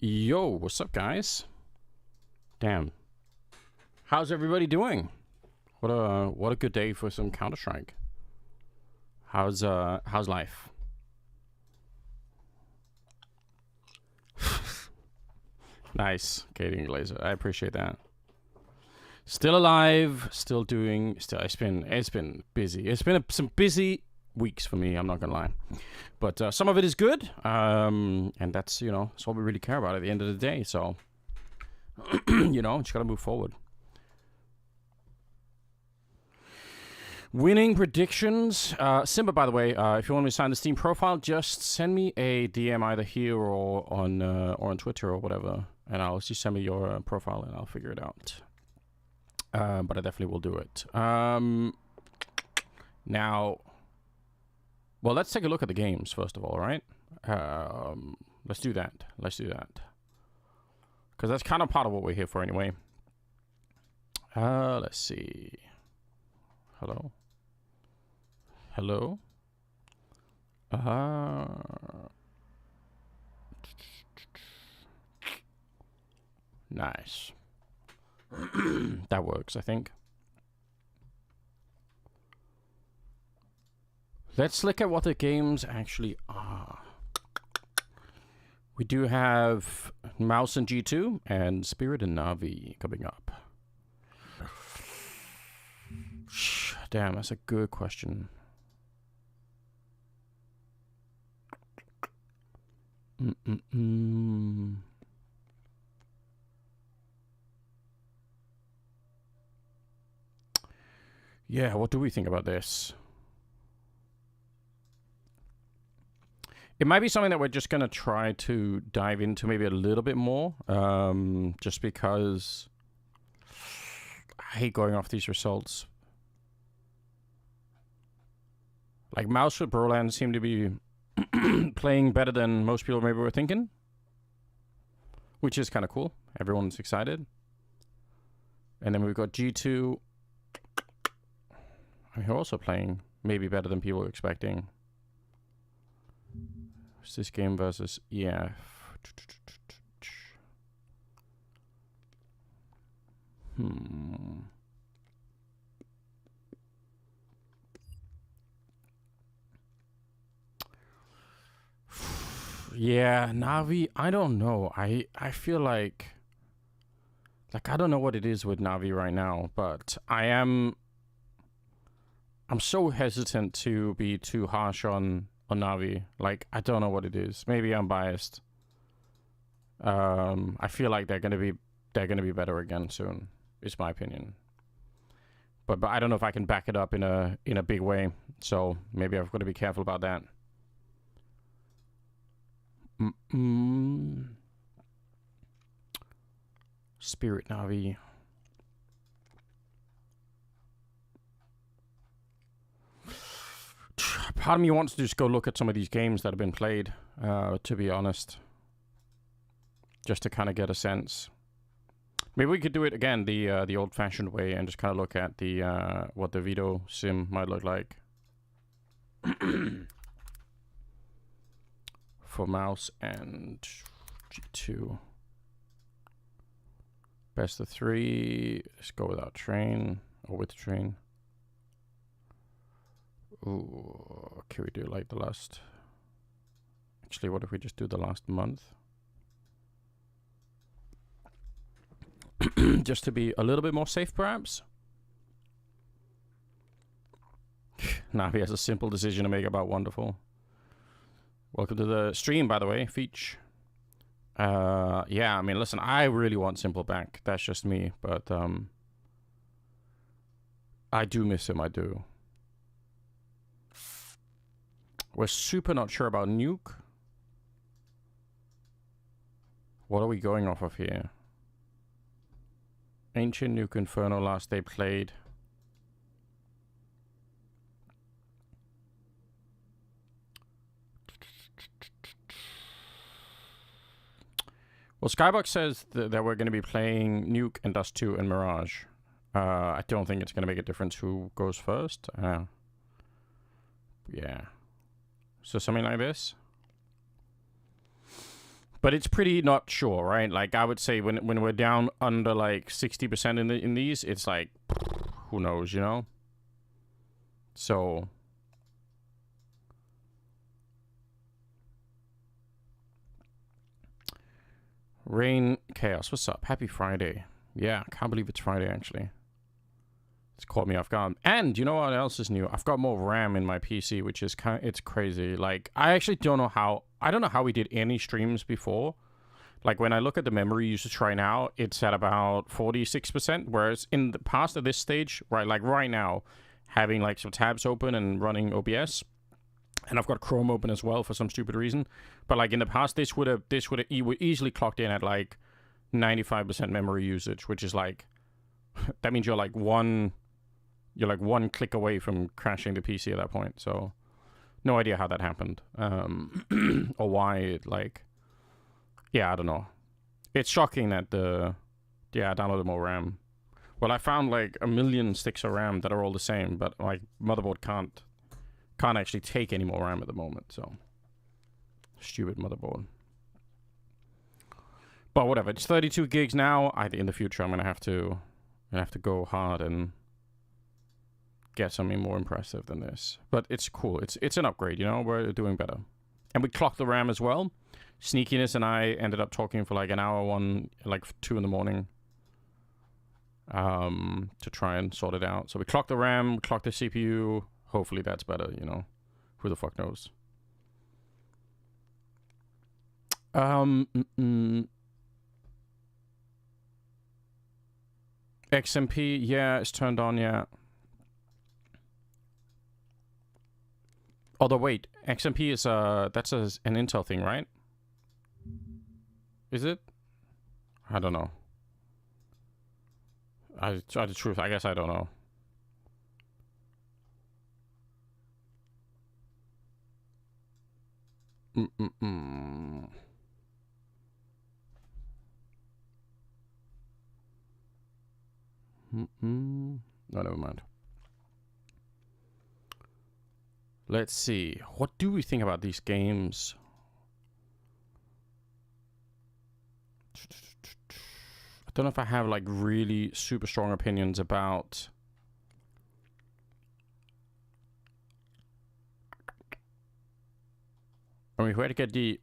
Yo, what's up, guys? Damn. How's everybody doing? What a good day for some Counter-Strike. How's life? Nice, Katie Glazer. I appreciate that. Still alive, still doing. It's been busy. It's been some busy weeks for me. I'm not gonna lie, but some of it is good, and that's that's what we really care about at the end of the day. So just gotta move forward. Winning predictions. Simba, by the way, if you want me to sign the Steam profile, just send me a DM either here or on Twitter or whatever, and I'll just send me your profile and I'll figure it out. But I definitely will do it. Now, well, let's take a look at the games first of all, right? Let's do that. Let's do that. Because that's kind of part of what we're here for anyway. Let's see. Hello? Hello? Nice. That works, I think. Let's look at what the games actually are. We do have Mouse and G2 and Spirit and Na'Vi coming up. Damn, that's a good question. Yeah, what do we think about this? It might be something that we're just going to try to dive into maybe a little bit more, just because I hate going off these results. Like, Mouse with Broland seem to be playing better than most people maybe were thinking, which is kind of cool. Everyone's excited. And then we've got G2. They're also playing maybe better than people were expecting. What's this game versus EF? Yeah, Na'Vi, I don't know. I feel like I don't know what it is with Na'Vi right now, but I'm so hesitant to be too harsh on Na'Vi. Like, I don't know what it is. Maybe I'm biased. I feel like they're gonna be better again soon. Is my opinion. But I don't know if I can back it up in a big way. So maybe I've got to be careful about that. Spirit Na'Vi. Part of me wants to just go look at some of these games that have been played, to be honest. Just to kind of get a sense. Maybe we could do it again the old-fashioned way and just kind of look at the what the Vito sim might look like. For Mouse and G2. Best of 3. Let's go without train. Or with train. Ooh, can we do like the last... Actually, what if we just do the last month? Just to be a little bit more safe, perhaps? Na'Vi has a simple decision to make about Wonderful. Welcome to the stream, by the way, Feech. Yeah, I mean, listen, I really want Simple back. That's just me, but I do miss him, I do. We're super not sure about Nuke. What are we going off of here? Ancient, Nuke, Inferno, last they played. Well, Skybox says that we're going to be playing Nuke and Dust 2 and Mirage. I don't think it's going to make a difference who goes first. Yeah. So something like this. But it's pretty not sure, right? Like I would say when we're down under like 60% in these, it's like who knows, you know? So Rain Chaos, what's up? Happy Friday. Yeah, can't believe it's Friday actually. It's caught me off guard. And you know what else is new? I've got more RAM in my PC, which is it's crazy. Like I actually don't know how we did any streams before. Like when I look at the memory usage right now, it's at about 46%, whereas in the past at this stage, right, like right now, having like some tabs open and running OBS, and I've got Chrome open as well for some stupid reason, but like in the past, this would have easily clocked in at like 95% memory usage, which is like that means you're like one click away from crashing the PC at that point. So no idea how that happened, or why it like. Yeah, I don't know. It's shocking that I downloaded more RAM. Well, I found like a million sticks of RAM that are all the same, but my motherboard can't actually take any more RAM at the moment, so stupid motherboard. But whatever, it's 32 gigs now. In the future I'm gonna have to go hard and get something more impressive than this. But it's cool. It's an upgrade, you know, we're doing better. And we clocked the RAM as well. Sneakiness and I ended up talking for like an hour, 2 in the morning, to try and sort it out. So we clocked the RAM, we clocked the CPU. Hopefully that's better, you know. Who the fuck knows? XMP, yeah, it's turned on, yeah. Although wait, XMP is that's an Intel thing, right? Is it? I don't know. I tell the truth, I guess I don't know. No, never mind. Let's see. What do we think about these games? I don't know if I have like really super strong opinions about I mean, if we had to get the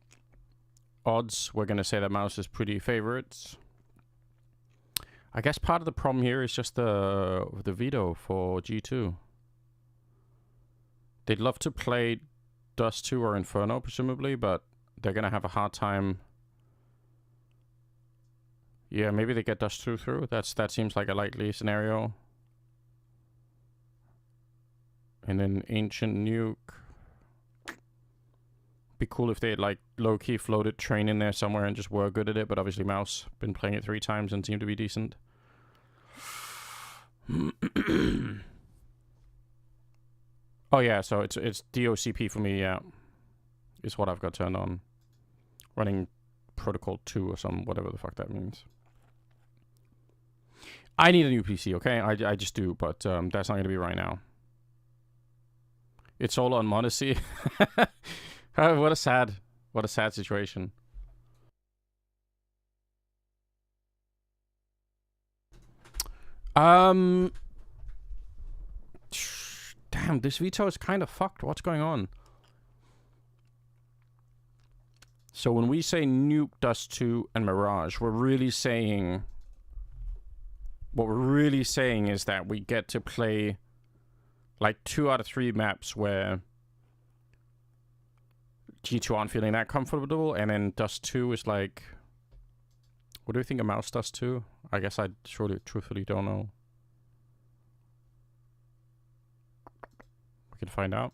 odds, we're gonna say that mouse is pretty favorites. I guess part of the problem here is just the veto for G2. They'd love to play Dust 2 or Inferno, presumably, but they're gonna have a hard time. Yeah, maybe they get Dust 2 through. That seems like a likely scenario. And then Ancient Nuke. Be cool if they had like low-key floated Train in there somewhere and just were good at it, but obviously Mouse been playing it 3 times and seemed to be decent. Oh yeah, so it's DOCP for me, yeah. Is what I've got turned on. Running Protocol 2 or some whatever the fuck that means. I need a new PC, okay? I just do, but that's not gonna be right now. It's all on Modesty. What a sad situation. Damn, this veto is kind of fucked. What's going on? So when we say Nuke, Dust 2, and Mirage, we're really saying... What we're really saying is that we get to play like 2 out of 3 maps where G2 aren't feeling that comfortable, and then Dust 2 is like... What do you think of Mouse Dust 2? I guess I truthfully don't know. We can find out.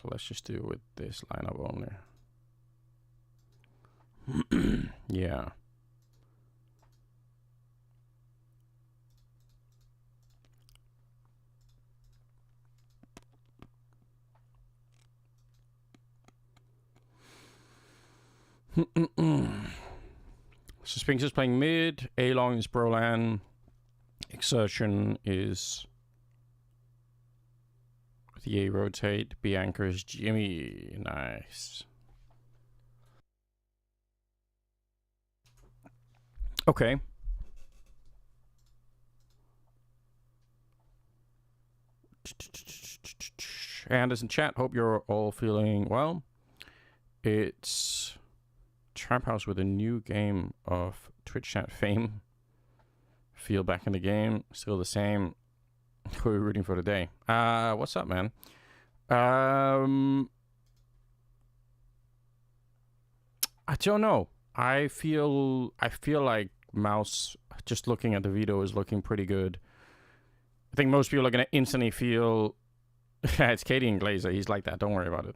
Let's just do with this lineup only. Yeah. So Sphinx is playing mid, A-Long is Brolan, Exertion is the A rotate. B anchor is Jimmy. Nice. Okay. Anderson chat. Hope you're all feeling well. It's Trap House with a new game of Twitch chat fame. Feel back in the game. Still the same. Who are we rooting for today? What's up, man? I don't know. I feel like Mouse, just looking at the video, is looking pretty good. I think most people are gonna instantly feel it's Katie and Glazer. He's like that. Don't worry about it.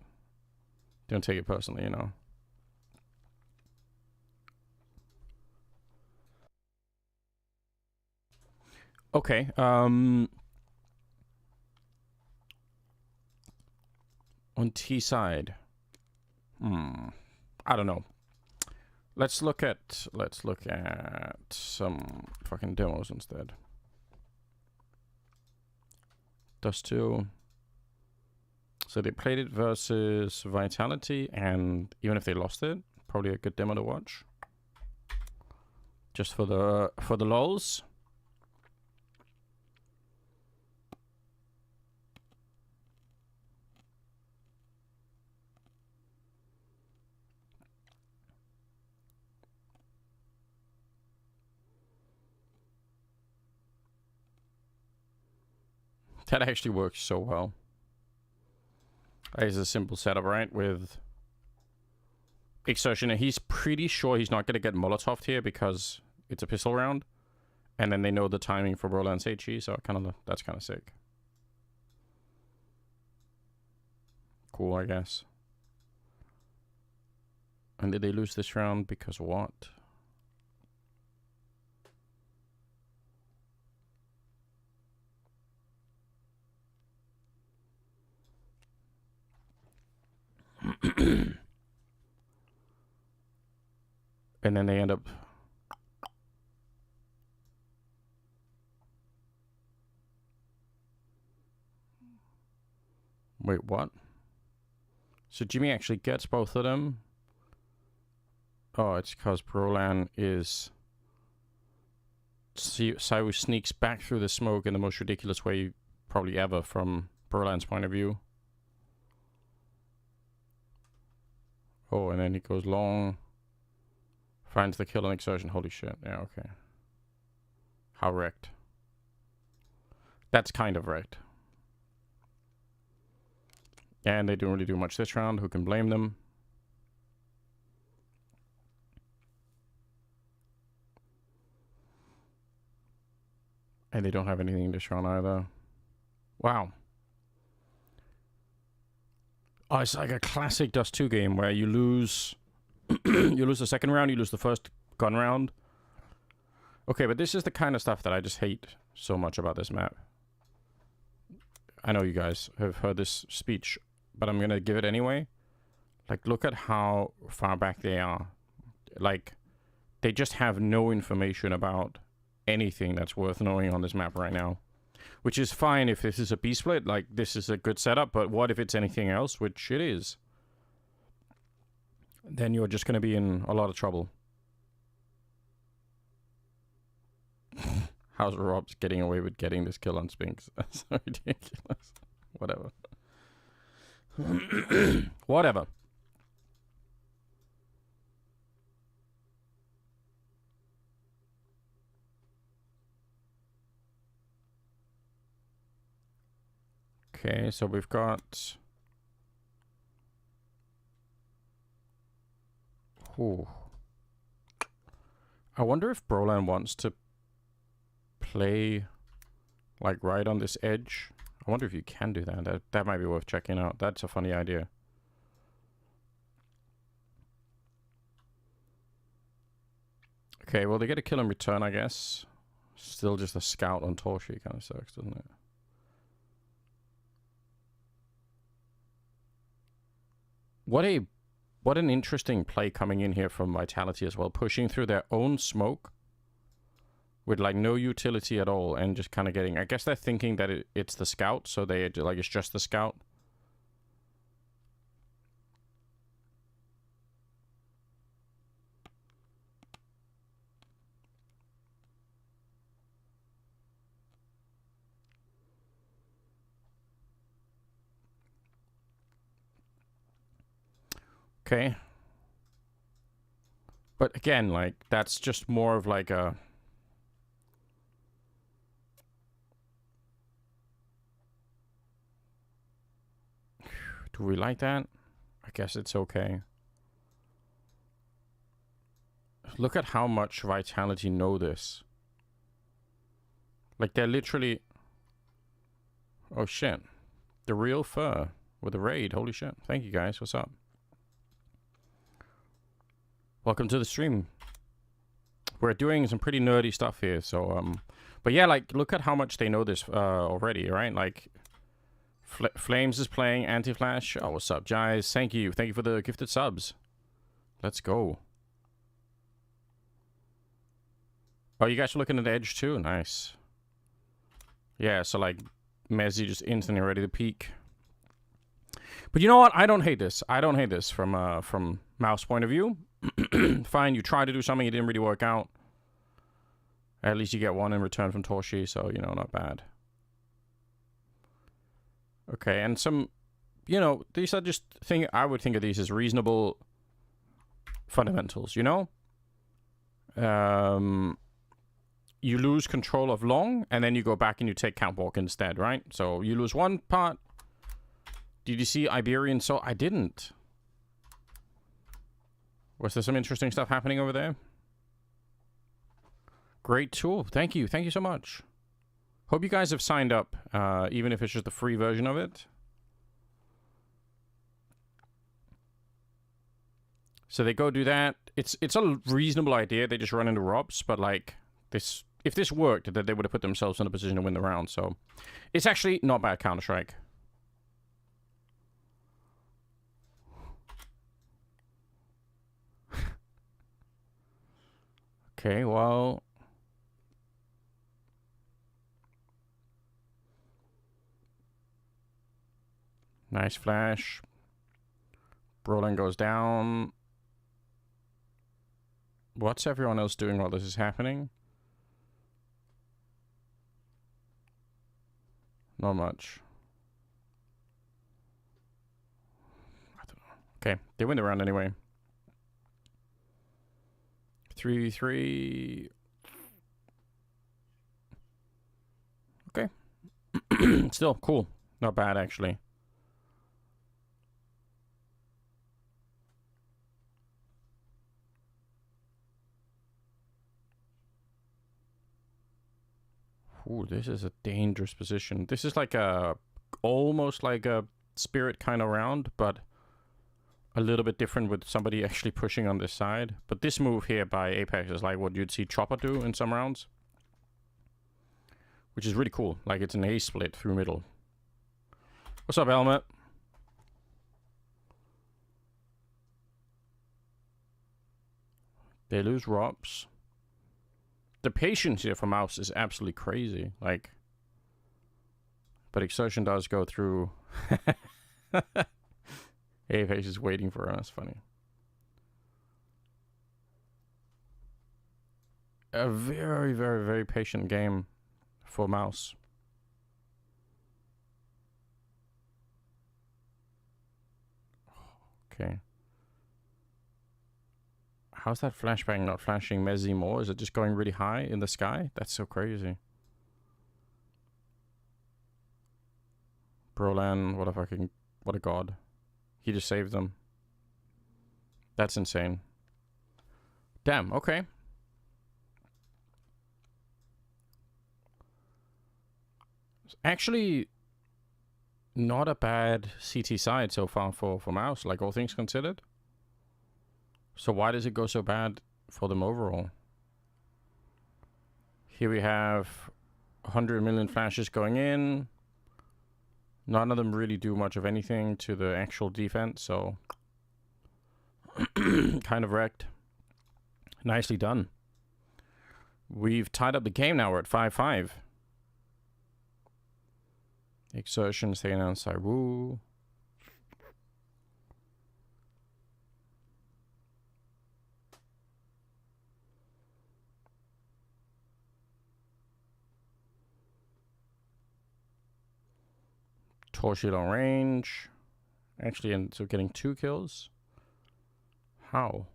Don't take it personally, you know. Okay. On T side. I don't know. Let's look at some fucking demos instead. Dust 2. So they played it versus Vitality, and even if they lost it, probably a good demo to watch. Just for the lols. That actually works so well. It's a simple setup, right? With Exertion. He's pretty sure he's not going to get Molotov here because it's a pistol round. And then they know the timing for Roland's HE, so that's kind of sick. Cool, I guess. And did they lose this round because what? And then they end up... Wait, what? So Jimmy actually gets both of them? Oh, it's because Brolan is... Cyrus sneaks back through the smoke in the most ridiculous way probably ever from Brolan's point of view. Oh, and then he goes long. Finds the kill on Exertion. Holy shit. Yeah, okay. How wrecked. That's kind of wrecked. And they don't really do much this round. Who can blame them? And they don't have anything this round either. Wow. Oh, it's like a classic Dust 2 game where you lose... you lose the second round, you lose the first gun round. Okay, but this is the kind of stuff that I just hate so much about this map. I know you guys have heard this speech, but I'm gonna give it anyway. Like, look at how far back they are. Like, they just have no information about anything that's worth knowing on this map right now. Which is fine if this is a B-split, like, this is a good setup, but what if it's anything else, which it is? Then you're just gonna be in a lot of trouble. How's Rob's getting away with getting this kill on Spinks? That's so ridiculous. Whatever. Whatever. Okay, so we've got... Ooh. I wonder if Brolan wants to play like right on this edge. I wonder if you can do that. That might be worth checking out. That's a funny idea. Okay, well, they get a kill in return, I guess. Still just a scout on Torshi. Kind of sucks, doesn't it? What an interesting play coming in here from Vitality as well. Pushing through their own smoke with like no utility at all, and just kind of getting. I guess they're thinking that it's the scout, so they like it's just the scout. Okay. But again, like, that's just more of like a... Do we like that? I guess it's okay. Look at how much Vitality know this. Like, they're literally... Oh, shit. The real fur with the raid. Holy shit. Thank you, guys. What's up? Welcome to the stream. We're doing some pretty nerdy stuff here, so, But yeah, like, look at how much they know this, already, right? Like, Flames is playing Anti-Flash. Oh, what's up, guys? Thank you. Thank you for the gifted subs. Let's go. Oh, you guys are looking at Edge too? Nice. Yeah, so, like, Mezzy just instantly ready to peak. But you know what? I don't hate this. I don't hate this from Mouse point of view. Fine, you tried to do something, it didn't really work out. At least you get one in return from Torshi, so, you know, not bad. Okay, and some, you know, these are just I would think of these as reasonable fundamentals, you know? You lose control of long, and then you go back and you take Countwalk instead, right? So you lose one part. Did you see Iberian Soul? I didn't. Was there some interesting stuff happening over there? Great tool. Thank you. Thank you so much. Hope you guys have signed up, even if it's just the free version of it. So they go do that. It's a reasonable idea. They just run into Robs, but like this, if this worked, that they would have put themselves in a position to win the round. So it's actually not bad Counter-Strike. Okay, well... Nice flash. Brolin goes down. What's everyone else doing while this is happening? Not much. I don't know. Okay, they win the round anyway. 3-3. Okay. Still, cool. Not bad, actually. Ooh, this is a dangerous position. This is like a... almost like a Spirit kind of round, but... a little bit different with somebody actually pushing on this side. But this move here by Apex is like what you'd see Chopper do in some rounds. Which is really cool. Like it's an A split through middle. What's up, Helmet? They lose Robs. The patience here for Mouse is absolutely crazy. Like... but Exertion does go through... Apex is waiting for us. Funny. A very, very, very patient game for Mouse. Okay. How's that flashbang not flashing Mezzy more? Is it just going really high in the sky? That's so crazy. Brolan, what a god. He just saved them. That's insane. Damn, okay. It's actually not a bad CT side so far for Mouse, like all things considered. So why does it go so bad for them overall? Here we have 100 million flashes going in. None of them really do much of anything to the actual defense, so... kind of wrecked. Nicely done. We've tied up the game now. We're at 5-5. Exertion, staying outside. Woo. Torch on range. Actually, ends up getting 2 kills. How?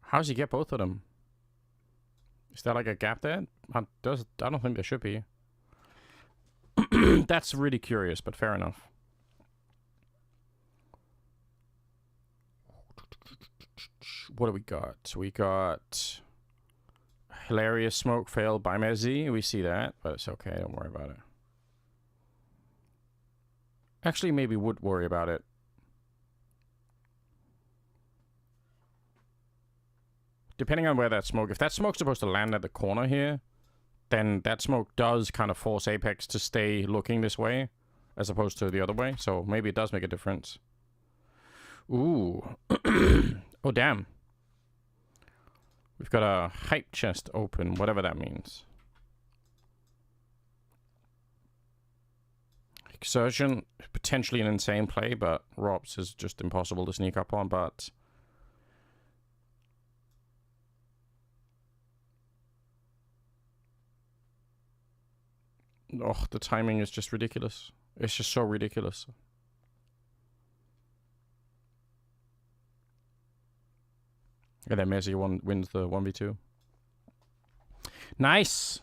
How does he get both of them? Is there like a gap there? I don't think there should be. That's really curious, but fair enough. What do we got? We got hilarious smoke failed by Mezzi. We see that, but it's okay. Don't worry about it. Actually, maybe would worry about it. Depending on where that smoke... If that smoke's supposed to land at the corner here, then that smoke does kind of force Apex to stay looking this way, as opposed to the other way. So maybe it does make a difference. Ooh. Oh, damn. We've got a hype chest open, whatever that means. Exertion, potentially an insane play, but Robs is just impossible to sneak up on, but... Oh, the timing is just ridiculous. It's just so ridiculous. And then Messi wins the 1v2. Nice!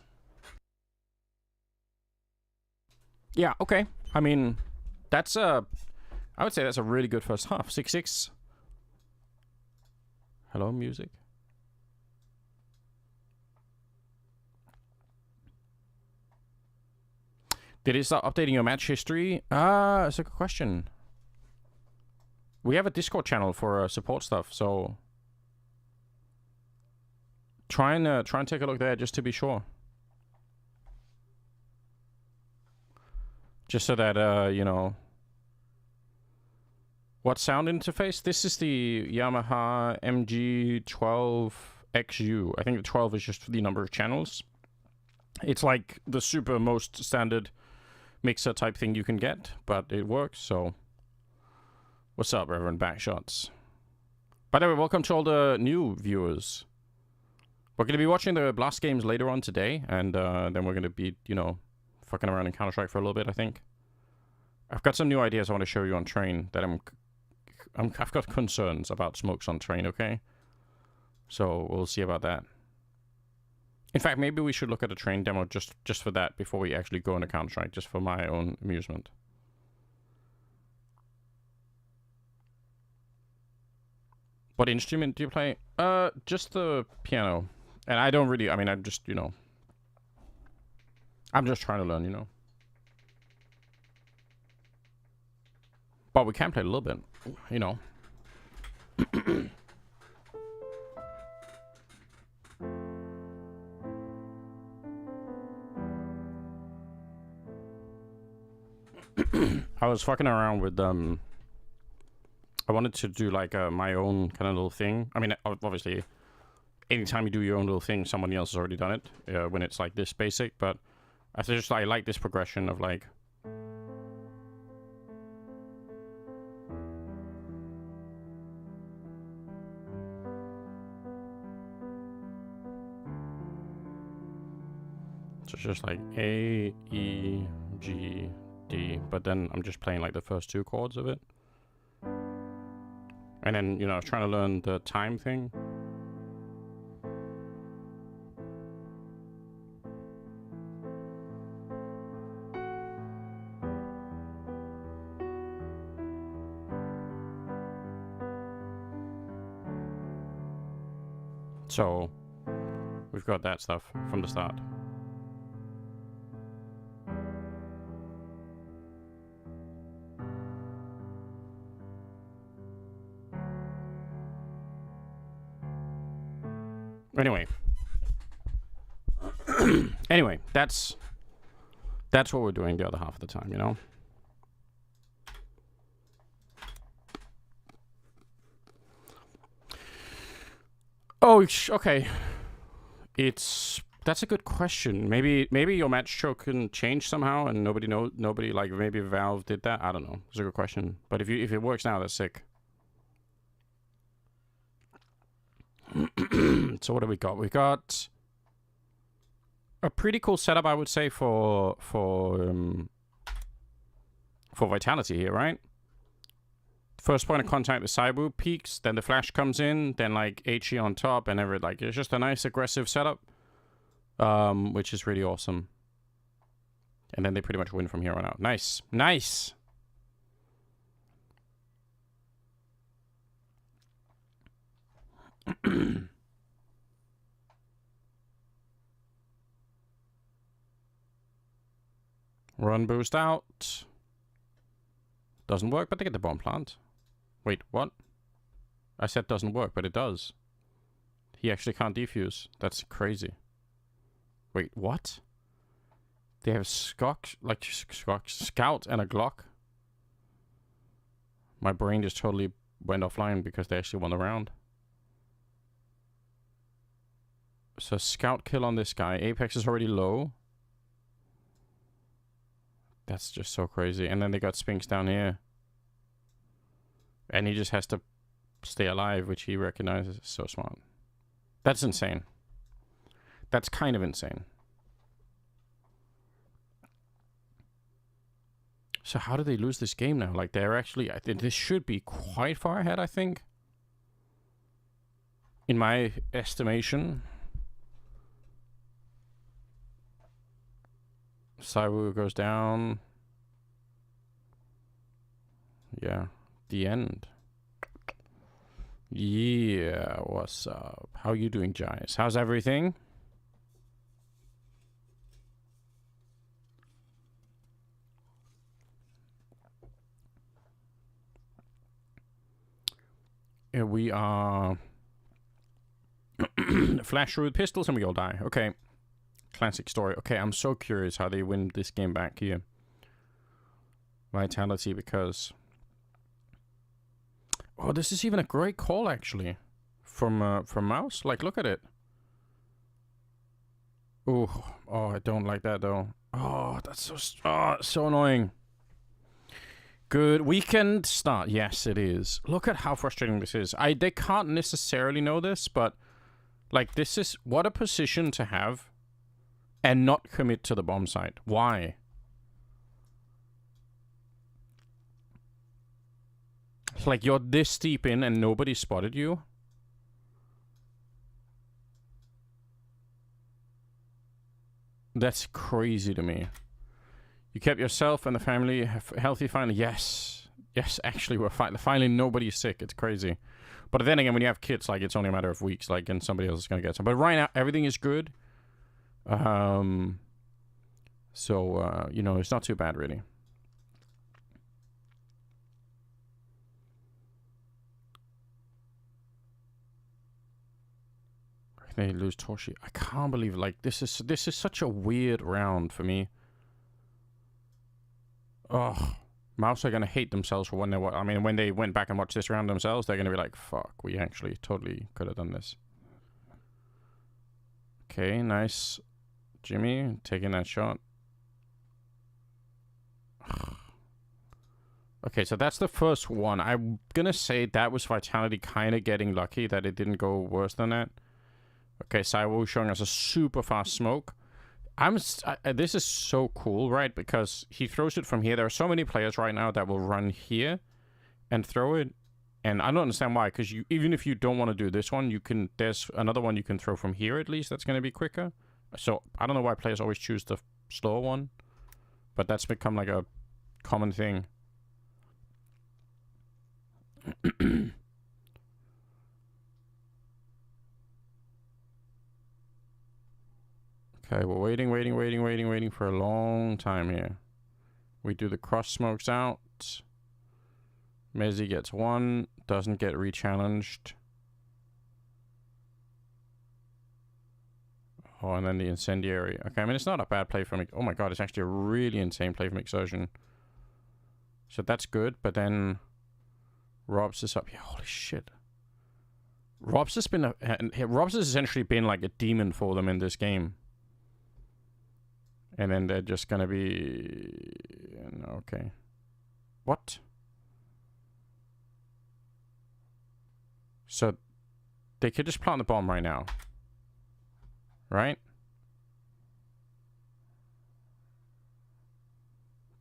Yeah, okay. I mean, that's a... I would say that's a really good first half. 6-6. Hello, music? Did it start updating your match history? That's a good question. We have a Discord channel for support stuff, so... Try and take a look there just to be sure. Just so that, you know... What sound interface? This is the Yamaha MG12XU. I think the 12 is just the number of channels. It's like the super most standard mixer type thing you can get, but it works, so... What's up, Reverend Backshots? By the way, welcome to all the new viewers. We're going to be watching the Blast games later on today, and then we're going to be, you know, fucking around in Counter-Strike for a little bit, I think. I've got some new ideas I want to show you on train that I've got concerns about smokes on train, okay? So we'll see about that. In fact, maybe we should look at a train demo just for that before we actually go into Counter-Strike, just for my own amusement. What instrument do you play? Just the piano. And I don't really, I mean, I'm just, you know, I'm just trying to learn, you know. But we can play a little bit, you know. I was fucking around with, I wanted to do like my own kind of little thing. I mean, obviously, anytime you do your own little thing, somebody else has already done it when it's like this basic. But I like this progression of like. So it's just like A, E, G, D. But then I'm just playing like the first 2 chords of it. And then, you know, I was trying to learn the time thing. So, we've got that stuff from the start. Anyway, that's what we're doing the other half of the time, you know? Oh, okay. That's a good question. Maybe your match choke can change somehow, and nobody like maybe Valve did that. I don't know. It's a good question. But if it works now, that's sick. So what do we got? We got a pretty cool setup, I would say, for Vitality here, right? First point of contact, the Cyber peaks, then the flash comes in, then like HE on top, and everything. Like it's just a nice aggressive setup, which is really awesome. And then they pretty much win from here on out. Nice, nice. Run boost out. Doesn't work, but they get the bomb plant. Wait, what? I said doesn't work, but it does. He actually can't defuse. That's crazy. Wait, what? They have Scout and a Glock. My brain just totally went offline because they actually won the round. So Scout kill on this guy. Apex is already low. That's just so crazy. And then they got Spinks down here. And he just has to stay alive, which he recognizes as so smart. That's insane. That's kind of insane. So how do they lose this game now? Like, they're actually... I think this should be quite far ahead, I think. In my estimation. Cyber goes down. Yeah. The end. Yeah, what's up? How you doing, Giants? How's everything? Yeah, we are... Flash through with pistols and we all die. Okay. Classic story. Okay, I'm so curious how they win this game back here. Vitality, because... Oh, this is even a great call, actually. From Mouse. Like, look at it. Ooh. Oh, I don't like that, though. Oh, that's so annoying. Good weekend start. Yes, it is. Look at how frustrating this is. They can't necessarily know this, but... Like, this is... What a position to have and not commit to the bomb site. Why? It's like you're this deep in and nobody spotted you. That's crazy to me. You kept yourself and the family healthy finally. Yes. Yes, actually, we're finally nobody's sick. It's crazy. But then again, when you have kids, like, it's only a matter of weeks, like, and somebody else is going to get some. But right now, everything is good. So, you know, it's not too bad, really. They lose Torshi. I can't believe, like, this is such a weird round for me. Oh, Mouse are gonna hate themselves for when they... I mean, when they went back and watched this round themselves, they're gonna be like, "Fuck, we actually totally could have done this." Okay, nice, Jimmy taking that shot. Okay, so that's the first one. I'm gonna say that was Vitality kind of getting lucky that it didn't go worse than that. Okay, Cyber showing us a super fast smoke. This is so cool, right? Because he throws it from here. There are so many players right now that will run here and throw it. And I don't understand why, because even if you don't want to do this one, you can... There's another one you can throw from here, at least. That's going to be quicker. So, I don't know why players always choose the slower one. But that's become like a common thing. Okay, we're waiting for a long time here. We do the cross smokes out. Mezzy gets one, doesn't get re-challenged. Oh, and then the incendiary. Okay, I mean, it's not a bad play from... Oh my god, it's actually a really insane play from Exertion. So that's good, but then... Robs is up. Yeah, holy shit. Robs has been Robs has essentially been like a demon for them in this game. And then they're just gonna be... Okay. What? So they could just plant the bomb right now. Right?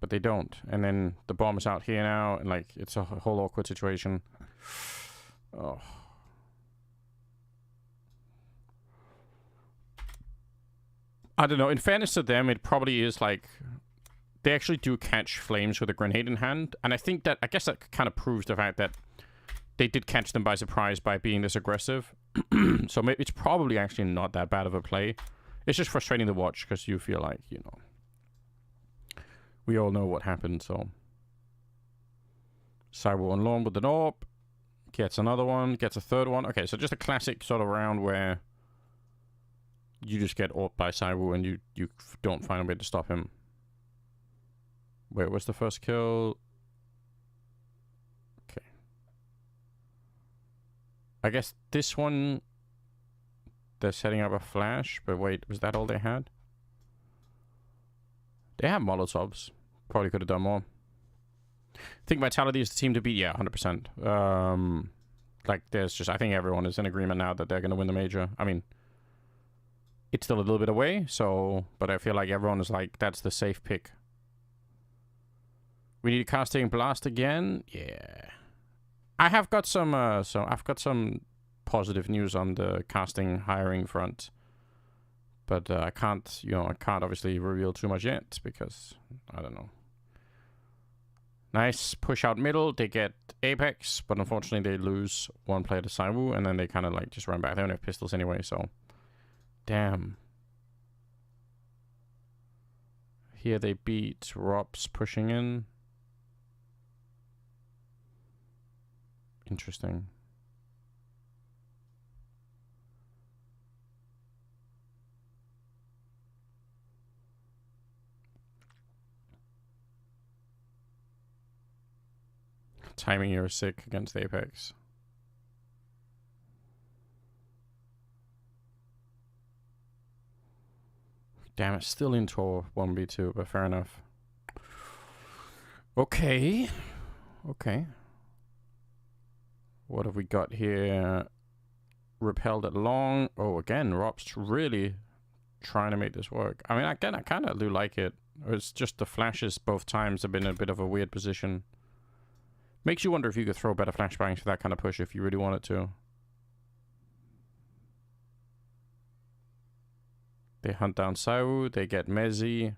But they don't. And then the bomb is out here now, and like it's a whole awkward situation. Oh. I don't know. In fairness to them, it probably is like they actually do catch flames with a grenade in hand, and I guess that kind of proves the fact that they did catch them by surprise by being this aggressive. So maybe it's probably actually not that bad of a play. It's just frustrating to watch because you feel like, you know, we all know what happened. So Cyber on lawn with an AWP, gets another one, gets a third one. Okay, so just a classic sort of round where you just get AWP'd by Cyber and you don't find a way to stop him. Wait, what's the first kill? Okay. I guess this one, they're setting up a flash, but wait, was that all they had? They have Molotovs. Probably could have done more. I think Vitality is the team to beat. Yeah, 100%. Like, there's just... I think everyone is in agreement now that they're going to win the major. I mean, it's still a little bit away, so... But I feel like everyone is like, that's the safe pick. We need a casting blast again. Yeah. I have got some... I've got some positive news on the casting hiring front. But I can't, you know, I can't obviously reveal too much yet because, I don't know. Nice push out middle. They get Apex, but unfortunately they lose one player to Saiwu, and then they kind of like just run back. They don't have pistols anyway, so. Damn. Here they beat Robs pushing in. Interesting. Timing, you're sick against Apex. Damn it, still in Tor 1v2, but fair enough. Okay. Okay. What have we got here? Repelled at long. Oh, again, Rob's really trying to make this work. I mean, again, I kind of do like it. It's just the flashes both times have been in a bit of a weird position. Makes you wonder if you could throw better flashbangs for that kind of push if you really wanted to. They hunt down Sau, they get Mezzi, and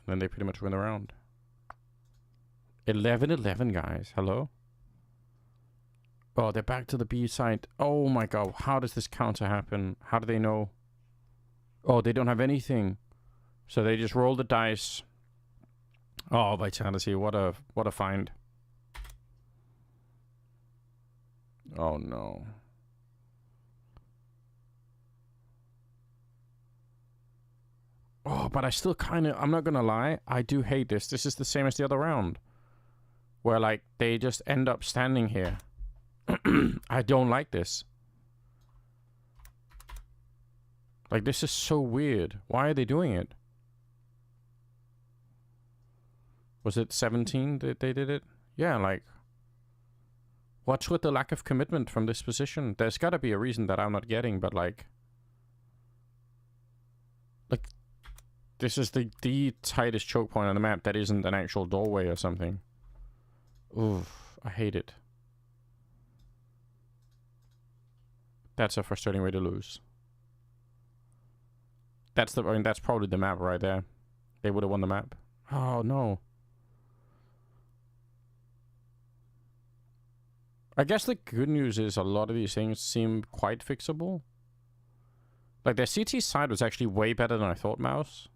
then they pretty much win the round. 11-11, guys. Hello? Oh, they're back to the B side. Oh my god, how does this counter happen? How do they know? Oh, they don't have anything. So they just roll the dice. Oh, Vitality, what a find. Oh no. Oh, but I still kind of... I'm not gonna lie. I do hate this. This is the same as the other round. Where, like, they just end up standing here. I don't like this. Like, this is so weird. Why are they doing it? Was it 17 that they did it? Yeah, like... What's with the lack of commitment from this position? There's gotta be a reason that I'm not getting, but like... Like... This is the tightest choke point on the map that isn't an actual doorway or something. Oof, I hate it. That's a frustrating way to lose. I mean, that's probably the map right there. They would have won the map. Oh, no. I guess the good news is a lot of these things seem quite fixable. Like, their CT side was actually way better than I thought, Mouse.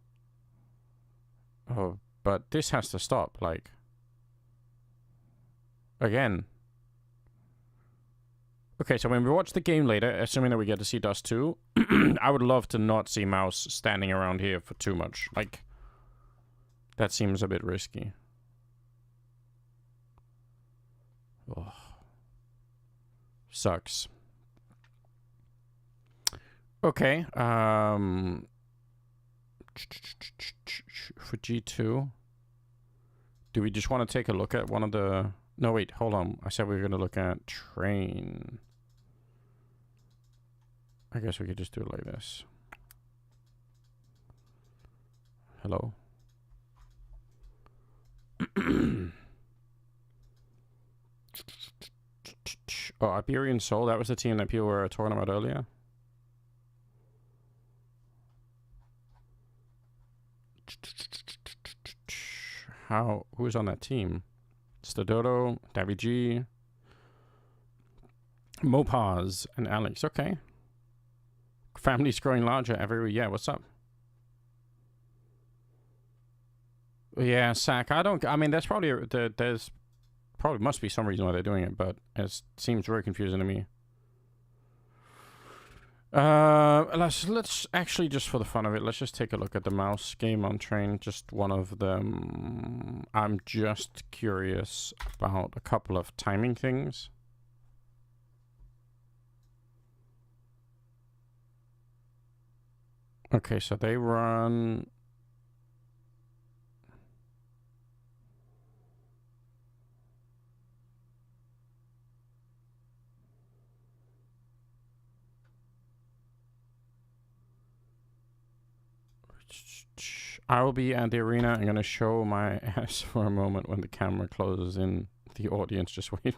Oh, but this has to stop, like... Again. Okay, so when we watch the game later, assuming that we get to see Dust 2, I would love to not see Mouse standing around here for too much. Like, that seems a bit risky. Oh. Sucks. Okay. For G2, do we just want to take a look at one of the... No, wait, hold on. I said we were going to look at train. I guess we could just do it like this. Hello? Oh, Iberian Soul, that was the team that people were talking about earlier. Who's on that team? Stadodo, Davy G, Mopaz, and Alex. Okay. Family's growing larger every year. Yeah, what's up? Yeah, Sack. I mean, there's probably must be some reason why they're doing it, but it seems very confusing to me. Let's actually, just for the fun of it, let's just take a look at the mouse game on train. Just one of them. I'm just curious about a couple of timing things. Okay, so they run... I will be at the arena. I'm going to show my ass for a moment when the camera closes in. The audience, just wait.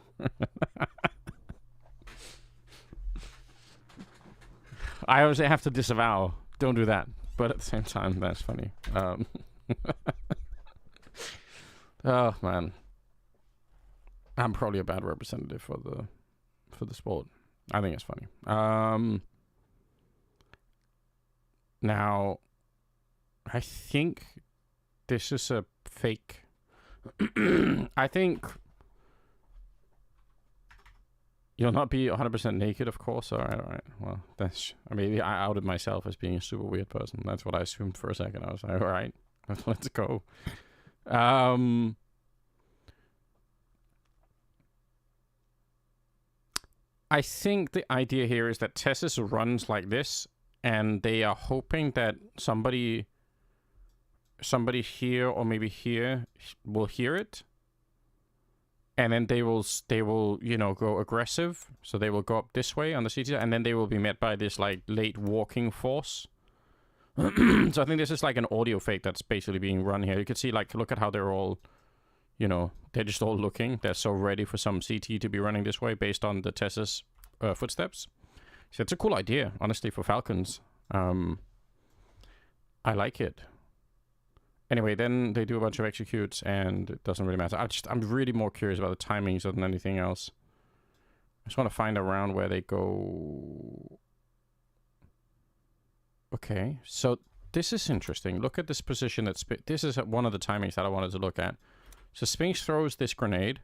I always have to disavow. Don't do that. But at the same time, that's funny. Oh, man. I'm probably a bad representative for the sport. I think it's funny. Now... I think this is a fake. I think you'll not be 100% naked, of course. All right. Well, maybe I outed myself as being a super weird person. That's what I assumed for a second. I was like, all right, let's go. I think the idea here is that Tessus runs like this, and they are hoping that somebody here or maybe here will hear it, and then they will go aggressive, so they will go up this way on the CT, and then they will be met by this like late walking force. So I think this is like an audio fake that's basically being run here. You can see, like, look at how they're all, they're just all looking. They're so ready for some CT to be running this way based on the Tessa's footsteps. So it's a cool idea, honestly, for Falcons. I like it. Anyway, then they do a bunch of executes, and it doesn't really matter. I'm really more curious about the timings than anything else. I just want to find around where they go. Okay, so this is interesting. Look at this position that this is one of the timings that I wanted to look at. So Spinks throws this grenade.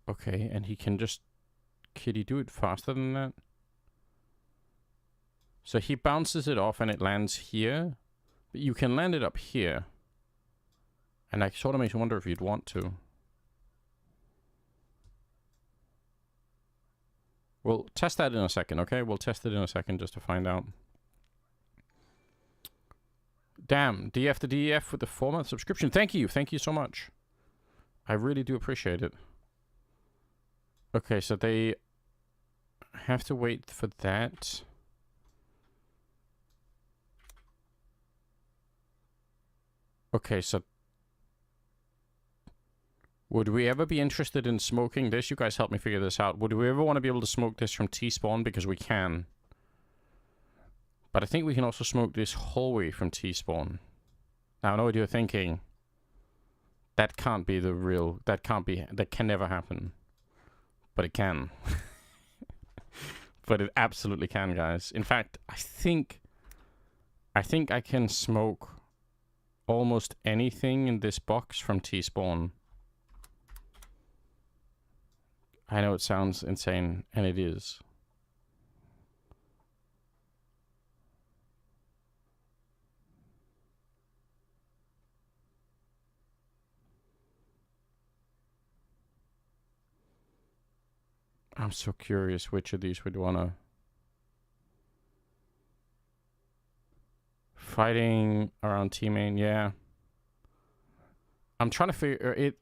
Okay, and he can just... Could he do it faster than that? So he bounces it off and it lands here. But you can land it up here. And that sort of makes me wonder if you'd want to. We'll test that in a second, okay? We'll test it in a second just to find out. Damn, DF to DEF with the 4-month subscription. Thank you. Thank you so much. I really do appreciate it. Okay, so they have to wait for that. Okay, so would we ever be interested in smoking this? You guys help me figure this out. Would we ever want to be able to smoke this from T-spawn? Because we can. But I think we can also smoke this hallway from T-spawn. Now, I know what you're thinking. That can't be the real... That can never happen. But it can. But it absolutely can, guys. In fact, I think I can smoke almost anything in this box from T-spawn. I know it sounds insane, and it is. I'm so curious which of these we'd want to... Fighting around T main, yeah. I'm trying to figure it.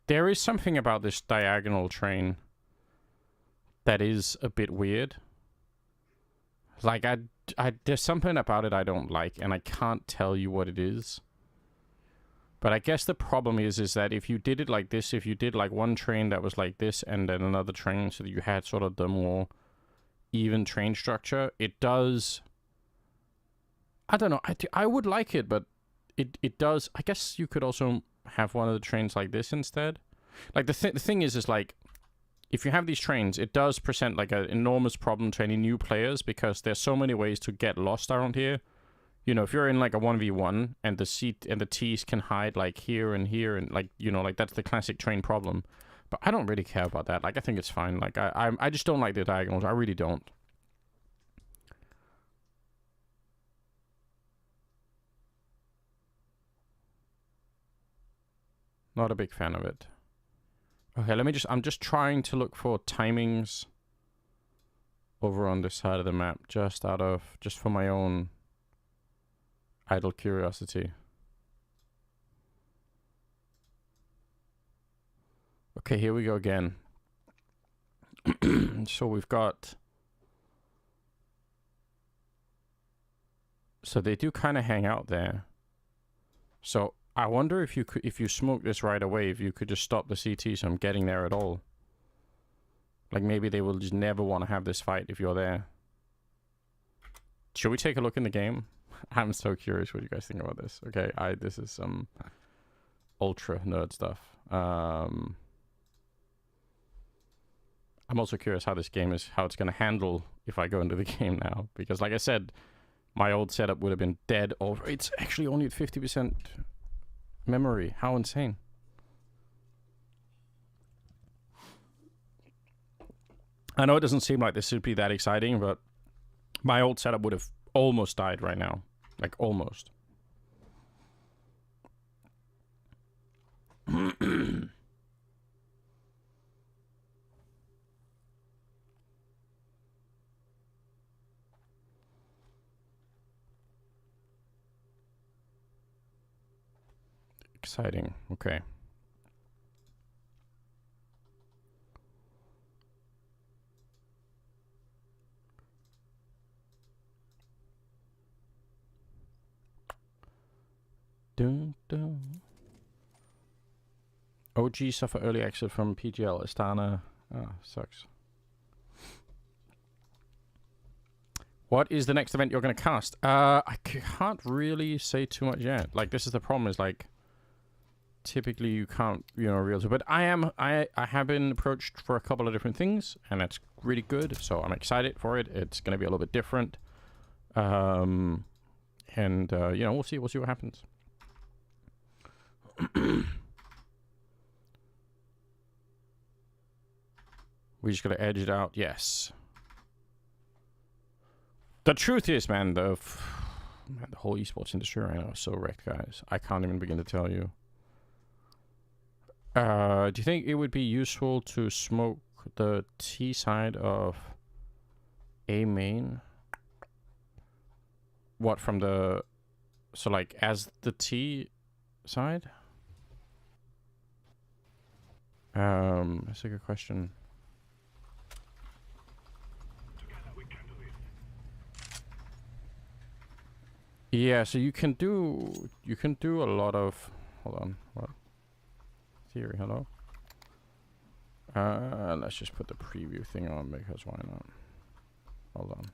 There is something about this diagonal train that is a bit weird. Like, there's something about it I don't like, and I can't tell you what it is. But I guess the problem is that if you did it like this, if you did like one train that was like this, and then another train, so that you had sort of the more even train structure, it does. I don't know. I would like it, but it does. I guess you could also have one of the trains like this instead. Like the thing is like, if you have these trains, it does present like an enormous problem to any new players, because there's so many ways to get lost around here. You know, if you're in like a 1v1 and the seat and the T's can hide like here and here, and like, you know, like that's the classic train problem. But I don't really care about that. Like, I think it's fine. Like, I just don't like the diagonals. I really don't. Not a big fan of it. Okay, I'm just trying to look for timings over on this side of the map, just for my own idle curiosity. Okay, here we go again. So we've got... So they do kind of hang out there. So I wonder if you smoke this right away, if you could just stop the CTs from getting there at all. Like, maybe they will just never want to have this fight if you're there. Should we take a look in the game? I'm so curious what you guys think about this. Okay, this is some ultra nerd stuff. I'm also curious how this game is, how it's going to handle if I go into the game now. Because like I said, my old setup would have been dead over. It's actually only at 50% memory. How insane. I know it doesn't seem like this should be that exciting, but my old setup would have almost died right now. Like, almost. Exciting. Okay. Dun, dun. OG suffer early exit from PGL Astana. Ah, sucks. What is the next event you're going to cast? I can't really say too much yet. Like, this is the problem, is like, typically you can't, you know, real to, but I have been approached for a couple of different things, and that's really good, so I'm excited for it. It's going to be a little bit different. And you know, we'll see what happens. We just gotta edge it out. Yes. The truth is, man, the whole esports industry right now is so wrecked, guys. I can't even begin to tell you. Do you think it would be useful to smoke the T side of A main? What, from the... So, like, as the T side? That's a good question. Yeah, so you can do a lot of... Hold on, what? Theory, hello? Let's just put the preview thing on, because why not? Hold on.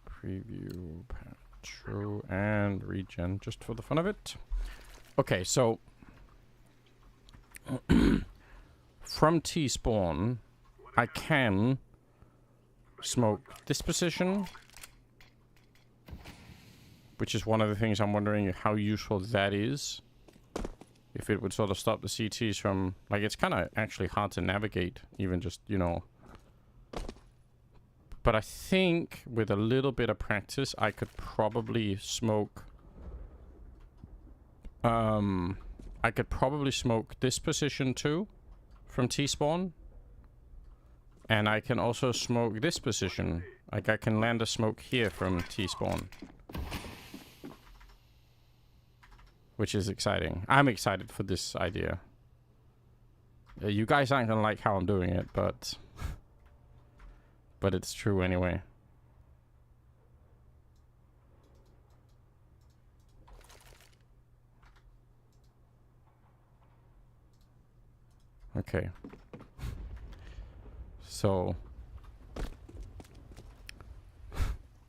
Preview, true, and regen, just for the fun of it. Okay, so... from T-spawn, I can smoke this position, which is one of the things I'm wondering how useful that is. If it would sort of stop the CTs from... Like, it's kind of actually hard to navigate, even just, you know... But I think with a little bit of practice, I could probably smoke... I could probably smoke this position too, from T-spawn. And I can also smoke this position. Like, I can land a smoke here from T-spawn. which is exciting. I'm excited for this idea. You guys aren't gonna like how I'm doing it, but it's true anyway. Okay. So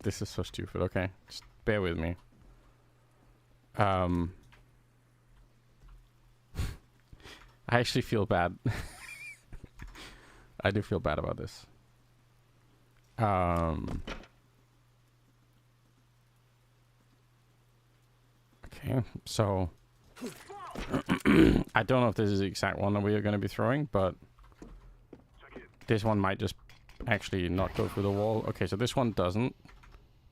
this is so stupid. Okay, just bear with me. I actually feel bad. I do feel bad about this. Okay, so I don't know if this is the exact one that we are going to be throwing, but this one might just actually not go through the wall. Okay, so this one doesn't,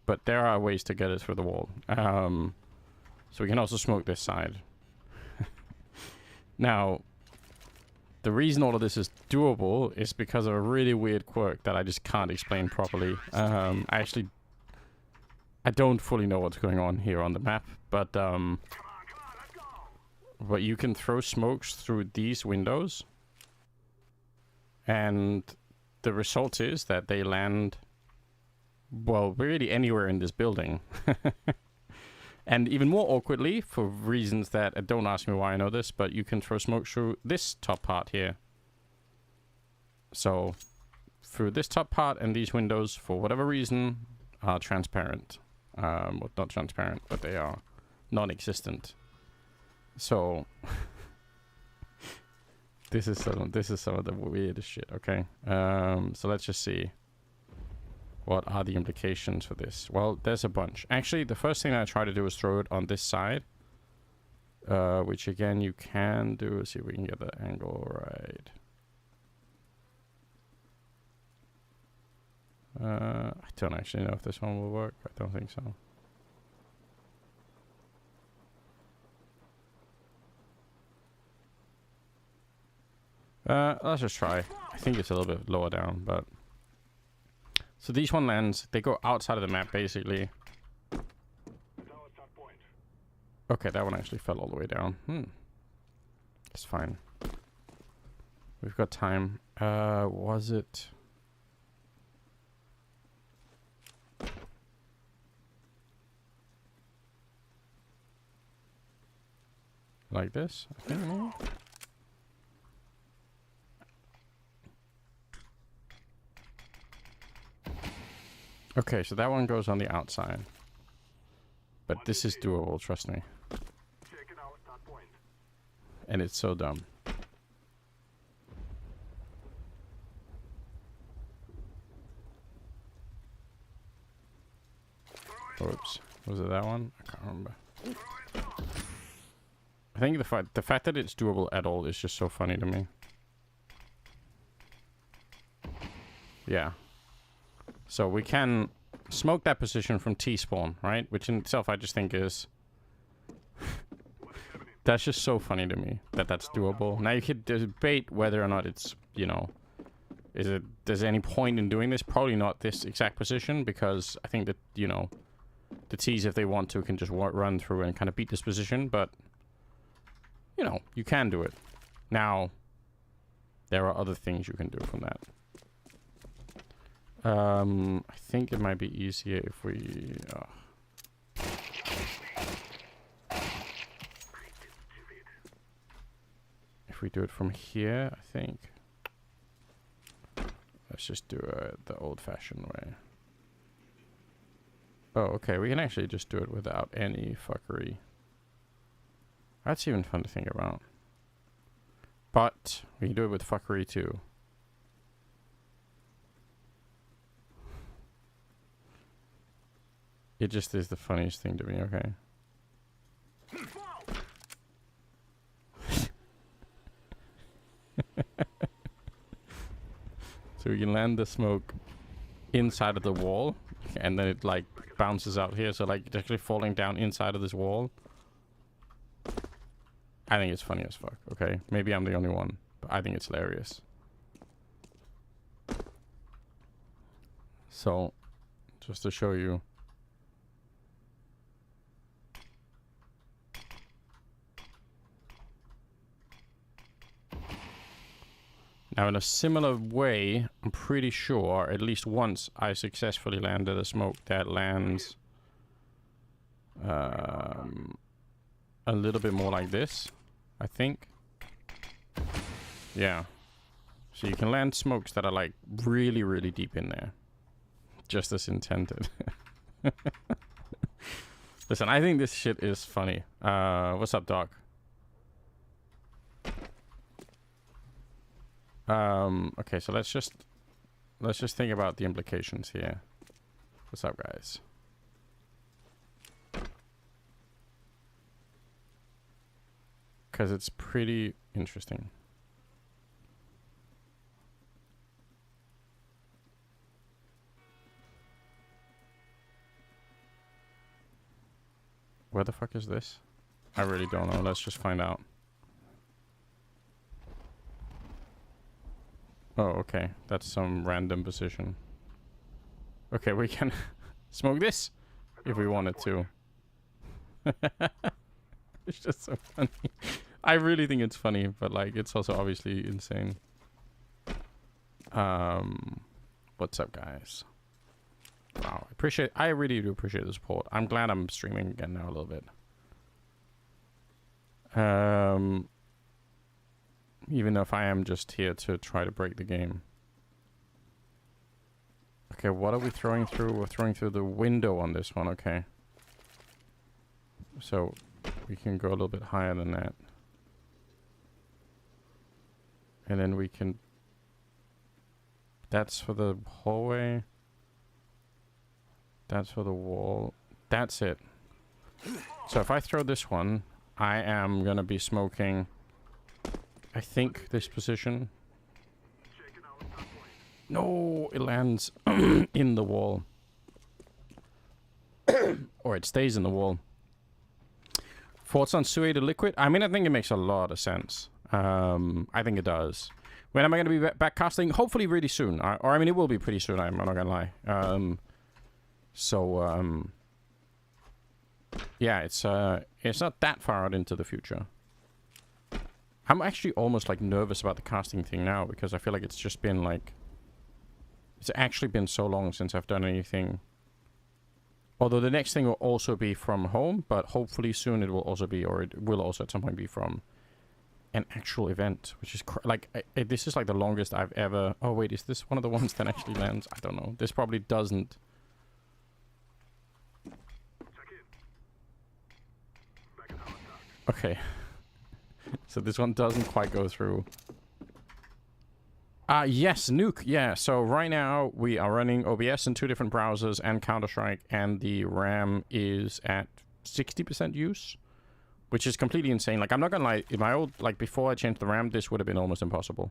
but there are ways to get it through the wall. So we can also smoke this side. Now, the reason all of this is doable is because of a really weird quirk that I just can't explain properly. I don't fully know what's going on here on the map, but you can throw smokes through these windows, and the result is that they land, well, really anywhere in this building. And even more awkwardly, for reasons that, don't ask me why I know this, but you can throw smoke through this top part here. So, through this top part, and these windows, for whatever reason, are transparent. Well, not transparent, but they are non-existent. So, this is some of the weirdest shit, okay? So let's just see. What are the implications for this? Well, there's a bunch. Actually, the first thing I try to do is throw it on this side. Which again, you can do. Let's see if we can get the angle right. I don't actually know if this one will work. I don't think so. Let's just try. I think it's a little bit lower down, but... So these one lands, they go outside of the map, basically. Okay, that one actually fell all the way down. It's fine. We've got time. Was it... like this? I think maybe? Okay, so that one goes on the outside. But this is doable, trust me. And it's so dumb. Oops. Was it that one? I can't remember. I think the fact that it's doable at all is just so funny to me. Yeah. So we can smoke that position from T-spawn, right? Which in itself I just think is... that's just so funny to me that that's doable. Now you could debate whether or not it's, you know... there's any point in doing this? Probably not this exact position, because I think that, you know... the T's, if they want to, can just run through and kind of beat this position, but... you know, you can do it. Now, there are other things you can do from that. I think it might be easier if we... if we do it from here, I think. Let's just do it the old-fashioned way. Oh, okay, we can actually just do it without any fuckery. That's even fun to think about. But we can do it with fuckery too. It just is the funniest thing to me, okay? So we can land the smoke inside of the wall, and then it like bounces out here, so like it's actually falling down inside of this wall. I think it's funny as fuck, okay? Maybe I'm the only one, but I think it's hilarious. So, just to show you. Now, in a similar way, I'm pretty sure at least once I successfully landed a smoke that lands a little bit more like this, I think. Yeah. So you can land smokes that are like really, really deep in there. Just as intended. Listen, I think this shit is funny. What's up, Doc? Okay, so let's just think about the implications here. What's up, guys? Because it's pretty interesting. Where the fuck is this? I really don't know. Let's just find out. Oh, okay. That's some random position. Okay, we can smoke this if we wanted to. It's just so funny. I really think it's funny, but like it's also obviously insane. What's up, guys? Wow, I really do appreciate the support. I'm glad I'm streaming again now a little bit. Even if I am just here to try to break the game. Okay, what are we throwing through? We're throwing through the window on this one, okay. So, we can go a little bit higher than that. And then we can... That's for the hallway. That's for the wall. That's it. So if I throw this one, I am gonna be smoking, I think, this position. No, it lands in the wall. Or it stays in the wall. Thoughts on suated liquid? I mean, I think it makes a lot of sense. I think it does. When am I going to be back casting? Hopefully really soon. Or I mean, it will be pretty soon, I'm not going to lie. Yeah, it's not that far out into the future. I'm actually almost like nervous about the casting thing now because I feel like it's just been like... It's actually been so long since I've done anything. Although the next thing will also be from home, but hopefully soon it will also be, or it will also at some point be from an actual event, which is this is like the longest I've ever... Oh wait, is this one of the ones that actually lands? I don't know. This probably doesn't. Okay. So this one doesn't quite go through. Yes, Nuke. Yeah, so right now we are running OBS in 2 different browsers and Counter-Strike, and the RAM is at 60% use, which is completely insane. Like, I'm not gonna lie, in my old, like, before I changed the RAM, this would have been almost impossible.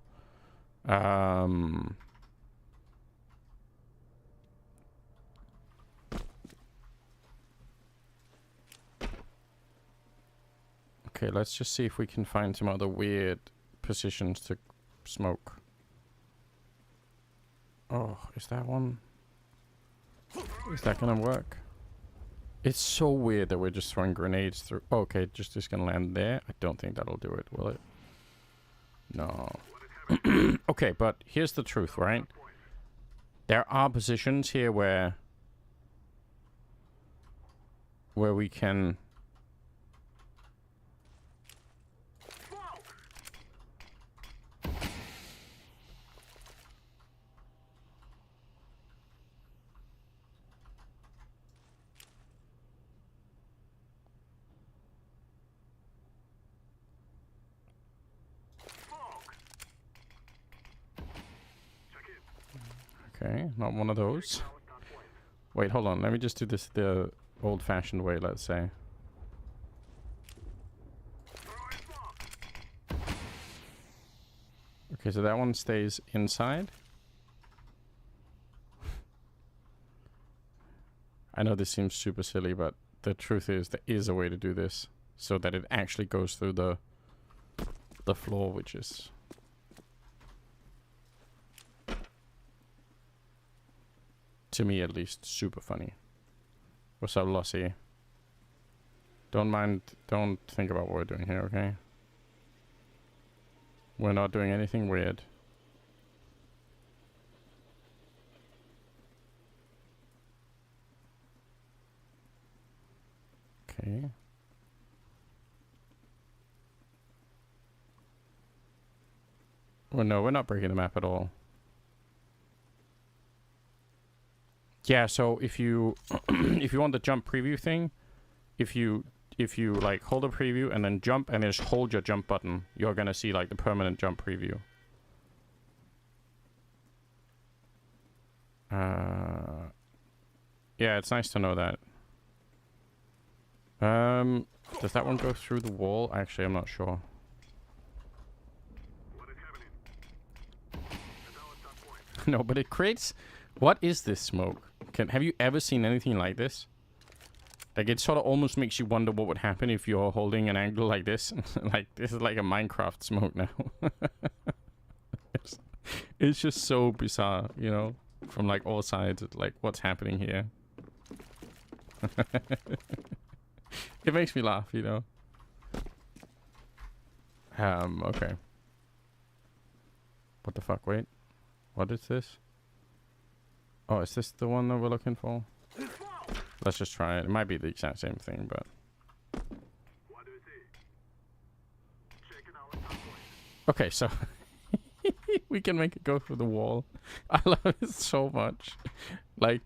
Okay, let's just see if we can find some other weird positions to smoke. Oh, is that one? Is that gonna work? It's so weird that we're just throwing grenades through. Oh, okay, just gonna land there. I don't think that'll do it, will it? No. Okay, but here's the truth, right? There are positions here where we can... Okay, not one of those. Wait, hold on. Let me just do this the old-fashioned way, let's say. Okay, so that one stays inside. I know this seems super silly, but the truth is there is a way to do this so that it actually goes through the floor, which is... to me, at least, super funny. What's up, Lossie? Don't think about what we're doing here, okay? We're not doing anything weird. Okay. Well, no, we're not breaking the map at all. Yeah, so if you if you want the jump preview thing, if you like hold a preview and then jump and then just hold your jump button, you're gonna see like the permanent jump preview. Yeah, it's nice to know that. Does that one go through the wall? Actually, I'm not sure. No, but it creates... What is this smoke? Have you ever seen anything like this? Like, it sort of almost makes you wonder what would happen if you're holding an angle like this. Like, this is like a Minecraft smoke now. It's just so bizarre, you know? From, like, all sides. Like, what's happening here? It makes me laugh, you know? Okay. What the fuck? Wait. What is this? Oh, is this the one that we're looking for? Let's just try it. It might be the exact same thing, but... Okay, so... we can make it go through the wall. I love it so much. Like,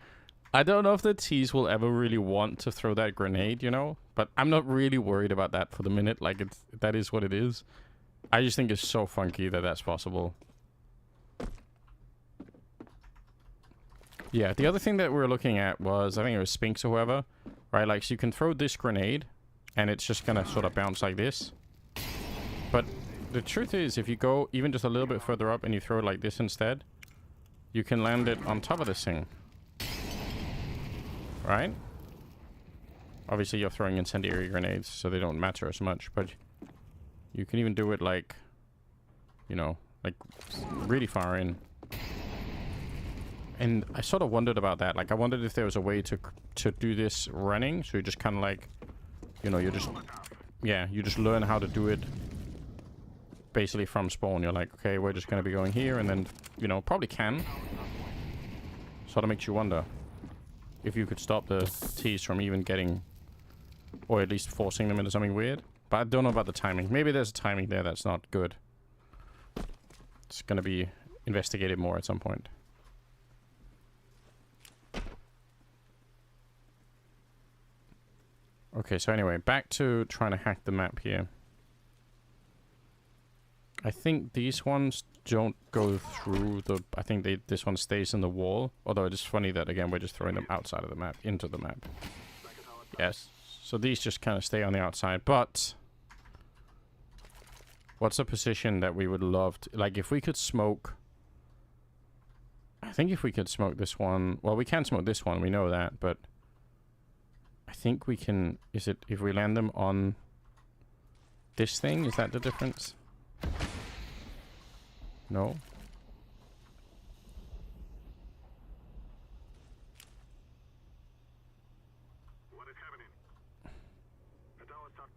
I don't know if the T's will ever really want to throw that grenade, you know? But I'm not really worried about that for the minute. Like, that is what it is. I just think it's so funky that that's possible. Yeah, the other thing that we were looking at was, I think it was Spinks or whoever, right? Like, so you can throw this grenade, and it's just gonna sort of bounce like this. But the truth is, if you go even just a little bit further up and you throw it like this instead, you can land it on top of this thing. Right? Obviously, you're throwing incendiary grenades, so they don't matter as much, but you can even do it like, you know, like really far in. And I sort of wondered about that. Like, I wondered if there was a way to do this running. So you just kind of like, you know, you just learn how to do it basically from spawn. You're like, okay, we're just going to be going here. And then, you know, probably can. Sort of makes you wonder if you could stop the T's from even getting, or at least forcing them into something weird. But I don't know about the timing. Maybe there's a timing there that's not good. It's going to be investigated more at some point. Okay, so anyway, back to trying to hack the map here. I think these ones don't go through the... I think this one stays in the wall. Although it is funny that, again, we're just throwing them outside of the map, into the map. Yes. So these just kind of stay on the outside. But what's a position that we would love to... Like, if we could smoke... I think if we could smoke this one... Well, we can smoke this one, we know that, but... I think we can... Is it... If we land them on this thing, is that the difference? No? What is happening? At our start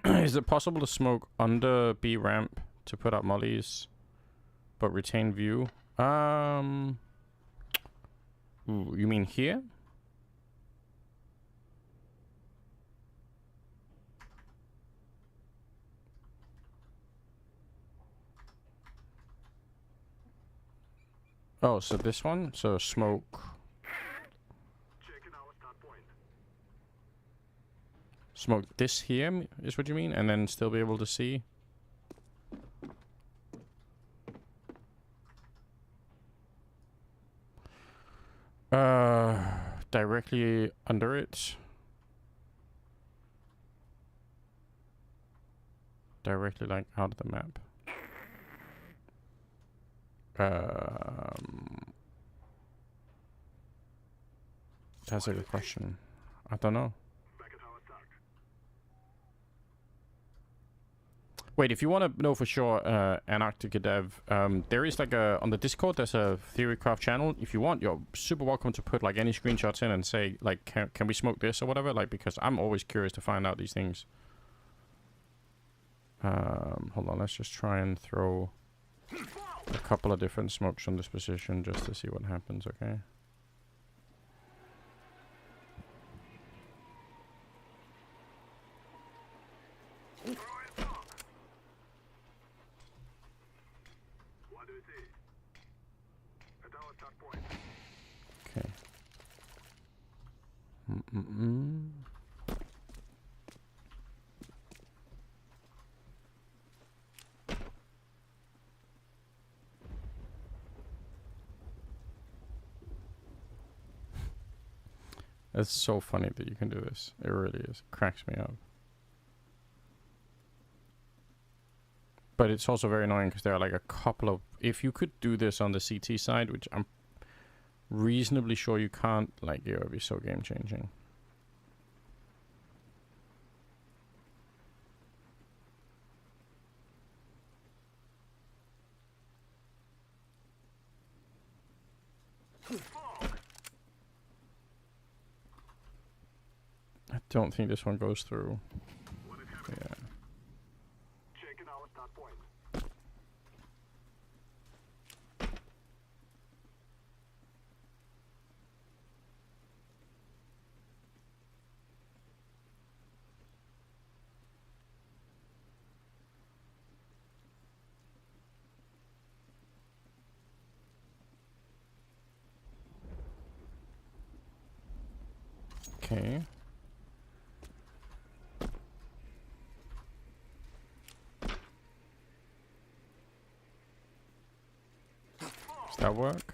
point. Is it possible to smoke under B ramp to put up mollies, but retain view? Ooh, you mean here? Oh, so this one? So smoke. Checking our start point. Smoke this here is what you mean? And then still be able to see? Directly under it. Directly like out of the map. That's a good question. I don't know. Wait, if you want to know for sure, Antarctica Dev, there is like a, on the Discord, there's a Theorycraft channel. If you want, you're super welcome to put like any screenshots in and say, like, can we smoke this or whatever? Like, because I'm always curious to find out these things. Hold on, let's just try and throw... a couple of different smokes on this position just to see what happens, okay? Okay. It's so funny that you can do this. It really is. It cracks me up. But it's also very annoying because there are like a couple of... If you could do this on the CT side, which I'm reasonably sure you can't, like, it would be so game-changing. I don't think this one goes through. Yeah. Okay. Does that work?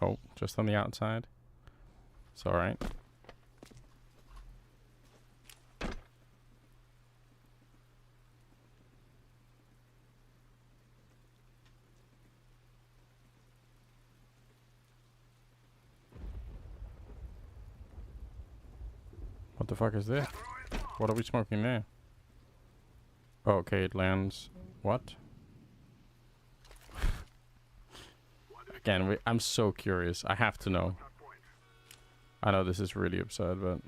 Nope, just on the outside. It's alright. What the fuck is this? What are we smoking there? Oh, okay, it lands. What? Again, I'm so curious. I have to know. I know this is really absurd, but...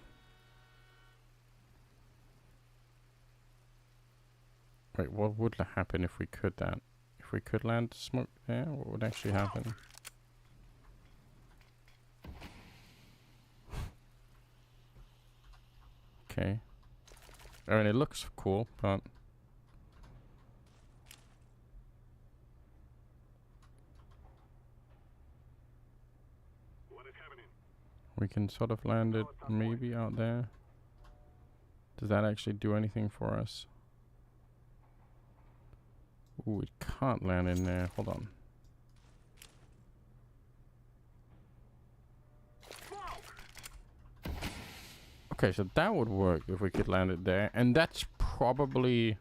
Wait, what would happen if we could that? If we could land smoke there, what would actually happen? Okay. I mean, it looks cool, but... We can sort of land it maybe out there. Does that actually do anything for us? Ooh, it can't land in there. Hold on. Okay, so that would work if we could land it there. And that's probably...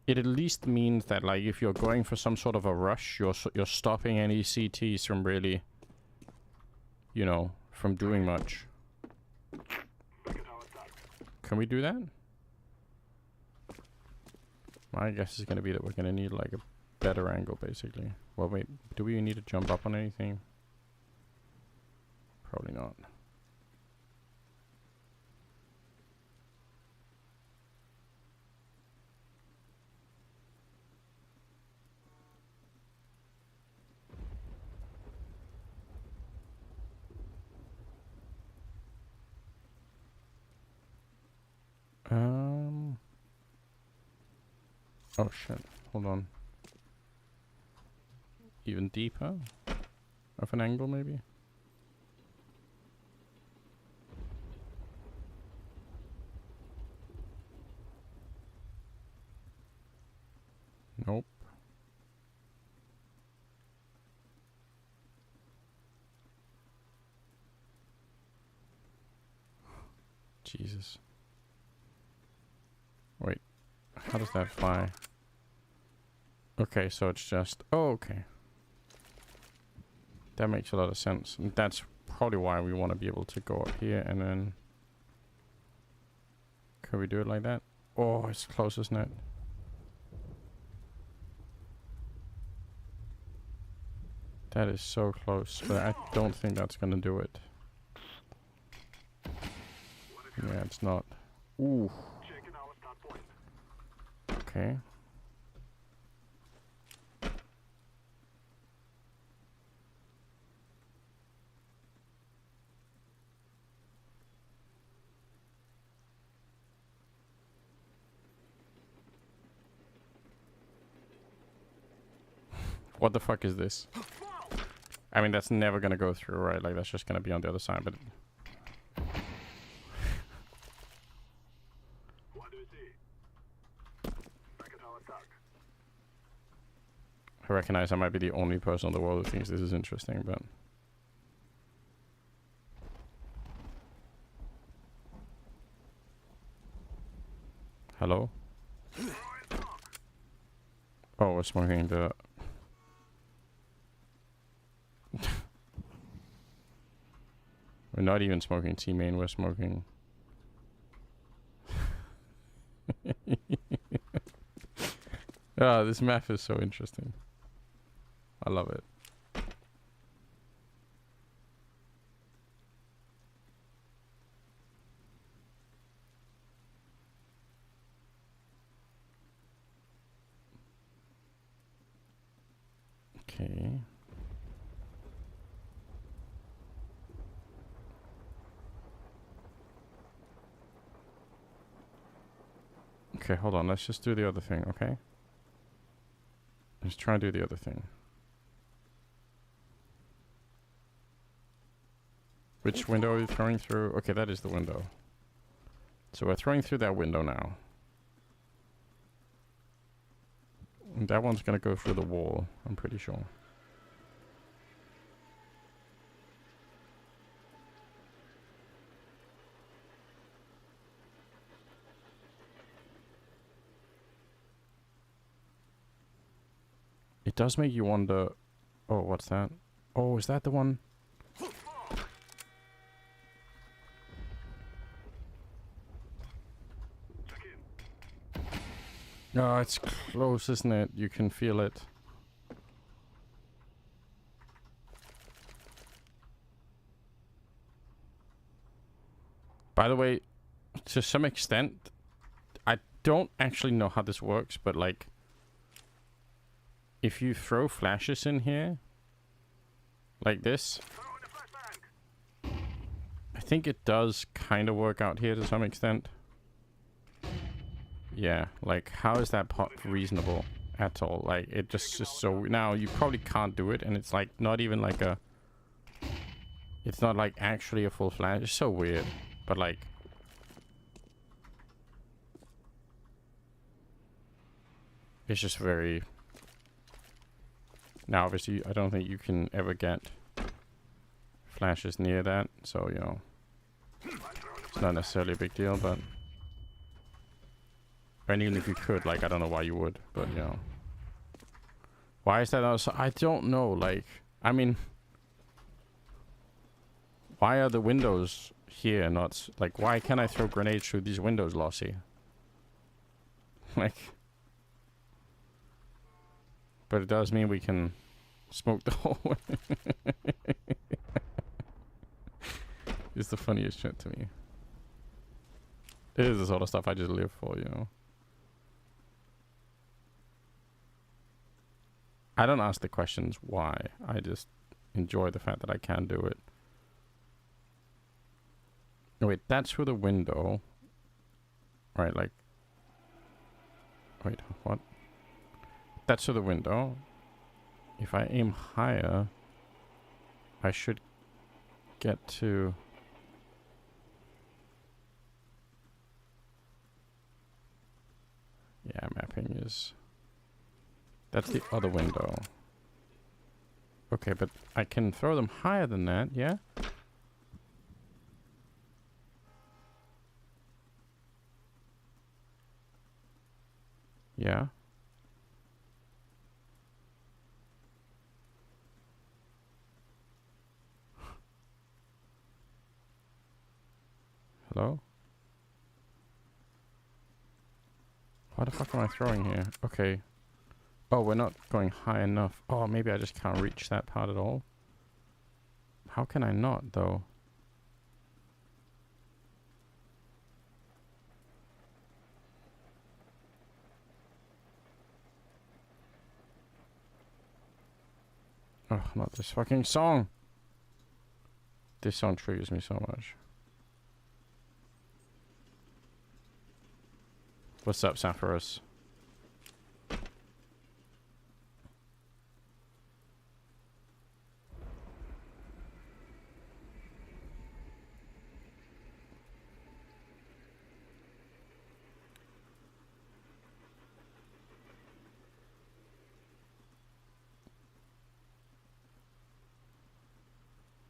It at least means that, like, if you're going for some sort of a rush, you're stopping any CTs from really... You know, from doing much. Can we do that? My guess is going to be that we're going to need like a better angle, basically. Well, wait, do we need to jump up on anything? Probably not. Oh shit, hold on. Even deeper? Of an angle, maybe? Nope. Jesus. Wait, how does that fly? Okay, so it's just... Oh, okay. That makes a lot of sense. And that's probably why we want to be able to go up here and then... Can we do it like that? Oh, it's close, isn't it? That is so close, but I don't think that's gonna do it. Yeah, it's not. Ooh. Okay. What the fuck is this? I mean, that's never gonna go through, right? Like, that's just gonna be on the other side, but... I recognize I might be the only person in the world who thinks this is interesting, but... Hello? Oh, we're smoking the... We're not even smoking T-main, we're smoking... Ah, this map is so interesting. I love it. Okay. Okay, hold on. Let's just do the other thing, okay? Let's try and do the other thing. Which window are you throwing through? Okay, that is the window. So we're throwing through that window now. And that one's gonna go through the wall, I'm pretty sure. It does make you wonder... Oh, what's that? Oh, is that the one? Oh, it's close, isn't it? You can feel it. By the way, to some extent, I don't actually know how this works, but like... If you throw flashes in here, like this, I think it does kind of work out here to some extent. Yeah, like, how is that reasonable at all? Like, it just is so... Now, you probably can't do it, and it's like, not even like a... It's not like actually a full flash. It's so weird, but like... It's just very... Now, obviously, I don't think you can ever get flashes near that, so, you know, it's not necessarily a big deal, but... And even if you could, like, I don't know why you would, but, you know. Why is that also? I don't know, like, I mean... Why are the windows here not... Like, why can't I throw grenades through these windows, Lossy? Like... But it does mean we can smoke the whole way. It's the funniest shit to me. It is the sort of stuff I just live for, you know. I don't ask the questions why. I just enjoy the fact that I can do it. Oh, wait, that's through the window. Right, like... Wait, what? That's through the window. If I aim higher, I should get to... Yeah, mapping is... That's the other window. Okay, but I can throw them higher than that, yeah? Yeah. Hello? What the fuck am I throwing here? Okay. Oh, we're not going high enough. Oh, maybe I just can't reach that part at all. How can I not, though? Oh, not this fucking song. This song triggers me so much. What's up, Sapphirus?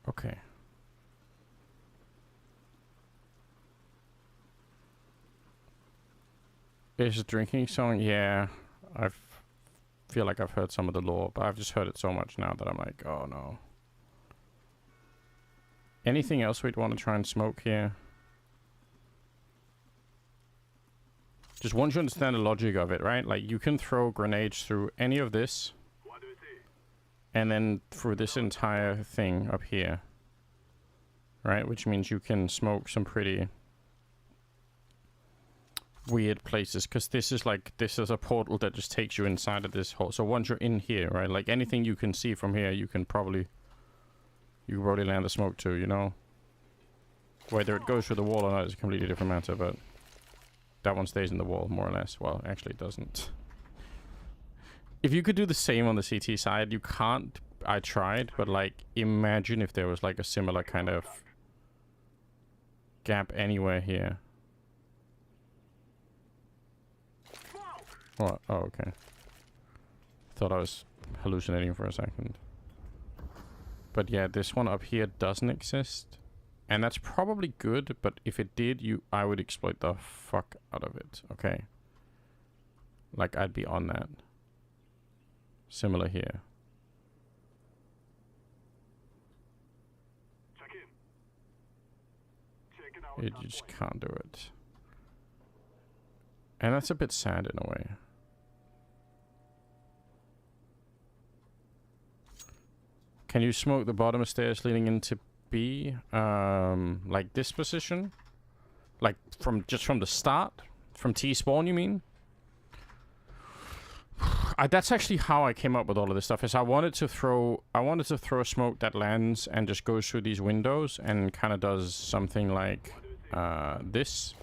Okay. Is a drinking song? Yeah. I feel like I've heard some of the lore, but I've just heard it so much now that I'm like, oh no. Anything else we'd want to try and smoke here? Just once you understand the logic of it, right? Like, you can throw grenades through any of this. And then through this entire thing up here. Right? Which means you can smoke some pretty weird places. Because this is like, this is a portal that just takes you inside of this hole. So once you're in here, right? Like, anything you can see from here, you can probably land the smoke to, you know? Whether it goes through the wall or not is a completely different matter, but that one stays in the wall, more or less. Well, actually it doesn't. If you could do the same on the CT side, you can't. I tried, but like, imagine if there was like a similar kind of gap anywhere here. What? Oh, okay. Thought I was hallucinating for a second. But yeah, this one up here doesn't exist. And that's probably good, but if it did, I would exploit the fuck out of it, okay? Like, I'd be on that. Similar here. Check in. Checking out. You just can't do it. And that's a bit sad in a way. Can you smoke the bottom of stairs leading into B? Like this position? Like just from the start? From T-spawn, you mean? That's actually how I came up with all of this stuff. Is I wanted to throw a smoke that lands and just goes through these windows and kind of does something like this,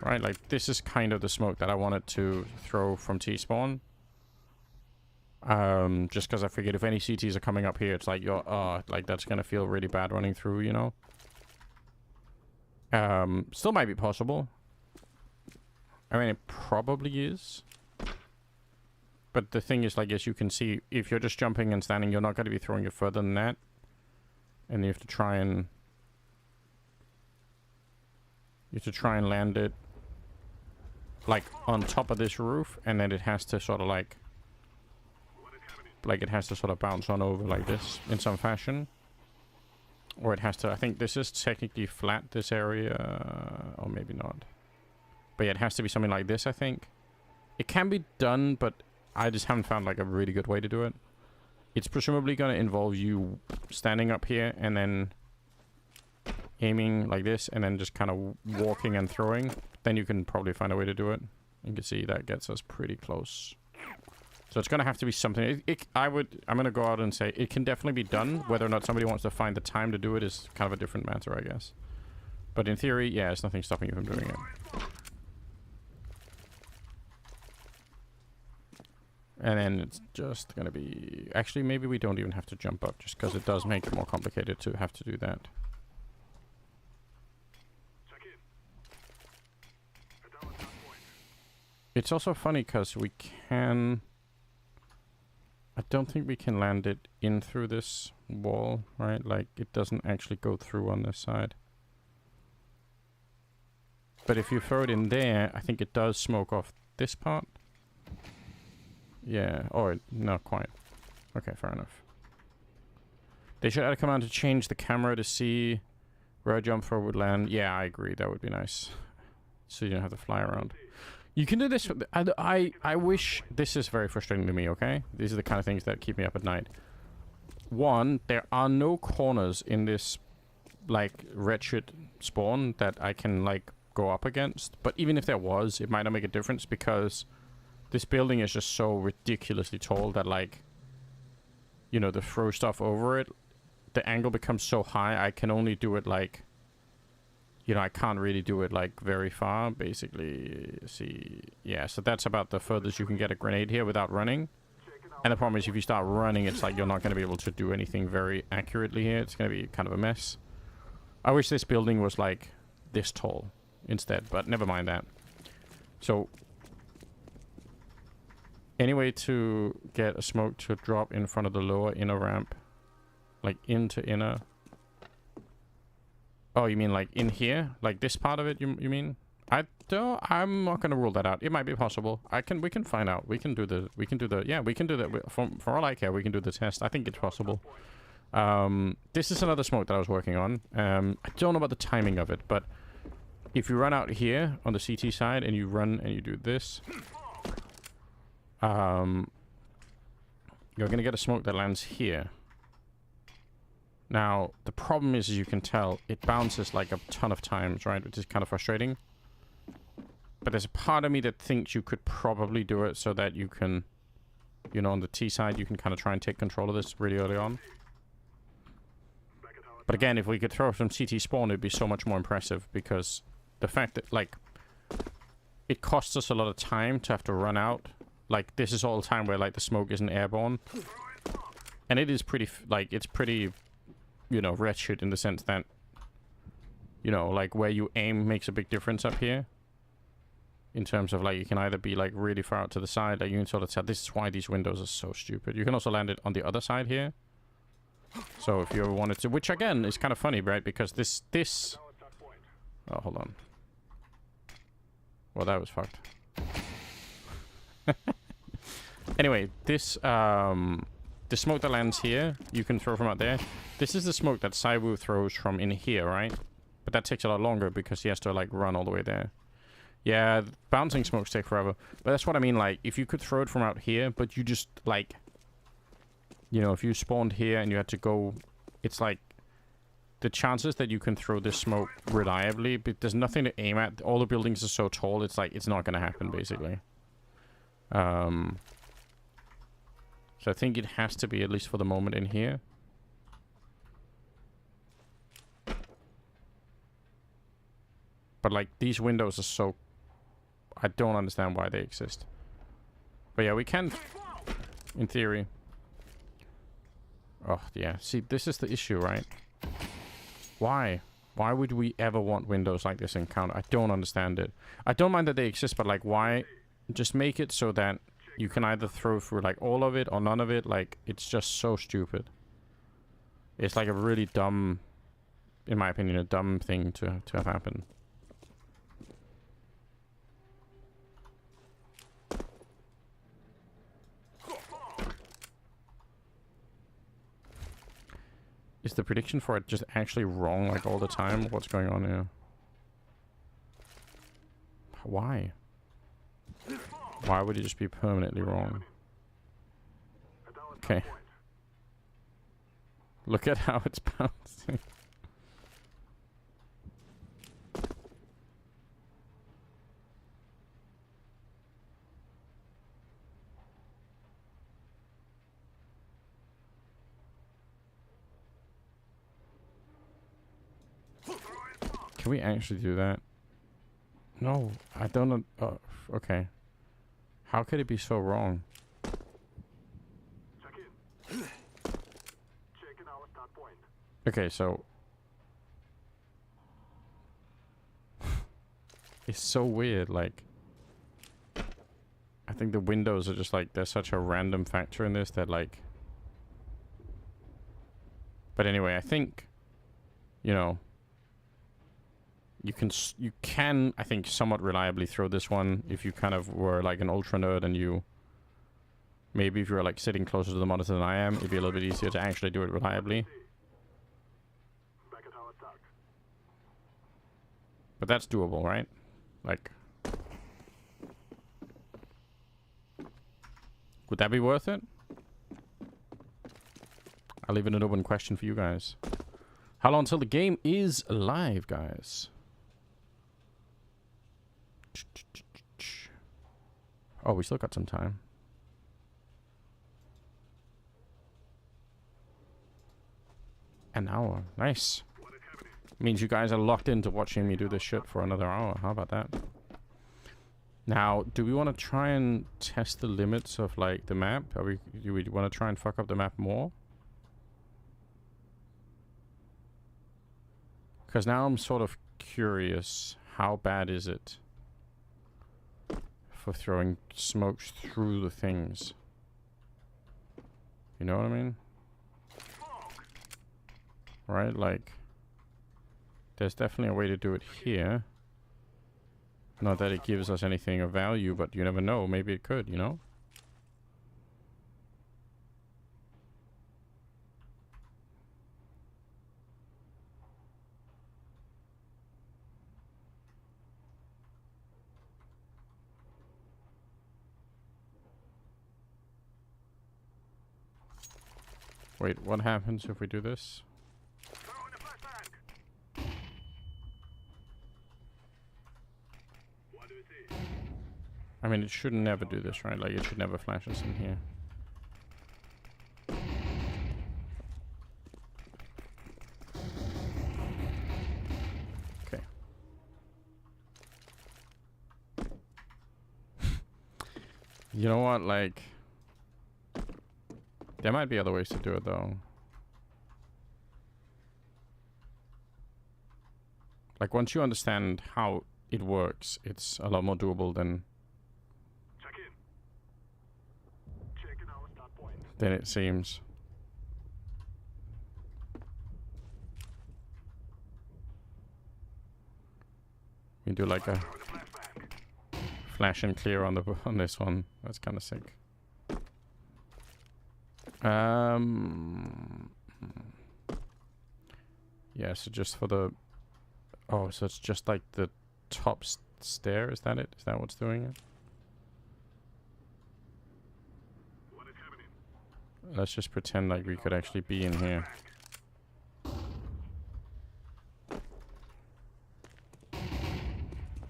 right? Like this is kind of the smoke that I wanted to throw from T-spawn. Just because I figured if any CTs are coming up here, it's like like that's gonna feel really bad running through, you know. Still might be possible. I mean, it probably is. But the thing is, like, as you can see, if you're just jumping and standing, you're not going to be throwing it further than that. And you have to try and... land it, like, on top of this roof. And then it has to sort of, like... it has to sort of bounce on over like this in some fashion. Or it has to... I think this is technically flat, this area. Or maybe not. But yeah, it has to be something like this, I think. It can be done, but... I just haven't found like a really good way to do it. It's presumably going to involve you standing up here and then aiming like this and then just kind of walking and throwing. Then you can probably find a way to do it. You can see that gets us pretty close. So it's going to have to be something. I'm going to go out and say it can definitely be done. Whether or not somebody wants to find the time to do it is kind of a different matter, I guess. But in theory, yeah, there's nothing stopping you from doing it. And then it's just going to be... Actually, maybe we don't even have to jump up, just because it does make it more complicated to have to do that. It's also funny, because we can... I don't think we can land it in through this wall, right? Like, it doesn't actually go through on this side. But if you throw it in there, I think it does smoke off this part. Yeah, or not quite. Okay, fair enough. They should add a command to change the camera to see where a jump throw would land. Yeah, I agree. That would be nice. So you don't have to fly around. You can do this. I wish... This is very frustrating to me, okay? These are the kind of things that keep me up at night. One, there are no corners in this, like, wretched spawn that I can, like, go up against. But even if there was, it might not make a difference because... This building is just so ridiculously tall that, like, you know, to throw stuff over it, the angle becomes so high, I can only do it like, you know, I can't really do it like very far, basically. See, yeah, so that's about the furthest you can get a grenade here without running. And the problem is if you start running, it's like you're not going to be able to do anything very accurately here. It's going to be kind of a mess. I wish this building was like this tall instead, but never mind that. So, any way to get a smoke to drop in front of the lower inner ramp? Like into inner? Oh, you mean like in here? Like this part of it, you mean? I'm not gonna rule that out. It might be possible. We can find out. We can do the yeah, we can do that. From all I care, we can do the test. I think it's possible. This is another smoke that I was working on. I don't know about the timing of it, but if you run out here on the CT side and you run and you do this, you're gonna get a smoke that lands here. Now, the problem is, as you can tell, it bounces like a ton of times, right? Which is kind of frustrating. But there's a part of me that thinks you could probably do it so that you can, you know, on the T side, you can kind of try and take control of this really early on. But again, if we could throw some CT spawn, it'd be so much more impressive, because the fact that, like, it costs us a lot of time to have to run out. Like, this is all the time where, like, the smoke isn't airborne. And it is pretty, like, it's pretty, you know, wretched in the sense that, you know, like, where you aim makes a big difference up here. In terms of, like, you can either be, like, really far out to the side, like, you can sort of tell, this is why these windows are so stupid. You can also land it on the other side here. So if you ever wanted to, which again is kind of funny, right? Because this, oh, hold on. Well, that was fucked. Anyway, this, the smoke that lands here, you can throw from out there. This is the smoke that Saiwu throws from in here, right? But that takes a lot longer because he has to, like, run all the way there. Yeah, bouncing smokes take forever. But that's what I mean, like, if you could throw it from out here, but you just, like, you know, if you spawned here and you had to go, it's like, the chances that you can throw this smoke reliably, but there's nothing to aim at. All the buildings are so tall, it's like, it's not going to happen, basically. So I think it has to be, at least for the moment, in here. But, like, these windows are so... I don't understand why they exist. But yeah, we can, in theory. Oh, yeah. See, this is the issue, right? Why? Why would we ever want windows like this in Counter? I don't understand it. I don't mind that they exist, but, like, why? Just make it so that you can either throw through, like, all of it or none of it. Like, it's just so stupid. It's, like, a really dumb... In my opinion, a dumb thing to have happen. Is the prediction for it just actually wrong, like, all the time? What's going on here? Why? Why would it just be permanently wrong? Okay. Look at how it's bouncing. Can we actually do that? No, I don't know. Oh, okay. How could it be so wrong? Okay, so... It's so weird, like... I think the windows are just like, there's such a random factor in this that, like... But anyway, I think... You know... You can, I think, somewhat reliably throw this one if you kind of were like an ultra nerd and you... Maybe if you were like sitting closer to the monitor than I am, it'd be a little bit easier to actually do it reliably. But that's doable, right? Like... Would that be worth it? I'll leave it an open question for you guys. How long until the game is live, guys? Oh, we still got some time. An hour. Nice. Means you guys are locked into watching me do this shit for another hour. How about that? Now, do we want to try and test the limits of, like, the map? Do we want to try and fuck up the map more? Because now I'm sort of curious. How bad is it for throwing smokes through the things? You know what I mean? Right? Like, there's definitely a way to do it here. Not that it gives us anything of value, but you never know. Maybe it could, you know? Wait, what happens if we do this? I mean, it should never do this, right? Like, it should never flash us in here. Okay. You know what? Like, there might be other ways to do it, though. Like, once you understand how it works, it's a lot more doable than it seems. We do like a flash and clear on this one. That's kind of sick. Yeah, so just for the... Oh, so it's just like the top stair, is that it? Is that what's doing it? Let's just pretend like we could actually be in here.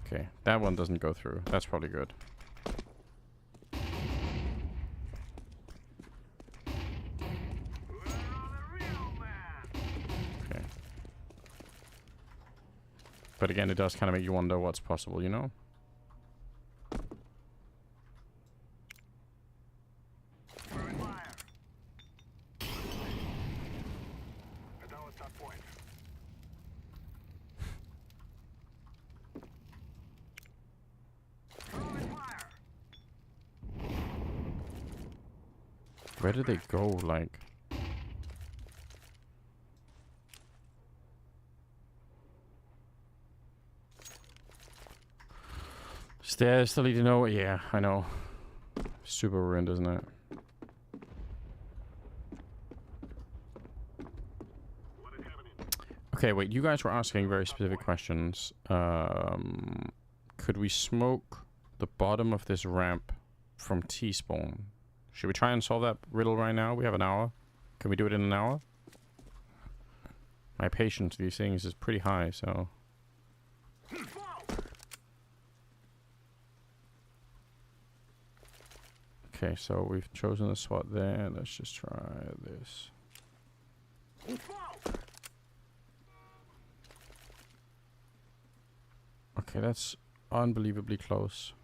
Okay, that one doesn't go through. That's probably good. Okay. But again, it does kind of make you wonder what's possible, you know? Where do they go, like? Stairs still need to know. Yeah, I know. Super ruined, isn't it? Okay, wait. You guys were asking very specific questions. Could we smoke the bottom of this ramp from T-spawn? Should we try and solve that riddle right now? We have an hour. Can we do it in an hour? My patience for these things is pretty high, so... Okay, so we've chosen a spot there. Let's just try this. Okay, that's unbelievably close.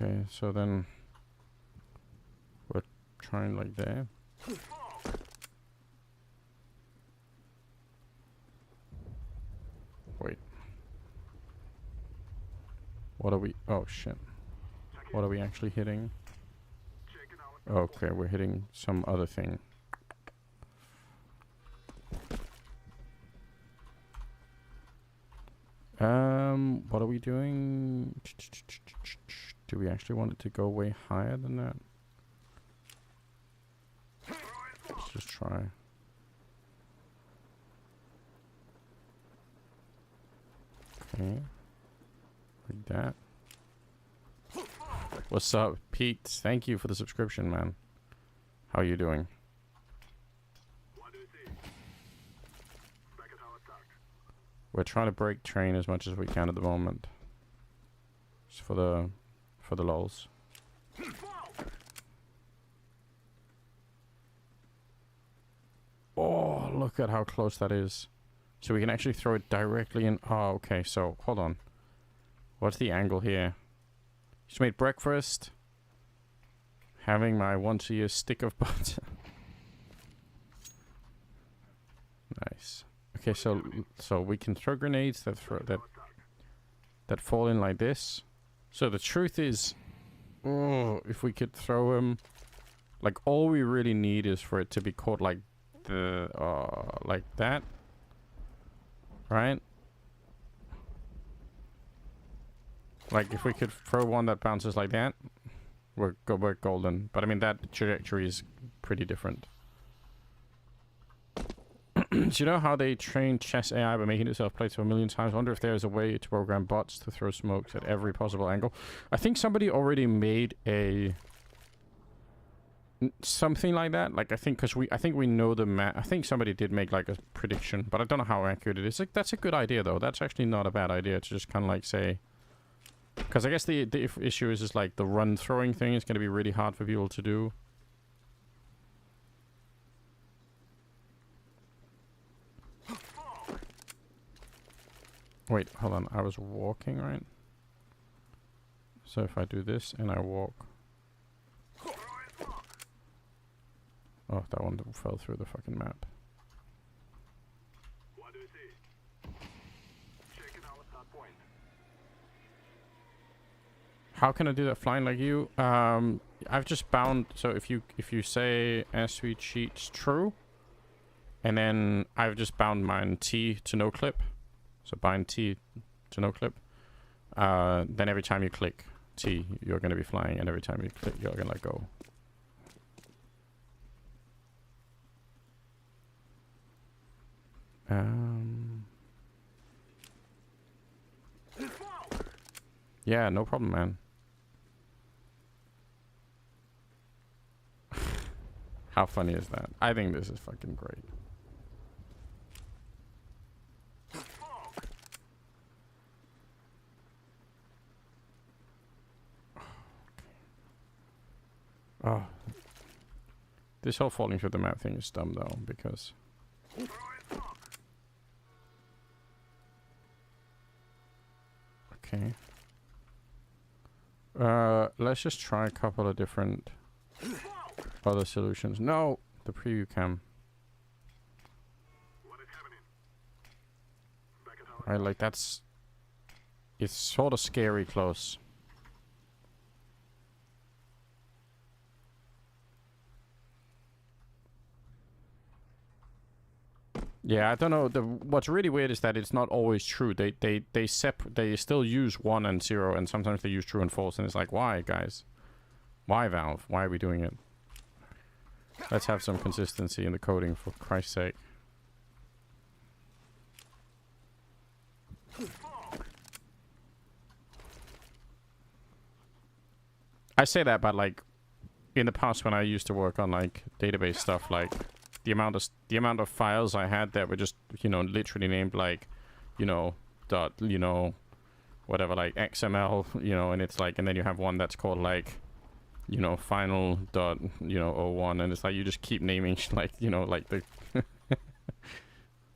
Okay, so then we're trying like there. Wait. What are we? Oh shit. What are we actually hitting? Okay, we're hitting some other thing. What are we doing? Do we actually want it to go way higher than that? Let's just try. Okay. Like that. What's up, Pete? Thank you for the subscription, man. How are you doing? We're trying to break train as much as we can at the moment. Just for the lols. Oh, look at how close that is. So we can actually throw it directly in. Oh, okay. So hold on. What's the angle here? Just made breakfast. Having my once a year stick of butter. Nice. Okay, so we can throw grenades that fall in like this. So the truth is, oh, if we could throw them, like all we really need is for it to be caught like like that, right? Like if we could throw one that bounces like that, we're golden. But I mean that trajectory is pretty different. Do you know how they train chess AI by making itself play to a million times? I wonder if there's a way to program bots to throw smokes at every possible angle. I think somebody already made a something like that. Like I think we know the map. I think somebody did make like a prediction, but I don't know how accurate it is. Like that's a good idea though. That's actually not a bad idea to just kind of like say. Because I guess the issue is just like the run throwing thing is going to be really hard for people to do. Wait, hold on. I was walking, right? So if I do this and I walk. Oh, that one fell through the fucking map. What do you see? Check it out at that point. How can I do that flying like you? I've just bound. So if you say as we cheat true, and then I've just bound mine T to no clip. So bind T to no clip. Then every time you click T, you're going to be flying, and every time you click, you're going to let go. Yeah, no problem, man. How funny is that? I think this is fucking great. Oh. This whole falling through the map thing is dumb though, because... Okay. Let's just try a couple of different other solutions. No! The preview cam. Right, like that's... It's sort of scary close. Yeah, I don't know. What's really weird is that it's not always true. They still use 1 and 0, and sometimes they use true and false, and it's like, why, guys? Why, Valve? Why are we doing it? Let's have some consistency in the coding, for Christ's sake. I say that, but like, in the past when I used to work on like database stuff, like the amount of files I had that were just, you know, literally named like, you know, dot, you know, whatever, like XML, you know, and it's like, and then you have one that's called like, you know, final dot, you know, 01, and it's like you just keep naming like, you know, like the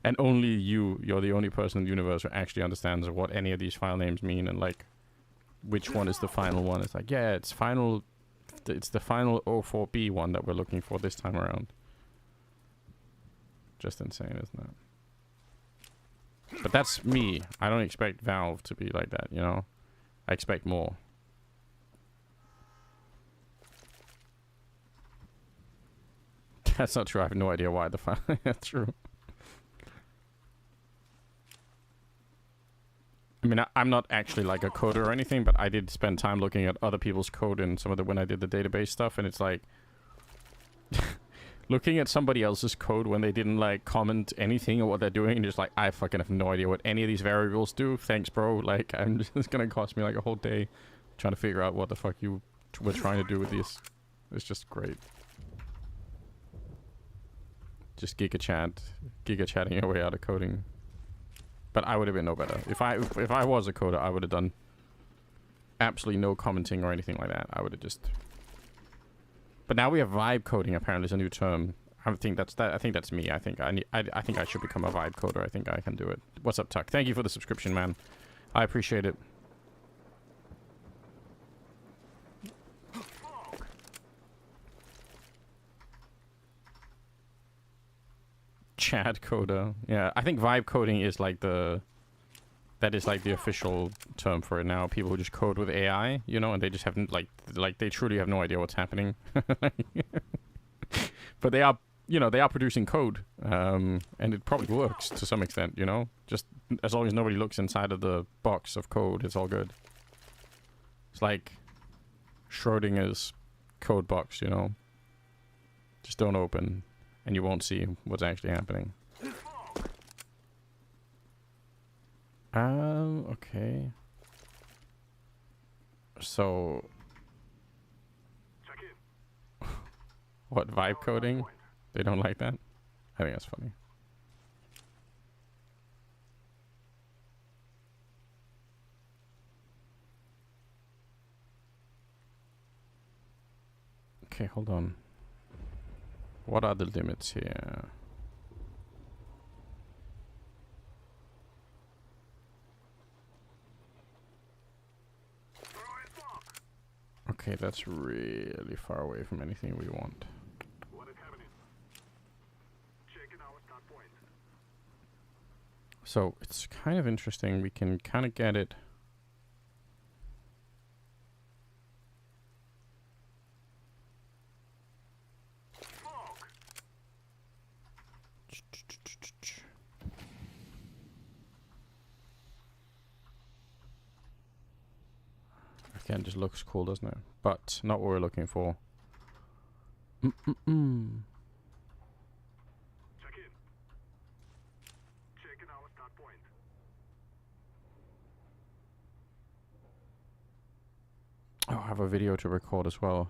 and only you're the only person in the universe who actually understands what any of these file names mean, and like which one is the final one. It's like, yeah, it's final, it's the final 04B one that we're looking for this time around. Just insane, isn't it? But that's me. I don't expect Valve to be like that, you know? I expect more. That's not true. I have no idea why the file... That's true. I mean, I'm not actually like a coder or anything, but I did spend time looking at other people's code and some of the... when I did the database stuff, and it's like... looking at somebody else's code when they didn't like comment anything or what they're doing, and just like, I fucking have no idea what any of these variables do. Thanks, bro. Like, it's gonna cost me like a whole day trying to figure out what the fuck you were trying to do with these. It's just great. Just giga chatting your way out of coding. But I would have been no better. If I was a coder, I would have done absolutely no commenting or anything like that. I would have just. But now we have vibe coding. Apparently, is a new term. I think that's that. I think that's me. I think I think I should become a vibe coder. I think I can do it. What's up, Tuck? Thank you for the subscription, man. I appreciate it. Chat coder. Yeah, I think vibe coding is like the. That is like the official term for it now. People who just code with AI, you know, and they just haven't like they truly have no idea what's happening. But they are, you know, they are producing code, and it probably works to some extent, you know. Just as long as nobody looks inside of the box of code, it's all good. It's like Schrodinger's code box, you know. Just don't open, and you won't see what's actually happening. Okay. So, what, vibe coding? They don't like that? I think that's funny. Okay, hold on. What are the limits here? Okay, that's really far away from anything we want. So it's kind of interesting. We can kind of get it. Again, just looks cool, doesn't it? But not what we're looking for. Check in. Check in our start point. Oh, I have a video to record as well.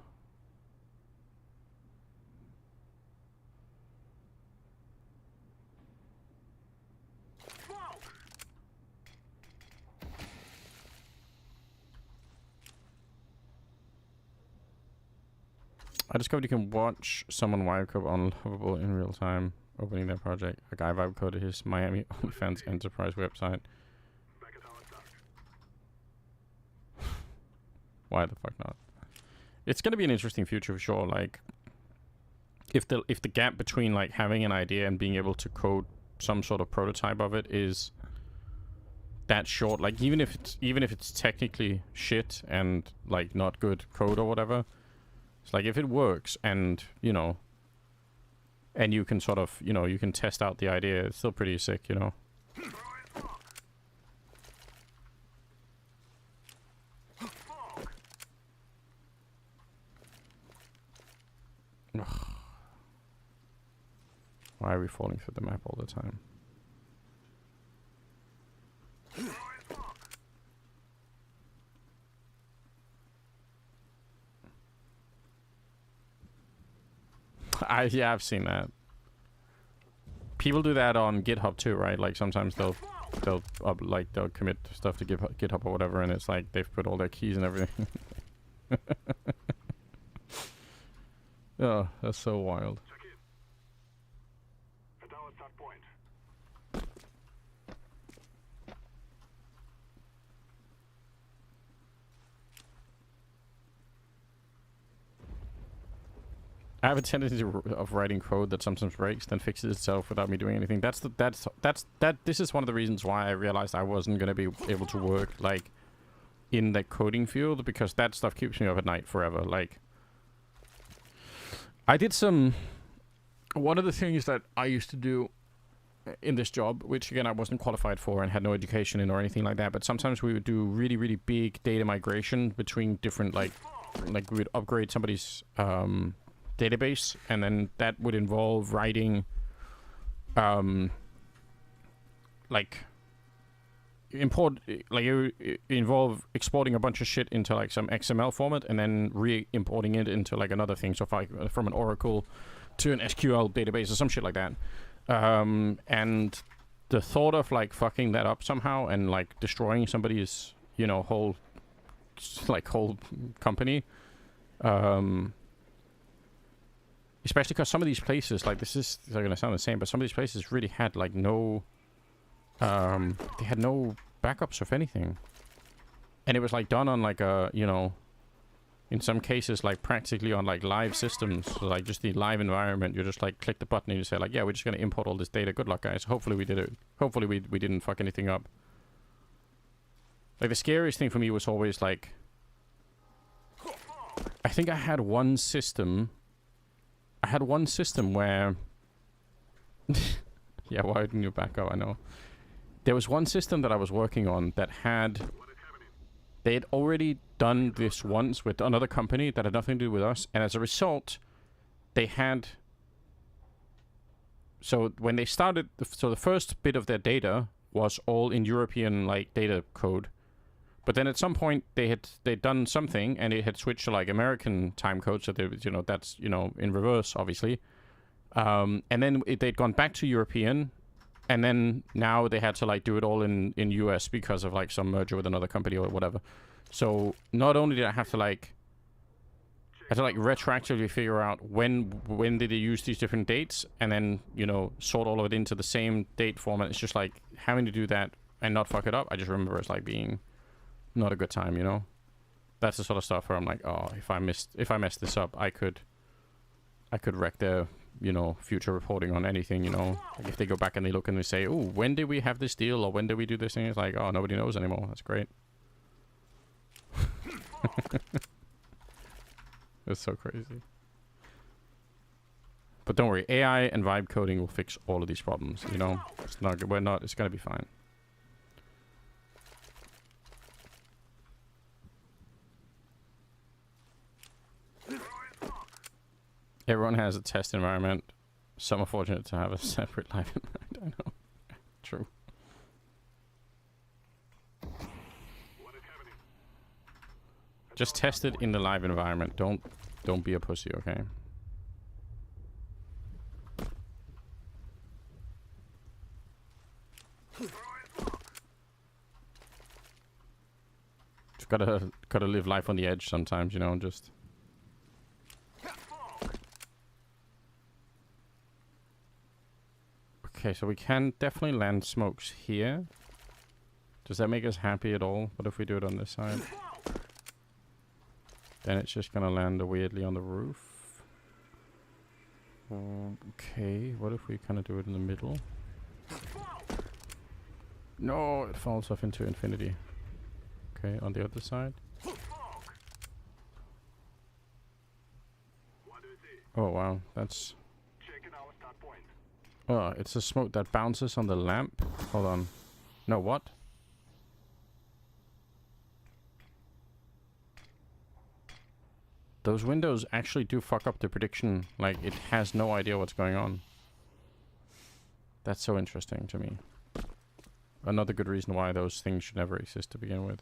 I discovered you can watch someone vibe code on Lovable in real time, opening their project. A guy vibe coded his Miami OnlyFans enterprise website. Why the fuck not? It's gonna be an interesting future for sure. Like, if the gap between like having an idea and being able to code some sort of prototype of it is that short, like even if it's technically shit and like not good code or whatever. It's like if it works and, you know, and you can sort of, you know, you can test out the idea, it's still pretty sick, you know. Ugh. Why are we falling through the map all the time? Yeah, I've seen that. People do that on GitHub too, right? Like sometimes they'll commit stuff to GitHub or whatever, and it's like they've put all their keys and everything. Oh, that's so wild. I have a tendency of writing code that sometimes breaks, then fixes itself without me doing anything. This is one of the reasons why I realized I wasn't gonna be able to work like in the coding field, because that stuff keeps me up at night forever. Like, I did one of the things that I used to do in this job, which again I wasn't qualified for and had no education in or anything like that, but sometimes we would do really, really big data migration between different like we would upgrade somebody's database, and then that would involve writing like it involve exporting a bunch of shit into like some XML format and then re-importing it into like another thing, so from an Oracle to an SQL database or some shit like that. And the thought of like fucking that up somehow and like destroying somebody's, you know, whole like whole company. Especially because some of these places, like they're gonna sound the same, but some of these places really had like no, they had no backups of anything, and it was like done on like a, you know, in some cases like practically on like live systems, so like just the live environment. You just like click the button and you say like, yeah, we're just gonna import all this data. Good luck, guys. Hopefully we did it. Hopefully we didn't fuck anything up. Like the scariest thing for me was always like, I think I had one system. Where yeah, why didn't you back up? I know. There was one system that I was working on that they had already done this once with another company that had nothing to do with us, and as a result, they had... So when they started, so the first bit of their data was all in European like data code, but then at some point they'd done something and it had switched to like American time code, so they, you know, that's, you know, in reverse obviously, and then they'd gone back to European, and then now they had to like do it all in US because of like some merger with another company or whatever. So not only did I have to like retroactively figure out when did they use these different dates, and then, you know, sort all of it into the same date format. It's just like having to do that and not fuck it up. I just remember it's like being not a good time, you know. That's the sort of stuff where I'm like, oh, if I messed this up, I could wreck their, you know, future reporting on anything, you know. Like if they go back and they look and they say, oh, when did we have this deal, or when did we do this thing? It's like, oh, nobody knows anymore. That's great. It's so crazy. But don't worry, AI and vibe coding will fix all of these problems, you know. It's gonna be fine. Everyone has a test environment. Some are fortunate to have a separate live environment. I know. True. Just test it in the live environment. Don't be a pussy, okay? Just gotta live life on the edge sometimes, you know, just... Okay, so we can definitely land smokes here. Does that make us happy at all? What if we do it on this side? Then it's just gonna land weirdly on the roof. Okay, what if we kind of do it in the middle? No, it falls off into infinity. Okay, on the other side. Oh wow, that's... Oh, it's a smoke that bounces on the lamp. Hold on. No, what? Those windows actually do fuck up the prediction. Like, it has no idea what's going on. That's so interesting to me. Another good reason why those things should never exist to begin with.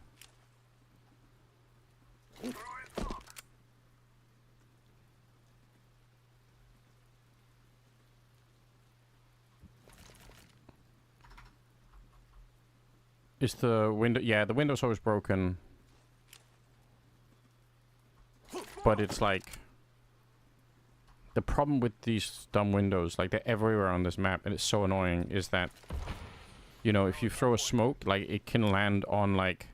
Is the window... Yeah, the window's always broken. But it's like... The problem with these dumb windows, like they're everywhere on this map, and it's so annoying, is that... You know, if you throw a smoke, like it can land on like...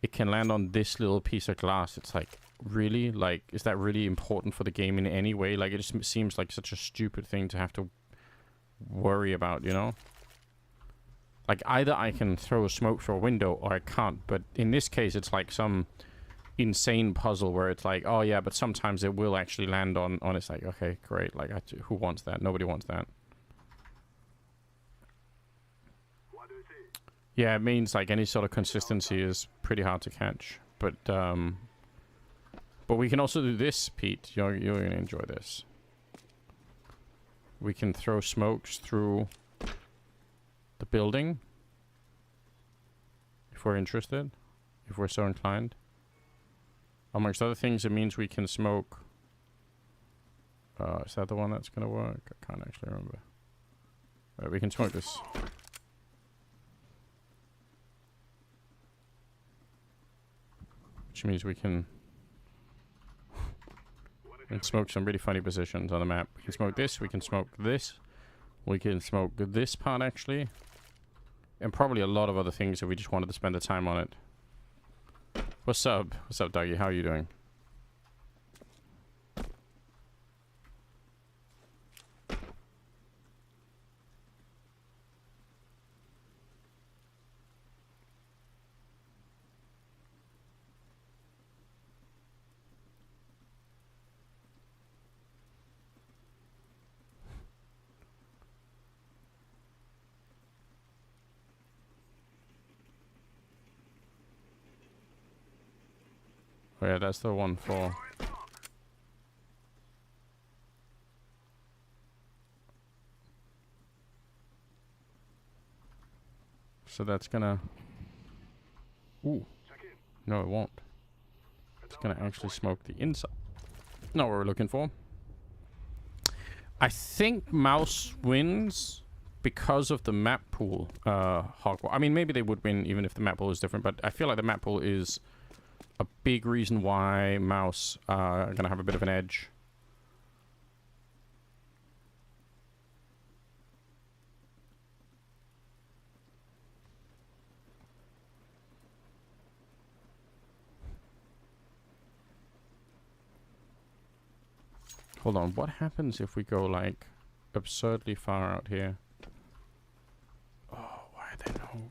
It can land on this little piece of glass. It's like, really? Like, is that really important for the game in any way? Like, it just seems like such a stupid thing to have to worry about, you know? Like, either I can throw a smoke through a window or I can't. But in this case, it's like some insane puzzle where it's like, oh yeah, but sometimes it will actually land on it's like, okay, great. Like, who wants that? Nobody wants that. Yeah, it means like any sort of consistency is pretty hard to catch. But we can also do this, Pete. You're gonna enjoy this. We can throw smokes through the building if we're interested, if we're so inclined. Amongst other things, it means we can smoke. Is that the one that's gonna work? I can't actually remember. Right, we can smoke this. which means we can smoke some really funny positions on the map. We can smoke this, we can smoke this, we can smoke this part actually, and probably a lot of other things if we just wanted to spend the time on it. What's up? What's up, Dougie? How are you doing? Oh yeah, that's the one for... So that's gonna... Ooh. No, it won't. It's gonna actually smoke the inside. Not what we're looking for. I think mouse wins because of the map pool. Hogwarts. I mean, maybe they would win even if the map pool is different, but I feel like the map pool is a big reason why mouse are gonna have a bit of an edge. Hold on, what happens if we go like absurdly far out here? Oh, why are they no?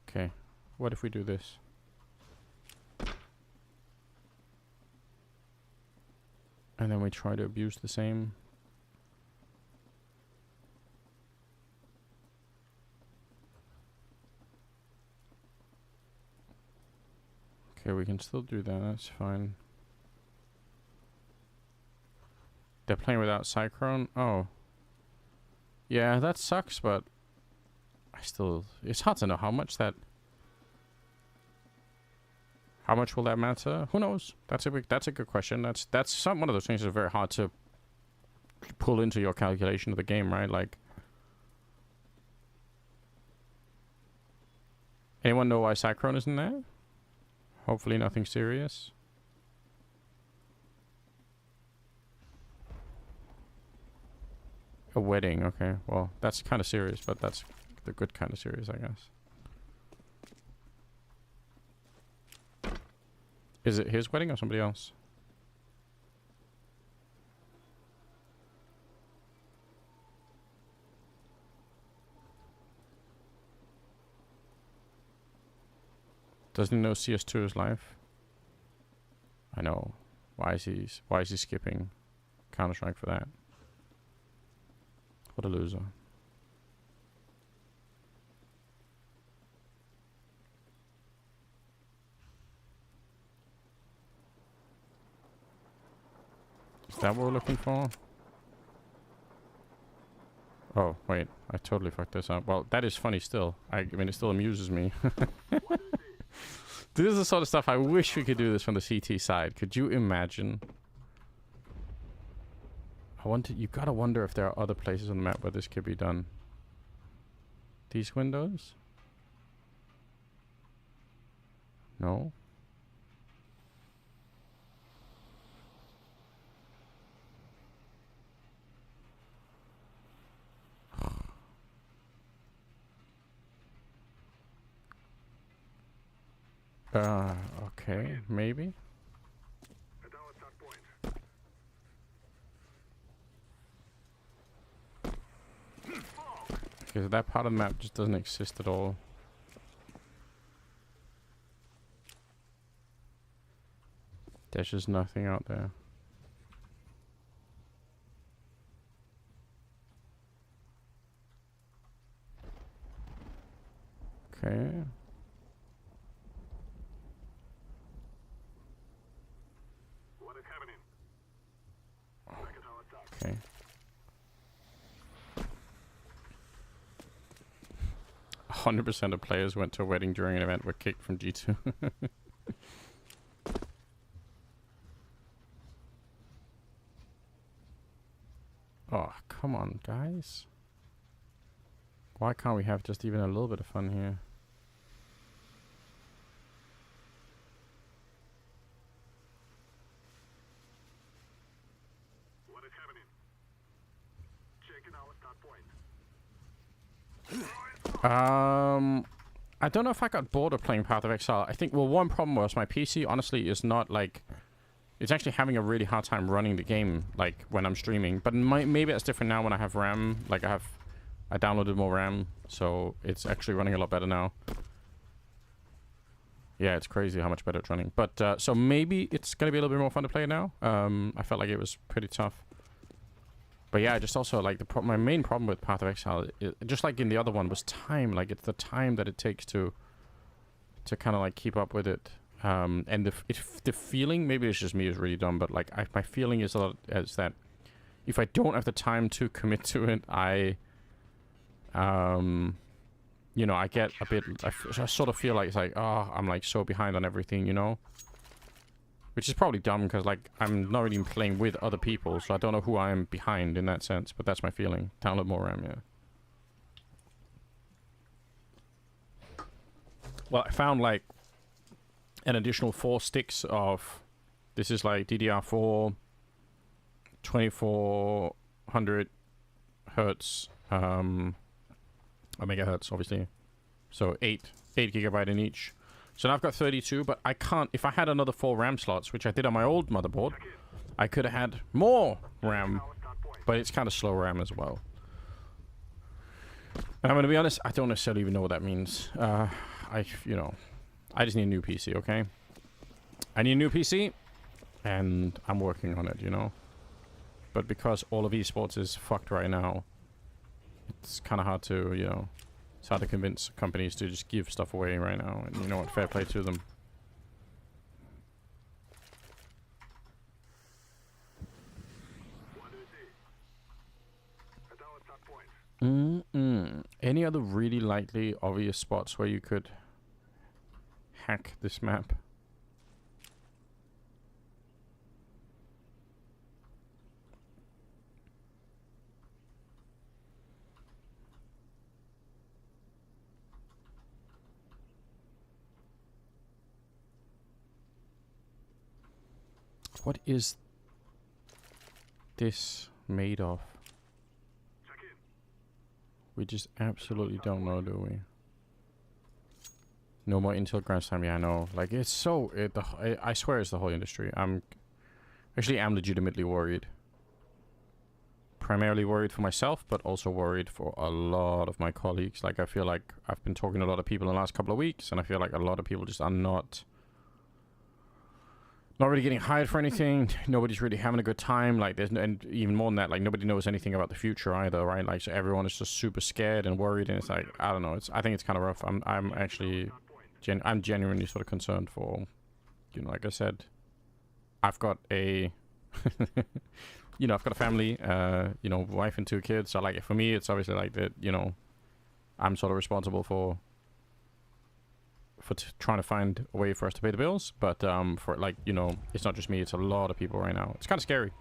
Okay, what if we do this? And then we try to abuse the same. Okay, we can still do that, that's fine. They're playing without Cyclone? Oh. Yeah, that sucks, but I still... It's hard to know how much that... How much will that matter? Who knows? That's a good question. That's one of those things that are very hard to pull into your calculation of the game, right? Like... Anyone know why Cyclone isn't there? Hopefully nothing serious. A wedding, okay. Well, that's kind of serious, but that's the good kind of serious, I guess. Is it his wedding or somebody else? Doesn't he know CS2 is live? I know. Why is he skipping Counter-Strike for that? What a loser. Is that what we're looking for? Oh, wait. I totally fucked this up. Well, that is funny still. I mean, it still amuses me. This is the sort of stuff I wish we could do this from the CT side. Could you imagine? You gotta wonder if there are other places on the map where this could be done. These windows? No? Okay, maybe. Okay, so that part of the map just doesn't exist at all. There's just nothing out there. Okay. What is happening? Okay. A 100% of players went to a wedding during an event were kicked from G2. Oh, come on, guys. Why can't we have just even a little bit of fun here? I don't know if I got bored of playing Path of Exile. I think, well, one problem was my PC, honestly, is not, like... It's actually having a really hard time running the game, like, when I'm streaming. But maybe it's different now when I have RAM. Like, I downloaded more RAM, so it's actually running a lot better now. Yeah, it's crazy how much better it's running. But, so maybe it's gonna be a little bit more fun to play now. I felt like it was pretty tough. But yeah, just also, like, my main problem with Path of Exile, just like in the other one, was time. Like, it's the time that it takes to kind of, like, keep up with it. And the feeling, maybe it's just me, is really dumb, but, like, my feeling is that if I don't have the time to commit to it, you know, I get a bit, I sort of feel like it's like, oh, I'm, like, so behind on everything, you know? Which is probably dumb, because, like, I'm not really playing with other people, so I don't know who I am behind in that sense, but that's my feeling. Download more RAM, yeah. Well, I found, like, an additional 4 sticks of... This is, like, DDR4, 2400 hertz, megahertz, obviously. So 8 gigabyte in each. So now I've got 32, but I can't... If I had another 4 RAM slots, which I did on my old motherboard, I could have had more RAM, but it's kind of slow RAM as well. And I'm going to be honest, I don't necessarily even know what that means. You know, I just need a new PC, okay? I need a new PC, and I'm working on it, you know? But because all of esports is fucked right now, it's kind of hard to, you know... It's hard to convince companies to just give stuff away right now, and you know what, fair play to them. Any other really likely obvious spots where you could hack this map? What is this made of? We just absolutely don't know, do we? No more Intel grants time. Yeah, I know. Like, it's so... I swear it's the whole industry. I'm legitimately worried. Primarily worried for myself, but also worried for a lot of my colleagues. Like, I feel like I've been talking to a lot of people in the last couple of weeks, and I feel like a lot of people just are not really getting hired for anything. Nobody's really having a good time. Like, there's and even more than that, like, nobody knows anything about the future either, right? Like, so everyone is just super scared and worried, and it's like, I don't know. I think it's kind of rough. I'm actually, I'm genuinely sort of concerned for, you know, like I said, I've got a, you know, I've got a family, you know, wife and 2 kids. So, like, for me, it's obviously like that, you know, I'm sort of responsible for trying to find a way for us to pay the bills, but for, like, you know, it's not just me, it's a lot of people right now. It's kind of scary.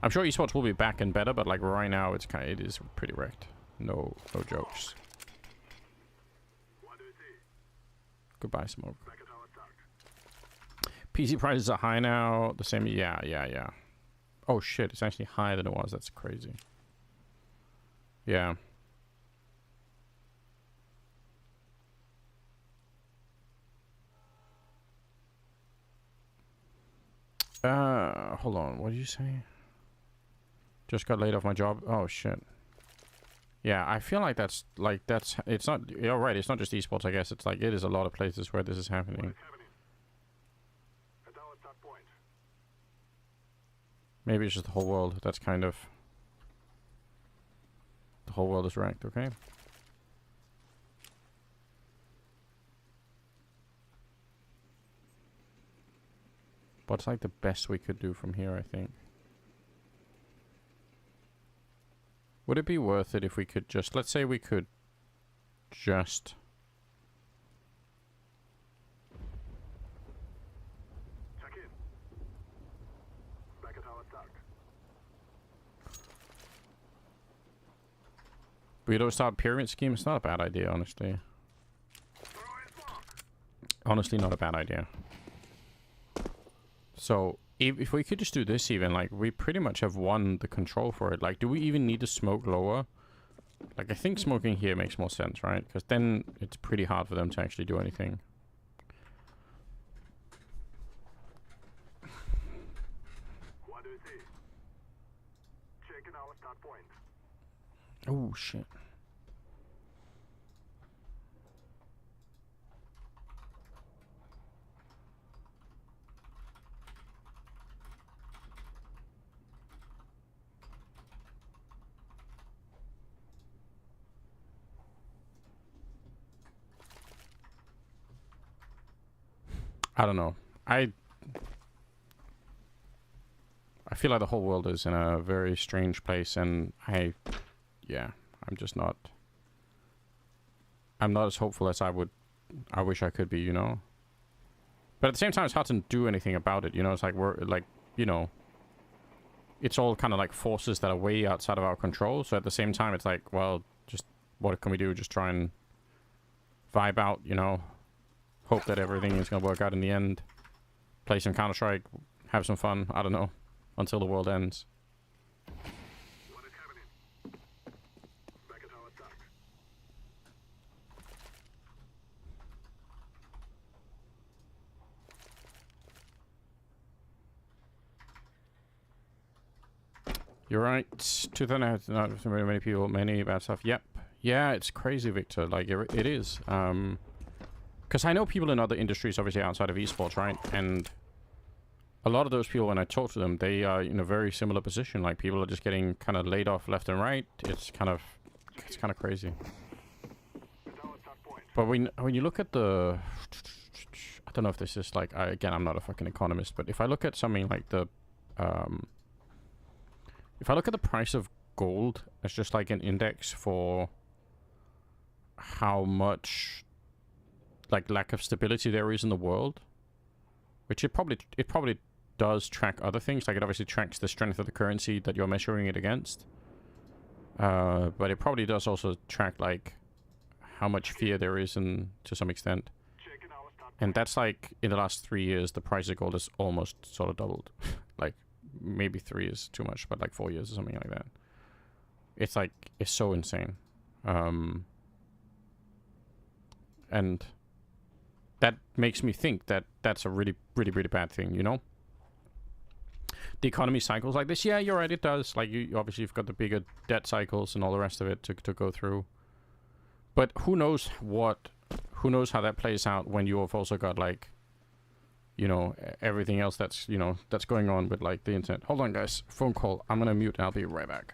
I'm sure esports will be back and better, but, like, right now it is pretty wrecked. No jokes. Goodbye, smoke. PC prices are high now. The same. Yeah. Oh shit, it's actually higher than it was. That's crazy. Yeah. Hold on. What did you say? Just got laid off my job. Oh shit. Yeah, I feel like it's not, you're right, it's not just esports, I guess. It's like, it is a lot of places where this is happening. Maybe it's just the whole world. That's kind of, the whole world is wrecked, okay? What's like the best we could do from here, I think? Would it be worth it if we could just, let's say we could just... Check in. Back at our start. We don't start pyramid scheme. It's not a bad idea, honestly. Honestly, not a bad idea. So, if we could just do this even, like, we pretty much have won the control for it. Like, do we even need to smoke lower? Like, I think smoking here makes more sense, right? Because then it's pretty hard for them to actually do anything. What do you see? Checking our start point. Oh, shit. I don't know. I feel like the whole world is in a very strange place, and yeah, I'm just not. I'm not as hopeful as I wish I could be, you know. But at the same time, it's hard to do anything about it, you know. It's like we're like, you know, it's all kind of like forces that are way outside of our control. So at the same time, it's like, well, just what can we do? Just try and vibe out, you know. Hope that everything is gonna work out in the end. Play some Counter-Strike, have some fun. I don't know, until the world ends. What is happening? Back at our start. You're right. 2000, not very many people, many bad stuff. Yep. Yeah, it's crazy, Victor. Like, it is. Because I know people in other industries, obviously outside of esports, right? And a lot of those people, when I talk to them, they are in a very similar position. Like, people are just getting kind of laid off left and right. It's kind of crazy. But when you look at the, I don't know if this is like, again, I'm not a fucking economist, but if I look at something like the, if I look at the price of gold as just like an index for how much like lack of stability there is in the world, which it probably does track other things. Like, it obviously tracks the strength of the currency that you're measuring it against. But it probably does also track like how much fear there is in, to some extent. And that's like, in the last 3 years, the price of gold has almost sort of doubled. Like, maybe 3 is too much, but like 4 years or something like that. It's like, it's so insane. And that makes me think that that's a really, really, really bad thing, you know? The economy cycles like this. Yeah, you're right, it does. Like, you obviously you've got the bigger debt cycles and all the rest of it to go through. But who knows how that plays out when you have also got, like, you know, everything else that's, you know, that's going on with, like, the internet. Hold on, guys. Phone call. I'm gonna mute and I'll be right back.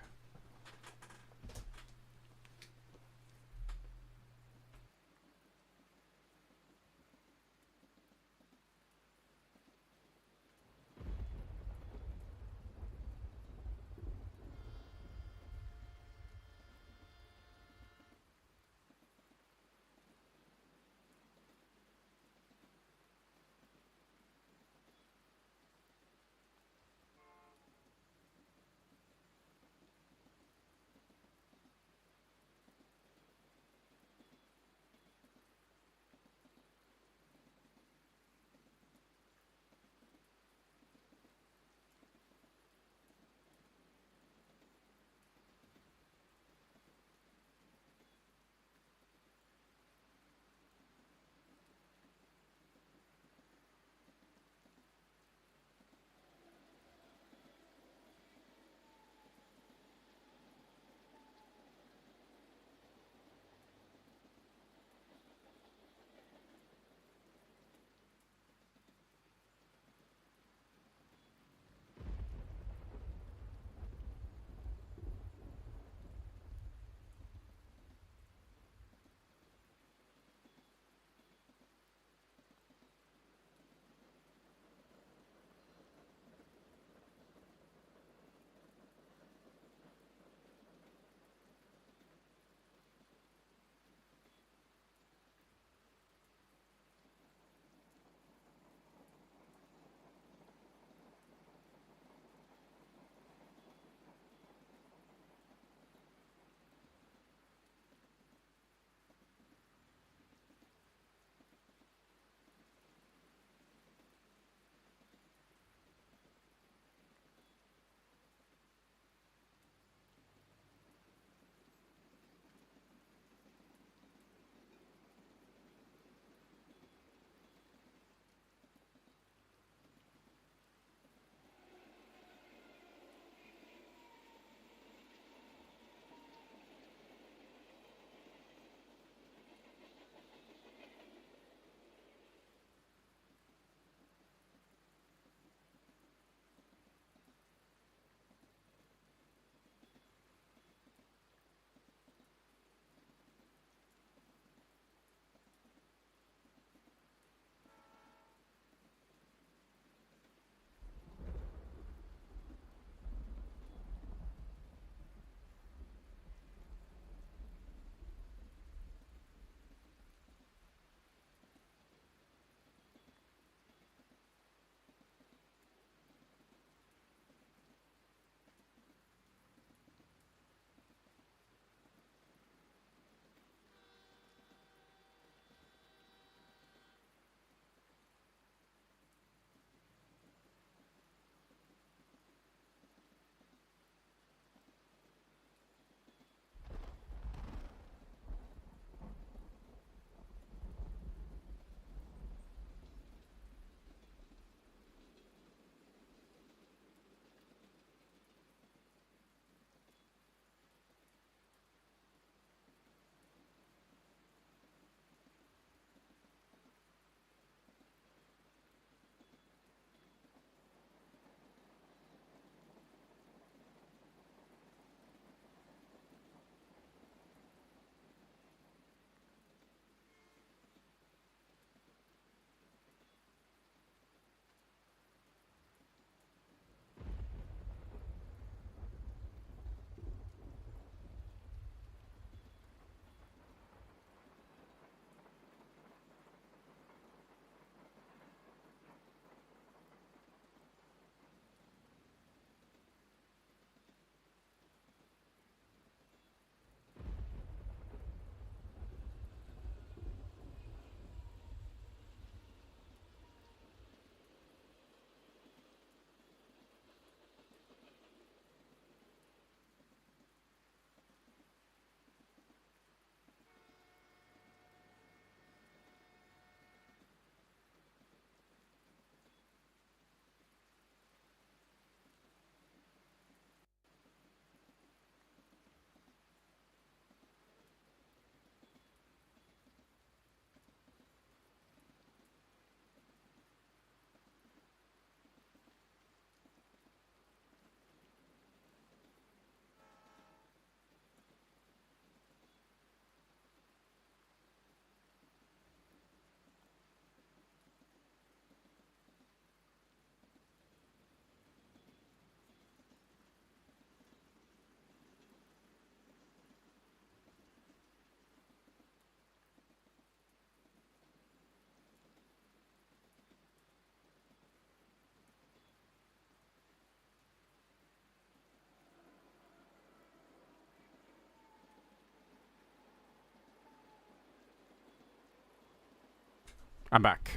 I'm back.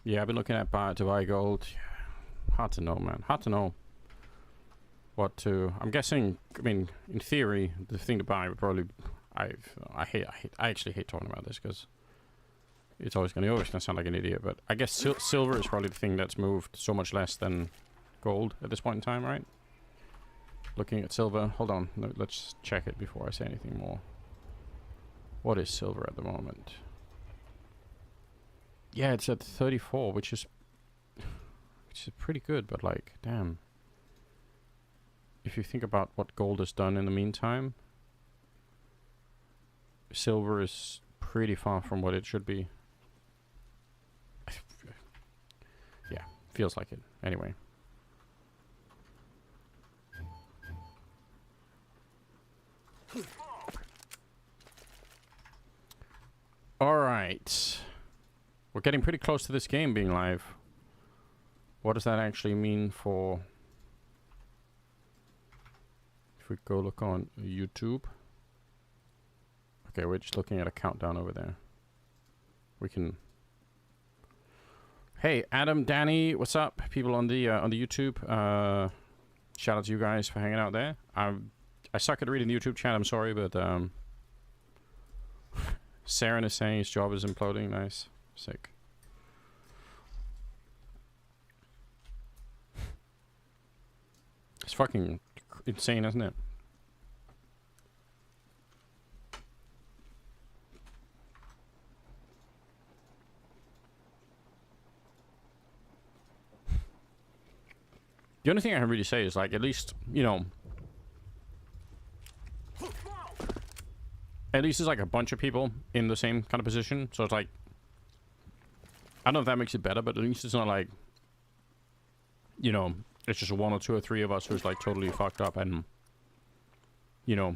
Yeah, I've been looking at to buy gold. Hard to know, man. Hard to know what to. I'm guessing. I mean, in theory, the thing to buy would probably. I actually hate talking about this because it's always gonna sound like an idiot. But I guess silver is probably the thing that's moved so much less than gold at this point in time, right? Looking at silver. Hold on. Let's check it before I say anything more. What is silver at the moment? Yeah, it's at 34, which is pretty good, but like, damn. If you think about what gold has done in the meantime, silver is pretty far from what it should be. Yeah, feels like it. Anyway. Alright. We're getting pretty close to this game being live. What does that actually mean for... If we go look on YouTube. Okay, we're just looking at a countdown over there. We can... Hey, Adam, Danny, what's up? People on the YouTube. Shout out to you guys for hanging out there. I suck at reading the YouTube chat, I'm sorry, but... Saren is saying his job is imploding. Nice. Sick. It's fucking insane, isn't it? The only thing I can really say is, like, at least, you know... At least there's, like, a bunch of people in the same kind of position. So it's, like... I don't know if that makes it better, but at least it's not, like... You know, it's just one or two or three of us who's, like, totally fucked up and... You know...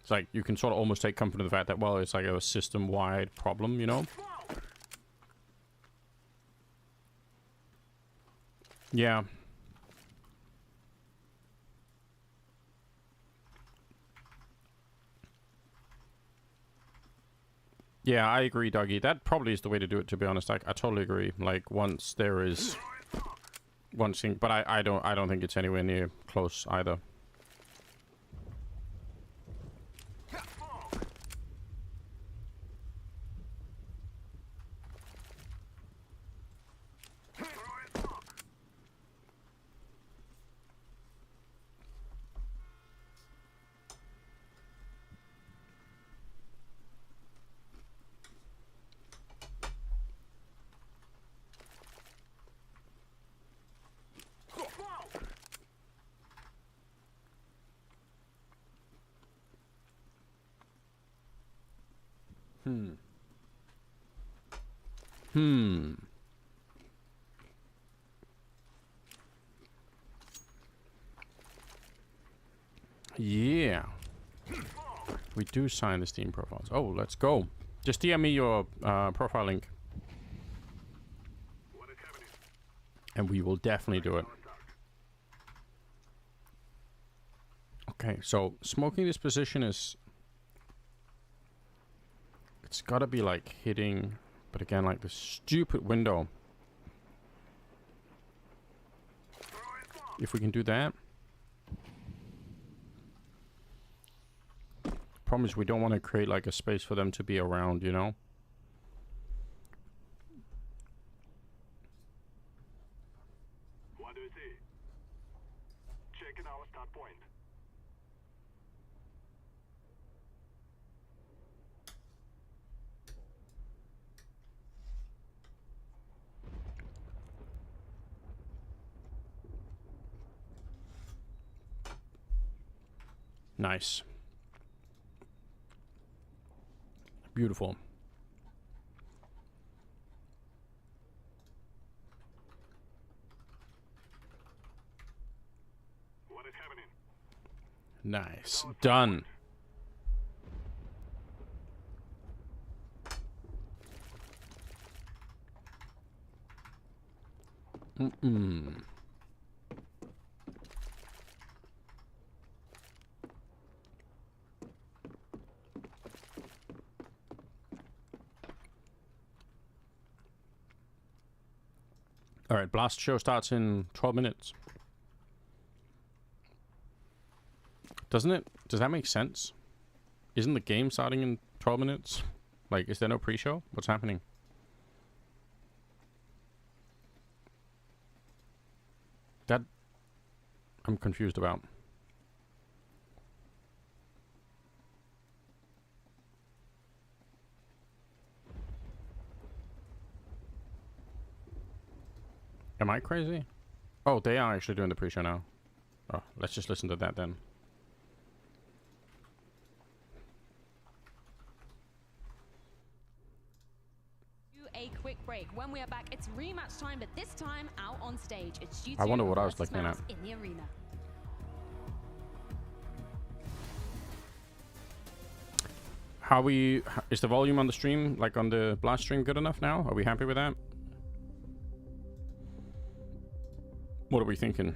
It's like, you can sort of almost take comfort in the fact that, well, it's, like, a system-wide problem, you know? Yeah. Yeah, I agree, Dougie. That probably is the way to do it, to be honest. I totally agree. Like, once there is one thing, but I don't think it's anywhere near close either. Yeah. We do sign the Steam profiles. Oh, let's go. Just DM me your profile link. And we will definitely do it. Okay, so smoking this position is... It's gotta be like hitting... But again, like the stupid window. If we can do that. Problem is we don't want to create like a space for them to be around, you know? What do you see? Checking our start point. Nice. Beautiful. What is happening? Nice. Done. All right, Blast show starts in 12 minutes. Doesn't it? Does that make sense? Isn't the game starting in 12 minutes? Like, is there no pre-show? What's happening? That I'm confused about. Am I crazy? Oh, they are actually doing the pre-show now. Oh, let's just listen to that then. A quick break. When we are back, it's rematch time, but this time out on stage. It's G2 I wonder what I was versus looking Mouse at. in the arena. How we... Is the volume on the stream, like on the Blast stream, good enough now? Are we happy with that? What are we thinking?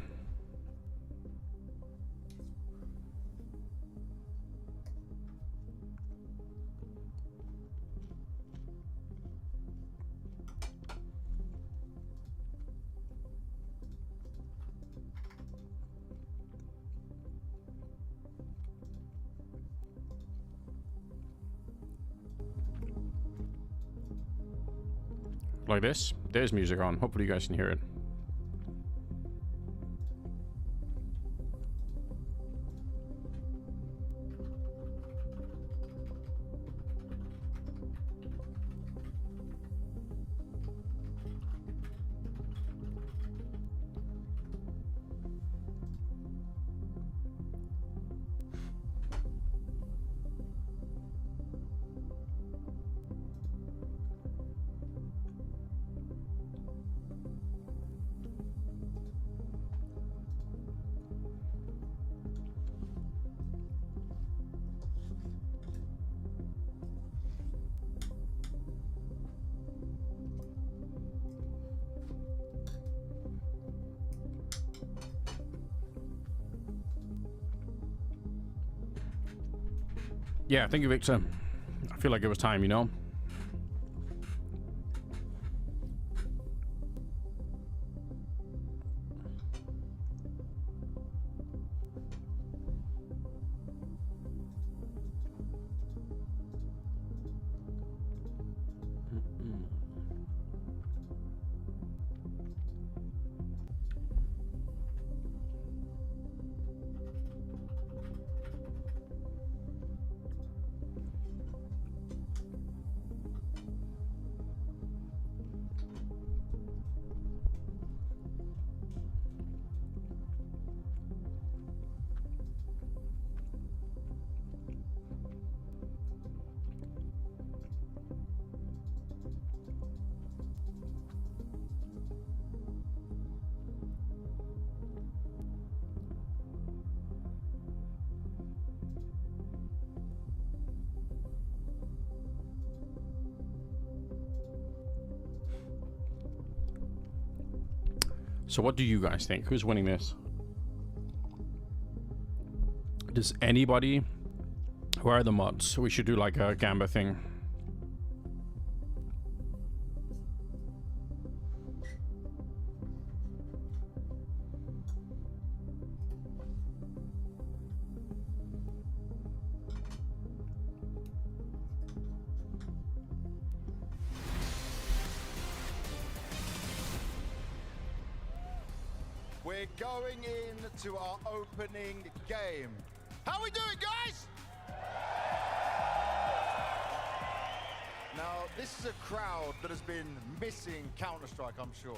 Like this? There's music on. Hopefully you guys can hear it. Yeah, thank you, Victor. I feel like it was time, you know? So what do you guys think? Who's winning this? Does anybody... Where are the mods? We should do like a Gamba thing. We're going into our opening game. How we doing, guys? Now, this is a crowd that has been missing Counter-Strike, I'm sure.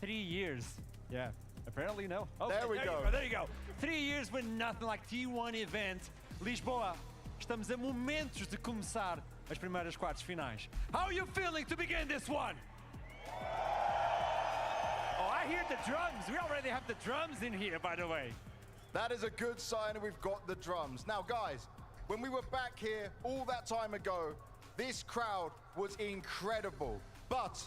3 years. Yeah. Apparently no. Oh, There we go. There you go. 3 years with nothing like T1 event. Lisboa, estamos a momentos de começar as primeiras quartas finais. How are you feeling to begin this one? Oh, I hear the drums. We already have the drums in here, by the way. That is a good sign that we've got the drums. Now, guys, when we were back here all that time ago, this crowd was incredible. But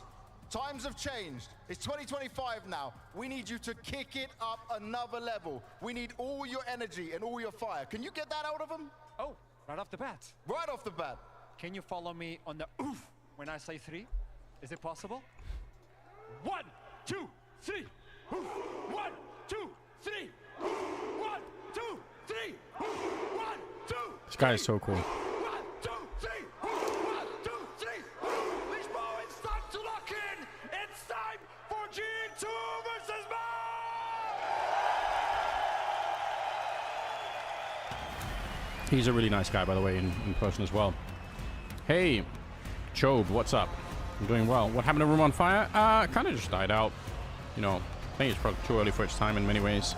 times have changed. It's 2025 now. We need you to kick it up another level. We need all your energy and all your fire. Can you get that out of them? Oh, right off the bat. Right off the bat. Can you follow me on the oof when I say 3? Is it possible? 1, 2, 3. Oof. 1, 2, 3. 1, 2, 3. 1, 2. This guy is so cool. 1, 2, 3. 1, 2, 3. Lisbon, it's time to lock in. It's time for G2 versus Man. He's a really nice guy, by the way, in person as well. Hey, Job, what's up? I'm doing well. What happened to Room on Fire? Kind of just died out. You know, I think it's probably too early for its time in many ways.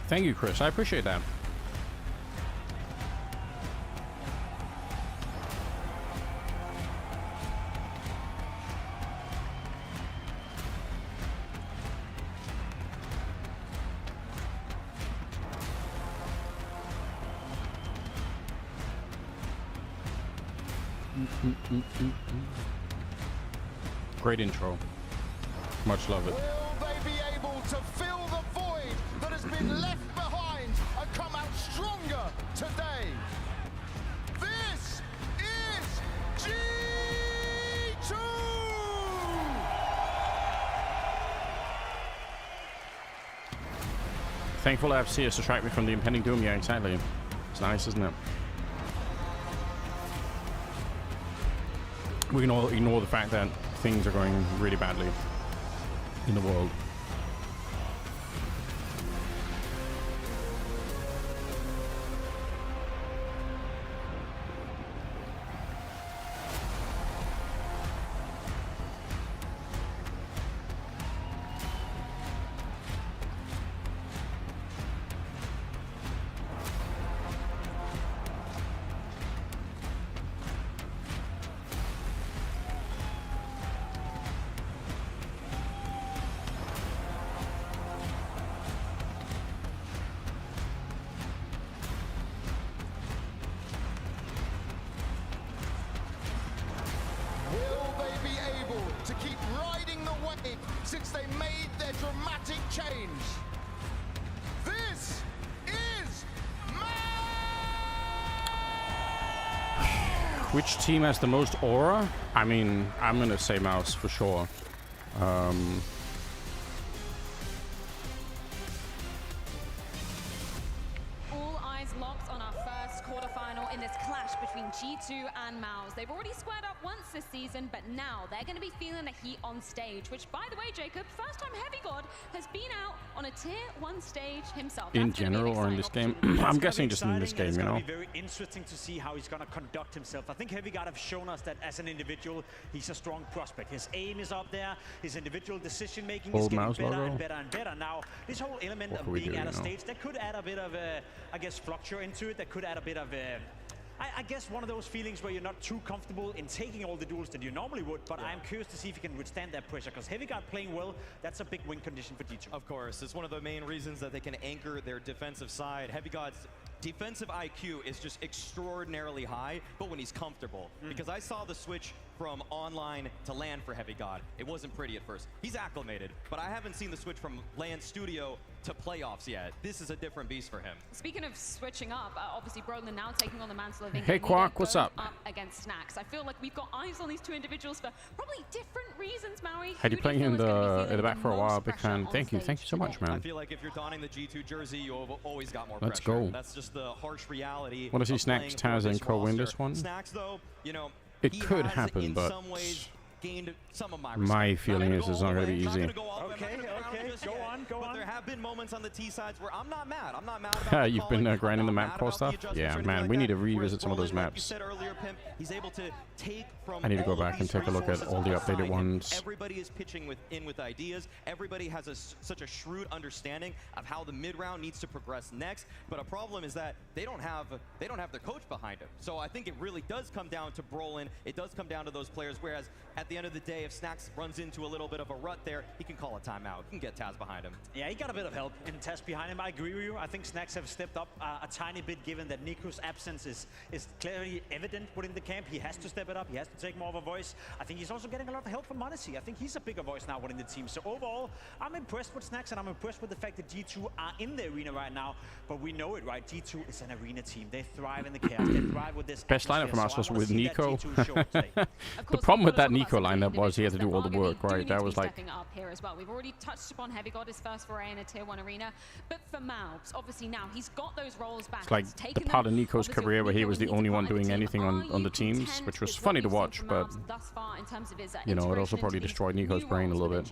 Thank you, Chris. I appreciate that. Great intro. Much love it. Will they be able to fill the void that has been left behind and come out stronger today? This is G2! Thankful to have CS distract me from the impending doom. Yeah, exactly. It's nice, isn't it? We can all ignore the fact that things are going really badly in the world. Since they made their dramatic change. This is Which team has the most aura? I mean, I'm gonna say Mouse for sure. All eyes locked on our first quarterfinal in this clash between G2 and Mouse. They've already squared up once this season, but now they're going to be feeling the heat on stage, which, by the way, Jacob, first time Heavy God has been out on a tier 1 stage himself. In general or in this game? I'm guessing just in this game, you know? It's going to be very interesting to see how he's going to conduct himself. I think Heavy God have shown us that as an individual, he's a strong prospect. His aim is up there. His individual decision making is getting better and better and better. Now, this whole element of being at a stage, that could add a bit of, I guess, fluctuate into it. That could add a bit of, I guess, one of those feelings where you're not too comfortable in taking all the duels that you normally would, but I'm curious to see if you can withstand that pressure, because Heavy God playing well, that's a big win condition for G2. Of course, it's one of the main reasons that they can anchor their defensive side. Heavy God's defensive IQ is just extraordinarily high, but when he's comfortable. Because I saw the switch from online to LAN for Heavy God. It wasn't pretty at first. He's acclimated, but I haven't seen the switch from LAN Studio to playoffs yet. This is a different beast for him. Speaking of switching up, obviously Brolin now taking on the mantle of Hey Quark, what's up? Against Snacks. I feel like we've got eyes on these two individuals for probably different reasons, Maui. Had you playing in the back for a while? Big fan. Thank you so much, man. I feel like if you're donning the G2 jersey, you've always got more Let's pressure. go. That's just the harsh reality. Want to see Snacks, Taz, and Co win this one? Snacks, though, you know, it could happen, but my feeling is it's not going to be easy. I'm not Okay, gonna crown okay, it just go yet, on, go but on. there have been moments on the T sides where I'm not mad. I'm not mad about the You've calling. been grinding the I'm not map mad core about the stuff? adjustments or Yeah, anything man, like we that. need to Whereas revisit some of those Brolin, like you maps. said earlier, Pimp, he's able to take from I need to go all of back and these take a look at resources all the on updated side, and ones. Everybody is pitching with ideas. Everybody has such a shrewd understanding of how the mid round needs to progress next. But a problem is that they don't have their coach behind him. So I think it really does come down to Brolin. It does come down to those players. Whereas at the end of the day, if Snacks runs into a little bit of a rut there, he can call a timeout. He can get Taz behind him. Yeah, he got a bit of help in Tess behind him. I agree with you. I think Snacks have stepped up a tiny bit, given that Nico's absence is clearly evident within the camp. He has to step it up. He has to take more of a voice. I think he's also getting a lot of help from Monesi. I think he's a bigger voice now within the team. So overall, I'm impressed with Snacks, and I'm impressed with the fact that G2 are in the arena right now. But we know it, right? G2 is an arena team. They thrive in the chaos. They thrive with this Best lineup atmosphere. from us So was I wanna with see that Nico. G2 show today. The problem with that Nico lineup was he had to do all the work, right? That was like... Stepping up here as well. We've already touched upon Heavy God, his first foray in a tier 1 arena. But for Malbs, obviously now he's got those roles back. It's like the part of Nico's career where he was the only one doing anything on the teams, which was funny to watch, but, you know, it also probably destroyed Nico's brain a little bit.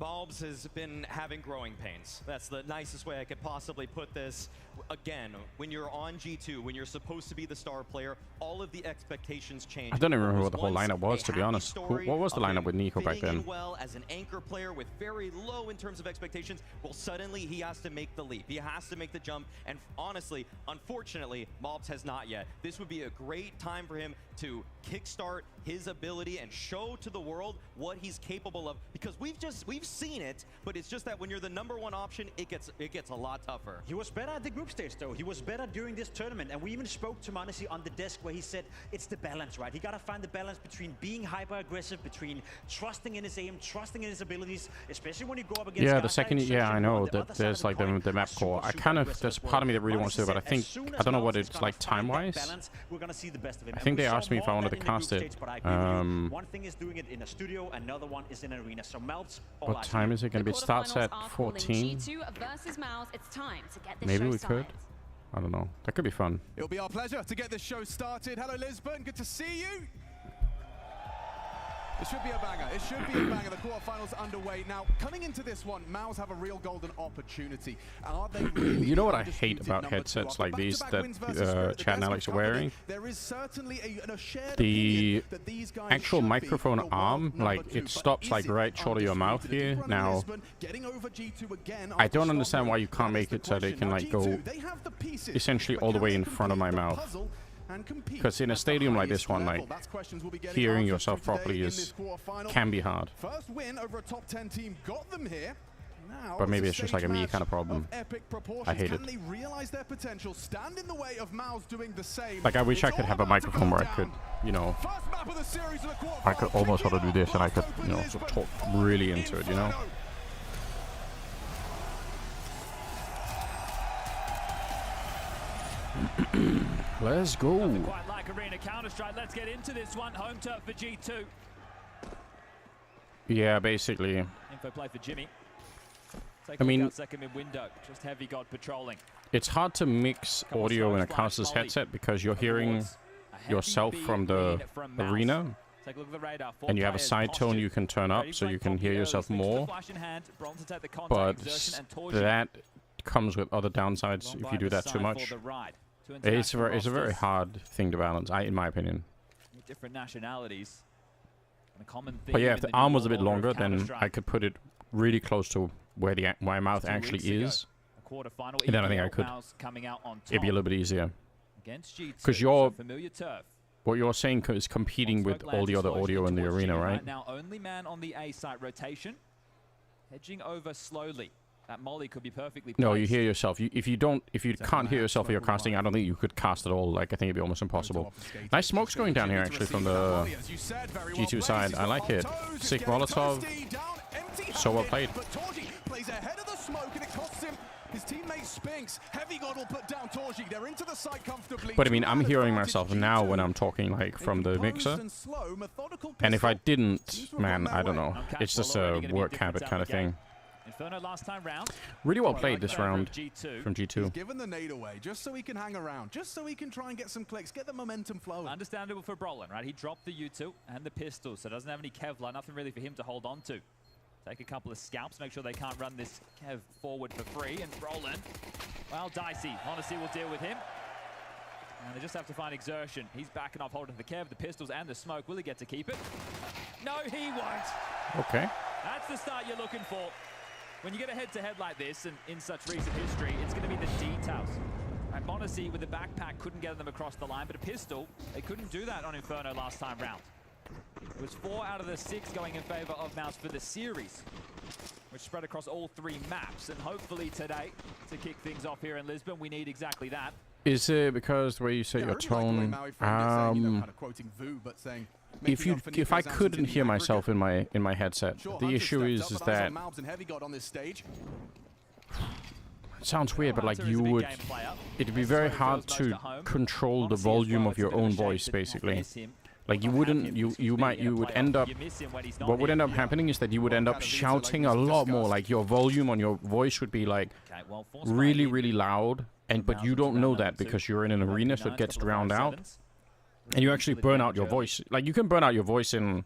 Malbs has been having growing pains. That's the nicest way I could possibly put this. Again, when you're on G2, when you're supposed to be the star player, all of the expectations change. I don't even remember what the whole lineup was, to be honest. What was the lineup with Nico back then? Well, as an anchor player with very low in terms of expectations, well, suddenly he has to make the leap. He has to make the jump. And honestly, unfortunately, Malbs has not yet. This would be a great time for him to kickstart his ability and show to the world what he's capable of, because we've seen it, but it's just that when you're the #1 option, it gets a lot tougher. He was better at the group stage, though. He was better during this tournament, and we even spoke to Monesi on the desk where he said it's the balance, right? He got to find the balance between being hyper aggressive, between trusting in his aim, trusting in his abilities, especially when you go up against Yeah, guys the second, like yeah, I Sergio know on the that other side there's of like coin the map are core. super, I super kind of, aggressive there's as well. part of me that really wants to, Monesi but I said, think, as soon I as don't know Malbs what is it's gonna like find that time-wise. balance, we're gonna see the best of him. I And think we they saw asked me if more I of wanted that to in the group cast it. stage, but I agree with you. One thing is doing it in a studio, another one is in an arena. So Malbs, all What eyes on time you. is it going to be? It starts at 14. G2 versus Malbs. It's time to get this Maybe show we could. started. I don't know. That could be fun. It'll be our pleasure to get this show started. Hello, Lisbon. Good to see you. It should be a banger. It should be a banger. The quarterfinals underway. Now, coming into this one, Malbs have a real golden opportunity. Are they really You know what I hate about headsets like these that Chad and Alex are wearing? There is certainly a shared The opinion that these guys actual should be microphone the world arm, like #2, it but stops is like it right short of your mouth undisputed? here. If you run Now, Lisbon, getting over G2 again I after don't understand why you Stockholm, can't that make is the it so they question. can Now, like go G2, they have the pieces, essentially but all the can way they in front of my complete the mouth. puzzle and compete Because in a at the stadium like this highest one, level? like That's questions we'll be getting hearing answers to yourself today properly in is this quarterfinal. can be hard. First win over a top 10 team got them here. Now But maybe it's it's just like a me stage kind of match problem. epic proportions. I hate Can it. they realize their potential, stand in the way of Malbs doing the same? Like I wish I It's could all have a about to microphone go where I could, down. you know, First map of the series of the I could quarterfinal. almost want to do this and I could, Blast you know, open sort of Lisbon. talk really into it, you know. Let's go. Quite like Arena Counter-Strike. Let's get into this one. Home turf for G2. Yeah, basically. Info play for Jimmy. Take I a look mean, out second mid window. Just Heavy God patrolling. It's hard to mix audio in a caster's headset because you're hearing yourself from the arena, Take a look at the radar. and you have a side tone you can turn up so you can hear yourself more, but that comes with other downsides if you do that too much. It's a very hard thing to balance, in my opinion. Different nationalities. And a common theme But yeah, in if the new arm was a world bit order longer, of then Counter-Strike. I could put it really close to where my mouth 2 actually weeks ago, is. a quarterfinal, And then I think I EPL could. Mouse coming out on It'd be a top little bit easier. against G2, 'Cause you're- so familiar turf. What you're saying is competing with all the other audio in the arena, right? Now only man on the A site rotation, hedging over slowly. That molly could be perfectly placed. No, you hear yourself. If you can't hear yourself when you're casting, I don't think you could cast at all. Like I think it'd be almost impossible. Nice smokes going down here actually from the G2 side. I like it. Sick Molotov. So well played. But Torji plays ahead of the smoke and it costs him his teammate Spinks. Heavy God will put down Torji. They're into the site comfortably. But I mean, I'm Two-man hearing advantage myself now when G2. I'm talking like from the Composed mixer. and slow, methodical And if I pistol. didn't, man, I don't know. Okay, It's just well, a already gonna be a work difference habit out kind of of the game. thing. Inferno last time round. Really well Oh, I played like this that from round G2. from G2. He's given the nade away just so he can hang around, just so he can try and get some clicks, get the momentum flowing. Understandable for Brolin, right? He dropped the U2 and the pistol, so doesn't have any Kevlar, nothing really for him to hold on to. Take a couple of scalps, make sure they can't run this Kev forward for free. And Roland, well, dicey. Honesty will deal with him. And they just have to find exertion. He's backing off, holding the Kev, the pistols, and the smoke. Will he get to keep it? No, he won't. Okay. That's the start you're looking for. When you get a head-to-head like this, and in such recent history, it's going to be the details. And Monacy with the backpack couldn't get them across the line, but a pistol, they couldn't do that on Inferno last time round. It was 4 out of the 6 going in favor of Mouse for the series, which spread across all 3 maps. And hopefully today, to kick things off here in Lisbon, we need exactly that. Is it because the way you say your tone? If I couldn't hear myself in my headset, the issue is that it sounds weird, but like it'd be very hard to control the volume of your own voice, basically. Like you would end up, what would end up happening is that you would end up shouting a lot more. Like your volume on your voice would be like really, really loud, but you don't know that because you're in an arena, so it gets drowned out. And you actually burn out your voice. Like you can burn out your voice in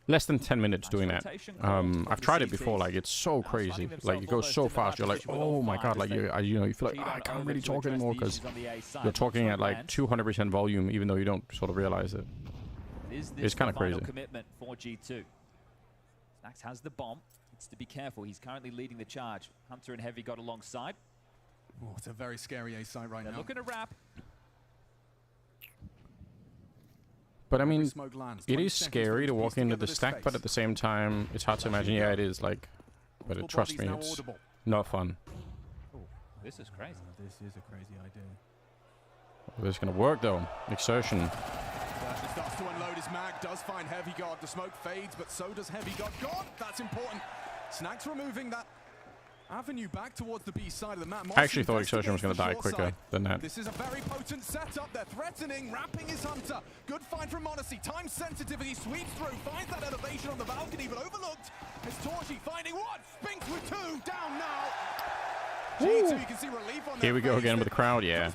less than 10 minutes doing that. I've tried it before. Like it's so crazy. Like it goes so fast. You're like, oh my god. Like you feel like I can't really talk anymore because you're talking at like 200% volume, even though you don't sort of realize it. It's kind of crazy. Commitment for G2. Snax has the bomb. It's to be careful. He's currently leading the charge. Hunter and Heavy got alongside. Oh, it's a very scary A site right now. They're looking to wrap. But I mean, it is scary to walk into the stack, but at the same time, it's hard to imagine. Yeah, it is like, but trust me, it's not fun. Ooh, this is crazy. This is a crazy idea. Well, it's gonna work though. Exertion. He starts to unload his mag, does find Heavy God. The smoke fades, but so does Heavy God. God, that's important. Snax removing that avenue back towards the B side of the map. I actually thought Exertion was going to die quicker than that. This is a very potent setup. They're threatening, wrapping his Hunter. Good find from Monacy. Time sensitivity sweeps through, finds that elevation on the balcony, but overlooked. It's Torchy finding one. Spinks with 2. Down now. G2, you can see relief on Here we go again with the crowd, yeah.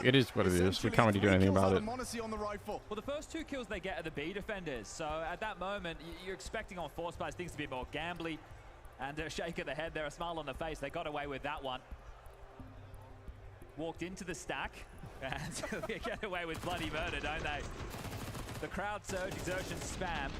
It is what it is. We can't really do anything about it. Well, the first 2 kills they get are the B defenders. So at that moment, you're expecting on Force Spice things to be more gambly. And a shake of the head there, a smile on the face. They got away with that one. Walked into the stack. And they get away with bloody murder, don't they? The crowd surge, exertion, spam.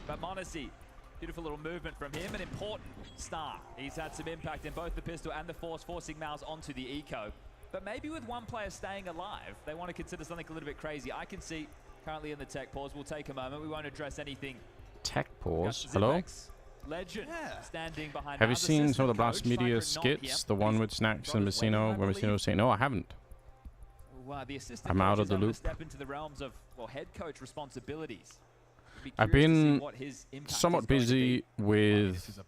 But Monacy, beautiful little movement from him. An important star. He's had some impact in both the pistol and the force, forcing Mouse onto the eco. But maybe with one player staying alive, they want to consider something a little bit crazy. I can see currently in the tech pause. We'll take a moment. We won't address anything. Tech pause? Hello? Legend standing behind. Have you seen some of the Blast Media skits? The one with Snax and Messino, where Messino was saying, no, I haven't. The assistant I'm out of the loop. Step into the realms of head coach responsibilities. I've been somewhat busy with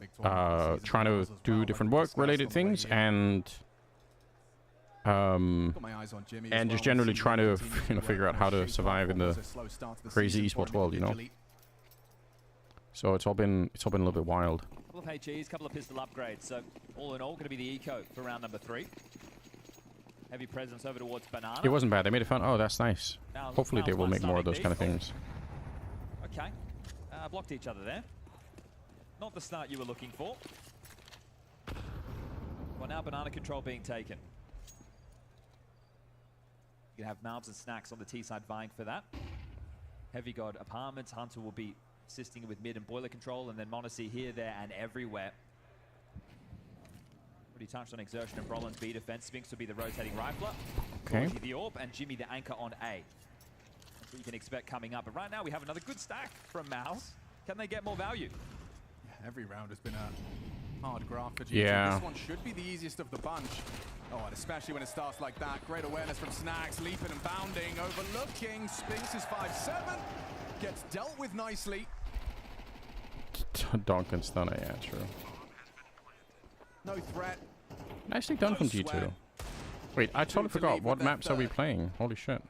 trying to do different work-related things and just generally trying to figure out how to survive in the crazy esports world, you know. So it's all been a little bit wild. Couple of HEs, couple of pistol upgrades. So all in all, going to be the eco for round number 3. Heavy presence over towards Banana. It wasn't bad. They made it fun. Oh, that's nice. Hopefully they will make more of those kind of things. Okay. Blocked each other there. Not the start you were looking for. Well, now Banana control being taken. You can have Malbs and Snax on the T side vying for that. Heavy God Apartments. Hunter will be assisting with mid and boiler control, and then Monacy here, there, and everywhere. Already touched on exertion of Roland's B defense. Spinks will be the rotating rifler. Okay. The AWP, and Jimmy the anchor on A. That's what you can expect coming up. But right now we have another good stack from Mouse. Can they get more value? Yeah, every round has been a hard graph for G2. Yeah. This one should be the easiest of the bunch. Oh, and especially when it starts like that. Great awareness from Snax, leaping and bounding, overlooking. Spinks is 5-7. Gets dealt with nicely. Donk stunner, yeah, true. No threat. Nicely done from G2. Wait, I totally forgot. What maps are we playing? Holy shit.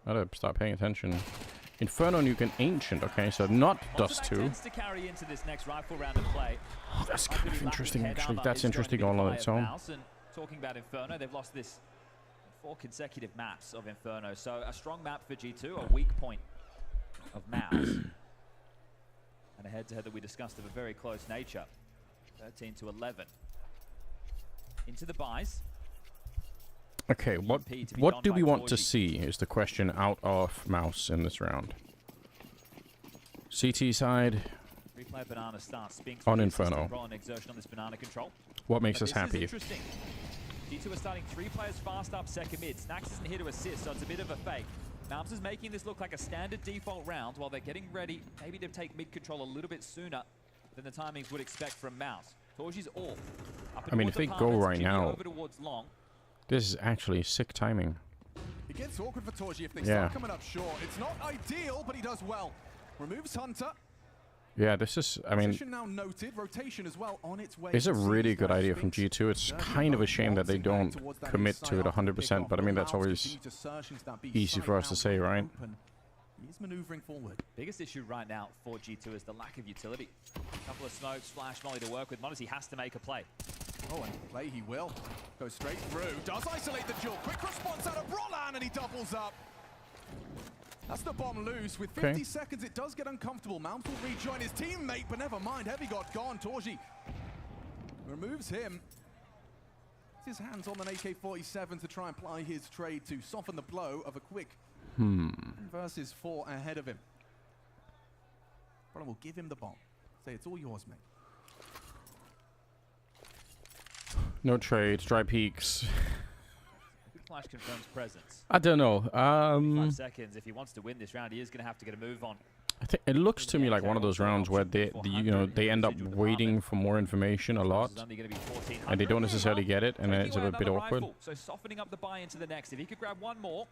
I gotta start paying attention. Inferno, Nuke, and Ancient. Okay, so not Dust 2. To carry into this next rifle round of play. Oh, that's kind of interesting, actually. That's interesting all on its own. Talking about Inferno, they've lost this 4 consecutive maps of Inferno. So a strong map for G2, a weak point of Mouse. And ahead head-to-head that we discussed of a very close nature. 13-11. Into the buys. Okay, what do we want to see is the question out of Mouse in this round. CT side. Replay banana starts. Spinks on Inferno. Roll exertion on this banana control. What makes us happy? Interesting. G2 are starting 3 players fast up second mid. Snax isn't here to assist, so it's a bit of a fake. Mouse is making this look like a standard default round while they're getting ready, maybe to take mid control a little bit sooner than the timings would expect from Mouse. Torji's all. I mean, if they go right now, this is actually sick timing. It gets awkward for Torji if they start coming up short. It's not ideal, but he does well. Removes Hunter. Yeah, this is, I mean, now noted. Rotation as well on its way. It's a really good idea from G2. It's kind of a shame that they don't commit to it 100%, but I mean, that's always easy for us to say, right? He's maneuvering forward. Biggest issue right now for G2 is the lack of utility. A couple of smokes, flash molly to work with. Modesty has to make a play. Oh, and play he will. Go straight through. Does isolate the duel. Quick response out of Brolan, and he doubles up. That's the bomb loose. With 50 seconds, it does get uncomfortable. Mount will rejoin his teammate, but never mind. Heavy got gone. Torji removes him. His hands on an AK-47 to try and ply his trade to soften the blow of a quick versus 4 ahead of him. Brolan will give him the bomb. Say, it's all yours, mate. No trades, dry peaks. Flash confirms presence. I don't know. 5 seconds. If he wants to win this round, he is going to have to get a move on. I think it looks to me like one of those rounds where they end up waiting for more information a lot, and they don't necessarily get it, and then it's a bit awkward. So softening up the buy into the next. If he could grab one more,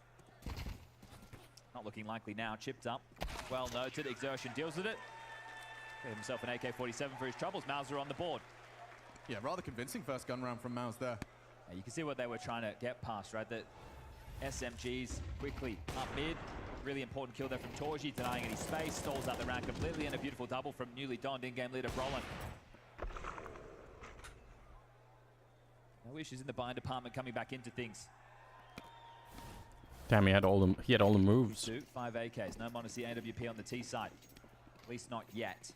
not looking likely now. Chipped up, well noted. Exertion deals with it. Gave himself an AK-47 for his troubles. Mauser on the board. Yeah, rather convincing first gun round from Mouse there. You can see what they were trying to get past, right? The SMGs quickly up mid. Really important kill there from Torji, denying any space. Stalls out the round completely, and a beautiful double from newly donned in-game leader Brolan. No issues in the bind department coming back into things. Damn, he had all the moves. 5 AKs, no Modesty AWP on the T side. At least not yet.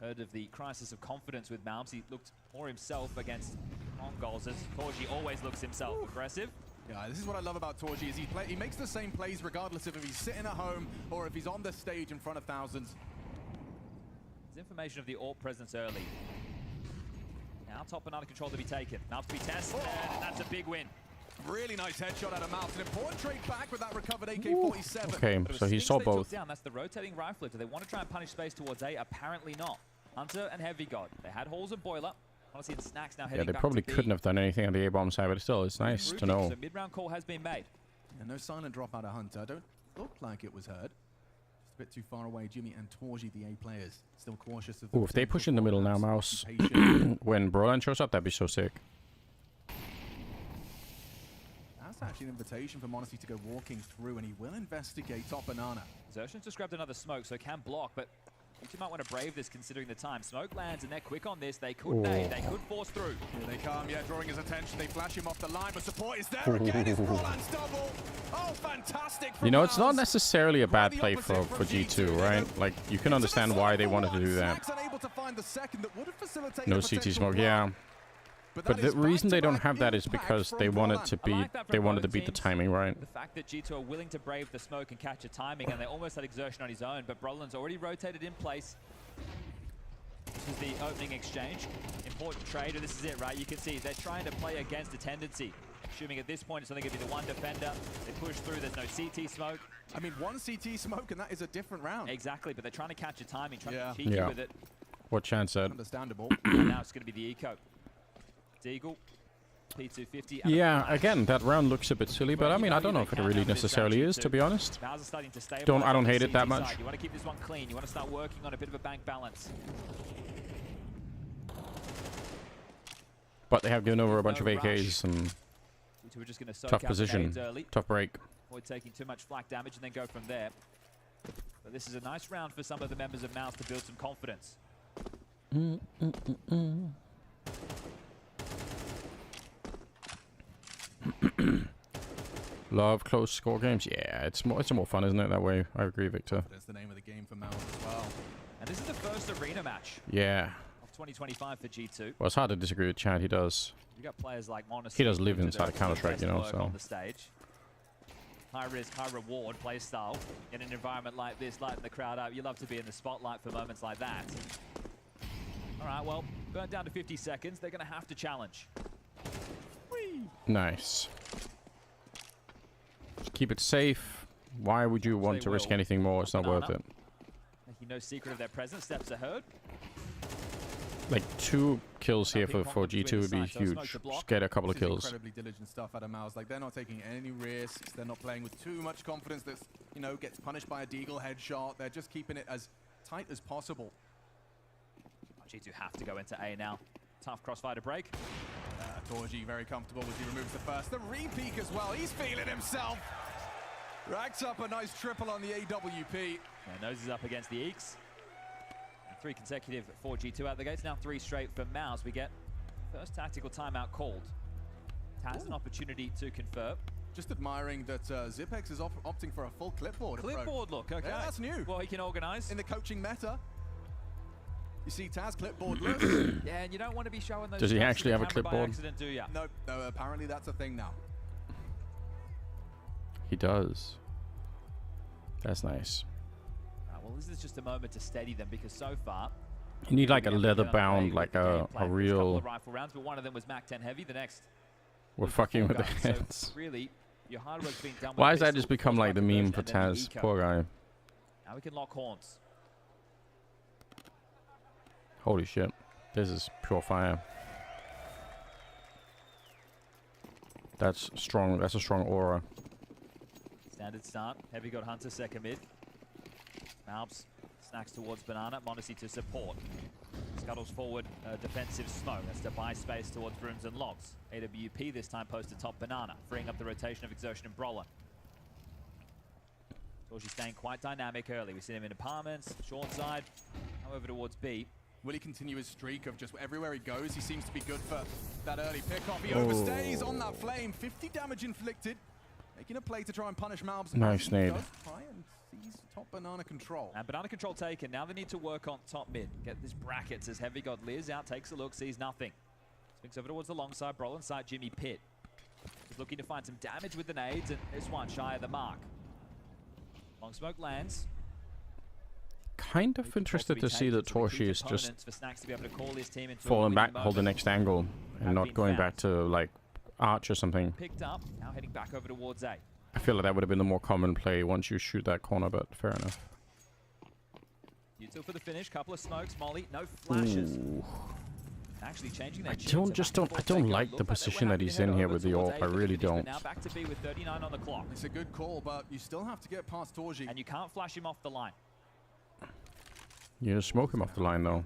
Heard of the crisis of confidence with Malms. He looked more himself against Mongols, as Torji always looks himself. Aggressive. Yeah, this is what I love about Torji, is he makes the same plays regardless of if he's sitting at home or if he's on the stage in front of thousands. There's information of the AWP presence early. Now top banana control to be taken. Now to be tested, and that's a big win. Really nice headshot out of Mouse. An important trade back with that recovered AK-47. Okay, so he saw both. That's the rotating rifler. Do they want to try and punish space towards A? Apparently not. Hunter and Heavy God. They had Halls and Boiler. Honestly, the Snax now heading they probably couldn't have done anything on the A-bomb side, but still, it's nice to know. So mid-round call has been made. Yeah, no silent drop out of Hunter. Don't look like it was heard. Just a bit too far away. Jimmy and Torji, the A players, still cautious of the if they push in the middle now, Mouse, when Brolan shows up, that'd be so sick. That's actually an invitation for Modesty to go walking through, and he will investigate top banana. Xertion's just grabbed another smoke, so can block, but you might want to brave this considering the time. Smoke lands and they're quick on this. They could they could force through. Here they come, yeah, drawing his attention. They flash him off the line, but support is there again. It's Brolan's double. Oh, fantastic. You know, it's not necessarily a bad play for G2, right? Like, you can understand why they wanted to do that. No CT smoke, yeah. But the reason they don't have that is because they wanted to beat the timing, right? The fact that G2 are willing to brave the smoke and catch a timing, and they almost had Exertion on his own, but Brolan's already rotated in place. This is the opening exchange. Important trade, and this is it, right? You can see they're trying to play against a tendency. Assuming at this point it's only going to be the one defender. They push through, there's no CT smoke. I mean, one CT smoke, and that is a different round. Exactly, but they're trying to catch a timing, trying to be cheeky with it. What chance that? Understandable. And now it's going to be the eco. Deagle, P250. Yeah, again, that round looks a bit silly, but I mean, I don't know if it really necessarily is, to be honest. I don't hate it that much. You want to keep this one clean. You want to start working on a bit of a bank balance. But they have given over a bunch of AKs and tough position, tough break. Avoid taking too much flak damage and then go from there. But this is a nice round for some of the members of Mouse to build some confidence. Love close score games. Yeah, it's more fun, isn't it? That way. I agree, Victor. That's the name of the game for Mouse as well. And this is the first arena match Yeah. of 2025 for G2. Well, it's hard to disagree with Chad. He does. You got players like Monacy. He does live inside Counter-Strike, you know. So on the stage. High risk, high reward play style in an environment like this, lighting the crowd up. You love to be in the spotlight for moments like that. All right, well, burnt down to 50 seconds. They're going to have to challenge. Whee! nice. Just keep it safe. Why would you want to risk anything more? It's not worth it. Making no secret of their presence. Steps ahead. Like 2 kills here for G2 would be huge. Just get a couple of kills. Incredibly diligent stuff out of Mouse. Like, they're not taking any risks. They're not playing with too much confidence that, you know, gets punished by a deagle headshot. They're just keeping it as tight as possible. G2 have to go into A now. Tough crossfire to break. Torji very comfortable as he removes the first. The re-peek as well. He's feeling himself. Racks up a nice triple on the AWP. Yeah, noses up against the Eeks. 3 consecutive for G2 out the gates. Now 3 straight for Mouse. We get first tactical timeout called. Has an opportunity to convert. Just admiring that Zipex is opting for a full clipboard approach. Clipboard look, okay. Yeah, that's new. Well, he can organize. In the coaching meta. You see Taz clipboard look. Yeah, and you don't want to be showing those. Does he actually have a clipboard? Accident, do ya? No, apparently that's a thing now. He does. That's nice. Well, this is just a moment to steady them because so far You need like a leather bound, like a real. Rifle rounds, but one of them was Mac 10 heavy. The next. We're fucking with the heads. So really, your hard work's being done. Why has that just become like the meme for Taz? Poor guy. Now we can lock horns. Holy shit. This is pure fire. That's strong. That's a strong aura. Standard start. Heavy got Hunter second mid. Malbs snacks towards Banana. Monacy to support. Scuttles forward. Defensive smoke. That's to buy space towards Rooms and Logs. AWP this time posted top Banana, freeing up the rotation of Exertion and Brawler. Torji staying quite dynamic early. We see him in apartments, short side. Now over towards B. Will he continue his streak of just everywhere he goes? He seems to be good for that early pickoff. He overstays on that flame. 50 damage inflicted. Making a play to try and punish Malbs. Nice nade. Try and seize top Banana control. And Banana control taken. Now they need to work on top mid. Get this brackets as Heavy got Liz out, takes a look, sees nothing. Swings over towards the long side. Brawl inside Jimmy Pitt. He's looking to find some damage with the nades, and this one shy of the mark. Long smoke lands. Kind of interested to see that Torshi is just falling back, hold the next angle, and not going back to like Arch or something. Picked up, now heading back over towards A. I feel like that would have been the more common play once you shoot that corner, but fair enough. U2 for the finish, couple of smokes, Molly, no flashes. Ooh. Actually changing their I don't like the position that he's in here with the AWP. I really don't. Now back to B with 39 on the clock. It's a good call, but you still have to get past Torji. And you can't flash him off the line. You just smoke him off the line though.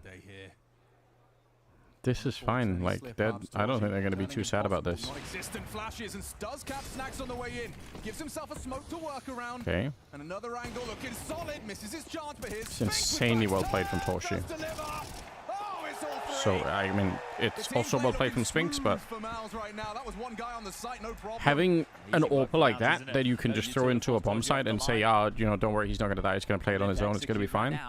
This is fine. Like that, I don't think they're going to be too sad about this. Non-existent flashes and does cap snacks on the way in. Gives himself a smoke to work around. Okay. And another angle looking solid. Misses his chance, but his. It's insanely well played from Torshi. So I mean, it's also well played from Spinks, but having an AWP like that you can just throw into a bomb site and say, you know, don't worry, he's not going to die. He's going to play it on his own. It's going to be fine.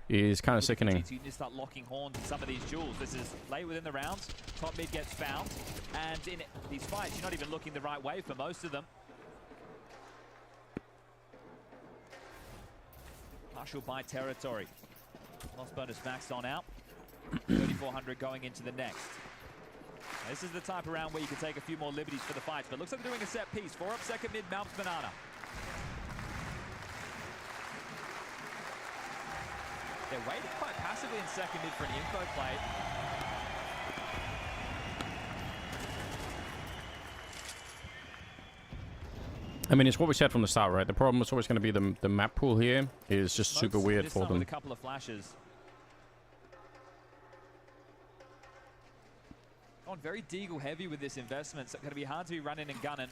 Is kind of sickening. You need to start locking horns in some of these duels. This is late within the rounds. Top mid gets found, and in these fights, you're not even looking the right way for most of them. Partial buy territory. Lost bonus maxed on out. 3,400 going into the next. Now, this is the type of round where you can take a few more liberties for the fights, but looks like they're doing a set piece. 4 up second mid, Malbs Banana. They're waiting quite passively in second mid for an info play. I mean, it's what we said from the start, right? The problem is always going to be the map pool here is just super weird for them. With a couple of flashes. Gone very Deagle heavy with this investment, so it's going to be hard to be running and gunning.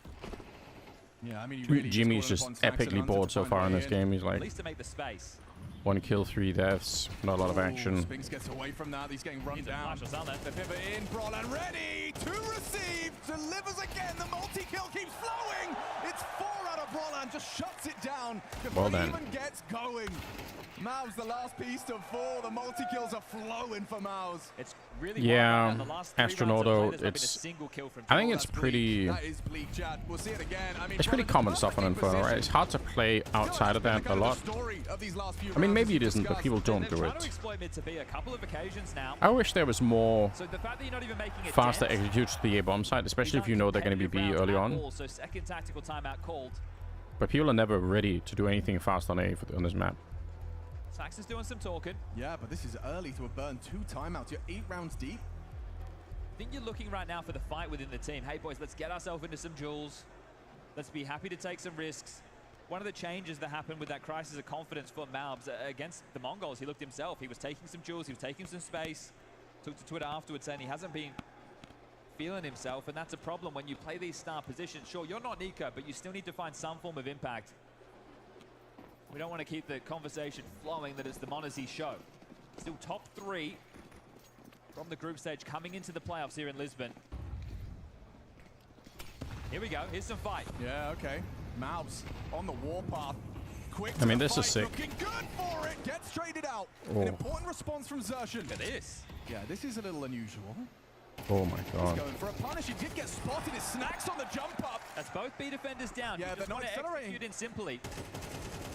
Yeah, I mean, Jimmy's just epically bored so far in this game. He's like, at least to make the space. 1 kill, 3 deaths. Not a lot of action. Spinks gets away from that. He's getting run Needs a down. flash or something. The pivot in. Brolin ready to receive. Delivers again. The multi-kill keeps flowing. It's 4 out of Brolin. Just shuts it down before Well he done. even gets going. Mavs the last piece to 4. The multi-kills are flowing for Mavs. It's really Yeah, wild. The last 3 rounds of play, Astronauto, there's not been a it's- single kill from I think Brolin. it's pretty. That is bleak, Chad. We'll see it again. I mean, It's pretty Brolin common is stuff on perfectly Inferno, right? It's positioned. hard to play outside of that a lot. I mean, maybe it isn't, but people don't They're do trying to it. exploit mid to be a couple of occasions now. I wish there was more So the fact that you're not even making it faster dent, executes to the A bomb side, especially if you know they're going to be B early on. So second tactical timeout called. But people are never ready to do anything fast on A on this map. Sax is doing some talking. Yeah, but this is early to have burned 2 timeouts. You're 8 rounds deep. I think you're looking right now for the fight within the team. Hey boys, let's get ourselves into some duels. Let's be happy to take some risks. One of the changes that happened with that crisis of confidence for Malbs against the Mongols, he looked himself. He was taking some duels, he was taking some space. Took to Twitter afterwards saying he hasn't been feeling himself, and that's a problem when you play these star positions. Sure, you're not Nico, but you still need to find some form of impact. We don't want to keep the conversation flowing that it's the m0NESY show. Still top 3 from the group stage coming into the playoffs here in Lisbon. Here we go. Here's some fight. Yeah, okay. Mavs on the warpath. Quick. I mean, to the this is fight, sick. Looking good for it. Gets traded out. Oh. An important response from Xerxen. Look at this. Yeah, this is a little unusual. Oh my He's god. going for a punish. He did get spotted. His snacks on the jump up. That's both B defenders down. Yeah, You just they're not want to accelerating. execute in simply.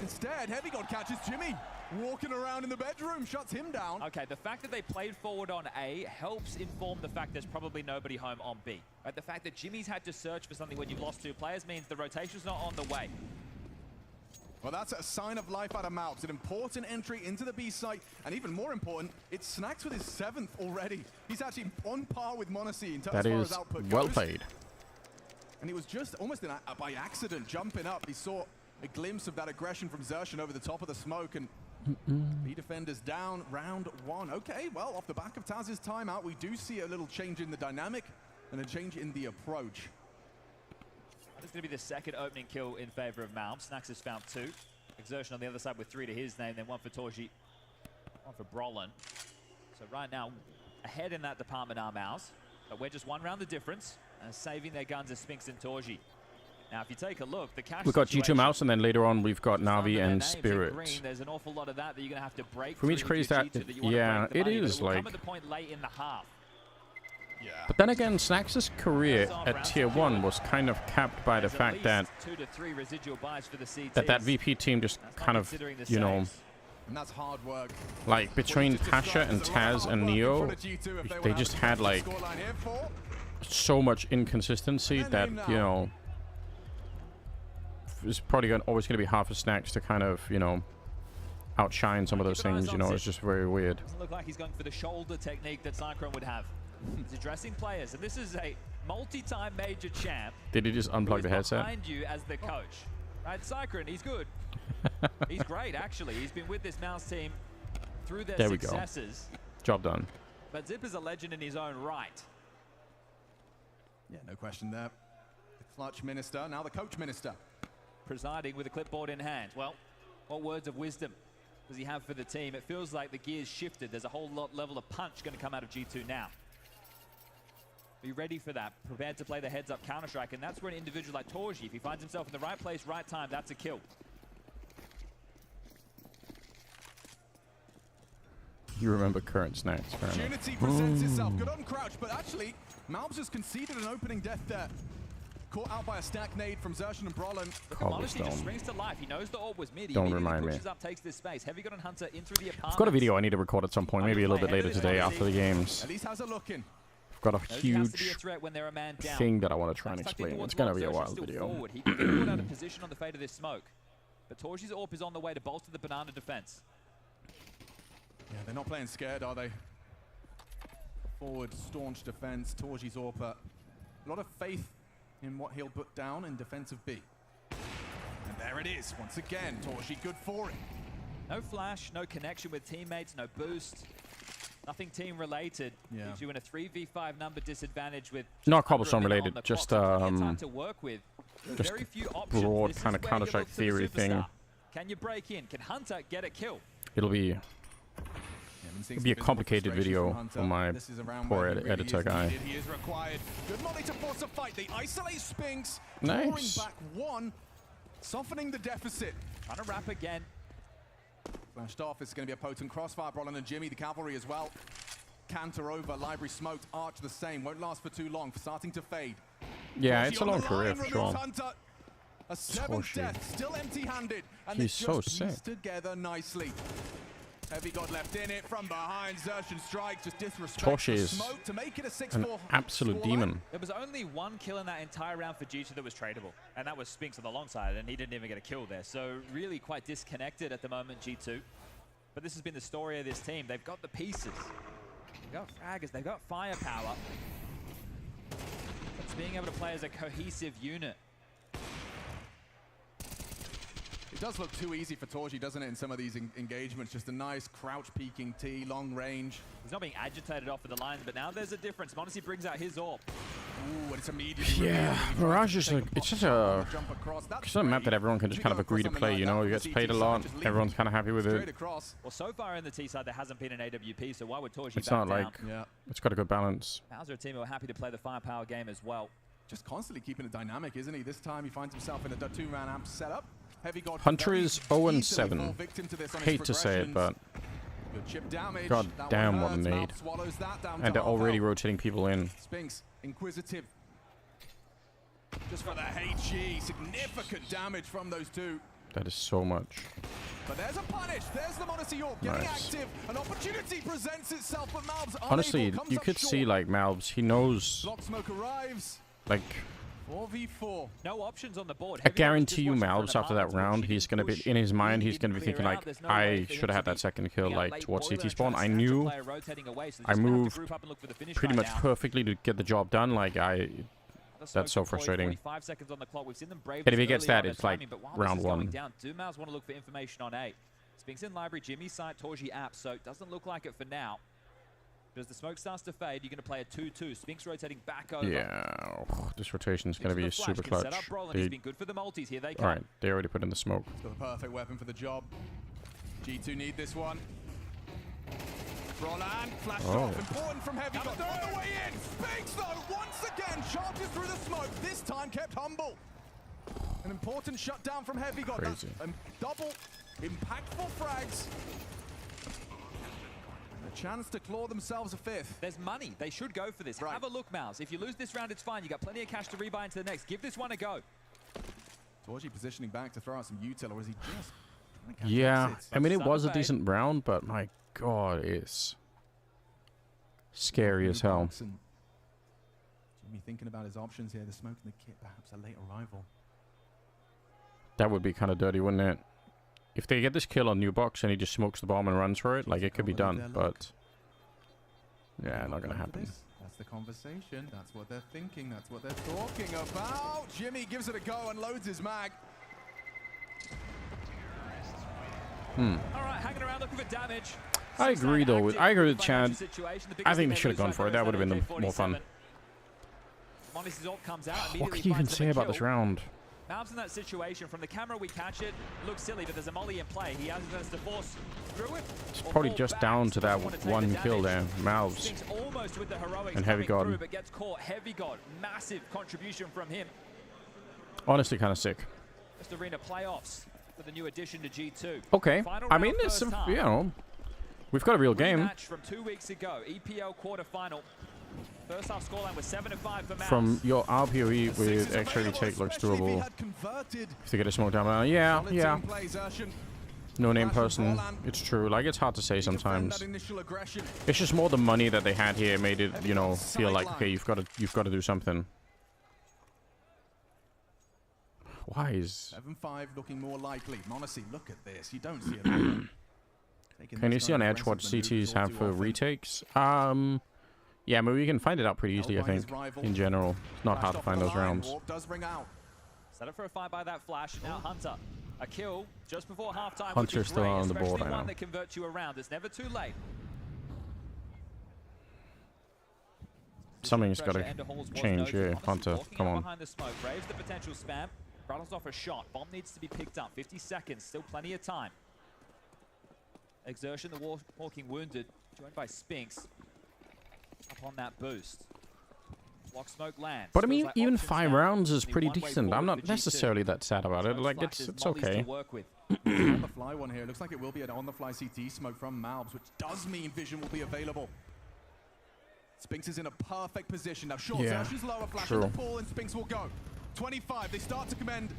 Instead, Heavy God catches Jimmy. Walking around in the bedroom. Shuts him down. Okay, the fact that they played forward on A helps inform the fact there's probably nobody home on B. Right? The fact that Jimmy's had to search for something when you've lost 2 players means the rotation's not on the way. Well, that's a sign of life out of Malbs. An important entry into the B site, and even more important, it's Snacks with his 7th already. He's actually on par with m0NESY in terms That as far is as output well goes. played. And he was just almost by accident jumping up. He saw a glimpse of that aggression from Xerxen over the top of the smoke, and B defenders down round 1. Okay, well, off the back of Taz's timeout, we do see a little change in the dynamic and a change in the approach. This is going to be the second opening kill in favor of Malm. Snacks has found 2. Exertion on the other side with 3 to his name, then 1 for Torji, 1 for Brolin. So right now, ahead in that department are Mouse, but we're just 1 round the difference, and saving their guns as Spinks and Torji. Now, if you take a look, the cash We've got G2 situation, Mouse, and then later on we've got just under Navi their and names in Spirit. green, there's an awful lot of that you're going to have to break. For me, it's through crazy with that, G2 you wanna yeah, break the it money, but is will come like. at the point late in the half. Yeah. But then again, Snax' career at Tier 1 was kind of capped by the There's at fact that least 2 to 3 residual buys for the CTs. that VP team just That's not kind of, considering the you know, saves. And that's hard work. like between Pasha and Taz and Neo, they just had like so much inconsistency that, you know, it's probably always going to be hard for Snacks to kind of, you know, outshine some of those things. You know, it's just very weird. Doesn't look like he's going for the shoulder technique that Cyclone would have. He's addressing players, and this is a multi-time major champ. Did he just unplug the headset? Behind you as the coach, right? Cyclone, he's good. He's great, actually. He's been with this Mouse team through their There we go. successes. Job done. But Zip is a legend in his own right. Yeah, no question there. The clutch minister, now the coach minister. Presiding with a clipboard in hand. Well, what words of wisdom does he have for the team? It feels like the gears shifted. There's a whole level of punch going to come out of G2 now. Be ready for that. Prepared to play the heads-up Counter-Strike, and that's where an individual like Torji, if he finds himself in the right place, right time, that's a kill. You remember current Snacks, fair enough. Opportunity presents itself. Good on Crouch, but actually, Malbs has conceded an opening death there. Caught out by a stack nade from Xerxen and Brolin. m0NESY just Cobblestone. springs to life. He knows the orb was mid. He Don't immediately remind me. pushes up, takes this space. Heavy Gun and Hunter in through the apartment. I've got a video I need to record at some point, maybe a little bit later today after the games. At least has a look in. I've got a Knows he has to be a huge threat when they're a man down. thing that I want to try and Tucked in explain. towards It's going to one, be a Xerxen's wild still video. forward. He can get put out of position on the fate of this smoke. But Torji's AWP is on the way to bolster the banana defense. Yeah, they're not playing scared, are they? Forward, staunch defense. Torji's AWP. A lot of faith in what he'll put down in defense of B. And there it is, once again. Torji good for it. No flash, no connection with teammates, no boost. Nothing team related. Yeah. Leaves you in a 3v5 number disadvantage with Not under a Cobblestone minute on related, the just, clock, so plenty of time to work with. just Very few options. broad This is kind of where you Counter-Strike look to the theory thing. superstar. Can you break in? Can Hunter get a kill? it'll be a complicated video for my poor editor guy. He is required. Good money to force a fight. They isolate Spinks. Nice. Back one, softening the deficit. Trying to wrap again. Flashed off. It's going to be a potent crossfire. Brolin and Jimmy, the cavalry as well. Canter over. Library smoked. Arch the same. Won't last for too long. Starting to fade. Yeah, it's a long career for sure. Hunter. A seventh death, still empty-handed, and he's so sick. Together nicely. Heavy God left in it from behind. Xertion strikes, just disrespect. Toshi is smoke to make it a 6-4 an absolute demon. There was only one kill in that entire round for G2 that was tradable, and that was Spinks on the long side, and he didn't even get a kill there. So really quite disconnected at the moment, G2. But this has been the story of this team. They've got the pieces. They've got fraggers. They've got firepower. It's being able to play as a cohesive unit. It does look too easy for Torji, doesn't it, in some of these engagements? Just a nice crouch peeking T, long range. He's not being agitated off of the lines, but now there's a difference. Monacy brings out his orb. Ooh, and it's immediately Mirage is it's just a map that everyone can just kind of agree to play, you know? It gets played a lot, everyone's kind of happy with it. Well, so far in the T side, there hasn't been an AWP, so why would Torji It's not back like, down? it's got a good balance. Mauser a team who are happy to play the firepower game as well. Just constantly keeping it dynamic, isn't he? This time he finds himself in a 2-man amp setup. Hunter is 0-7. Hate to say it, but god damn what a nade. And they're already rotating people in. Spinks, inquisitive. Just for the HG, significant damage from those two. That is so much. But there's a punish. There's the Monacy Orb getting active. An opportunity presents itself, but Malbs honestly, you could see like Malbs. He knows. Block smoke arrives. Like 4v4. No options on the board. I guarantee you, Malbs, after that round, he's gonna be in his mind. He's gonna be thinking like, I should have had that second kill, like towards CT spawn. I knew I moved pretty much perfectly to get the job done. Like that's so frustrating. And if he gets that, it's like round one. Do Mouse want to look for information on A? Spinks in library, Jimmy's side, Torji app, so it doesn't look like it for now. But as the smoke starts to fade, you're going to play a 2-2. Spinks rotating back over. Yeah, this rotation is going to be super clutch. He's been good for the multis. Here they come. All right, they already put in the smoke. He's got the perfect weapon for the job. G2 need this one. Roland flashed off. Important from Heavy. On the way in. Spinks, though, once again charges through the smoke. This time kept humble. An important shutdown from Heavy God. Crazy. Double impactful frags. A chance to claw themselves a fifth. There's money. They should go for this. Have a look, Mouse. If you lose this round, it's fine. You got plenty of cash to rebuy into the next. Give this one a go. Torji positioning back to throw out some util, or is he just... Yeah, I mean, it was a decent round, but my god, it's scary as hell. Jimmy thinking about his options here. The smoke and the kit, perhaps a late arrival. That would be kind of dirty, wouldn't it? If they get this kill on New Box and he just smokes the bomb and runs for it, like it could be done, but yeah, not gonna happen. That's the conversation. That's what they're thinking. That's what they're talking about. Jimmy gives it a go and loads his mag. All right, hanging around looking for damage. I agree, though. I agree with Chad. I think they should have gone for it. That would have been more fun. What can you even say about this round? Malbs in that situation. From the camera, we catch it. Looks silly, but there's a molly in play. He has to force through it. It's probably just down to that one kill there. Malbs and Heavy God. But gets caught. Heavy God, massive contribution from him. Honestly, kind of sick. Just arena playoffs for the new addition to G2. Okay, I mean, there's some, you know, we've got a real game. Match from 2 weeks ago, EPL quarterfinal. First half scoreline was 7-5 for Mouse. From your RPOE with extra retake looks doable. If they get a smoke down there, yeah. No name person, it's true. Like, it's hard to say sometimes. It's just more the money that they had here made it, you know, feel like, okay, you've got to do something. Why is 7-5 looking more likely? Monacy, look at this. You don't see it. Can you see on Edge what CTs have for retakes? Yeah, I mean, we can find it out pretty easily, I think, in general. It's not hard to find those rounds. Set up for a fight by that flash. Now Hunter, a kill just before halftime. Hunter's still on the board, I know. One that converts you around. It's never too late. Something's got to change here. Hunter, come on. Behind the smoke, braves the potential spam. Rattles off a shot. Bomb needs to be picked up. 50 seconds. Still plenty of time. Exertion, the walking wounded, joined by Spinks. Up on that boost. Block smoke lands. But I mean, Feels like even options 5 now. rounds is The pretty one-way decent. I'm forward not for G2. necessarily that sad about it. Smoke Like, flashes, it's mollies okay. to work with. On the fly one here. It looks like it will be an on-the-fly CT smoke from Malbs, which does mean vision will be available. Spinks is in a perfect position. Now, short Zersh's lower flash in the pool, and Spinks will go. 25, they start to commend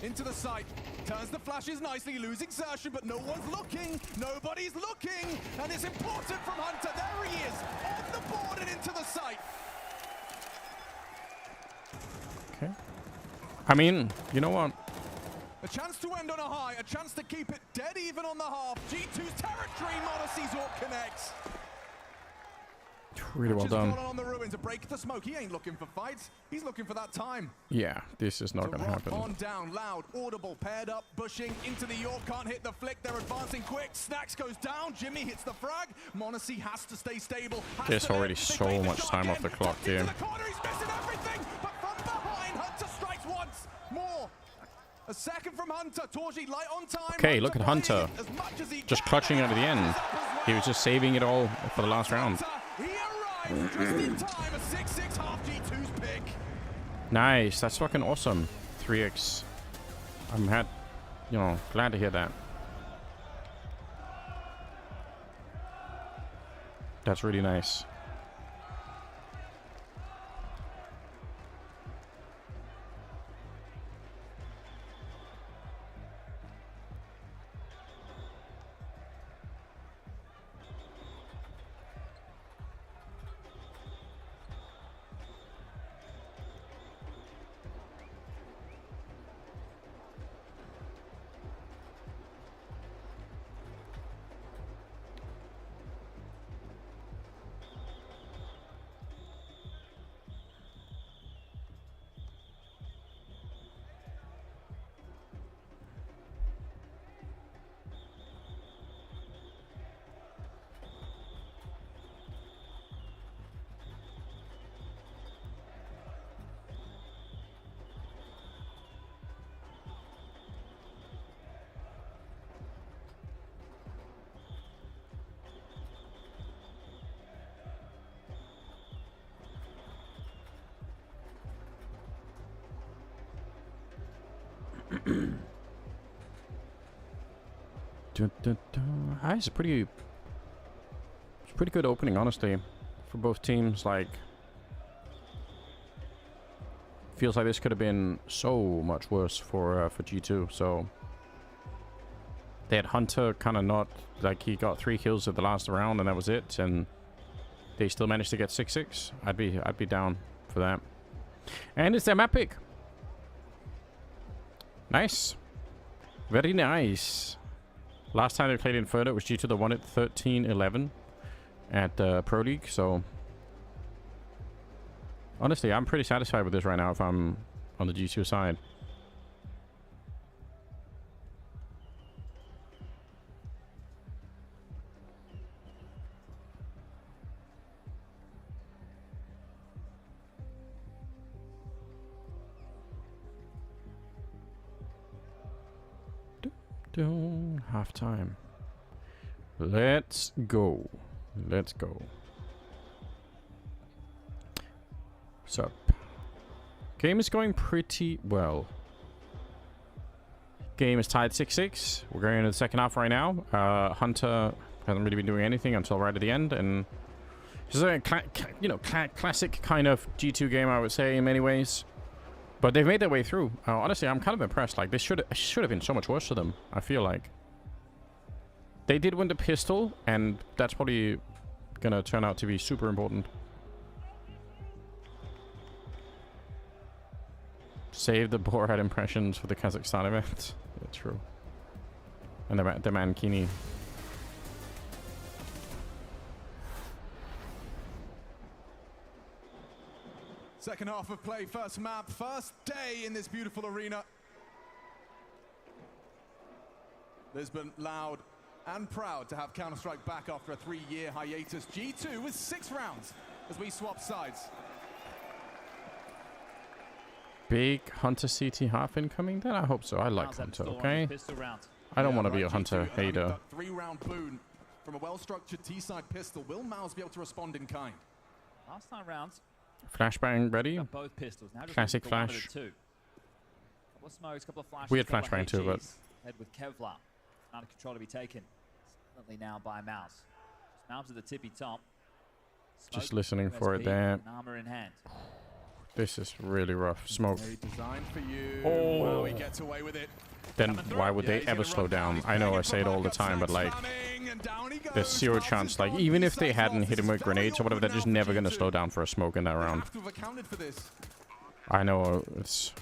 into the site. Turns the flashes nicely, losing Zersh, but no one's looking. Nobody's looking. And it's important from Hunter. There he is, on the board and into the site. Okay. I mean, you know what? A chance to end on a high, a chance to keep it dead even on the half. G2's territory, Monacy's Orc connects. Really well done. On the ruins, a break the smoke. He ain't looking for fights. He's looking for that time. Yeah, this is not going to happen. On down, loud, audible, paired up, bushing into the York. Can't hit the flick. They're advancing quick. Snacks goes down. Jimmy hits the frag. Monacy has to stay stable. There's already so much time off the clock here. He's missing everything, but from behind, Hunter strikes once more. A second from Hunter. Torji light on time. Okay, look at Hunter. Just clutching at the end. He was just saving it all for the last round. He arrives just in time. A 6-6 half G2's pick. Nice. That's fucking awesome. 3x. I'm glad to hear that. That's really nice. It's a pretty good opening, honestly, for both teams. Like, feels like this could have been so much worse for G2. So they had Hunter kind of not, like, he got 3 kills at the last round and that was it, and they still managed to get 6-6. I'd be down for that. And it's their map pick. Nice. Very nice. Last time they played Inferno, it was G2 that won it 13-11 at Pro League. So honestly, I'm pretty satisfied with this right now if I'm on the G2 side. Half time. Let's go. Let's go. What's up? Game is going pretty well. Game is tied 6-6. We're going into the second half right now. Hunter hasn't really been doing anything until right at the end, and it's a classic kind of G2 game, I would say, in many ways. But they've made their way through. Honestly, I'm kind of impressed. Like, this should have been so much worse for them, I feel like. They did win the pistol, and that's probably gonna turn out to be super important. Save the Borat impressions for the Kazakhstan event. Yeah, true. And the Mankini. Second half of play, first map, first day in this beautiful arena. Lisbon loud and proud to have Counter-Strike back after a 3-year hiatus. G2 with 6 rounds as we swap sides. Big Hunter CT half incoming then? I hope so. I like Hunter, okay? I don't want to be a hunter hater. 3-round boon from a well-structured T-side pistol. Will Mouse be able to respond in kind? Last time rounds, Flashbang ready. got both pistols. Now just Classic looking for one of flash. the two. Couple of smokes, couple of flashes. Weird couple of flashbang too, but HGs. Head with Kevlar. Out of control to be taken. Certainly now by Mouse. Mouse at the tippy top. Smoke, just listening for it USP, there. and armor in hand. This is really rough. Smoke. Designed for you. Oh. Wow, he gets away with it. Then why would they ever slow down? I know I say it all the time, but like, there's zero chance. Like, even if they hadn't hit him with grenades or whatever, they're just never gonna slow down for a smoke in that round. I know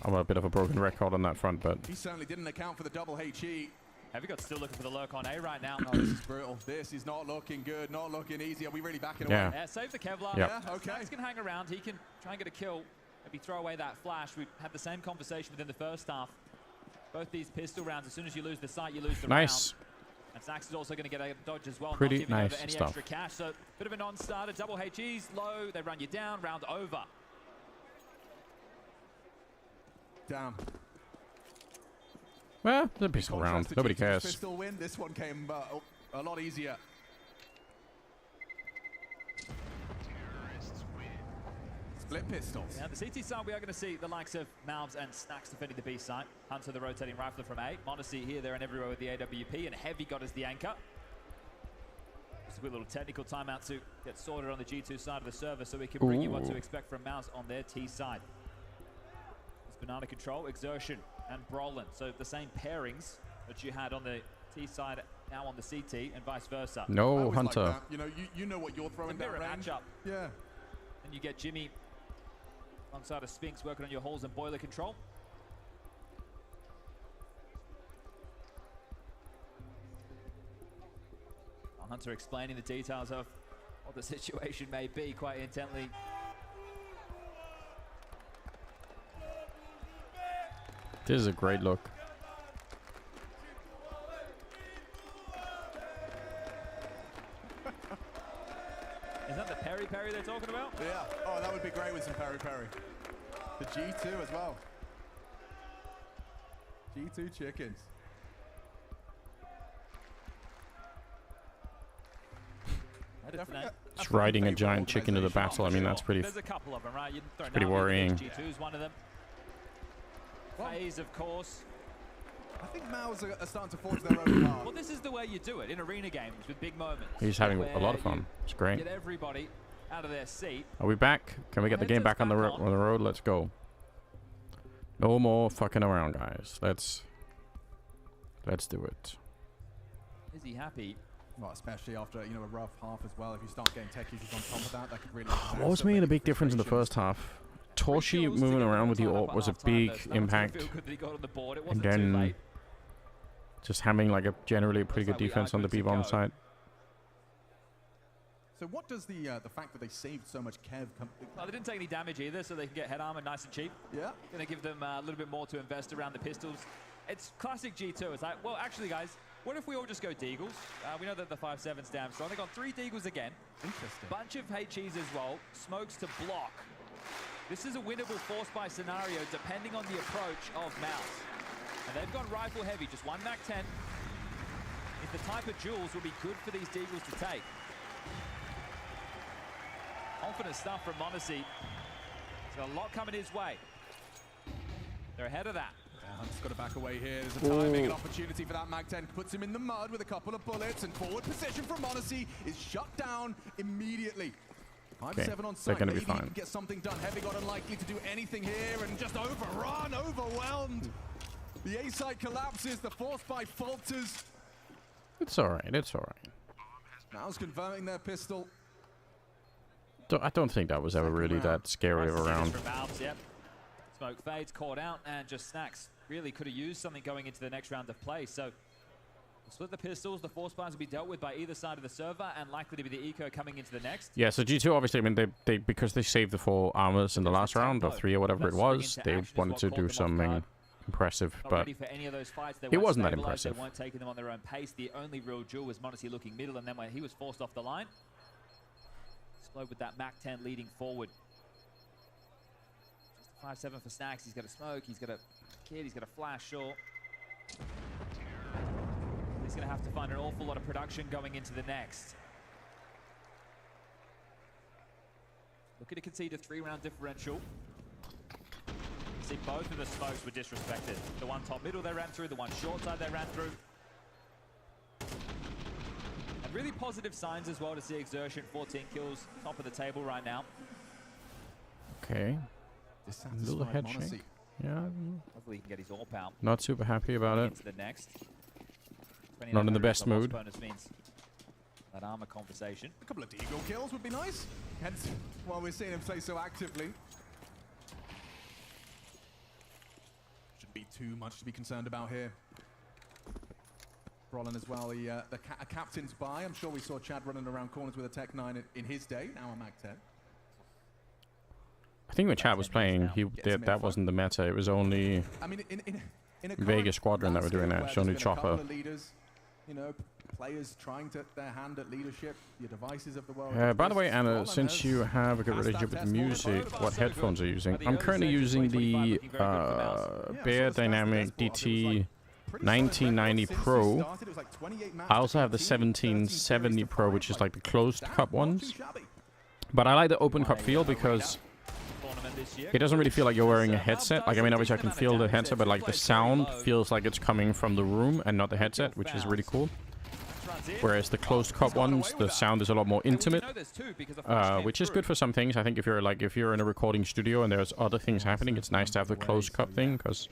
I'm a bit of a broken record on that front, but He certainly didn't account for the double HE. Heavy God's still looking for the lurk on A right now. Oh, this is brutal. This is not looking good, not looking easy. Are we really backing yeah. away? Yeah, save the Kevlar. Yep. Yeah, okay. Snacks can hang around. He can try and get a kill. Maybe throw away that flash. We had the same conversation within the first half. Both these pistol rounds, as soon as you lose the sight, you lose the Nice. round. And Snacks is also going to get a dodge as well. Pretty not giving nice over any stuff. extra cash. So, bit of a non-starter. Double HEs, low. They run you down. Round over. Damn. Well, the pistol round. Nobody cares. Pistol win. This one came a lot easier. Split pistols. Now, the CT side, we are going to see the likes of Malves and Snacks defending the B side. Hunter, the rotating rifler from A. Monacy here, there, and everywhere with the AWP. And Heavy God as the anchor. Just a quick little technical timeout to get sorted on the G2 side of the server so we can bring you what to expect from Mouse on their T side. It's banana control, exertion, and Brolin. So the same pairings that you had on the T side now on the CT and vice versa. I No always like hunter. that. You know, you know what you're throwing It's a mirror down range. matchup. Yeah. And you get Jimmy alongside of Spinks working on your holes and boiler control. Hunter explaining the details of what the situation may be quite intently. This is a great look. Is that the Perry they're talking about? Yeah. Oh, that would be great with some Perry. The G2 as well. G2 chickens. Just riding a giant chicken to the battle. I mean, that's pretty. There's a couple of them, right? You throw pretty Navi, worrying. G2 is one of them. FaZe, of course. I think Maus are starting to forge their own path. Well, this is the way you do it in arena games with big moments. He's having where a lot of fun. you It's great. Get everybody out of their seat. Are we back? Can we get the game back on the road? Let's go. No more fucking around, guys. Let's do it. Is he happy? Well, especially after a rough half as well. If you start getting tech issues on top of that, that could really. What was making a big difference in the first half? Torshi moving around with the AWP was a big impact, and then just having like a generally pretty good defense on the B-bomb side. So what does the fact that they saved so much Kev come? Well, they didn't take any damage either, so they can get head armor nice and cheap. Yeah. Going to give them a little bit more to invest around the pistols. It's classic G2. It's like, well, actually, guys, what if we all just go Deagles? We know that the 5.7's damn strong. They've got 3 Deagles again. Interesting. Bunch of HEs as well. Smokes to block. This is a winnable force buy scenario depending on the approach of Mouse. And they've gone rifle heavy, just 1 Mac 10. If the type of duels will be good for these Deagles to take. Confident stuff from Monacy. He's got a lot coming his way. They're ahead of that. Hunt's got to back away here. There's a timing and opportunity for that Mag 10. Puts him in the mud with a couple of bullets, and forward position from Monacy is shut down immediately. 5-7 on site. They're going to be Maybe he fine. can get something done. Heavy God unlikely to do anything here, and just overrun, overwhelmed. The A site collapses. The force by falters. It's all right. It's all right. Now's confirming their pistol. I don't think that was ever really that scary of a round. Yep. Smoke fades, caught out, and just Snacks really could have used something going into the next round of play. So we'll split the pistols. The force buys will be dealt with by either side of the server, and likely to be the eco coming into the next. Yeah, so G2 obviously, I mean, they because they saved the 4 armors in the last round, or 3 or whatever it was, they wanted to do something impressive, but it wasn't that impressive. They weren't taking them on their own pace. The only real duel was Monacy looking middle, and then when he was forced off the line, explode with that Mac 10 leading forward. Just a 5-7 for Snacks. He's got a smoke, he's got a kid, he's got a flash short. He's going to have to find an awful lot of production going into the next. Looking to concede a 3-round differential. See, both of the smokes were disrespected. The one top middle they ran through, the one short side they ran through. And really positive signs as well to see Exertion, 14 kills, top of the table right now. Okay. A little head shake. Yeah. Hopefully he can get his AWP out. Not super happy about it. Into the next. Not in the best mood. Means that armor conversation. A couple of deagle kills would be nice. Hence why we're seeing him play so actively. Shouldn't be too much to be concerned about here. Brolin as well, a captain's buy. I'm sure we saw Chad running around corners with a Tech 9 in his day. Now I'm Mac 10. I think when Chad was playing, that wasn't the meta. It was only Vegas Squadron that were doing that. It's only Chopper. Leaders, you know, players trying to their hand at leadership, your devices of the world. By the way, Anna, since you have a good relationship with music, what headphones are you using? I'm currently using the Bear Dynamic DT 1990 Pro. I also have the 1770 Pro, which is like the closed cup ones. But I like the open cup feel because it doesn't really feel like you're wearing a headset. Like, I mean, obviously I can feel the headset, but like the sound feels like it's coming from the room and not the headset, which is really cool. Whereas the closed cup ones, the sound is a lot more intimate, which is good for some things. I think if you're in a recording studio and there's other things happening, it's nice to have the closed cup thing, because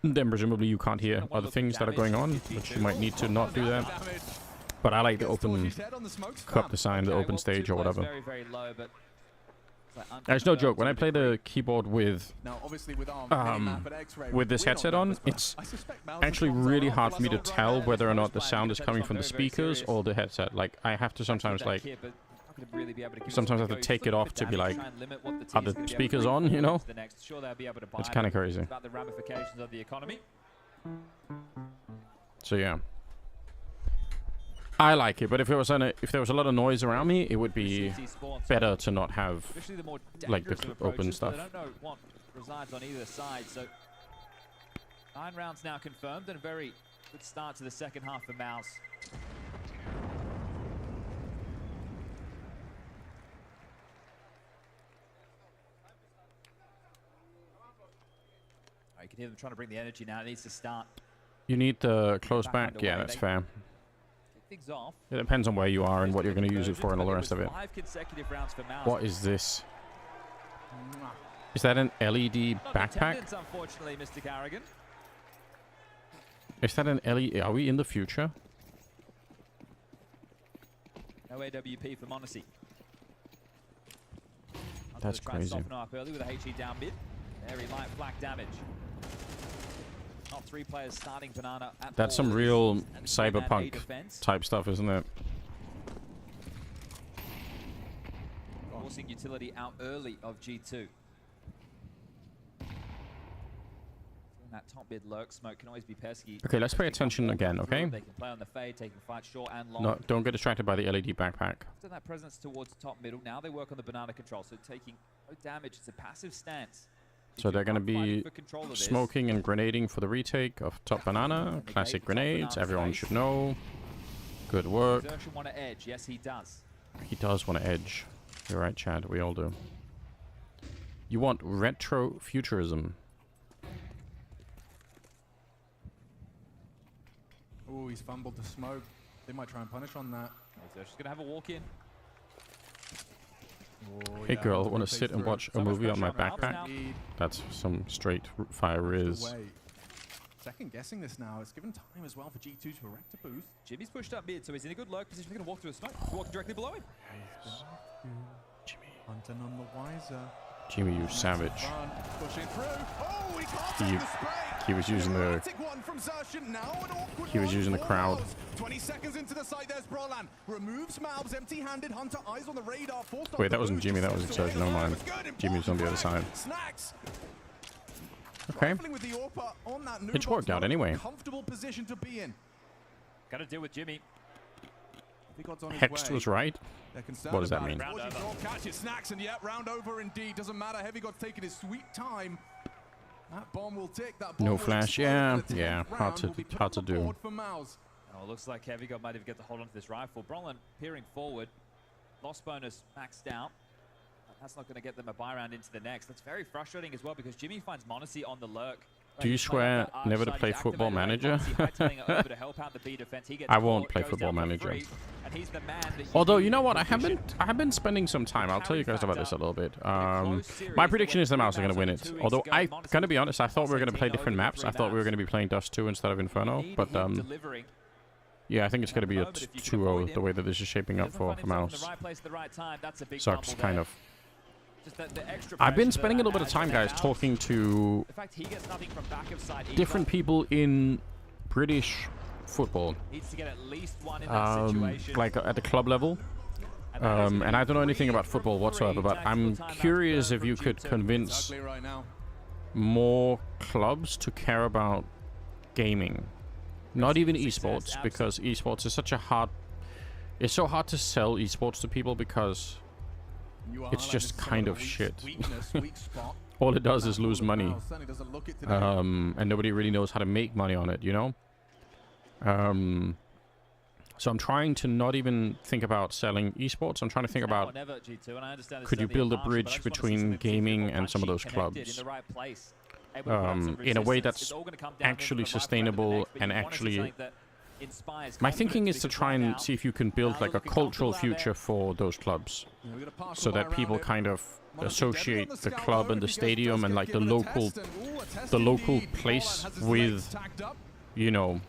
then presumably you can't hear other things that are going on, which you might need to not do that. But I like the open cup design, the open stage or whatever. It's no joke. When I play the keyboard with this headset on, it's actually really hard for me to tell whether or not the sound is coming from the speakers or the headset. Like, I have to sometimes I have to take it off to be like, are the speakers on, you know? It's kind of crazy. So yeah. I like it, but if there was a lot of noise around me, it would be better to not have like the open stuff. I don't know what resides on either side. So 9 rounds now confirmed, and a very good start to the second half for Mouse. You can hear them trying to bring the energy now. It needs to start. You need the close back. Yeah, that's fair. Things off. It depends on where you are and what you're going to use it for and all the rest of it. 5 consecutive rounds for Mouse. What is this? Is that an LED backpack? Unfortunately, Mr. Carrigan. Is that an LED? Are we in the future? No AWP for Monacy. That's crazy. Soften up early with a HE down mid. Very light flak damage. Not 3 players starting Banana at That's some real cyberpunk type stuff, isn't it? Forcing utility out early of G2. That top mid lurk smoke can always be pesky. Okay, let's pay attention again, okay? They can play on the fade, taking fight short and long. No, don't get distracted by the LED backpack. After that presence towards top middle, now they work on the Banana control, so taking no damage. It's a passive stance. So they're going to be smoking and grenading for the retake of top Banana. Classic grenades, everyone should know. Good work. Exertion want to edge. Yes, he does. He does want to edge. You're right, Chad. We all do. You want retro futurism. Oh, he's fumbled the smoke. They might try and punish on that. Exertion's going to have a walk in. Oh, hey girl, want to sit and watch a movie on my backpack? That's some straight fire riz. Second guessing this now. It's given time as well for G2 to erect a boost. Jimmy's pushed up mid, so he's in a good lurk position. He's going to walk through the smoke. He's walking directly below him. Jimmy. Hunter none the wiser. Jimmy, you savage. Oh, he was using the crowd. 20 seconds into the site, there's Brolan. Removes Malbs, empty-handed. Hunter eyes on the radar. Wait, that wasn't Jimmy, that was Exertion. Never mind. Jimmy's on the other side. Okay. It's worked out anyway. Comfortable position to be in. Got to deal with Jimmy. Hext was right. What does that mean? Catches Snacks, and yeah, round over indeed. Doesn't matter. Heavy God's taking his sweet time. That bomb will tick. That No bomb will flash, explode. yeah, The 10th yeah, hard round will be put to on the do. board for Mouse. Oh, it looks like Heavygod might even get the hold onto this rifle. Bronlund peering forward. Lost bonus maxed out. That's not going to get them a buy round into the next. That's very frustrating as well because Jimmy finds Monacy on the lurk. Do you swear never to play Football Manager? I won't play Football Manager. Although, you know what? I have been spending some time. I'll tell you guys about this a little bit. My prediction is the Mouse are going to win it. Although, I'm going to be honest, I thought we were going to play different maps. I thought we were going to be playing Dust 2 instead of Inferno. But, yeah, I think it's going to be a 2-0 the way that this is shaping up for Mouse. Sucks, kind of. I've been spending a little bit of time, guys, talking to different people in British football, like at the club level. And I don't know anything about football whatsoever, but I'm curious if you could convince more clubs to care about gaming. Not even esports, because esports is such a hard... It's so hard to sell esports to people because... It's just kind of shit. All it does is lose money. And nobody really knows how to make money on it, you know? So I'm trying to not even think about selling esports. I'm trying to think about, could you build a bridge between gaming and some of those clubs? In a way that's actually sustainable and actually... My thinking is to try and see if you can build like a cultural future for those clubs, so that people kind of associate the club and the stadium and like the local place with, you know,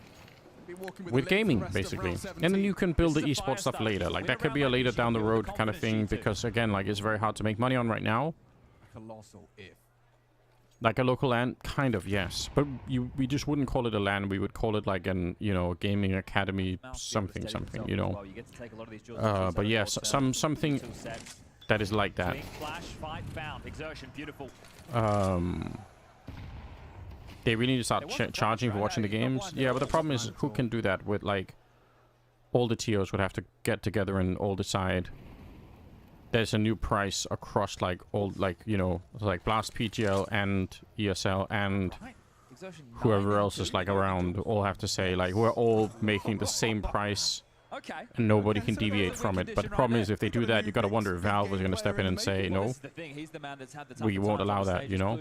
with gaming basically. And then you can build the esports stuff later. Like that could be a later down the road kind of thing, because again, like it's very hard to make money on right now. Like a local LAN, kind of, yes. But we just wouldn't call it a LAN. We would call it like an, you know, gaming academy, something, you know. But yes, something that is like that. They really need to start charging for watching the games. Yeah, but the problem is, who can do that with, like, all the TOs would have to get together and all decide. There's a new price across like all, like, you know, like Blast PGL and ESL and whoever else is like around all have to say like we're all making the same price and nobody can deviate from it. But the problem is, if they do that, you got to wonder if Valve is going to step in and say no, we won't allow that, you know.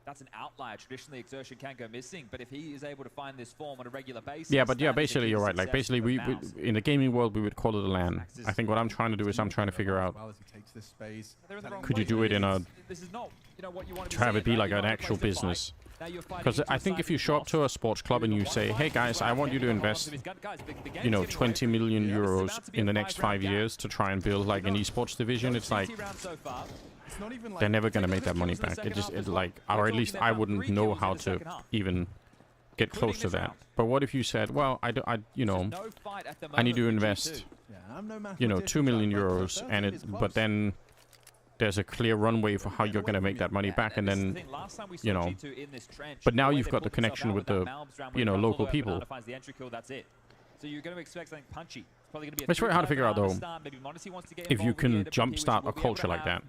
That's an outlier. Traditionally, Exertion can go missing, but if he is able to find this form on a regular basis... Yeah, but yeah, basically you're right. Like, basically, we in the gaming world, we would call it a LAN. I think what I'm trying to do is I'm trying to figure out, could you do it in a... to have it be like an actual business? Because I think if you show up to a sports club and you say, hey guys, I want you to invest, you know, 20 million euros in the next 5 years to try and build like an esports division, it's like... they're never going to make that money back. It's like, or at least I wouldn't know how to even get close to that. But what if you said, well, you know, I need to invest, you know, 2 million euros, and but then there's a clear runway for how you're going to make that money back, and then, you know, but now you've got the connection with the, you know, local people. So you're going to expect something punchy. It's very hard to figure out, though, if you can jumpstart a culture like that.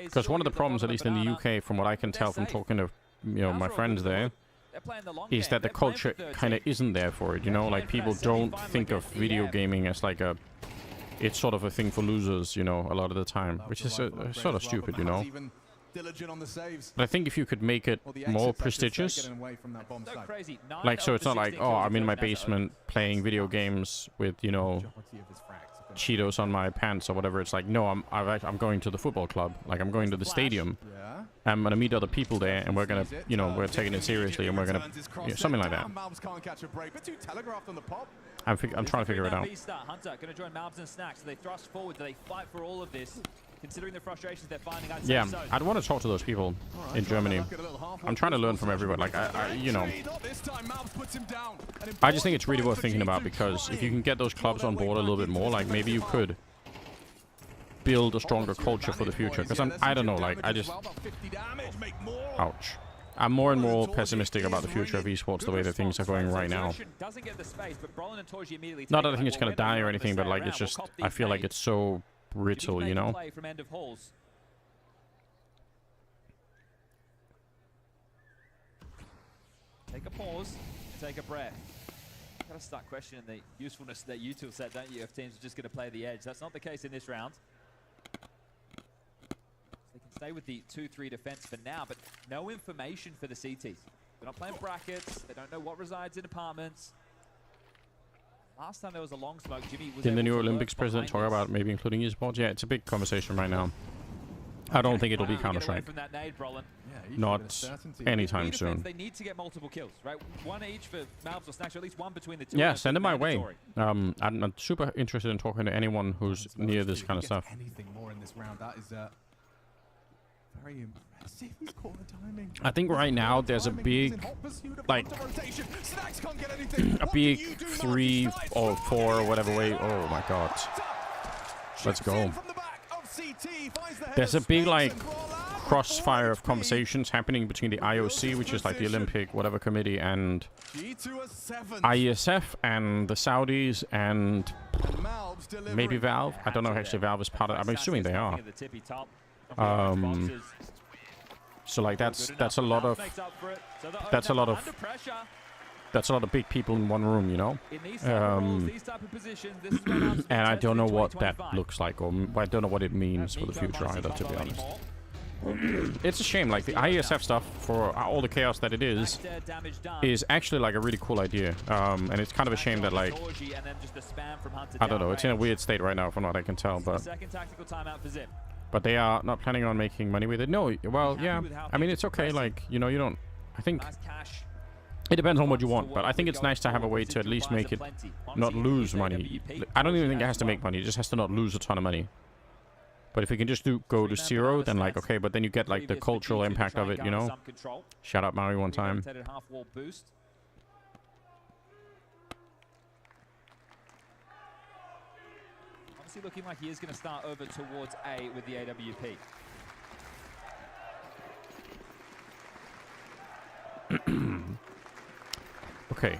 Because one of the problems, at least in the UK, from what I can tell from talking to, you know, my friends there, is that the culture kind of isn't there for it, you know? Like, people don't think of video gaming as like a... It's sort of a thing for losers, you know, a lot of the time, which is sort of stupid, you know? But I think if you could make it more prestigious, like, so it's not like, oh, I'm in my basement playing video games with, you know, Cheetos on my pants or whatever. It's like, no, I'm going to the football club. Like, I'm going to the stadium. I'm gonna meet other people there, and we're gonna, you know, we're taking it seriously, and we're gonna, you know, something like that. I'm trying to figure it out. Considering the frustrations they're finding, yeah, I'd want to talk to those people in Germany. I'm trying to learn from everyone. Like, you know, I just think it's really worth thinking about, because if you can get those clubs on board a little bit more, like, maybe you could build a stronger culture for the future. Because I don't know, like, ouch. I'm more and more pessimistic about the future of esports the way that things are going right now. Not that I think it's going to die or anything, but, like, it's just, I feel like it's so brittle, you know? Take a pause, take a breath. Got to start questioning the usefulness of that util set, don't you, if teams are just going to play the edge. That's not the case in this round. They can stay with the 2-3 defense for now, but no information for the CTs. They're not playing brackets. They don't know what resides in apartments. Last time there was a long smoke, Jimmy was Didn't the new able to Olympics lurk president talk behind about this. maybe including esports? Yeah, it's a big conversation right now. I don't think it'll be Wow, get away Counter-Strike. from that nade, Brolin. Not anytime soon. They need to get multiple kills, right? One each for Malbs or Snacks, or at least one between the two. Yeah, send it my way. Mandatory. I'm not super interested in talking to anyone who's near this kind of stuff. Anything more in this round? That is very impressive. He's caught the timing. I think right now there's a big, like, a big 3 or 4 or whatever way. Oh my god. Let's go. There's a big, like, crossfire of conversations happening between the IOC, which is like the Olympic whatever committee, and IESF and the Saudis and maybe Valve. I don't know if actually Valve is part of it. I'm assuming they are. So like that's a lot of big people in one room, you know. And I don't know what that looks like, or I don't know what it means for the future either, to be honest. It's a shame, like the IESF stuff, for all the chaos that it is actually like a really cool idea. And it's kind of a shame that, like, I don't know, it's in a weird state right now from what I can tell, but they are not planning on making money with it. No, well, yeah, I mean, it's okay, like, you know, you don't, I think it depends on what you want, but I think it's nice to have a way to at least make it not lose money. I don't even think it has to make money, it just has to not lose a ton of money. But if you can just go to 0, then like, okay, but then you get like the cultural impact of it, you know? Shout out Maui one time. Obviously looking like he is going to start over towards A with the AWP. Okay.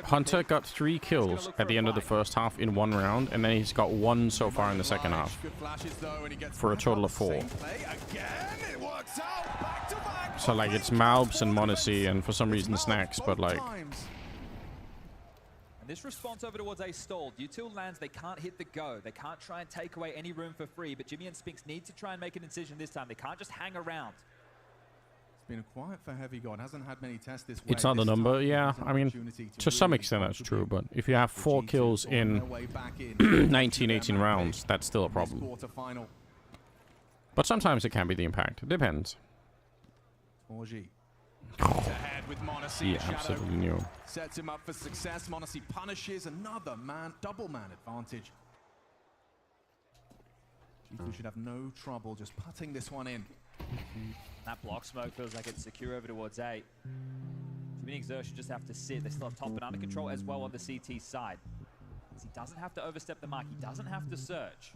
Hunter got 3 kills at the end of the first half in 1 round, and then he's got 1 so far in the second half, for a total of 4. So like it's Malbs and Monacy and for some reason Snacks, but like... And this response over towards A stalled. Util lands, they can't hit the go. They can't try and take away any room for free, but Jimmy and Spinks need to try and make an incision this time. They can't just hang around. Been quiet for Heavy God. Hasn't had many tests this way. It's not the number, yeah. I mean, to some extent that's true, but if you have 4 kills in 19, 18 rounds, that's still a problem. But sometimes it can be the impact. It depends. Yeah, absolutely new. Sets him up for success. Monacy punishes another man, double man advantage. G2 should have no trouble just putting this one in. That block smoke feels like it's secure over towards A. Jimmy and Xer should just have to sit. They still have top and under control as well on the CT side. He doesn't have to overstep the mark. He doesn't have to search.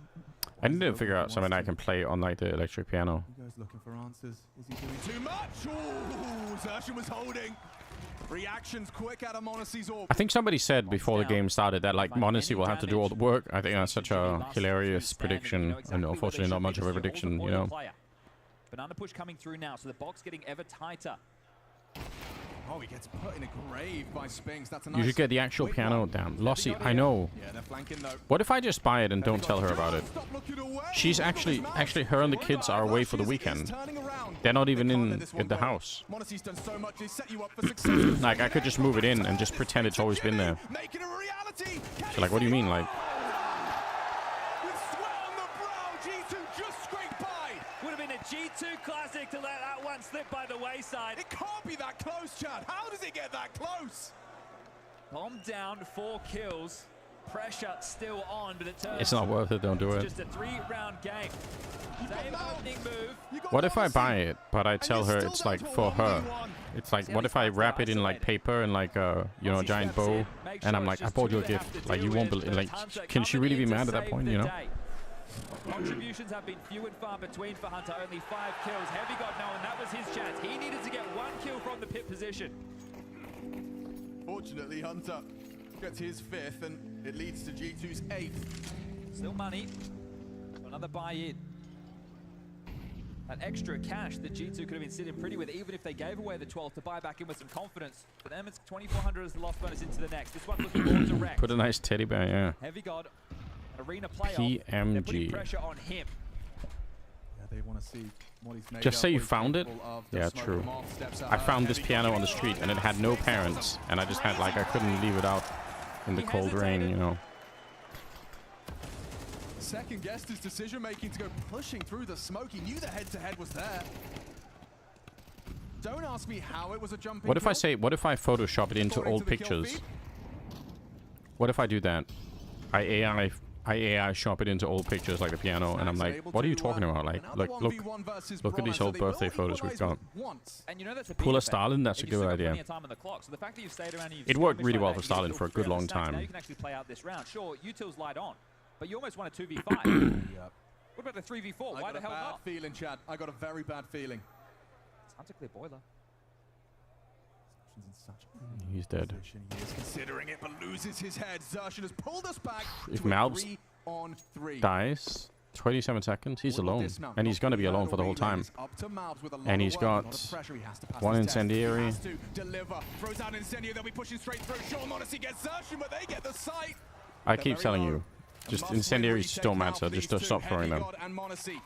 I need to figure out something I can play on like the electric piano. You guys looking for answers? Is he doing too much? Ooh, Xertion was holding. Reactions quick out of Monacy's orb. I think somebody said before the game started that like Monacy will have to do all the work. I think that's such a hilarious prediction, and unfortunately not much of a prediction, you know. Banana push coming through now, so the box getting ever tighter. Oh, he gets put in a grave by Spinks. That's a nice. You should get the actual piano down. Lossy, I know. Yeah, they're flanking though. What if I just buy it and don't tell her about it? She's actually her and the kids are away for the weekend. They're not even in the house. Like, I could just move it in and just pretend it's always been there. So like, what do you mean, like? G2 classic to let that one slip by the wayside. It can't be that close, Chad. How does it get that close? Bomb down, 4 kills. Pressure still on, but it turns. It's not worth it. Don't do it. Just a 3-round game. Same opening move. What if I buy it, but I tell her it's like for her? It's like, what if I wrap it in like paper and like you know, a giant bow, and I'm like, I bought you a gift. Like, you won't believe. Like, can she really be mad at that point? You know? Contributions have been few and far between for Hunter. Only 5 kills. Heavy got no, and that was his chance. He needed to get 1 kill from the pit position. Fortunately, Hunter gets his 5th, and it leads to G2's 8th. Still money. Another buy-in. That extra cash that G2 could have been sitting pretty with, even if they gave away the 12th to buy back in with some confidence. For them, it's 2,400 as the loss bonus into the next. This one looking more direct. Put a nice teddy bear, yeah. Heavy God, arena playoff. They're putting PMG. pressure on him. Yeah, they want to see what he's made Just say of, you what he's found it. capable of. Yeah, The smoke true. from off, steps I out. found this Heavy piano God on the street and it had no parents, and I just had like I couldn't leave it out in the cold rain, you know. Second guessed his decision making to go pushing through the smoke. He knew the head-to-head was there. Don't ask me how it was a jumping. What if I kill. say, what if I Photoshop it into According old to the kill pictures? feed. What if I do that? I AI shop it into old pictures like the piano, and I'm like, what are you talking about? Like, look at these old birthday photos we've got. And you know that's a Pull a big effect. Stalin, that's a And you've good still got idea. plenty of time on the clock. So the fact that you've stayed around and you've It scored worked bits really like well that, for you Stalin feel for a good fairly long stacked. time. Now you can actually play out this round. Sure, U2's light on, but you almost want a 2v5. Yep. What about the 3v4? I Why got the a hell bad not? feeling, Chad. I got a very bad feeling. It's time to clear boiler. In such He's dead. position. He is considering it, but loses his head. Xerxen has pulled us back If to a Malbs 3-on-3. Dies, 27 seconds, he's Will alone. dismount. And he's going to be Not alone for the whole relay time. this up to Malbs with a lot And of he's work, a lot got of pressure. He has to pass one his test. incendiary. He has to deliver. Throws out incendiary. They'll be pushing straight through. Sean Modesty gets Xerxen, but they get the sight. I They're keep very telling low. you, A just must-win incendiaries retake don't now matter, for just these stop two, throwing Heavy them. God and Modesty.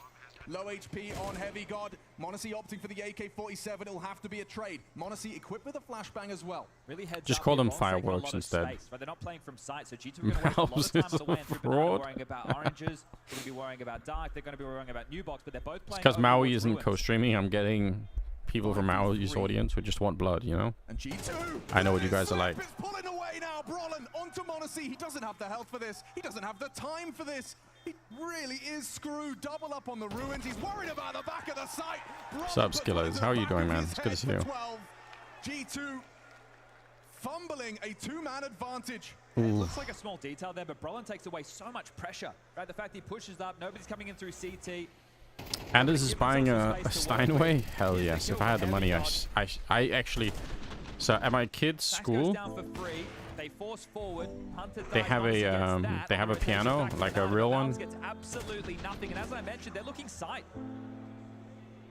Low HP on Heavy God. Modesty opting for the AK-47. It'll have to be a trade. Modesty equipped with a flashbang as well. Really heads Just up call here. them Bronze taking a fireworks lot of instead. space, right? They're not playing from sight, so G2 are going to waste a lot Malbs of time is on the way a and through. Banana fraud. worrying about oranges. They're going to be worrying about dark. They're going to be worrying about new box, but they're both playing. Because over Maui what's isn't ruined. co-streaming, I'm getting people from Maui's audience who just want blood, you know? And G2. I know what you guys are like. It's pulling away now. Brolin onto Modesty. He doesn't have the health for this. He doesn't have the time for this. He really is screwed. Double up on the ruins. He's worried about the back of the site. What's up, Skillers? How are you doing, man? It's good to see you. 12. G2 fumbling a two-man advantage. It looks like a small detail there, but Brolin takes away so much pressure. Right, the fact he pushes up, nobody's coming in through CT. Anders is buying a Steinway? Hell yes. If I had the money, I actually... So at my kids' Sax school, goes down for free. They force forward. Hunter they dies, have Modesty a gets that. they have a Rotation piano, back to like a Banana. real Malbs one. gets absolutely nothing, and as I mentioned, they're looking sight.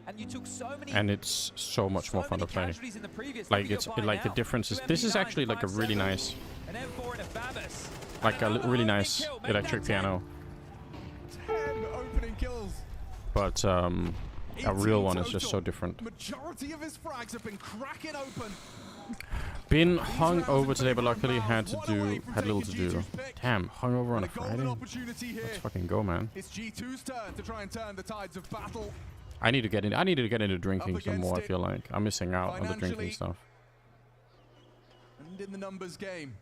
And you took so many. And it's so much more fun to play. casualties in the previous. Like Look at it's your buy like the now. difference is 2 this is MP9s, actually like a really 5.7, nice, an M4 and a Fabus. like a Another really opening nice kill. Make electric that 10. piano, 10 opening kills. but a 18 real one is just total. so different. Majority of his frags have been cracking open. Been hung over today, but luckily had little to do. Damn, hung over on a And a golden Friday. opportunity here. Let's fucking go, man. It's G2's turn to try and turn the tides of battle. I need to get into drinking some more. I against feel like I'm missing out on the drinking financially. stuff. And in the numbers game.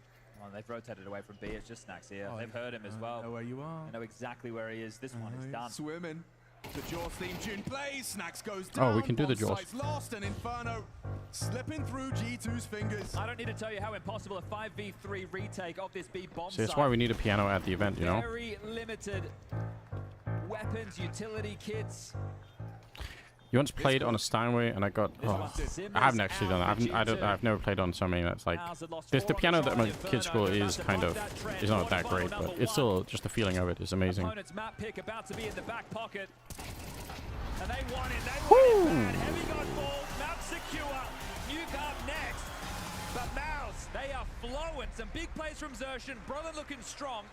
Oh, they've rotated away from B. It's just Snacks here. Oh, They've heard him as well. I know where you are. They know exactly where he is. This one is done. Swimming. The Jaws theme tune plays. Snacks goes down. Oh, we can do the One Jaws. site's lost and Inferno slipping through G2's fingers. I don't need to tell you how impossible a 5v3 retake of this B bomb See, that's site. why we need a piano at the event, you know. Very limited weapons, utility kits. You once played on a Steinway, and I got. Oh, I haven't actually done that. I've never played on something that's like. The piano that my kids' school is kind of is not that great, but it's still just the feeling of it is amazing. Opponent's map pick about to be in the back pocket. And they want it. They want it bad. Heavy gun ball. Map secure. Nuke up next. But Mouse, they are flowing. Some big plays from Xerxen. Brolin looking strong.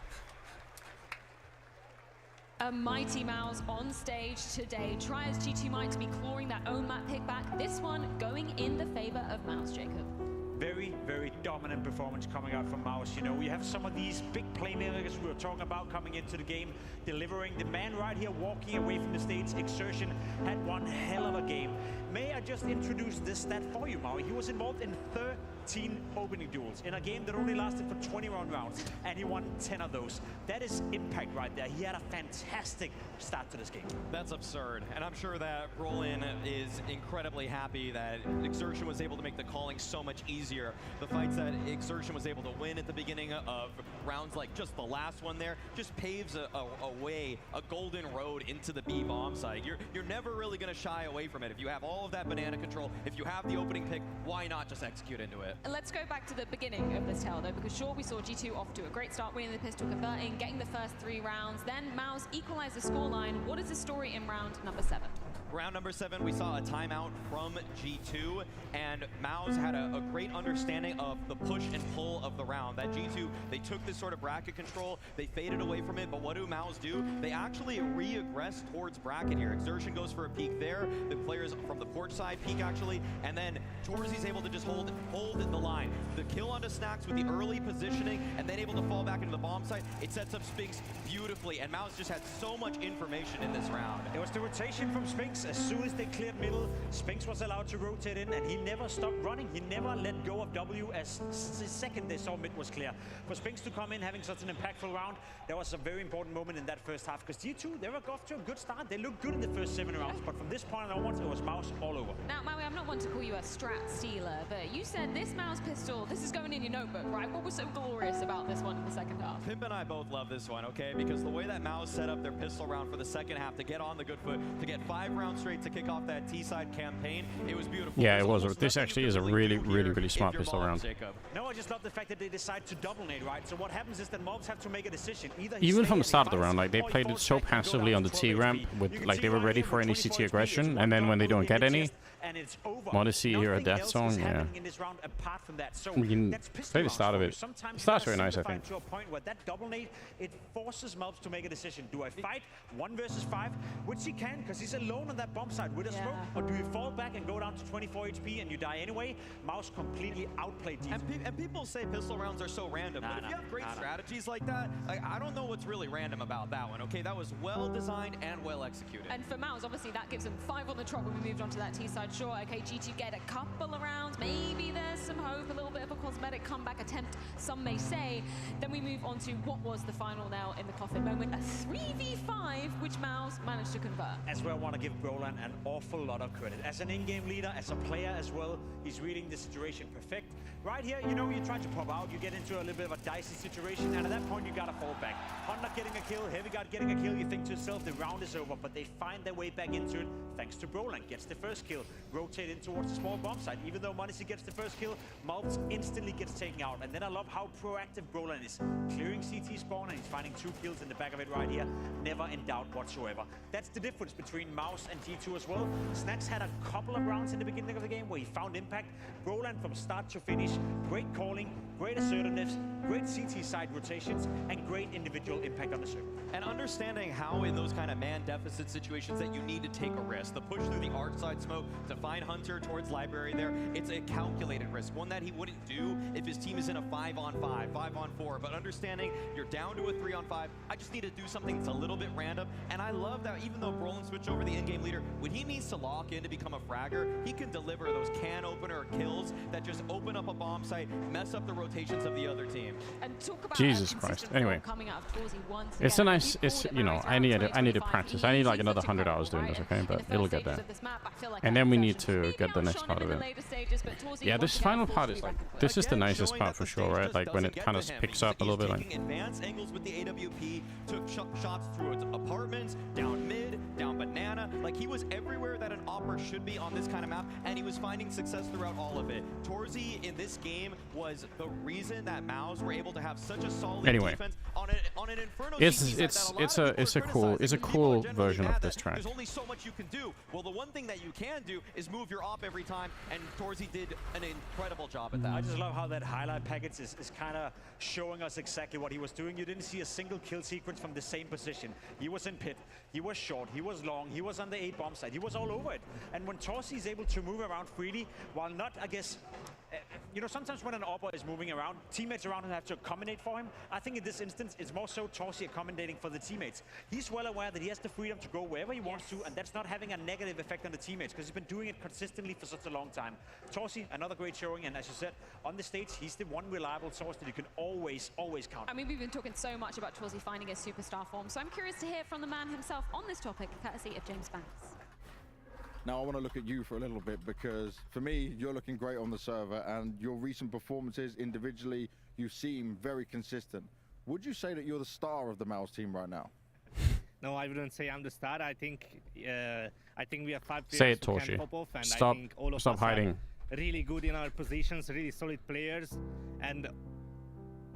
A mighty Mouse on stage today. Try as G2 might to be clawing that own map pick back. This one going in the favor of Mouse, Jacob. Very, very dominant performance coming out from Mouse. You know, we have some of these big playmakers we were talking about coming into the game, delivering. The man right here walking away from the stage, Xerxen, had one hell of a game. May I just introduce this stat for you, Maui? He was involved in 13 opening duels in a game that only lasted for 21 rounds, and he won 10 of those. That is impact right there. He had a fantastic start to this game. That's absurd, and I'm sure that Brolin is incredibly happy that Xerxen was able to make the calling so much easier. The fights that Xerxen was able to win at the beginning of rounds, like just the last one there, just paves a way, a golden road into the B bomb site. You're never really going to shy away from it. If you have all of that banana control, if you have the opening pick, why not just execute into it? Let's go back to the beginning of this tale, though, because sure, we saw G2 off to a great start, winning the pistol, converting, getting the first 3 rounds. Then Mouse equalized the scoreline. What is the story in round number 7? round number 7, we saw a timeout from G2, and Mouse had a great understanding of the push and pull of the round. That G2, they took this sort of bracket control, they faded away from it, but what do Mouse do? They actually re-aggress towards bracket here. Exertion goes for a peek there, the players from the porch side peek actually, and then Torzy's able to just hold in the line. The kill onto Snacks with the early positioning, and then able to fall back into the bomb site, it sets up Spinks beautifully, and Mouse just had so much information in this round. It was the rotation from Spinks. As soon as they cleared middle, Spinks was allowed to rotate in, and he never stopped running. He never let go of W as the second they saw mid was clear. For Spinks to come in having such an impactful round, that was a very important moment in that first half, because G2, they were off to a good start. They looked good in the first 7 rounds, but from this point onwards, it was Mouse all over. Now, Maui, I'm not one to call you a strat stealer, but you said this Mouse pistol, this is going in your notebook, right? What was so glorious about this one in the second half? Pimp and I both love this one, okay? Because the way that Mouse set up their pistol round for the second half to get on the good foot, to get 5 rounds straight to kick off that T-side campaign, it was beautiful. Yeah, it was. This actually is a really smart pistol round. No, I just love the fact that they decide to double nade, right? So what happens is that mobs have to make a decision. Either Even from the start of the round, like they played it so passively on the T ramp, with like they were ready for any CT aggression, and then when they don't get any, Modesty here a death zone, yeah. We can play the start of it. The start's very nice, I think. To a point where that double nade, it forces mobs to make a decision. Do I fight 1 versus 5, which he can, because he's alone on that bomb side with a smoke, or do you fall back and go down to 24 HP and you die anyway? Mouse completely outplayed G2. And people say pistol rounds are so random, but if you have great strategies like that, I don't know what's really random about that one, okay? That was well designed and well executed. And for Mouse, obviously that gives him 5 on the trot when we moved on to that T-side. Sure, okay, G2 get a couple of rounds, maybe there's some hope, a little bit of a cosmetic comeback attempt, some may say. Then we move on to what was the final nail in the coffin moment, a 3v5, which Mouse managed to convert. As well, I want to give Brolan an awful lot of credit. As an in-game leader, as a player as well, he's reading the situation perfect. Right here, you know, you try to pop out, you get into a little bit of a dicey situation, and at that point, you gotta fall back. Honda getting a kill, Heavy God getting a kill, you think to yourself, the round is over, but they find their way back into it, thanks to Brolan. Gets the first kill, rotate in towards the small bomb site. Even though Modesty gets the first kill, Maltz instantly gets taken out. And then I love how proactive Brolan is. Clearing CT spawn, and he's finding 2 kills in the back of it right here. Never in doubt whatsoever. That's the difference between Mouse and G2 as well. Snacks had a couple of rounds in the beginning of the game where he found impact. Brolan from start to finish, great calling, great assertiveness, great CT side rotations, and great individual impact on the circle. And understanding how in those kind of man deficit situations that you need to take a risk. The push through the arc side smoke to find Hunter towards Library there, it's a calculated risk, one that he wouldn't do if his team is in a 5-on-5, 5-on-4, but understanding you're down to a 3-on-5, I just need to do something that's a little bit random, and I love that even though Brolan switched over the in-game leader, when he needs to lock in to become a fragger, he can deliver those can opener kills that just open up a bomb site, mess up the rotations of the other team. And talk about Jesus Christ. Anyway, it's a nice, it's, you know, I need to practice. I need like another 100 hours doing this, okay? But it'll get there. And then we need to get the next part of it. Yeah, this final part is like, this is the nicest part for sure, right? Like when it kind of picks up a little bit. Like advanced angles with the AWP, took shots through its apartments, down mid, down banana. Like he was everywhere that an opera should be on this kind of map, and he was finding success throughout all of it. Torzy in this game was the reason that Mouse were able to have such a solid defense on an Inferno. It's a cool version of this track. There's only so much you can do. Well, the one thing that you can do is move your op every time, and Torzy did an incredible job at that. I just love how that highlight package is kind of showing us exactly what he was doing. You didn't see a single kill sequence from the same position. He was in pit, he was short, he was long, he was on the A bomb side, he was all over it. And when Torzy is able to move around freely, while not, I guess, you know, sometimes when an AWPer is moving around, teammates around him have to accommodate for him. I think in this instance, it's more so Torzy accommodating for the teammates. He's well aware that he has the freedom to go wherever he wants to, and that's not having a negative effect on the teammates, because he's been doing it consistently for such a long time. Torzy, another great showing, and as you said, on the stage, he's the one reliable source that you can always count on. I mean, we've been talking so much about Torzy finding his superstar form, so I'm curious to hear from the man himself on this topic, courtesy of James Banks. Now I want to look at you for a little bit, because for me, you're looking great on the server, and your recent performances individually, you seem very consistent. Would you say that you're the star of the Mouse team right now? No, I wouldn't say I'm the star. I think we have 5 players say it, who Toshi. can pop off, and Stop. I think all of Stop us hiding. are really good in our positions, really solid players, and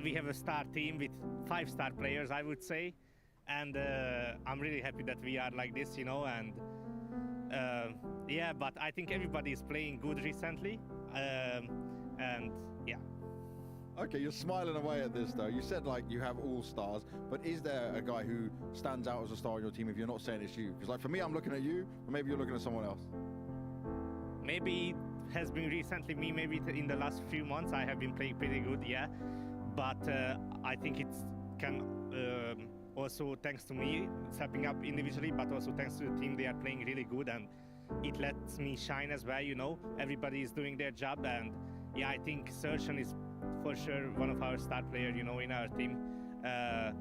we have a star team with 5-star players, I would say, and I'm really happy that we are like this, you know, and Yeah, but I think everybody is playing good recently, and yeah. Okay, you're smiling away at this though. You said like you have all stars, but is there a guy who stands out as a star on your team if you're not saying it's you? Because like for me, I'm looking at you, or maybe you're looking at someone else. Maybe it has been recently me, maybe in the last few months I have been playing pretty good, yeah. But I think it can also thanks to me stepping up individually, but also thanks to the team, they are playing really good and it lets me shine as well, you know. Everybody is doing their job, and yeah, I think Sertian is for sure one of our star players, you know, in our team. Yeah.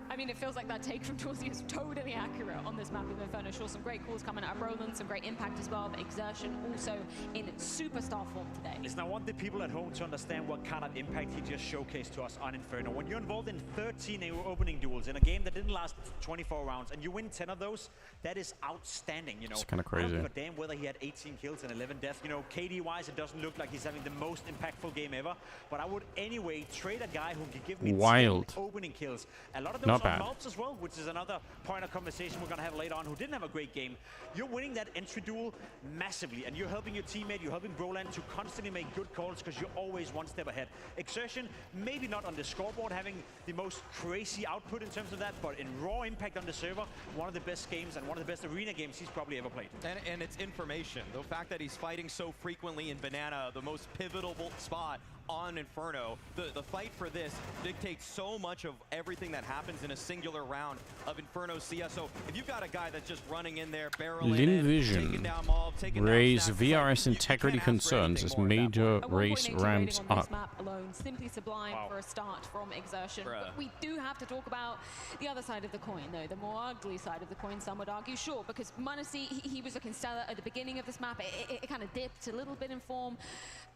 I mean, it feels like that take from Torsey is totally accurate on this map with Inferno. Sure, some great calls coming out of Roland, some great impact as well, but Exertion also in superstar form today. Listen, I want the people at home to understand what kind of impact he just showcased to us on Inferno. When you're involved in 13 opening duels in a game that didn't last 24 rounds and you win 10 of those, that is outstanding, you know. It's kind of crazy. I don't give a damn whether he had 18 kills and 11 deaths. You know, KD-wise, it doesn't look like he's having the most impactful game ever, but I would anyway trade a guy who can give me 10 opening kills. A lot of those on Malps as well, which is another point of conversation we're going to have later on, who didn't have a great game. You're winning that entry duel massively, and you're helping your teammate, you're helping Broland to constantly make good calls because you're always one step ahead. Exertion, maybe not on the scoreboard having the most crazy output in terms of that, but in raw impact on the server, one of the best games and one of the best arena games he's probably ever played. And it's information. The fact that he's fighting so frequently in Banana, the most pivotal spot on Inferno, the fight for this dictates so much of everything that happens in a singular round of Inferno CS. So if you've got a guy that's just running in there, barreling in, taking down Mob, taking raise down VRS integrity concerns as major race ramps up. This map alone, simply sublime for a start from Exertion. But we do have to talk about the other side of the coin, though, the more ugly side of the coin, some would argue. Sure, because m0NESY, he was looking stellar at the beginning of this map. It kind of dipped a little bit in form.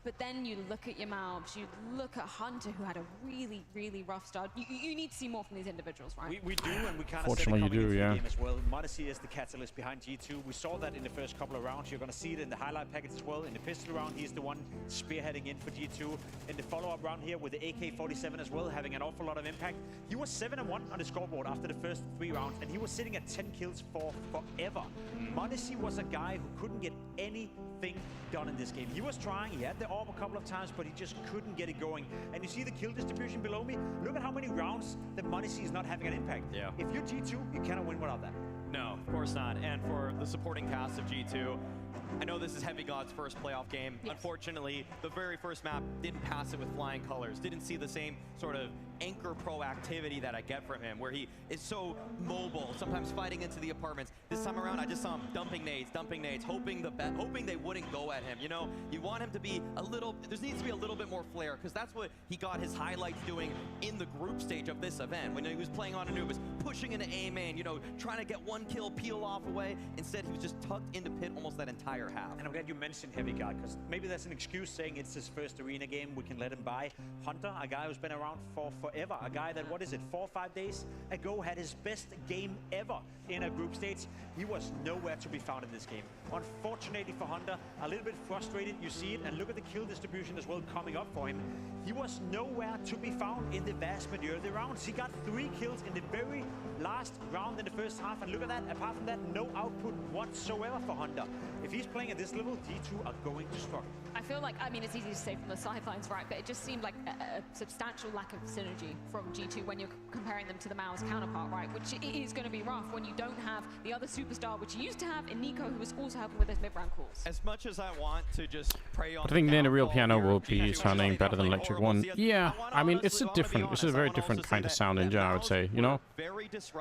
But then you look at your Malps, you look at Hunter, who had a really, really rough start. You need to see more from these individuals, right? We do, and we kind of said it coming into the game as well. m0NESY is the catalyst behind G2. We saw that in the first couple of rounds. You're going to see it in the highlight package as well. In the pistol round, he's the one spearheading in for G2. In the follow-up round here with the AK-47 as well, having an awful lot of impact. He was 7-1 on the scoreboard after the first 3 rounds, and he was sitting at 10 kills for forever. m0NESY was a guy who couldn't get anything done in this game. He was trying, he had the orb a couple of times, but he just couldn't get it going. And you see the kill distribution below me? Look at how many rounds that m0NESY is not having an impact. Yeah. If you're G2, you cannot win without that. No, of course not. And for the supporting cast of G2, I know this is Heavy God's first playoff game. Yes. Unfortunately, the very first map didn't pass it with flying colors. Didn't see the same sort of anchor proactivity that I get from him, where he is so mobile, sometimes fighting into the apartments. This time around, I just saw him dumping nades, hoping they wouldn't go at him. You know, you want him to be a little, there needs to be a little bit more flair, because that's what he got his highlights doing in the group stage of this event. When he was playing on Anubis, pushing into A-main, you know, trying to get one kill, peel off away. Instead, he was just tucked into pit almost that entire half. And I'm glad you mentioned Heavy God, because maybe that's an excuse saying it's his first arena game, we can let him by. Hunter, a guy who's been around for forever, a guy that, 4 or 5 days ago had his best game ever in a group stage. He was nowhere to be found in this game. Unfortunately for Hunter, a little bit frustrated, you see it, and look at the kill distribution as well coming up for him. He was nowhere to be found in the vast majority of the rounds. He got 3 kills in the very last round in the first half, and look at that, apart from that, no output whatsoever for Hunter. If he's playing at this level, G2 are going to struggle. I feel like, I mean, it's easy to say from the sidelines, right? But it just seemed like a substantial lack of synergy from G2 when you're comparing them to the MOUZ counterpart, right? Which is going to be rough when you don't have the other superstar, which you used to have in Nico, who was also helping with his mid-round calls. As much as I want to just pray on, I think then a real piano will be sounding better than Electric One. Yeah, I mean, it's a very different kind of sound in general, I would say, you know?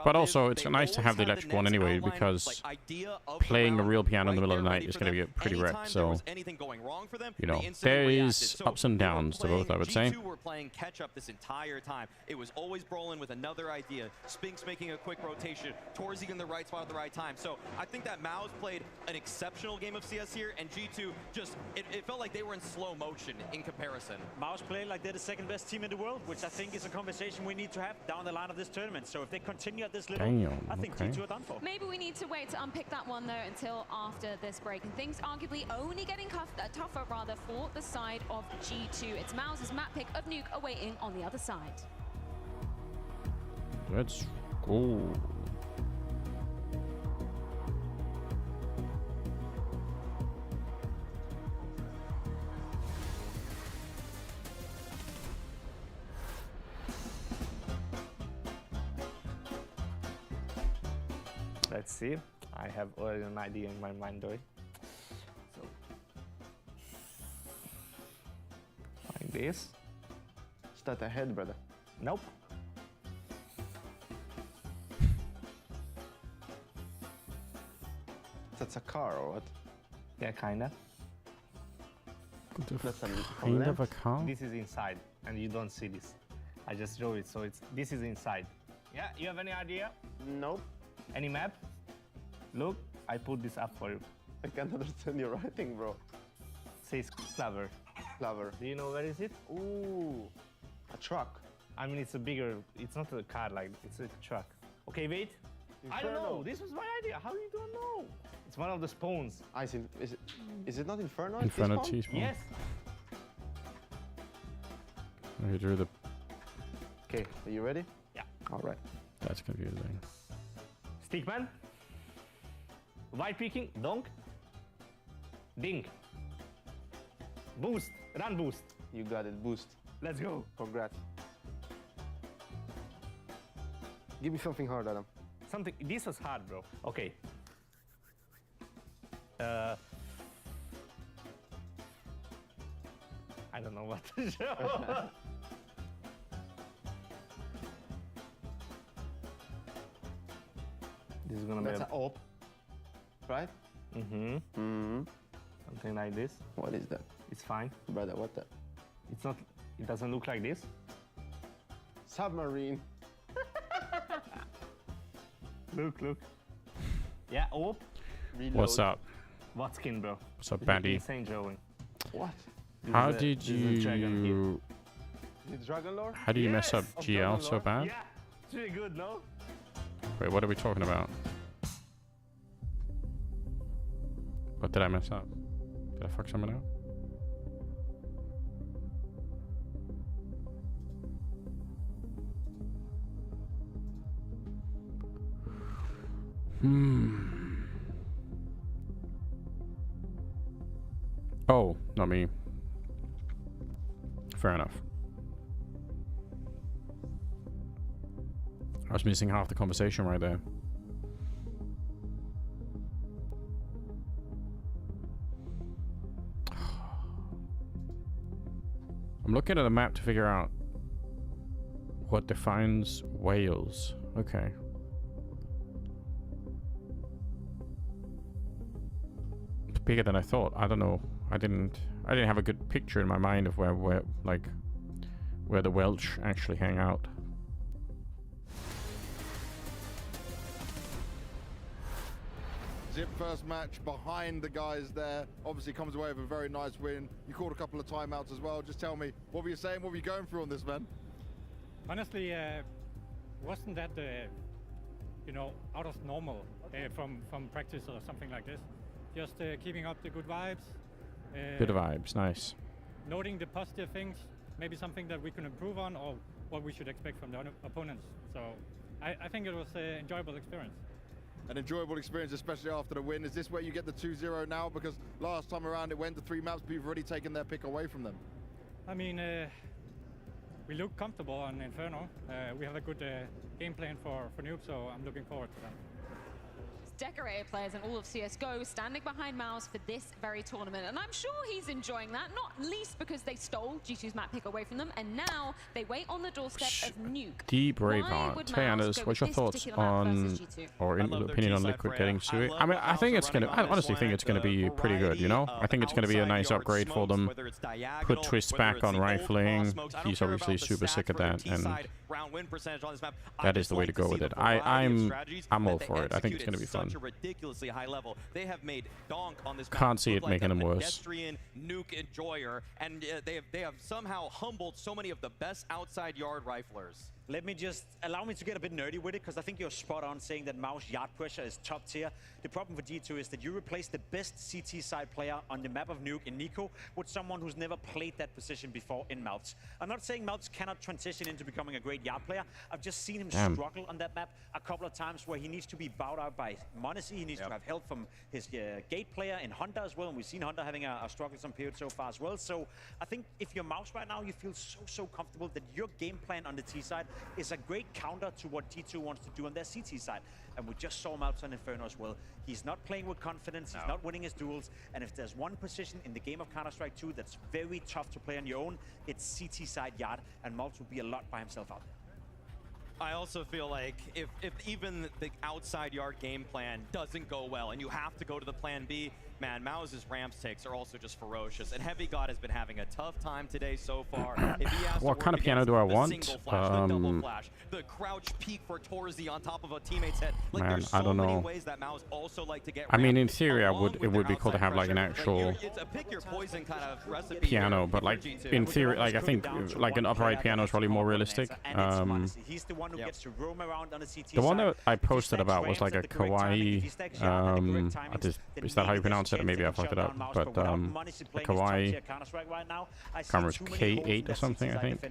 But also, it's nice to have the Electric One anyway, because playing a real piano in the middle of the night is going to get pretty wrecked, so, you know, there is ups and downs to both, I would say. G2 were playing catch-up this entire time. It was always Broland with another idea, Spinks making a quick rotation, Torsey in the right spot at the right time. So I think that MOUZ played an exceptional game of CS here, and G2 just, it felt like they were in slow motion in comparison. MOUZ played like they're the second best team in the world, which I think is a conversation we need to have down the line of this tournament. So if they continue at this level, I think G2 are done for. Maybe we need to wait to unpick that one, though, until after this break. And things arguably only getting tougher, rather, for the side of G2. It's MOUZ's map pick of Nuke awaiting on the other side. Let's go. Let's see. I have already an idea in my mind, though. So, like this. Is that a head, brother? Nope. That's a car or what? Yeah, kinda. That's a Kind of a car? This is inside, and you don't see this. I just drew it, so this is inside. Yeah, you have any idea? Nope. Any map? Look, I put this up for you. I can't understand your writing, bro. Says Clover. Clover. Do you know where is it? Ooh, a truck. I mean, it's a bigger. It's not a car, like it's a truck. Okay, wait. I don't know. This was my idea. How you don't know? It's one of the spawns. I see. Is it not Inferno? Inferno T-spawn? Yes. I drew the... Okay, are you ready? Yeah. All right. That's confusing. Stickman. White peeking. Donk. Ding. Boost. Run boost. You got it. Boost. Let's go. Congrats. Give me something hard, Adam. Something. This was hard, bro. Okay. I don't know what to show. This is gonna That's be an op, right? Mm-hmm. Mm-hmm. Something like this. What is that? It's fine. Brother, what the? It's not. It doesn't look like this. Submarine. Look, look. Yeah, op. Reload. What's up? What skin, bro? What's up, This is Bandy? insane drawing. What? How This is did this is a dragon you... The Dragon Lord? How do you mess up Of GL Dragon so Lord? bad? Yeah, it's really good, no? Wait, what are we talking about? What did I mess up? Did I fuck someone up? Oh, not me. Fair enough. I was missing half the conversation right there. I'm looking at the map to figure out what defines Wales. Okay. It's bigger than I thought. I don't know. I didn't have a good picture in my mind of where the Welsh actually hang out. Zip first match behind the guys there. Obviously comes away with a very nice win. You called a couple of timeouts as well. Just tell me, what were you saying? What were you going through on this, man? Honestly, wasn't that, you know, out of normal from practice or something like this. Just keeping up the good vibes. Good vibes, nice. Noting the positive things, maybe something that we can improve on or what we should expect from the opponents. So I think it was an enjoyable experience. An enjoyable experience, especially after the win. Is this where you get the 2-0 now? Because last time around it went to 3 maps, but you've already taken their pick away from them. I mean, we look comfortable on Inferno. We have a good game plan for Noob, so I'm looking forward to that. Decorated players in all of CSGO standing behind Mouse for this very tournament. And I'm sure he's enjoying that, not least because they stole G2's map pick away from them, and now they wait on the doorstep of Nuke. Deep Braveheart. Hey Anders, what's your thoughts on, or opinion on Liquid getting Sui? I mean, I think it's gonna, I honestly think it's gonna be pretty good, you know? I think it's gonna be a nice upgrade for them. Put Twist back on rifling. He's obviously super sick at that, and that is the way to go with it. I'm all for it. I think it's gonna be fun. A ridiculously high level. They have made Donk on this Can't see it making them worse. Pedestrian Nuke enjoyer, and they have somehow humbled so many of the best outside yard riflers. Let me just allow me to get a bit nerdy with it, because I think you're spot on saying that Mouse yard pressure is top tier. The problem for G2 is that you replace the best CT side player on the map of Nuke in Nico with someone who's never played that position before in Mouths. I'm not saying Mouths cannot transition into becoming a great yard player. I've just seen him struggle on that map a couple of times where he needs to be bowed out by Monacy. He needs to have help from his gate player in Hunter as well, and we've seen Hunter having a struggle some period so far as well. So I think if you're Mouse right now, you feel so comfortable that your game plan on the T side is a great counter to what G2 wants to do on their CT side. And we just saw him out on Inferno as well. He's not playing with confidence, he's not winning his duels, and if there's one position in the game of Counter-Strike 2 that's very tough to play on your own, it's CT side yard, and Maltz will be a lot by himself out there. I also feel like if even the outside yard game plan doesn't go well and you have to go to the plan B, man, Mao's ramps takes are also just ferocious. And Heavy God has been having a tough time today so far. If he has What to kind work of piano do I against the want? single flash, the double flash, the crouch peek for Torzy on top of a teammate's head. Like, Man, there's so I don't many know. ways that Mao's also like to get I mean, in ramped theory, along it with would their be cool to outside have like an pressure. actual It's a pick your poison kind of recipe piano, here but for like G2. in theory, like I think like an upright piano is probably more realistic. He's the one who gets to roam around on the CT The one side. that I posted about was like a kawaii. Is that how you pronounce it? Maybe I fucked it up, but a kawaii. Camera was K8 or something, I think.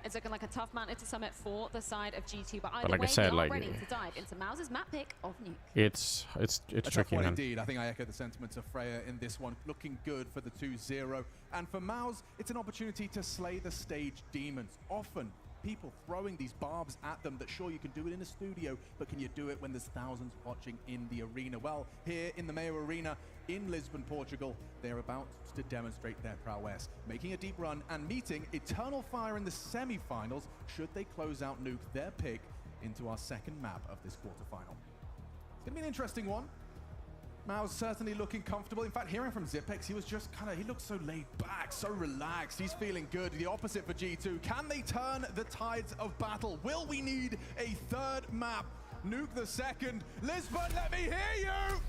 It's looking like a tough mountain to summit for the side of G2, but either like I way, said, they are like, ready to dive into Mouse's map pick of Nuke. It's A tough tricky, one man. indeed. I think I echo the sentiments of Freya in this one. Looking good for the 2-0. And for Mouse, it's an opportunity to slay the stage demons. Often, people throwing these barbs at them that sure you can do it in a studio, but can you do it when there's thousands watching in the arena? Well, here in the Mayo Arena in Lisbon, Portugal, they're about to demonstrate their prowess, making a deep run and meeting Eternal Fire in the semi-finals should they close out Nuke, their pick, into our second map of this quarterfinal. It's gonna be an interesting one. Mao's certainly looking comfortable. In fact, hearing from Zipex, he was just he looked so laid back, so relaxed. He's feeling good. The opposite for G2. Can they turn the tides of battle? Will we need a third map? Nuke the second. Lisbon, let me hear you!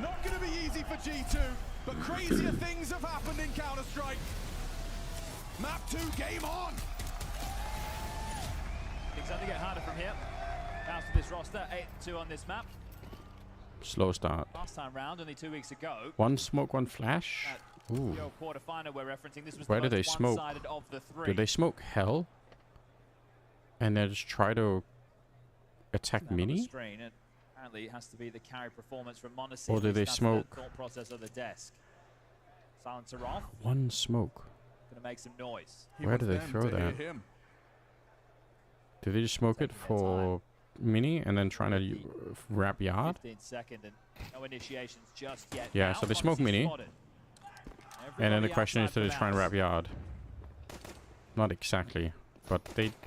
Not gonna be easy for G2, but crazier things have happened in Counter-Strike. Map 2, game on! Things only get harder from here. Mouse with this roster, 8-2 on this map. Slow start. Last time round, only 2 weeks ago. One smoke, one flash. Ooh. Your quarterfinal we're referencing. This was Where the did they most smoke? one-sided of the three. Did they smoke Hell? And then just try to attack On the Mini? screen, and apparently it has to be the carry performance from Monacy. Or did they That's the smoke? thought process of the desk. Silencer off. One smoke. Gonna make some noise. Where did they throw that? Did they just smoke it for Mini and then trying to wrap yard? 15 second and no initiations just yet. Yeah, Now so they smoke Monacy Mini. spotted. And then the Everybody question is, outside do they for try and Mouse. wrap yard? Not exactly, but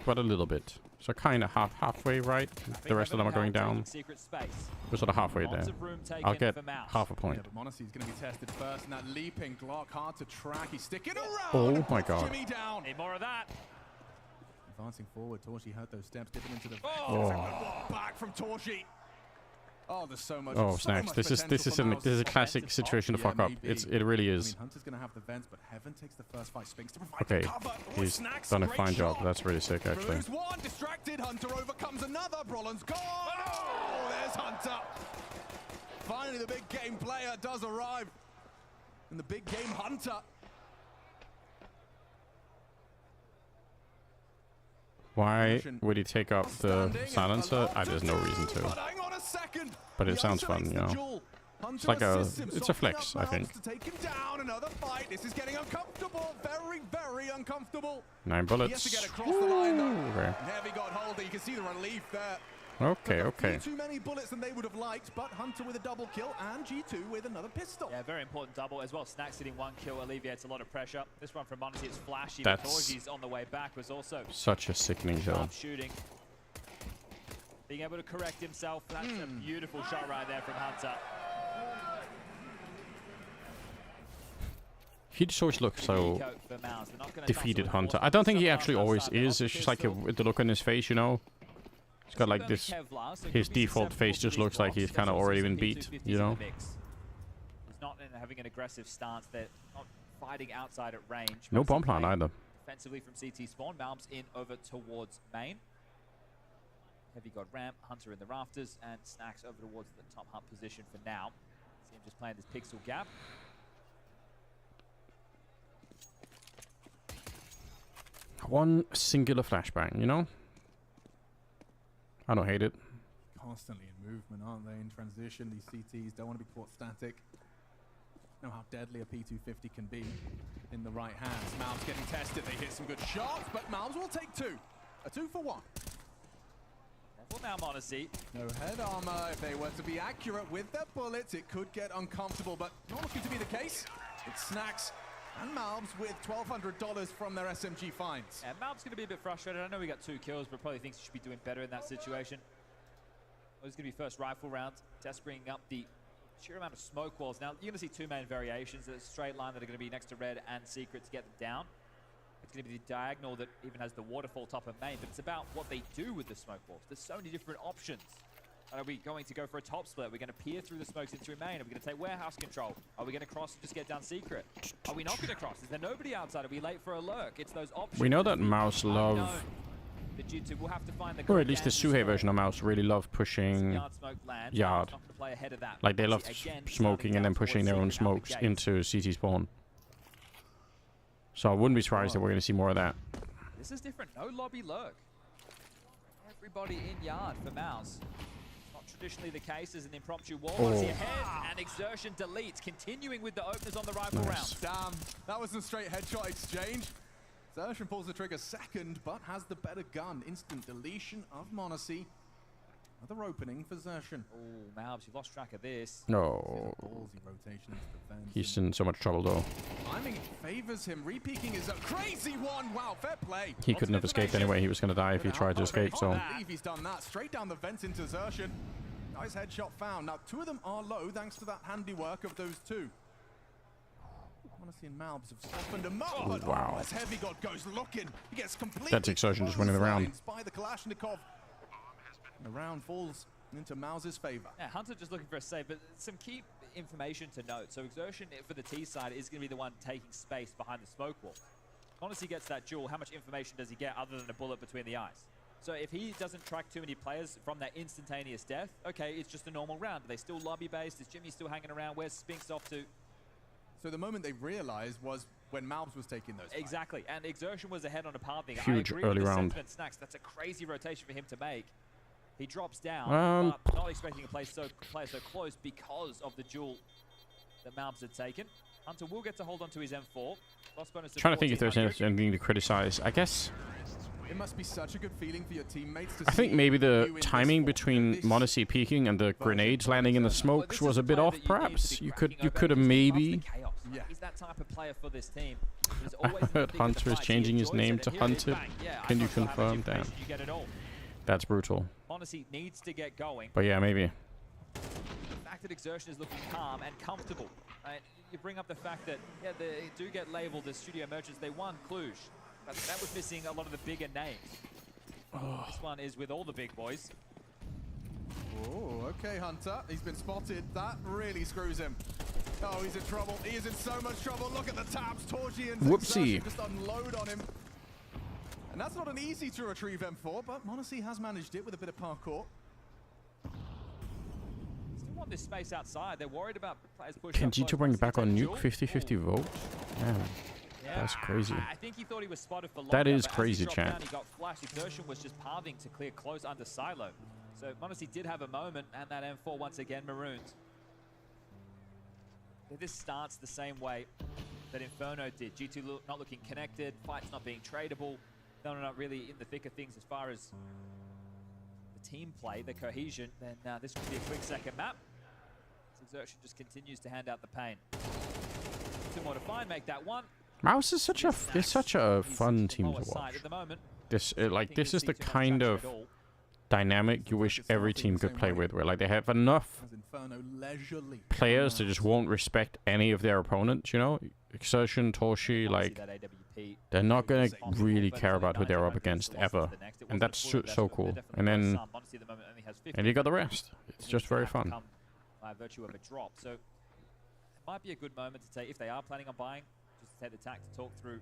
a little bit. So kind of halfway right. The rest of them are going down. Secret space. We're sort of halfway Lots there. of room I'll taken get for Mouse. half a point. Yeah, but Monacy's going to be tested first, and that leaping Glock hard to track. He's sticking around. Oh and my puts God. Jimmy down. Need more of that. Advancing forward, Torshi heard those steps, dipping into the Oh. back from Torshi. Oh, there's so much. Oh, so snacks! much This is potential for Mouse. a classic situation to Yeah, fuck up. maybe. It really I is. mean, Hunter's going to have the vents, but Heaven takes the first fight. Spinks to provide Okay, the cover. Oh, he's Snacks, done a great fine job. shot. That's really sick, actually. Lose one, distracted. Hunter overcomes another. Brolin's gone. Oh, there's Hunter. Finally, the big game player does arrive. And the big game Hunter. Why would he take up the silencer? There's no reason to. But hang on a second. But it He sounds fun, isolates you the know. duel. It's Hunter like assists him, it's a softening flex, up I think. Mouse to take him down. Another fight. This is getting uncomfortable. Very, very uncomfortable. 9 He has to get bullets. across the line though. Okay. Heavy got hold. You can see the relief there. Okay, A okay. few too many bullets than they would have liked, but Hunter with a double kill and G2 with another pistol. Yeah, very important double as well. Snacks hitting 1 kill alleviates a lot of pressure. This one from Monacy is flashy. That's Torji's on the way back was also Such a sickening kill. sharp shooting. Being able to correct himself. That's a beautiful shot right there from Hunter. He just always looks so Eco for Mouse. They're not gonna defeated, tussle with Hunter. the I don't think he ball. actually always is. It's just like with the look on his face, you know. He's got like this. Kevlar, so it His could be default susceptible face to just these looks like blocks. he's There's kind of also already some been beat, P250s you in the know. mix. He's not having an aggressive stance. They're not fighting outside at range. No Mostly bomb plan playing either. Defensively from CT spawn, Malms in over towards main. Heavy got ramp, Hunter in the rafters, and Snacks over towards the top hub position for now. See him just playing this pixel gap. One singular flashbang, you know. I don't hate it. Constantly in movement, aren't they? In transition, these CTs don't want to be caught static. Know how deadly a P250 can be in the right hands. Malms getting tested. They hit some good shots, but Malms will take two. A 2 for 1. Well, now Monacy. No head armor. If they were to be accurate with their bullets, it could get uncomfortable, but not looking to be the case. It's Snacks and Malms with $1,200 from their SMG finds. Yeah, Malms going to be a bit frustrated. I know we got 2 kills, but probably thinks he should be doing better in that situation. Well, it's going to be first rifle round. Test bringing up the sheer amount of smoke walls. Now, you're going to see 2 main variations. There's a straight line that are going to be next to red and secret to get them down. It's going to be the diagonal that even has the waterfall top of main, but it's about what they do with the smoke walls. There's so many different options. Are we going to go for a top split? Are we going to peer through the smokes into main? Are we going to take warehouse control? Are we going to cross and just get down secret? Are we not going to cross? Is there nobody outside? Are we late for a lurk? It's those options. We know that Mouse love, The G2 will have to find the or at least the Suhei version of Mouse really love pushing yard. Like they love smoking and then pushing their own smokes into CT spawn. So I wouldn't be surprised that we're going to see more of that. This is different. No lobby lurk. Everybody in yard for Mouse. Not traditionally the case as an impromptu wall. Once he ahead and exertion deletes, continuing with the openers on the rifle round. Damn, that was a straight headshot exchange. Xertion pulls the trigger second, but has the better gun. Instant deletion of Monacy. Another opening for Xertion. Oh, Malbs, you've lost track of this. No. Ballsy rotation into defense. He's in so much trouble though. Timing favors him. Repeaking is a crazy one. Wow, fair play. He couldn't have escaped anyway. He was going to die if he tried to escape. So. I believe he's done that. Straight down the vents into Xertion. Nice headshot found. Now 2 of them are low thanks to that handiwork of those 2. Monacy and Malbs have softened him up. Oh, wow. As Heavy God goes looking, he gets completely. That's exertion just winning the round. By the Kalashnikov. The round falls into Mouse's favor. Yeah, Hunter just looking for a save, but some key information to note. So Exertion for the T side is going to be the one taking space behind the smoke wall. Once he gets that duel, how much information does he get other than a bullet between the eyes? So if he doesn't track too many players from that instantaneous death, okay, it's just a normal round. Are they still lobby-based? Is Jimmy still hanging around? Where's Spinks off to? So the moment they realized was when Malbs was taking those. Exactly, and Exertion was ahead on a pathing. Huge early round. Snacks. That's a crazy rotation for him to make. He drops down, but not expecting to play so close because of the duel that Malbs had taken. Hunter will get to hold on to his M4. Lost bonus Trying to think if there's anything to criticize. I guess. It must be such a good feeling for your teammates to I think maybe the timing between Monacy peeking and the grenades landing in the smokes was a bit off. Perhaps you could have maybe. Yeah. He's that type of player for this team. I heard Hunter is changing his name to Hunted. Can you confirm that? That's brutal. Monacy needs to get going. But yeah, maybe. The fact that Exertion is looking calm and comfortable. You bring up the fact that, yeah, they do get labeled as studio merchants. They won Cluj, but that was missing a lot of the bigger names. Oh. This one is with all the big boys. Oh, okay, Hunter. He's been spotted. That really screws him. Oh, he's in trouble. He is in so much trouble. Look at the tabs. Torgy and Exertion just unload on him. And that's not an easy to retrieve M4, but Monacy has managed it with a bit of parkour. Still want this space outside. They're worried about players pushing. Can G2 bring back on nuke 50-50 vote? Yeah. That's crazy. I think he thought he was spotted for that is crazy, chat. He got flashed. Exertion was just pathing to clear close under silo. So Monacy did have a moment, and that M4 once again marooned. This starts the same way that Inferno did. G2 not looking connected, fights not being tradable. They're not really in the thick of things as far as the team play, the cohesion. Then this could be a quick second map. Exertion just continues to hand out the pain. 2 more to find, make that 1. Mouse is such a fun team to watch. This is the kind of dynamic you wish every team could play with, where like they have enough players that just won't respect any of their opponents. You know, Exertion, Torshi, like they're not gonna really care about who they're up against ever, and that's so cool. And then you got the rest. It's just very fun. By virtue of a drop, so it might be a good moment to take, if they are planning on buying, just to take the tack to talk through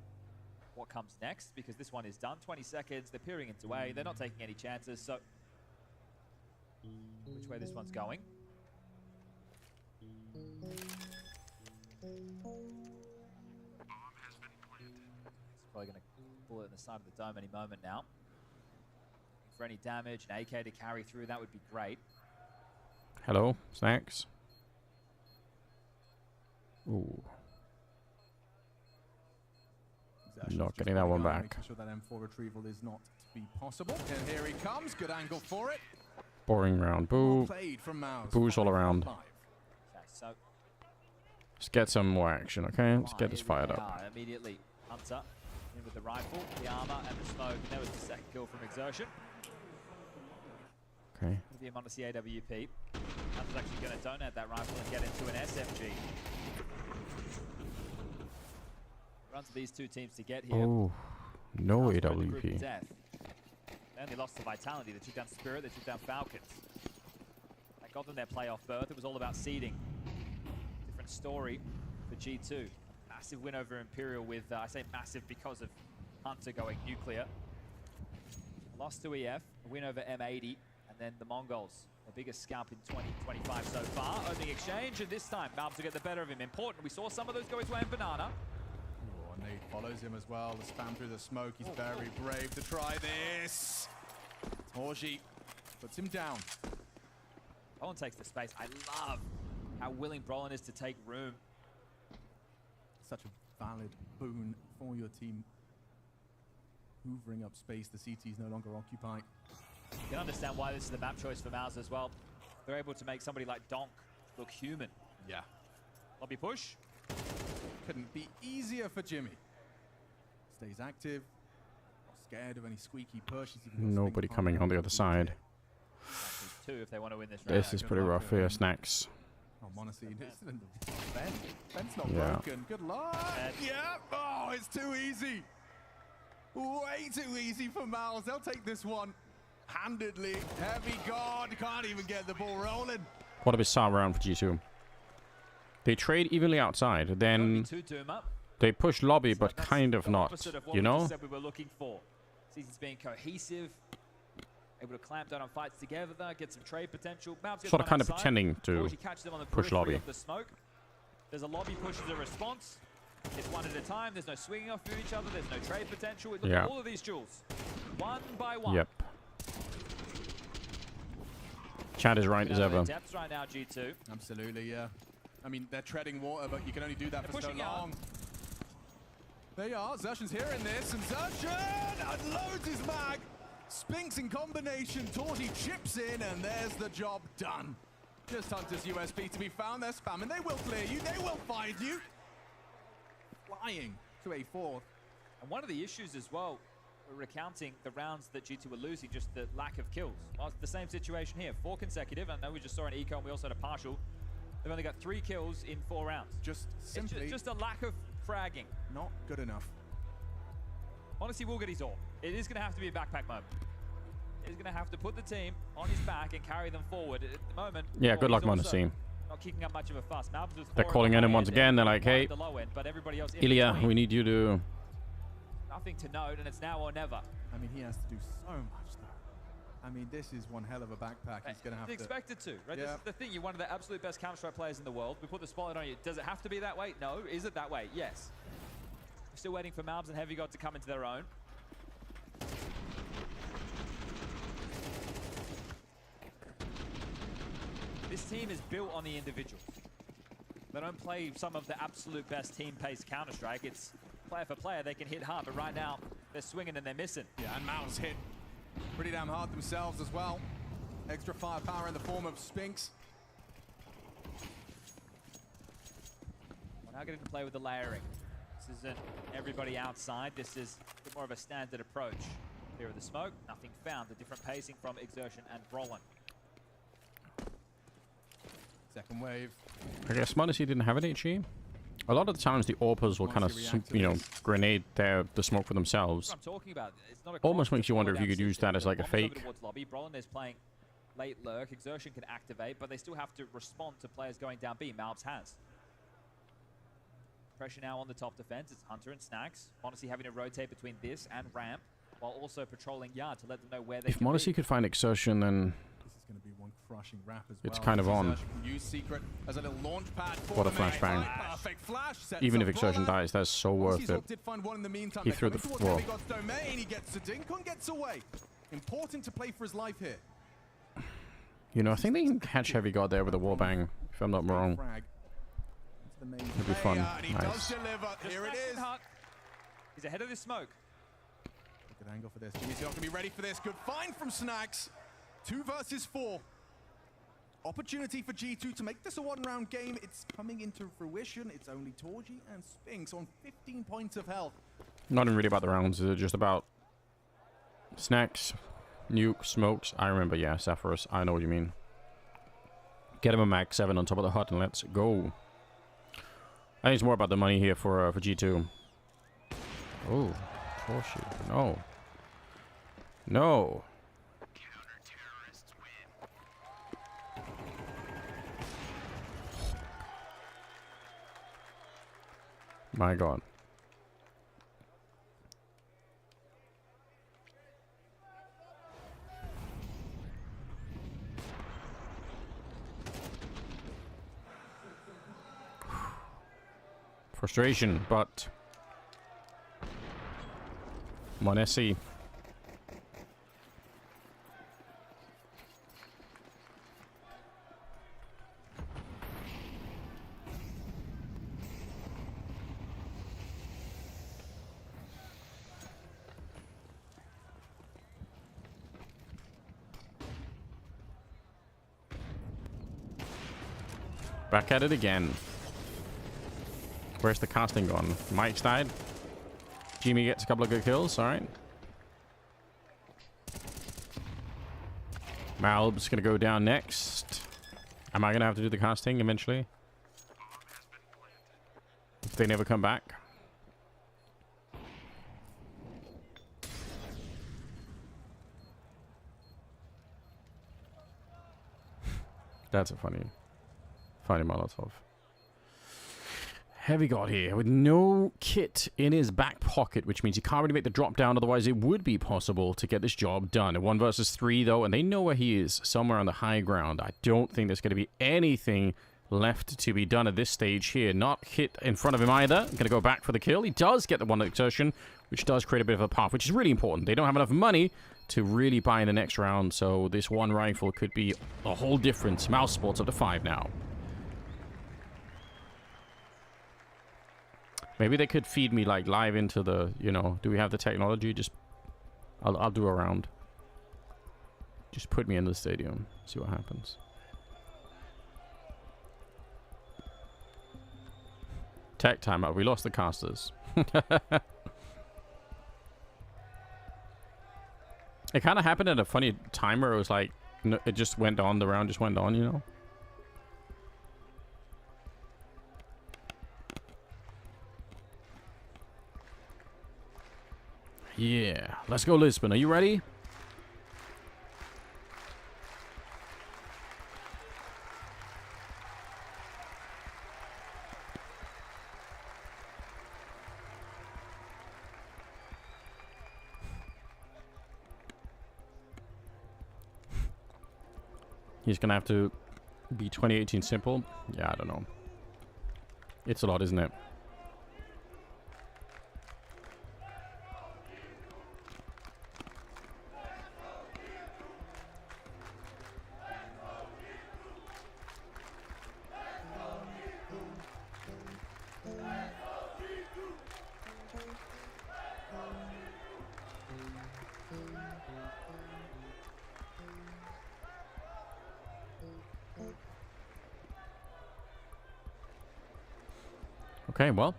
what comes next, because this one is done. 20 seconds, they're peering into A, they're not taking any chances, so which way this one's going? It's probably going to bullet in the side of the dome any moment now. For any damage, an AK to carry through, that would be great. Hello, Snacks. Ooh. Exertion's Not just getting that one going, back. Making sure that M4 retrieval is not to be possible. And here he comes. Good angle for it. Boring round. Boo. Played from Mouse. Boos all around. Okay, so Let's get some more action, okay? Let's get this fired up. Immediately, Hunter in with the rifle, the armor, and the smoke. And there was the second kill from Exertion. Okay. With the Monacy AWP. Hunter's actually going to donate that rifle and get into an SFG. Runs of these two teams to get here. Oh, no Mouse were in the group of AWP. death. They only lost to Vitality. They took down Spirit, they took down Falcons. That got them their playoff berth. It was all about seeding. Different story for G2. Massive win over Imperial with, I say massive because of Hunter going nuclear. Lost to EF, a win over M80, and then the Mongols, the biggest scalp in 2025 so far. Opening exchange, and this time Malbs will get the better of him. Important, we saw some of those go his way in Banana. Oh, Nate follows him as well. The spam through the smoke. He's very brave to try this. Torji puts him down. Brolin takes the space. I love how willing Brolin is to take room. Such a valid boon for your team. Hoovering up space. The CT is no longer occupied. You can understand why this is the map choice for Mouse as well. They're able to make somebody like Donk look human. Yeah. Lobby push. Couldn't be easier for Jimmy. Stays active. Not scared of any squeaky push. Nobody coming on the other side. Two if they want to win this round. This is pretty rough here, Snacks. Oh, Monacy, Ben. Ben's not Yeah. broken. Good luck. Yeah. Oh, it's too easy. Way too easy for Miles. They'll take this one handedly. Heavy guard. Can't even get the ball rolling. What a bizarre round for G2. They trade evenly outside, then they push lobby, but kind of not, you know? Said we were looking for. Seasons being cohesive, able to clamp down on fights together, get some trade potential. Sort of kind of pretending to push lobby. The smoke. There's a lobby push as a response. It's one at a time. There's no swinging off of each other. There's no trade potential. Look at all of these duels, one by one. Yep. Chad is right as ever. Depths right now, G2. Absolutely, yeah. I mean, they're treading water, but you can only do that for so long. They are. Zershan's hearing this, and Zershan unloads his mag. Spinks in combination. Torty chips in, and there's the job done. Just Hunter's USB to be found. They're spamming. They will clear you. They will find you. Flying to a fourth. And one of the issues as well, we're recounting the rounds that G2 were losing, just the lack of kills. Well, it's the same situation here. 4 consecutive. I know we just saw an eco, and we also had a partial. They've only got 3 kills in 4 rounds. Just simply... It's just a lack of fragging. Not good enough. Honestly, we'll get his all. It is going to have to be a backpack moment. He's going to have to put the team on his back and carry them forward. At the moment, yeah, good luck, Monacy. Not kicking up much of a fuss. They're calling in him once again. They're like, hey, Ilya, we need you to... Nothing to note, and it's now or never. I mean, he has to do so much, though. I mean, this is one hell of a backpack. He's going to have to... expected to, right? Yeah. This is the thing. You're one of the absolute best Counter-Strike players in the world. We put the spotlight on you. Does it have to be that way? No. Is it that way? Yes. We're still waiting for Malbs and Heavy God to come into their own. This team is built on the individuals. They don't play some of the absolute best team-paced Counter-Strike. It's player for player. They can hit hard, but right now they're swinging and they're missing. Yeah, and Mouse hit pretty damn hard themselves as well. Extra firepower in the form of Spinks. We're now getting to play with the layering. This isn't everybody outside. This is a bit more of a standard approach. Here of the smoke, nothing found. The different pacing from Exertion and Brolin. Second wave. I guess Monacy didn't have an HE. A lot of the times the AWPers will kind of, you know, grenade the smoke for themselves. That's what I'm talking about. It's not a Almost makes you wonder if you could use that as like a fake. Lobby. Brolin is playing late lurk. Exertion can activate, but they still have to respond to players going down B. Malbs has. Pressure now on the top defense. It's Hunter and Snacks. Monacy having to rotate between this and ramp, while also patrolling yard to let them know where they If Monacy could find Exertion, then... Going to be one crushing wrap as it's well. kind of on. Use Secret as a little launch pad for what a flashbang. Perfect flash. Even if Exertion dies, that's so worth it. Did find one in the meantime. He threw the wall. He gets to dink and gets away. Important to play for his life here. You know, I think they can catch Heavy God there with a wallbang, if I'm not wrong. the main It'll be fun. player, and he does Nice. deliver. Here it is. He's ahead of the smoke. Good angle for this. GBC not going to be ready for this. Good find from Snacks. 2 versus 4. Opportunity for G2 to make this a one-round game. It's coming into fruition. It's only Torji and Spinks on 15 points of health. Not even really about the rounds. Is it just about snacks, nuke, smokes? I remember, yeah, Zephyrus. I know what you mean. Get him a Max 7 on top of the hut and let's go. I think it's more about the money here for G2. Oh, Torshi. No. No. My God. Frustration, but Monesi. Back at it again. Where's the casting gone? Mike's died. Jimmy gets a couple of good kills. All right. Malb's gonna go down next. Am I gonna have to do the casting eventually? If they never come back. That's a funny Molotov. Heavy God here with no kit in his back pocket, which means he can't really make the drop down. Otherwise, it would be possible to get this job done. A 1 versus 3, though, and they know where he is, somewhere on the high ground. I don't think there's going to be anything left to be done at this stage here. Not hit in front of him either. Going to go back for the kill. He does get the 1 exertion, which does create a bit of a path, which is really important. They don't have enough money to really buy in the next round, so this 1 rifle could be a whole difference. Mouse Sports up to 5 now. Maybe they could feed me like live into the, you know, do we have the technology? Just, I'll do a round. Just put me in the stadium. See what happens. Tech timeout. We lost the casters. It kind of happened at a funny time where it was like, it just went on, the round just went on, you know? Yeah, let's go Lisbon. Are you ready? He's gonna have to be 2018 simple. Yeah, I don't know. It's a lot, isn't it? Okay, well.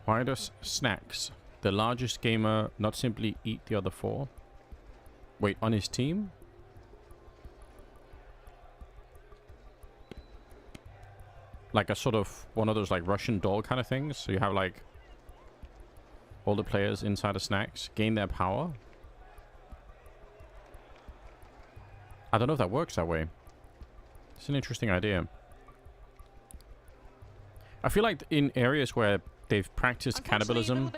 Why does Snacks, the largest gamer, not simply eat the other 4? Wait, on his team? Like a sort of one of those like Russian doll kind of things? So you have like all the players inside of Snacks gain their power? I don't know if that works that way. It's an interesting idea. I feel like in areas where they've practiced cannibalism,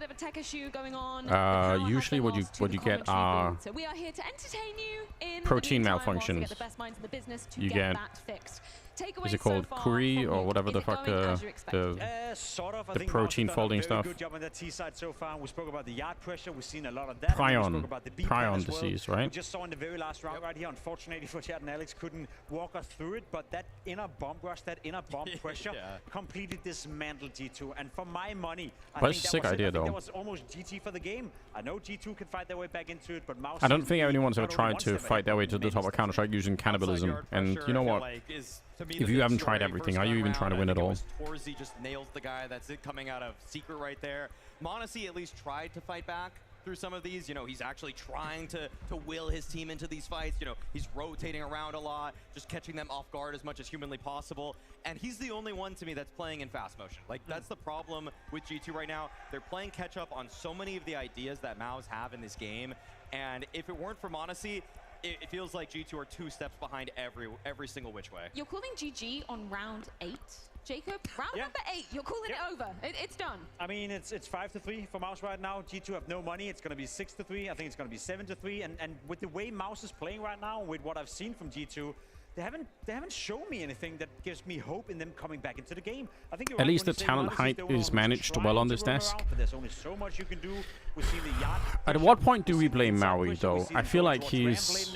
usually what you get are so we are here to entertain you in protein the meantime, malfunctions. get the best minds in the business to You get get that fixed. takeaways Is it called so far curry from or you? whatever Is the it fuck going as you expected? Sort of. I the think protein Mouse has done folding a very stuff. good job on that T side so far. We spoke about the yard pressure. We've seen a lot of that. Prion. We spoke about the B Prion plan as well. disease, right? We just saw in the very last round right here. Unfortunately for Chad and Alex, couldn't walk us through it. But that inner bomb rush, that inner bomb pressure, completely dismantled G2. And for my money, I But think it's a sick idea, I think though. that was almost GT for the game. I know G2 can fight their way back into it, but Mouse. I don't think seems to be anyone's ever not only tried one to step fight ahead, their way but to the many top of steps Counter-Strike using cannibalism. And you know what? If you haven't tried everything, are you even trying to win at all? Torzy just nails the guy. That's it coming out of Secret right there. m0NESY at least tried to fight back through some of these. You know, he's actually trying to will his team into these fights. You know, he's rotating around a lot, just catching them off guard as much as humanly possible. And he's the only one to me that's playing in fast motion. Like, that's the problem with G2 right now. They're playing catch up on so many of the ideas that MOUZ have in this game. And if it weren't for m0NESY, it feels like G2 are 2 steps behind every single which way. You're calling GG on round 8, Jacob? Round number 8, you're calling it over. It's done. I mean, it's 5-3 for MOUZ right now. G2 have no money. It's going to be 6-3. I think it's going to be 7-3. And with the way MOUZ is playing right now, with what I've seen from G2, they haven't shown me anything that gives me hope in them coming back into the game. I think At least the talent height is managed well on this desk. But there's only so much you can do. We've seen the yard. At what point do we blame Maui, though? I feel like he's,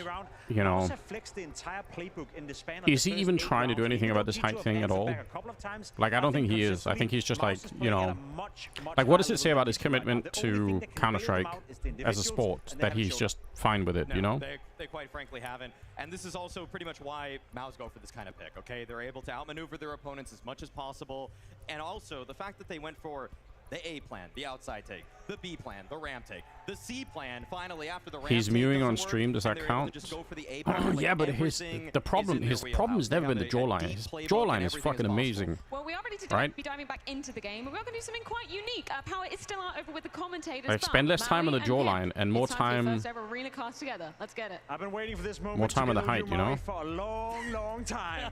you know, is he even trying to do anything about this height thing at all? Like, I don't think he is. I think he's just like, you know, like, what does it say about his commitment to Counter-Strike as a sport that he's just fine with it, you know? They quite frankly haven't. And this is also pretty much why MOUZ go for this kind of pick, okay? They're able to outmaneuver their opponents as much as possible. And also, the fact that they went for the A plan, the outside take, the B plan, the ramp take, the C plan, finally after the ramp He's take mewing doesn't on work, stream, does that and they're able to count? just go for the A plan, Yeah, like but his problem has never been the jawline. His jawline is fucking amazing. Well, we are ready to Right? be diving back into the game. We're going to do something quite unique. Power is still out over with the commentators. Like, spend less time on the jawline and more time. First ever arena cast together. Let's get it. I've been waiting for this moment. More time on the height, you know? For a long, long time.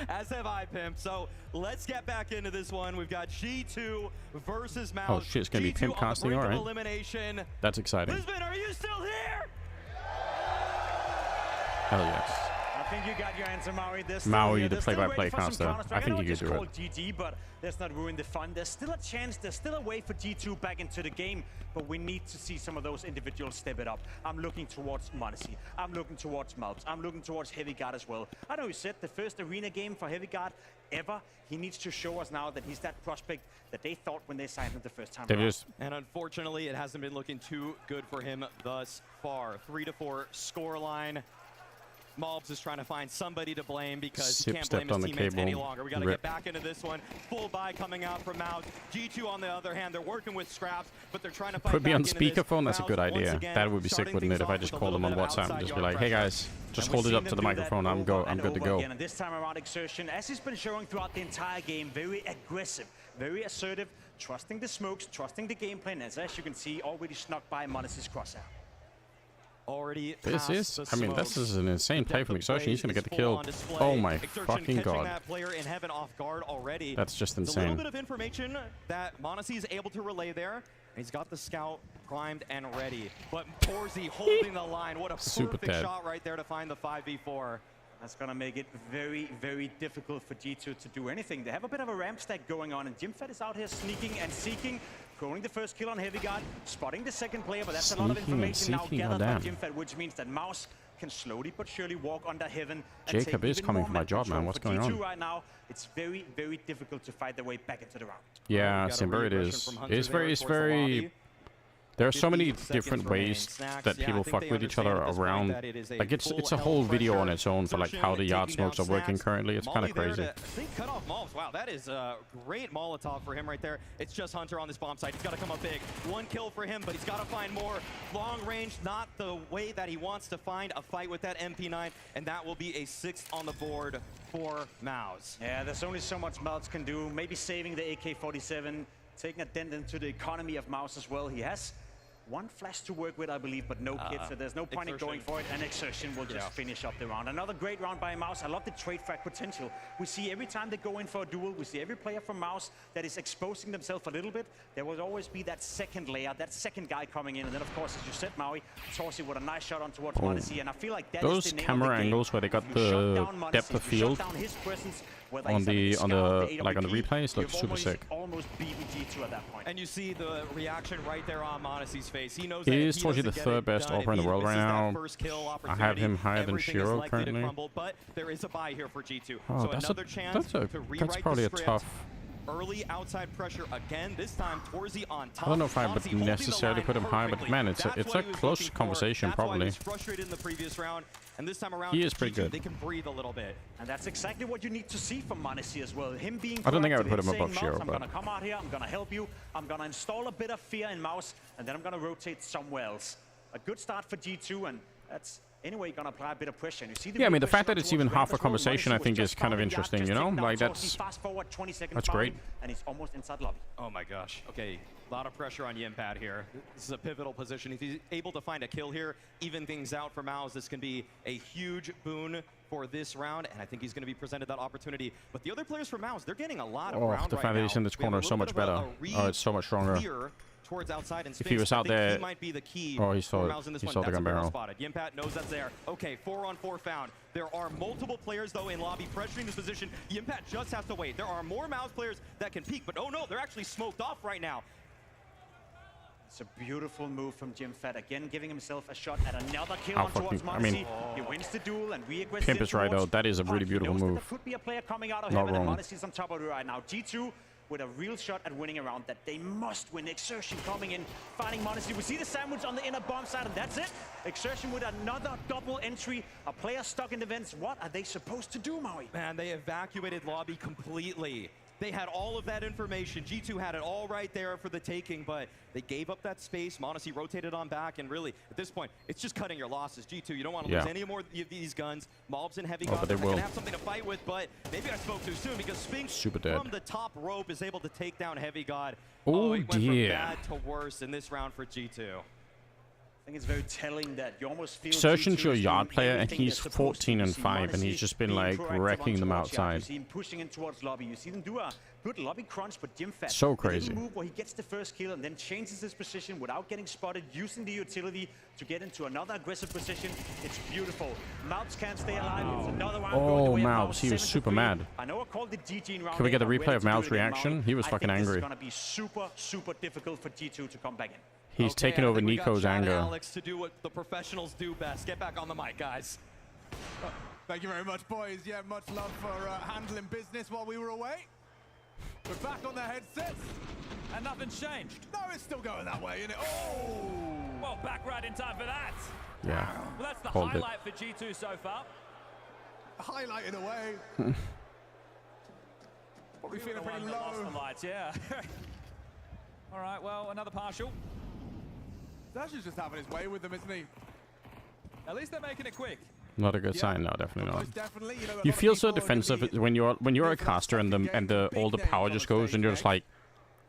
As have I, Pimp. So let's get back into this one. We've got G2 versus MOUZ. Oh shit, it's gonna be Pimp casting, alright. Elimination. That's exciting. Lisbon, are you still here? Hell yes. I think you got your answer, Maui. Maui, the play-by-play caster. I think he could do it. GG, but let's not ruin the fun. There's still a chance. There's still a way for G2 back into the game, but we need to see some of those individuals step it up. I'm looking towards m0NESY. I'm looking towards MOUZ. I'm looking towards Heavy Guard as well. I know he said the first arena game for Heavy Guard ever. He needs to show us now that he's that prospect that they thought when they signed him the first time around. And unfortunately, it hasn't been looking too good for him thus far. 3-4 scoreline. Mobs is trying to find somebody to blame because he can't blame his teammates any longer. We got to get back into this one. Full buy coming out from MOUZ. G2 on the other hand, they're working with scraps, but they're trying to fight Put me back on into speakerphone. this. That's a good MOUZ, idea. once again, That would be sick, wouldn't it? If I just called them on WhatsApp and just be like, "Hey guys, just hold it up to the microphone. I'm good to go." And this time around, Exertion, as he's been showing throughout the entire game, very aggressive, very assertive, trusting the smokes, trusting the game plan. As you can see, already snuck by m0NESY's crosshair. Already this is an insane play from Exertion. He's gonna get the kill. Oh my fucking god. That player in heaven off guard already. That's just A little insane. bit of information that m0NESY is able to relay there. He's got the scout primed and ready. But Torzy holding the line. What a perfect shot right there to find the 5v4. That's going to make it very, very difficult for G2 to do anything. They have a bit of a ramp stack going on, and Jimfed is out here sneaking and seeking, throwing the first kill on Heavy Guard, spotting the second player, but that's a lot of information now gathered by Jimfed, which means that MOUZ can slowly but surely walk under heaven. Jacob is coming for my job, man. What's going on? Right now, it's very, very difficult to fight their way back into the round. Yeah, Simber, it is. It's very. There are so many different ways that people fuck with each other around. Like, it's a whole video on its own for like how the yard smokes are working currently. It's kind of crazy. Cut off Mobs. Wow, that is a great Molotov for him right there. It's just Hunter on this bomb site. He's got to come up big. 1 kill for him, but he's got to find more. Long range, not the way that he wants to find a fight with that MP9, and that will be a 6th on the board for MOUZ. Yeah, there's only so much MOUZ can do. Maybe saving the AK-47, taking a dent into the economy of MOUZ as well. He has one flash to work with, I believe, but no kit, so there's no point in going for it, and Exertion will just finish up the round. Another great round by Mouse. I love the trade frag potential. We see every time they go in for a duel, we see every player from Mouse that is exposing themselves a little bit. There will always be that second layer, that second guy coming in, and then of course, as you said, Maui, Torsi with a nice shot on towards Monacy, and I feel like that those is the name camera of the angles game. where they got the depth of field on the replays look super sick. Almost beaten G2 at that point. And you see the reaction right there on Monacy's face. He knows he is Torsi the third best AWPer in the world right now. I have him higher than Shiro currently. But there is a buy here for G2. Oh, so another chance to rewrite that's probably the a script. tough. Early outside pressure again. This time Torsi on top. I don't know if I would necessarily put him high, but man, it's a close conversation probably. That's why he was frustrated in the previous round, and this time around he is pretty G2, good. They can breathe a little bit, and that's exactly what you need to see from Monacy as well. Him being I don't think I would proactive, put him saying, above Shiro, I'm but gonna come out here, I'm gonna help you, I'm gonna install a bit of fear in Mouse, and then I'm gonna rotate somewhere else. A good start for G2, and that's anyway gonna apply a bit of pressure. And you see the I mean, the fact that it's even half a conversation, I think, is kind of interesting. You know, like that's great. And he's almost inside lobby. Oh my gosh. Okay, a lot of pressure on Yimpad here. This is a pivotal position. If he's able to find a kill here, even things out for Mouse, this can be a huge boon for this round, and I think he's going to be presented that opportunity. But the other players for Mouse, they're getting a lot of round the fact that he's in this corner is so much better. Oh, it's so much stronger. Towards outside and if he was out there, he might be the key. Oh, he saw the gun barrel. Yimpad knows that's there. Okay, 4-on-4 found. There are multiple players though in lobby pressuring this position. Yimpad just has to wait. There are more Mouse players that can peek, but oh no, they're actually smoked off right now. It's a beautiful move from Yimpad, again giving himself a shot at another kill on towards Monacy. He wins the duel and reaggressive. Pimp is right though. That is a really beautiful move. There could be a player coming out of heaven, and Monacy's on top of it right now. G2 with a real shot at winning a round that they must win. Exertion coming in, finding Monacy. We see the sandwich on the inner bomb side, and that's it. Exertion with another double entry. A player stuck in the vents. What are they supposed to do, Maui? Man, they evacuated lobby completely. They had all of that information. G2 had it all right there for the taking, but they gave up that space. Monacy rotated on back, and really, at this point, it's just cutting your losses. G2, you don't want to lose any more of these guns. Mobs and heavy guns are going to have something to fight with, but maybe I spoke too soon because Spinks from the top rope is able to take down Heavy God. Oh, it went from bad to worse in this round for G2. I think it's very telling that you almost feel Surgeon's your yard player, and he's 14-5, and he's just been like wrecking them outside. You see him pushing in towards lobby. You see them do a good lobby crunch, but Yimpad so crazy. Move where he gets the first kill and then changes his position without getting spotted, using the utility to get into another aggressive position. It's beautiful. Mouths can't stay alive. It's another round going away. Mouths, he was super mad. I know I called the DG in round. Can we get the replay of Mouths' reaction? He was fucking angry. It's going to be super difficult for G2 to come back in. He's taken over Nico's anger. Alex to do what the professionals do best. Get back on the mic, guys. Thank you very much, boys. Yeah, much love for handling business while we were away. We're back on their headsets. And nothing's changed. No, it's still going that way, isn't it? Oh! Well, back right in time for that. Yeah. Well, that's the highlight for G2 so far. Highlighted away. Probably feeling pretty low. Lost the lights, yeah. All right, well, another partial. Dasher's just having his way with them, isn't he? At least they're making it quick. Not a good sign, no, definitely not. Definitely, you feel so defensive when you're a caster and all the power just goes and you're just like,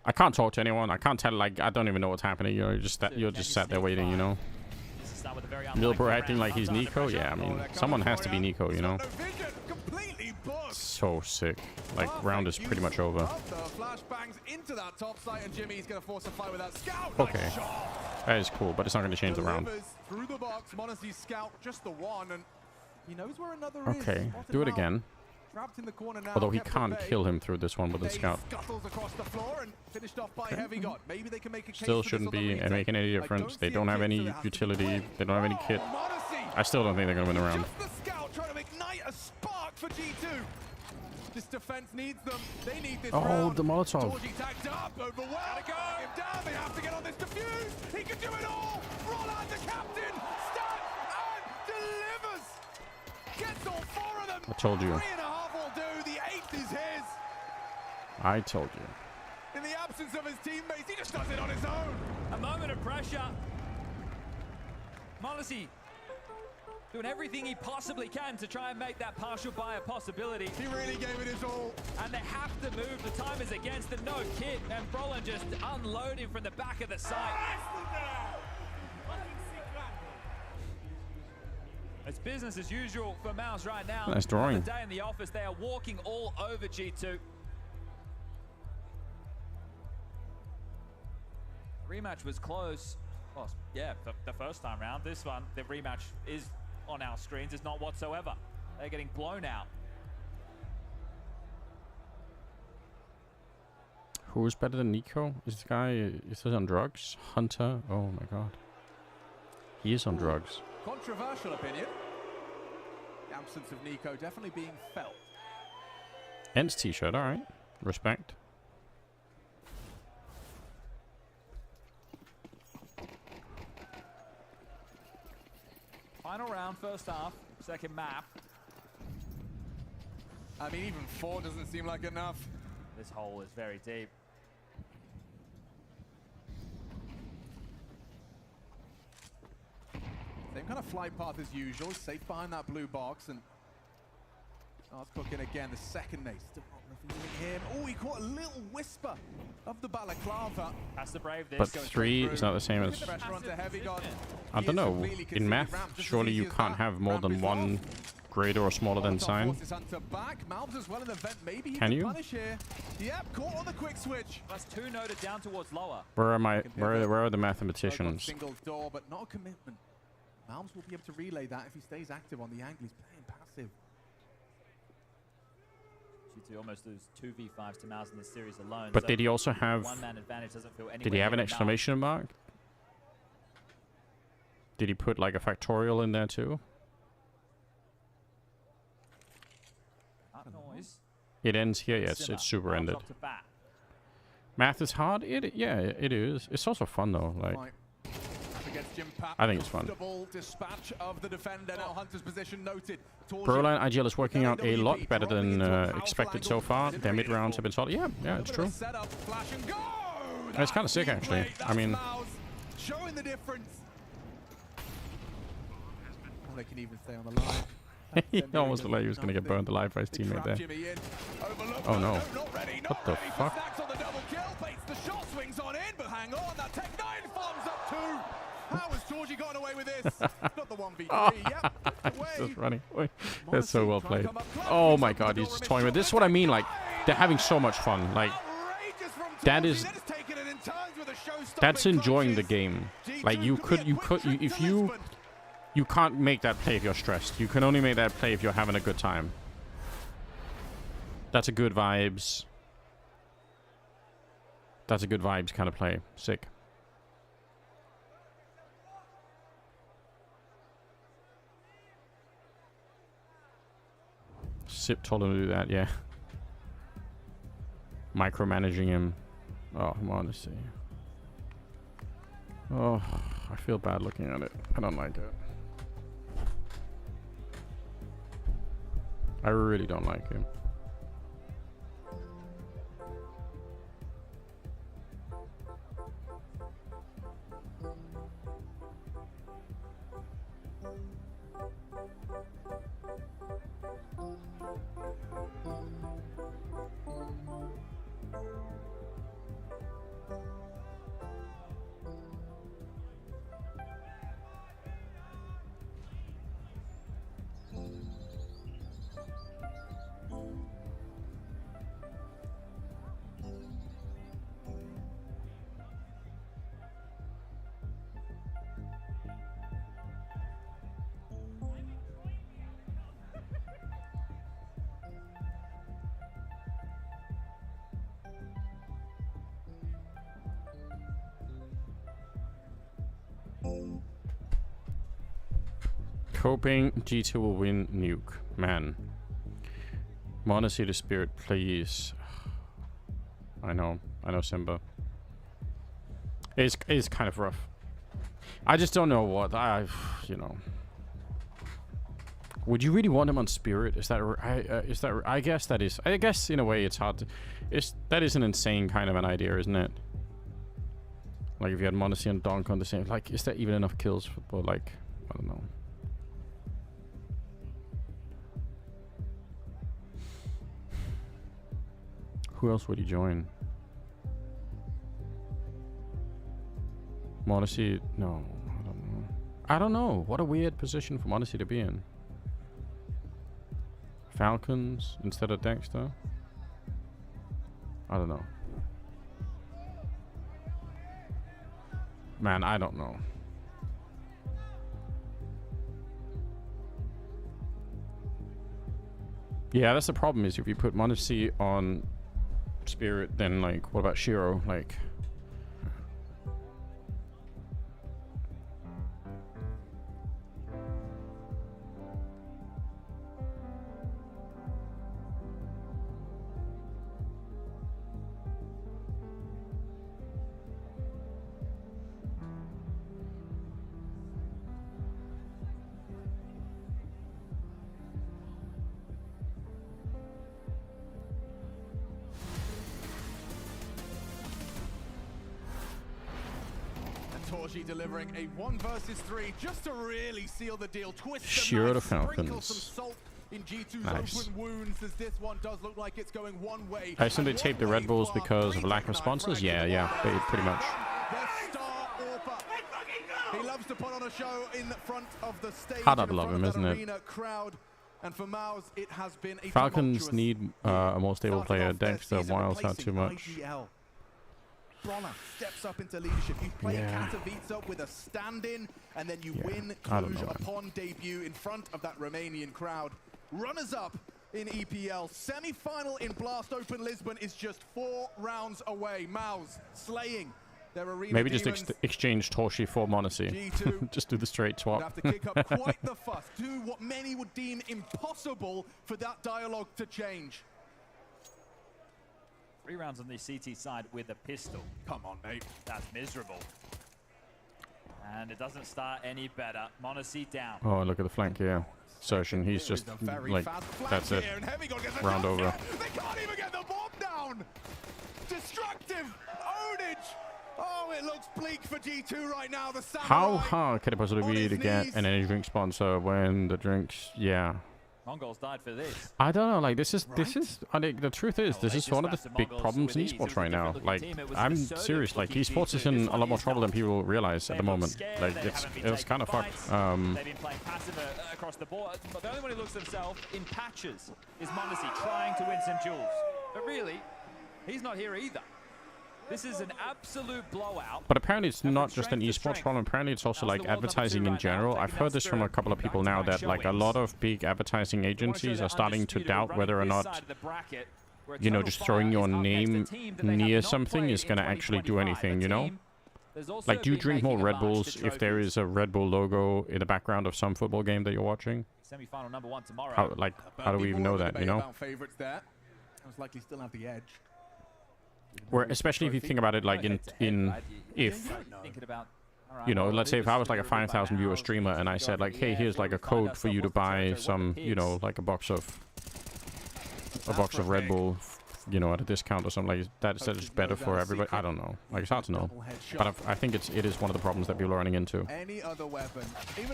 I can't talk to anyone. I can't tell, like, I don't even know what's happening. You're just sat there waiting, you know. Milbro acting like he's Nico. Yeah, I mean, someone has to be Nico, you know. So sick. Like, round is pretty much over. Into that top site, and Jimmy's going to force a fight with that scout. Okay, that is cool, but it's not going to change the round. Through the box, Monacy's scout, just the one, and he knows where another okay, do it again. Trapped in the corner now. Although he can't kill him through this one with the scout. Scuttles across the floor and finished off by Heavy God. Maybe they can make a case. Still shouldn't be making any difference. They don't have any utility. They don't have any kit. I still don't think they're going to win the round. Just the scout trying to ignite a spark for G2. This defense needs them. They need this round. The Molotov. Georgie tagged up, overwhelmed. Gotta go. Him down. They have to get on this defuse. He can do it all. Roll out the captain. Stat and delivers. Gets all four of them. I told you. 3.5 will do. The 8th is his. I told you. In the absence of his teammates, he just does it on his own. A moment of pressure. Monacy doing everything he possibly can to try and make that partial buy a possibility. He really gave it his all. And they have to move. The time is against them. No kit. And Brolin just unloading from the back of the site. It's business as usual for Mouse right now. Nice drawing. On the day in the office, they are walking all over G2. Rematch was close. Well, yeah, the first time round. This one, the rematch is on our screens. It's not whatsoever. They're getting blown out. Who's better than Nico? Is this guy, is this on drugs? Hunter? Oh my god. He is on drugs. Controversial opinion. The absence of Nico definitely being felt. Ents t-shirt, alright. Respect. Final round, first half, second map. I mean, even 4 doesn't seem like enough. This hole is very deep. Same kind of flight path as usual, safe behind that blue box, and starts cooking again. The second nade, still not revealing him. Oh, he caught a little whisper of the balaclava. Has to brave this. But 3 is not the same as... I don't know. In math, surely you can't have more than one greater or smaller than sign. Can you? Yep, caught on the quick switch. That's 2 noted down towards lower. Where am I? Where are the mathematicians? Single door, but not a commitment. Malms will be able to relay that if he stays active on the angle. He's playing passive. G2 almost lose 2v5s to Mouse in this series alone. But so did he also have... one-man advantage doesn't feel Did he have an exclamation mark? Did he put like a factorial in there too? Noise. It ends here. Yes, it's super ended. Math is hard. Yeah, it is. It's also fun though. Like, I think it's fun. Broline IGL is working out a lot better than expected so far. Their mid rounds have been solid. Yeah, it's true. It's kind of sick actually. I mean, showing the difference. Oh, they can even stay on the line. he almost looked like he was going to get burned alive by his teammate there. Oh no. What the fuck? The shot swings on in, but hang on, that Tech 9 farms up 2. How has Georgie gotten away with this? Not the 1v3, yep. He's just running away. That's so well played. Oh my god, he's just toying with this. Is what I mean, like, they're having so much fun. Like, that is... That's enjoying the game. Like, if you can't make that play if you're stressed. You can only make that play if you're having a good time. That's a good vibes. That's a good vibes kind of play. Sick. Sip told him to do that, yeah. Micromanaging him. Oh, I'm honestly. Oh, I feel bad looking at it. I don't like it. I really don't like him. Hoping G2 will win nuke. Man. Wanna see the spirit, please. I know Simba. It's kind of rough. I just don't know what you know. Would you really want him on spirit? Is that I guess that is. I guess in a way it's hard to. That is an insane kind of an idea, isn't it? Like if you had Monacy and Donk on the same. Like, is there even enough kills for like? I don't know. Who else would he join? Monacy? No, I don't know. I don't know. What a weird position for Monacy to be in. Falcons instead of Dexter. I don't know. Man, I don't know. Yeah, that's the problem, is if you put Monacy on Spirit, then like, what about Shiro? Like, Torji delivering a 1 versus 3 just to really seal the deal. Twist Shiro the sprinkle Falcons. some salt in G2's Nice. open wounds, as this one does look like it's going one way. I assume they taped the Red Bulls because of lack of sponsors. Yeah, pretty much. Their star Orpa. He loves to put on a show in front of the stage. Hard in to love front him, of that isn't it? arena crowd. And for Maus, it has been a Falcons tumultuous need a more stable starting player. off their Dexter, season Wild's not too replacing much. IGL. Bronner steps up into leadership. You play Yeah. Katowice with a stand-in, and then you win I don't Cluj know, man. upon debut in front of that Romanian crowd. Runners-up in EPL. Semi-final in Blast Open Lisbon is just 4 rounds away. Maus slaying their arena Maybe just demons. exchange Torshi for Monacy. G2 Just do the straight swap. would have to kick up quite the fuss. Do what many would deem impossible for that dialogue to change. 3 rounds on the CT side with a pistol. Come on, mate. That's miserable. And it doesn't start any better. Monacy down. Oh, look at the flank here. Sertion, he's just like, that's it. Round over. They can't even get the bomb down. Destructive ownage. Oh, it looks bleak for G2 right now. The How Samurai hard could it possibly be to get an energy drink sponsor when the drinks, yeah. Mongols died for this. I don't know, like this is, I think the truth is, this is one of the big problems in with ease. It was esports a right now. different Like, team. It was I'm an assertive serious, like looking esports is G2. in This a one lot more is trouble than not. people realize at They the look moment. scared, Like, they it's haven't been kind of taking fucked. fights. They've been playing passive across the board, but the only one who looks himself in patches is Monacy, trying to win some jewels. But really, he's not here either. This is an absolute blowout. But apparently it's not just an esports problem. Apparently it's also like advertising in general. I've heard this from a couple of people now that like a lot of big advertising agencies are starting to doubt whether or not, you know, just throwing your name near something is going to actually do anything, you know? Like, do you drink more Red Bulls if there is a Red Bull logo in the background of some football game that you're watching? Semi-final number 1 tomorrow. How do we even know that, you know? Favorites there. Most likely still have the edge. Where, especially if you think about it, like if you know, let's say if I was like a 5,000 viewer streamer and I said like, hey, here's like a code for you to buy some, you know, like a box of Red Bull, you know, at a discount or something like that. That is better for everybody. I don't know. Like, it's hard to know. But I think it is one of the problems that people are running into. Any other weapon.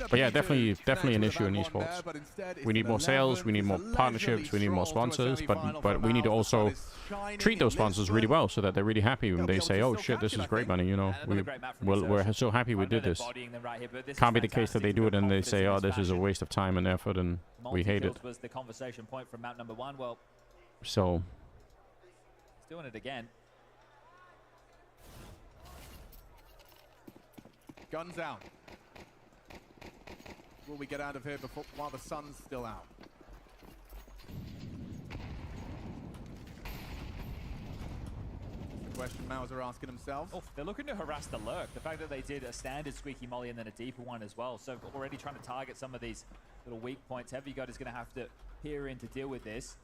But yeah, definitely an issue in esports. We need more sales. We need more partnerships. We need more sponsors. But we need to also treat those sponsors really well so that they're really happy when they say, "Oh shit, this is great money." You know, we're so happy we did this. Can't be the case that they do it and they say, "Oh, this is a waste of time and effort," and we hate it. Was the conversation point from map number 1. Well, so. Doing it again. Guns out. Will we get out of here before while the sun's still out? The question Maus are asking themselves. Oh, they're looking to harass the lurk. The fact that they did a standard squeaky molly and then a deeper one as well. So already trying to target some of these little weak points. Heavy God is going to have to peer in to deal with this.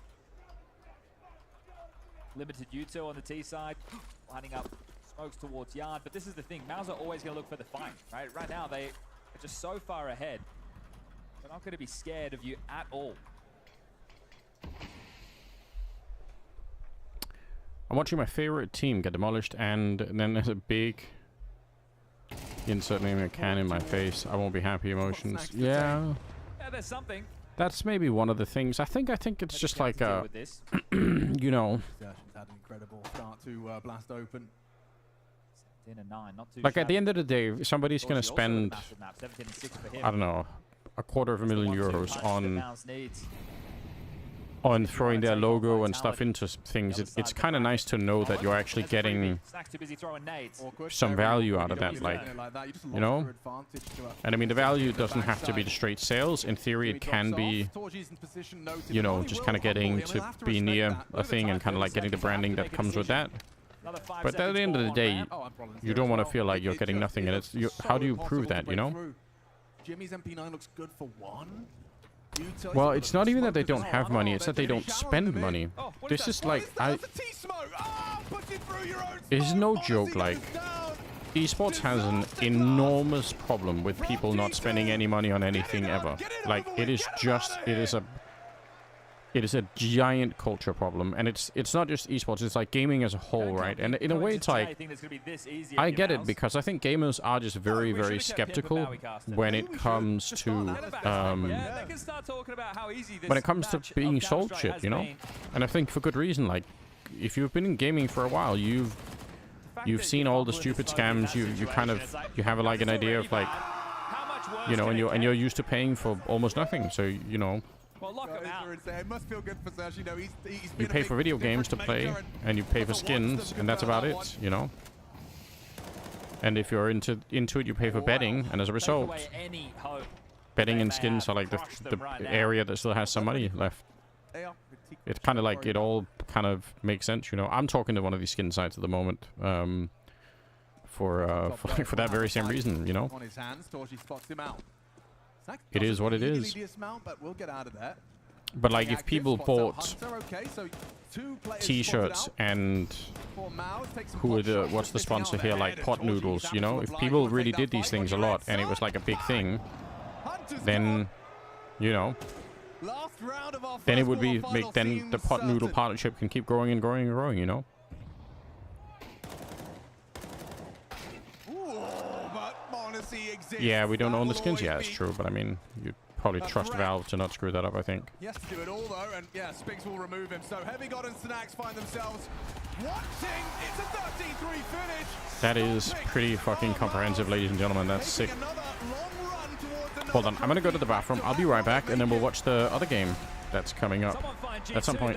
Limited Yuto on the T side, lining up smokes towards yard. But this is the thing, Maus are always going to look for the fight, right? Right now, they are just so far ahead. They're not going to be scared of you at all. I'm watching my favorite team get demolished, and then there's a big insert name I can in my face. I won't be happy emotions. Yeah. Yeah, there's something. That's maybe one of the things. I think it's just like a, you know. Had an incredible start to Blast Open. 17-9, not too Like, at shabby. the end of the day, if somebody's going to Torchy also with a spend, massive map, 17-6 for him. I don't know, €250,000 punch that on Mouse needs. throwing their logo and stuff into things, it's kind of nice to know that you're actually getting Snack's too busy throwing nades. some value out of that, like, you know? And I mean, the value doesn't have to be the straight sales. In theory, it can be, you know, just kind of getting to be near a thing and kind of like getting the branding that comes with that. But at the end of the day, you don't want to feel like you're getting nothing, and it's how do you prove that, you know? Jimmy's MP9 looks good for one. Well, it's not even that they don't have money, it's that they don't spend money. This is like, it's no joke, like, esports has an enormous problem with people not spending any money on anything ever. Like, it is a giant culture problem, and it's not just esports, it's like gaming as a whole, right? And in a way, it's like, I get it, because I think gamers are just very, very skeptical when it comes to being sold shit, you know? And I think for good reason. Like, if you've been in gaming for a while, you've seen all the stupid scams, you have like an idea of, like, you know, and you're used to paying for almost nothing, so, you know. Well, lock him out. It must feel good for Serge. You know, he's You pay for video games to play, and you pay for skins, and that's about it, you know? And if you're into it, you pay for betting, and as a result, betting and skins are like the area that still has some money left. It's kind of like it all kind of makes sense, you know? I'm talking to one of these skin sites at the moment, for that very same reason, you know? On his hands, Torchy spots him out. It is what it is. But we'll get out of that. But like, if people bought T-shirts and what's the sponsor here, like Pot Noodles, you know? If people really did these things a lot and it was like a big thing, then, you know, then it would be then the Pot Noodle partnership can keep growing and growing and growing, you know? Yeah, we don't own the skins. Yeah, it's true, but I mean, you'd probably trust Valve to not screw that up, I think. He has to do it all though, and yeah, Spinks will remove him. So Heavy God and Snacks find themselves watching. It's a 13-3 finish. That is pretty fucking comprehensive, ladies and gentlemen. That's sick. Hold on, I'm gonna go to the bathroom. I'll be right back, and then we'll watch the other game that's coming up at some point.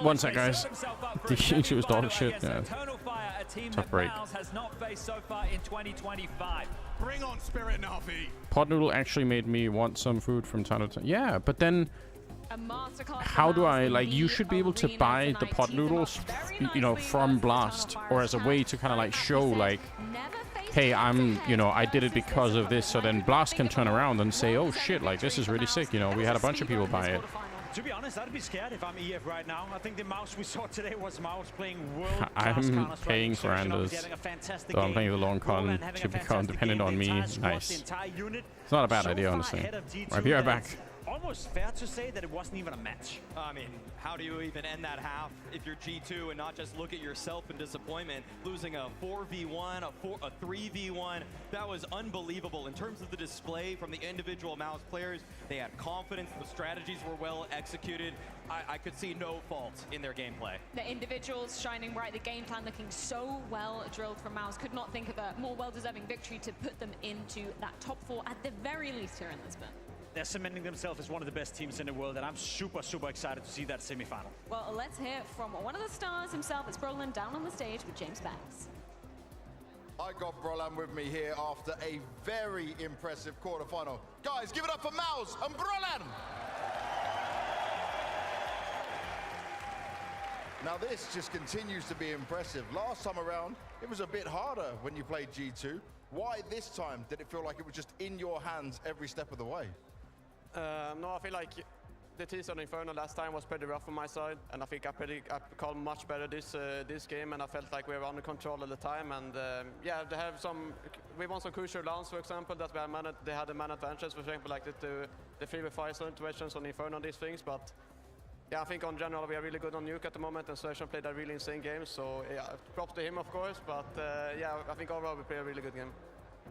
One sec, guys. The G2 was dog shit. Yeah. Tough break. Bring on Spirit Navi. Pot Noodle actually made me want some food from time to time. Yeah, but then how do I, like, you should be able to buy the Pot Noodles, you know, from Blast, or as a way to kind of like show, like, hey, you know, I did it because of this, so then Blast can turn around and say, oh shit, like, this is really sick, you know, we had a bunch of people buy it. To be honest, I'd be scared if I'm EF right now. I think the mouse we saw today was mouse playing world-class I'm paying for Anders, so I'm playing the long con to become dependent on me. Nice. It's not a bad idea, honestly. I'll be right back. Almost fair to say that it wasn't even a match. I mean, how do you even end that half if you're G2 and not just look at yourself in disappointment? Losing a 4v1, a 3v1, that was unbelievable. In terms of the display from the individual mouse players, they had confidence, the strategies were well executed. I could see no fault in their gameplay. The individuals shining bright, the game plan looking so well drilled from Mouse. Could not think of a more well-deserving victory to put them into that top 4 at the very least here in Lisbon. They're cementing themselves as one of the best teams in the world, and I'm super, super excited to see that semi-final. Well, let's hear from one of the stars himself. It's Brolin down on the stage with James Banks. I got Brolin with me here after a very impressive quarterfinal. Guys, give it up for Mouse and Brolin! Now this just continues to be impressive. Last time around, it was a bit harder when you played G2. Why this time did it feel like it was just in your hands every step of the way? No, I feel like the T-Zone Inferno last time was pretty rough on my side, and I think I called much better this game, and I felt like we were under control all the time. And yeah, we won some crucial rounds, for example, that they had the man advantage, for example, like the 3v5 situations on Inferno and these things. But yeah, I think on general we are really good on Nuke at the moment, and Serge played a really insane game. So yeah, props to him, of course. But yeah, I think overall we played a really good game.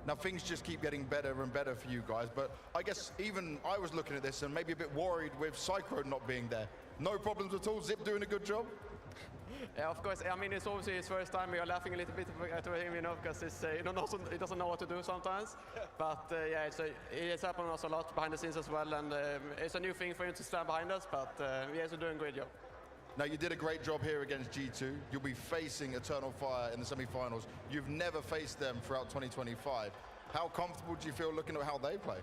Now things just keep getting better and better for you guys, but I guess even I was looking at this and maybe a bit worried with Cyclone not being there. No problems at all. Zip doing a good job. Yeah, of course. I mean, it's obviously his first time. We are laughing a little bit at him, you know, because he doesn't know what to do sometimes. But yeah, it's happened us a lot behind the scenes as well, and it's a new thing for him to stand behind us. But yeah, he's doing a great job. Now, you did a great job here against G2. You'll be facing Eternal Fire in the semi-finals. You've never faced them throughout 2025. How comfortable do you feel looking at how they play?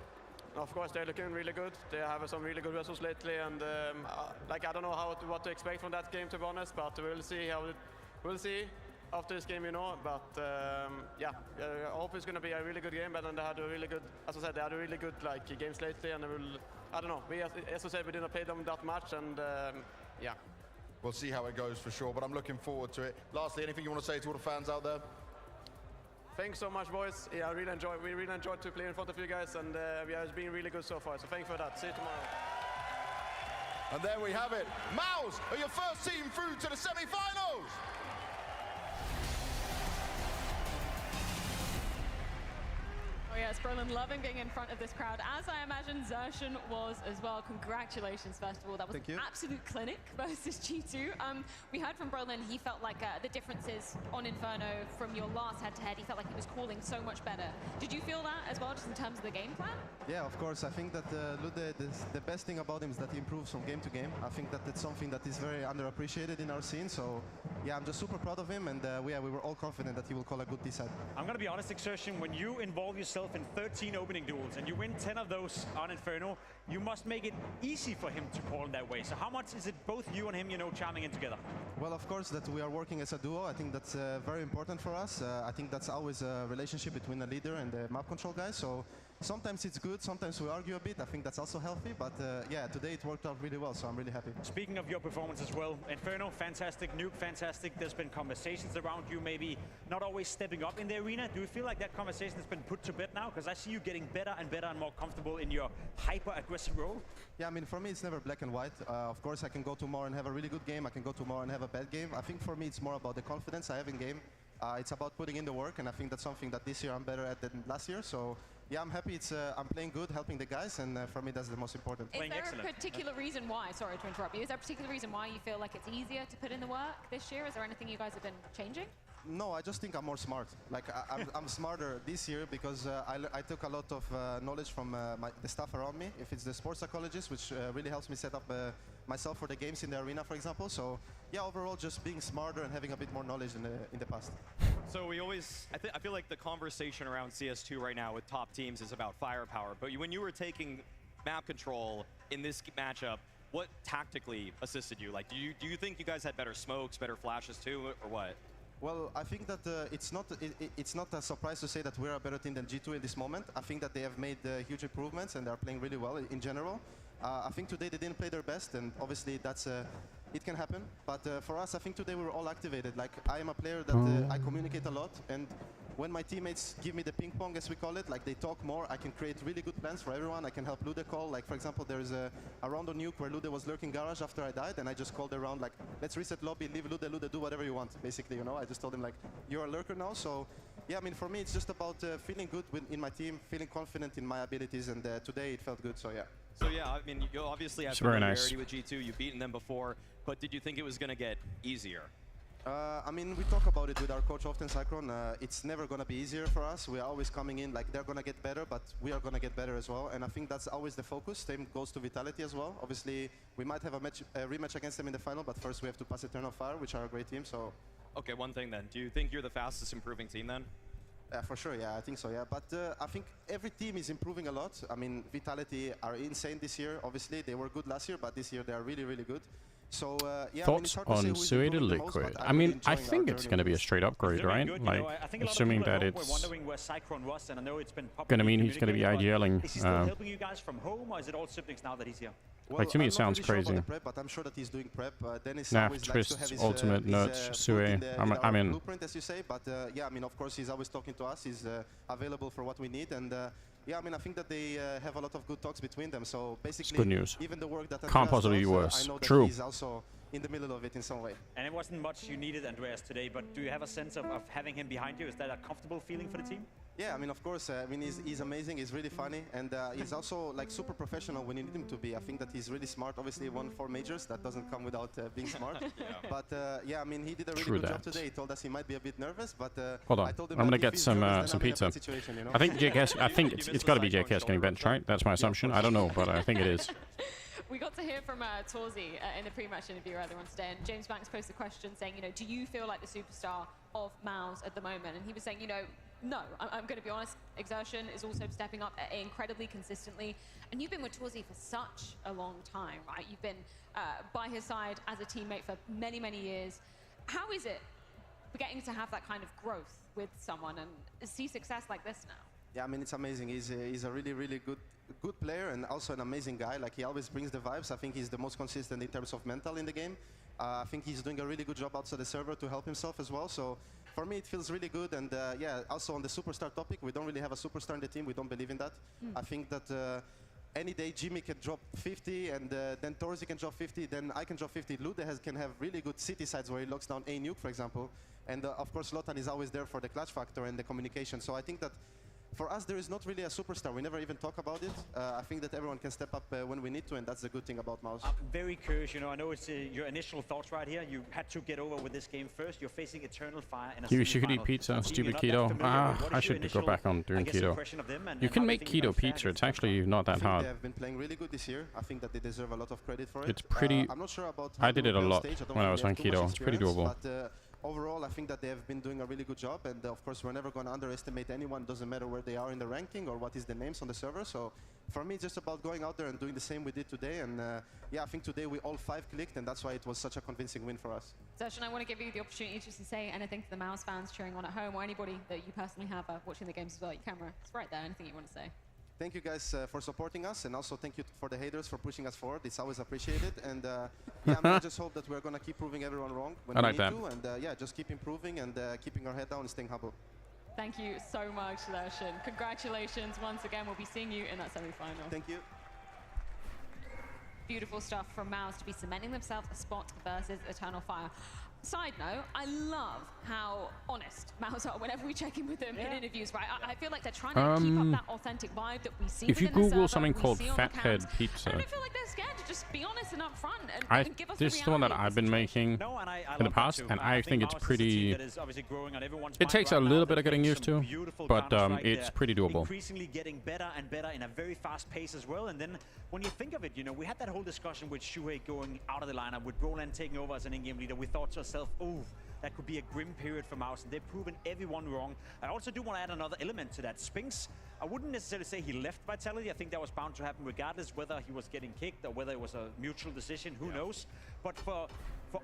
Of course, they're looking really good. They have some really good vessels lately, and like I don't know what to expect from that game, to be honest. But we'll see we'll see after this game, you know. But yeah, I hope it's going to be a really good game. And then they had a really good, as I said, they had a really good games lately, and I don't know. As I said, we didn't play them that much, and yeah. We'll see how it goes for sure, but I'm looking forward to it. Lastly, anything you want to say to all the fans out there? Thanks so much, boys. Yeah, we really enjoyed to play in front of you guys, and yeah, it's been really good so far. So thank you for that. See you tomorrow. And there we have it. MOUZ are your first team through to the semi-finals. Oh yes, Brolin loving being in front of this crowd, as I imagine Xerxon was as well. Congratulations, first of all. That was an absolute clinic versus G2. We heard from Brolin, he felt like the differences on Inferno from your last head-to-head, he felt like he was calling so much better. Did you feel that as well, just in terms of the game plan? Yeah, of course. I think that Lude, the best thing about him is that he improves from game to game. I think that it's something that is very underappreciated in our scene. So yeah, I'm just super proud of him, and we were all confident that he will call a good T-side. I'm going to be honest, Xerxon, when you involve yourself in 13 opening duels and you win 10 of those on Inferno, you must make it easy for him to call in that way. So how much is it both you and him, you know, charming in together? Well, of course, that we are working as a duo. I think that's very important for us. I think that's always a relationship between the leader and the map control guy. So sometimes it's good, sometimes we argue a bit. I think that's also healthy, but yeah, today it worked out really well, so I'm really happy. Speaking of your performance as well, Inferno, fantastic, Nuke, fantastic. There's been conversations around you maybe not always stepping up in the arena. Do you feel like that conversation has been put to bed now? Because I see you getting better and better and more comfortable in your hyper-aggressive role. Yeah, I mean, for me, it's never black and white. Of course, I can go tomorrow and have a really good game. I can go tomorrow and have a bad game. I think for me, it's more about the confidence I have in game. It's about putting in the work, and I think that's something that this year I'm better at than last year. So yeah, I'm happy. I'm playing good, helping the guys, and for me, that's the most important. Is there a particular reason why, sorry to interrupt you, is there a particular reason why you feel like it's easier to put in the work this year? Is there anything you guys have been changing? No, I just think I'm more smart. Like I'm smarter this year because I took a lot of knowledge from the staff around me. If it's the sports psychologist, which really helps me set up myself for the games in the arena, for example. So yeah, overall, just being smarter and having a bit more knowledge in the past. So we always, I feel like the conversation around CS2 right now with top teams is about firepower. But when you were taking map control in this matchup, what tactically assisted you? Like, do you think you guys had better smokes, better flashes too, or what? Well, I think that it's not a surprise to say that we're a better team than G2 in this moment. I think that they have made huge improvements and they're playing really well in general. I think today they didn't play their best, and obviously that's it can happen. But for us, I think today we were all activated. Like, I am a player that I communicate a lot, and when my teammates give me the ping pong, as we call it, like they talk more, I can create really good plans for everyone. I can help Lude call. Like, for example, there's a round on Nuke where Lude was lurking garage after I died, and I just called around like, let's reset lobby, leave Lude, do whatever you want, basically, you know. I just told him like, you're a lurker now. So yeah, I mean, for me, it's just about feeling good in my team, feeling confident in my abilities, and today it felt good, so yeah. So yeah, I mean, you obviously have familiarity with G2, you've beaten them before, but did you think it was going to get easier? I mean, we talk about it with our coach often, Cyclone. It's never going to be easier for us. We are always coming in like they're going to get better, but we are going to get better as well. And I think that's always the focus. Same goes to Vitality as well. Obviously, we might have a rematch against them in the final, but first we have to pass Eternal Fire, which are a great team. So. Okay, one thing then. Do you think you're the fastest improving team then? For sure, yeah, I think so, yeah. But I think every team is improving a lot. I mean, Vitality are insane this year. Obviously, they were good last year, but this year they are really, really good. So, yeah, thoughts on Suited Liquid? I mean, I think it's going to be a straight upgrade, right? Good, like, assuming that it's going to mean he's going to be idealing. Is he still helping you guys from home, or is it all siblings now that he's here? Well, like, to me, it sounds really crazy. Sure prep, but I'm sure that he's doing prep. Dennis always Twist, likes to have his, Ultimate, Nuts, Sue. I'm in. Blueprint, as you say, but yeah, I mean, of course, he's always talking to us. He's available for what we need, and yeah, I mean, I think that they have a lot of good talks between them. So basically, it's good news. Even the work that can't possibly be worse. I know that True. He's also in the middle of it in some way. And it wasn't much you needed, Andreas, today, but do you have a sense of having him behind you? Is that a comfortable feeling for the team? Yeah, I mean, of course, I mean, he's amazing, he's really funny, and he's also like super professional when you need him to be. I think that he's really smart. Obviously, he won 4 majors. That doesn't come without being smart. But yeah, I mean, he did a really good job today. He told us he might be a bit nervous, but hold on, I told him I'm gonna get some pizza. You know? I think JKS. I think it's got to be JKS getting benched, right? That's my assumption. I don't know, but I think it is. We got to hear from Torzy in the pre-match interview earlier on today, and James Banks posted a question saying, you know, do you feel like the superstar of MOUZ at the moment? And he was saying, you know, no, I'm going to be honest, Exertion is also stepping up incredibly consistently. And you've been with Torzy for such a long time, right? You've been by his side as a teammate for many, many years. How is it getting to have that kind of growth with someone and see success like this now? Yeah, I mean, it's amazing. He's a really, really good player and also an amazing guy. Like, he always brings the vibes. I think he's the most consistent in terms of mental in the game. I think he's doing a really good job outside the server to help himself as well. So for me, it feels really good. And yeah, also on the superstar topic, we don't really have a superstar in the team. We don't believe in that. I think that any day Jimmy can drop 50 and then Torzy can drop 50, then I can drop 50. Lude can have really good city sides where he locks down a nuke, for example. And of course, Lotan is always there for the clutch factor and the communication. So I think that for us, there is not really a superstar. We never even talk about it. I think that everyone can step up when we need to, and that's the good thing about MOUZ. I'm very curious, you know, I know it's your initial thoughts right here. You had to get over with this game first. You're facing Eternal Fire in a You could eat pizza, stupid keto. I should go back on doing keto. You can make keto pizza. It's actually not that hard. They have been playing really good this year. I think that they deserve a lot of credit for it. It's pretty... I'm not sure about I did it a lot when I was on keto. It's pretty doable. But, overall, I think that they have been doing a really good job, and of course, we're never going to underestimate anyone. Doesn't matter where they are in the ranking or what is the names on the server. So for me, it's just about going out there and doing the same we did today. And yeah, I think today we all 5 clicked, and that's why it was such a convincing win for us. Zershan, I want to give you the opportunity just to say anything to the MOUZ fans cheering on at home, or anybody that you personally have watching the games as well. Your camera, it's right there. Anything you want to say? Thank you guys for supporting us, and also thank you for the haters for pushing us forward. It's always appreciated, and yeah, I just hope that we're gonna keep proving everyone wrong when we need to, and yeah, just keep improving and keeping our head down and staying humble. Thank you so much, Zershan. Congratulations once again. We'll be seeing you in that semi-final. Thank you. Beautiful stuff from MOUZ to be cementing themselves a spot versus Eternal Fire. Side note, I love how honest MOUZ are whenever we check in with them in interviews, right? I feel like they're trying to keep up that authentic vibe that we see. If you Google something called Fathead Pizza, I don't feel like they're scared to just be honest and upfront and give us this is the one that I've been making in the past, and I think it's pretty... It takes a little bit of getting used to, but it's pretty doable. Increasingly getting better and better in a very fast pace as well. And then when you think of it, you know, we had that whole discussion with Shuhei going out of the lineup, with Roland taking over as an in-game leader. We thought to ourselves, oh, that could be a grim period for MOUZ, and they've proven everyone wrong. I also do want to add another element to that. Spinks, I wouldn't necessarily say he left Vitality. I think that was bound to happen regardless whether he was getting kicked or whether it was a mutual decision, who knows. But for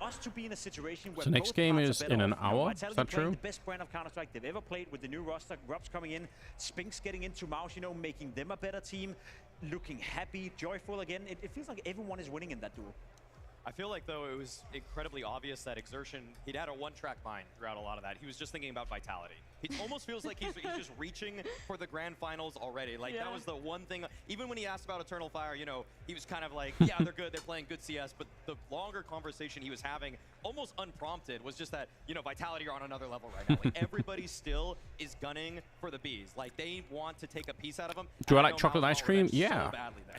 us to be in a situation where the next game is in an hour, is that true? The best brand of Counter-Strike they've ever played with the new roster, Grubs coming in, Spinks getting into MOUZ, you know, making them a better team, looking happy, joyful again. It feels like everyone is winning in that duel. I feel like, though, it was incredibly obvious that Exertion, he'd had a one-track mind throughout a lot of that. He was just thinking about Vitality. It almost feels like he's just reaching for the grand finals already. Like, that was the one thing. Even when he asked about Eternal Fire, you know, he was kind of like, yeah, they're good, they're playing good CS. But the longer conversation he was having, almost unprompted, was just that, you know, Vitality are on another level right now. Like, everybody still is gunning for the Bs. Like, they want to take a piece out of them. Do I like chocolate ice cream? Yeah.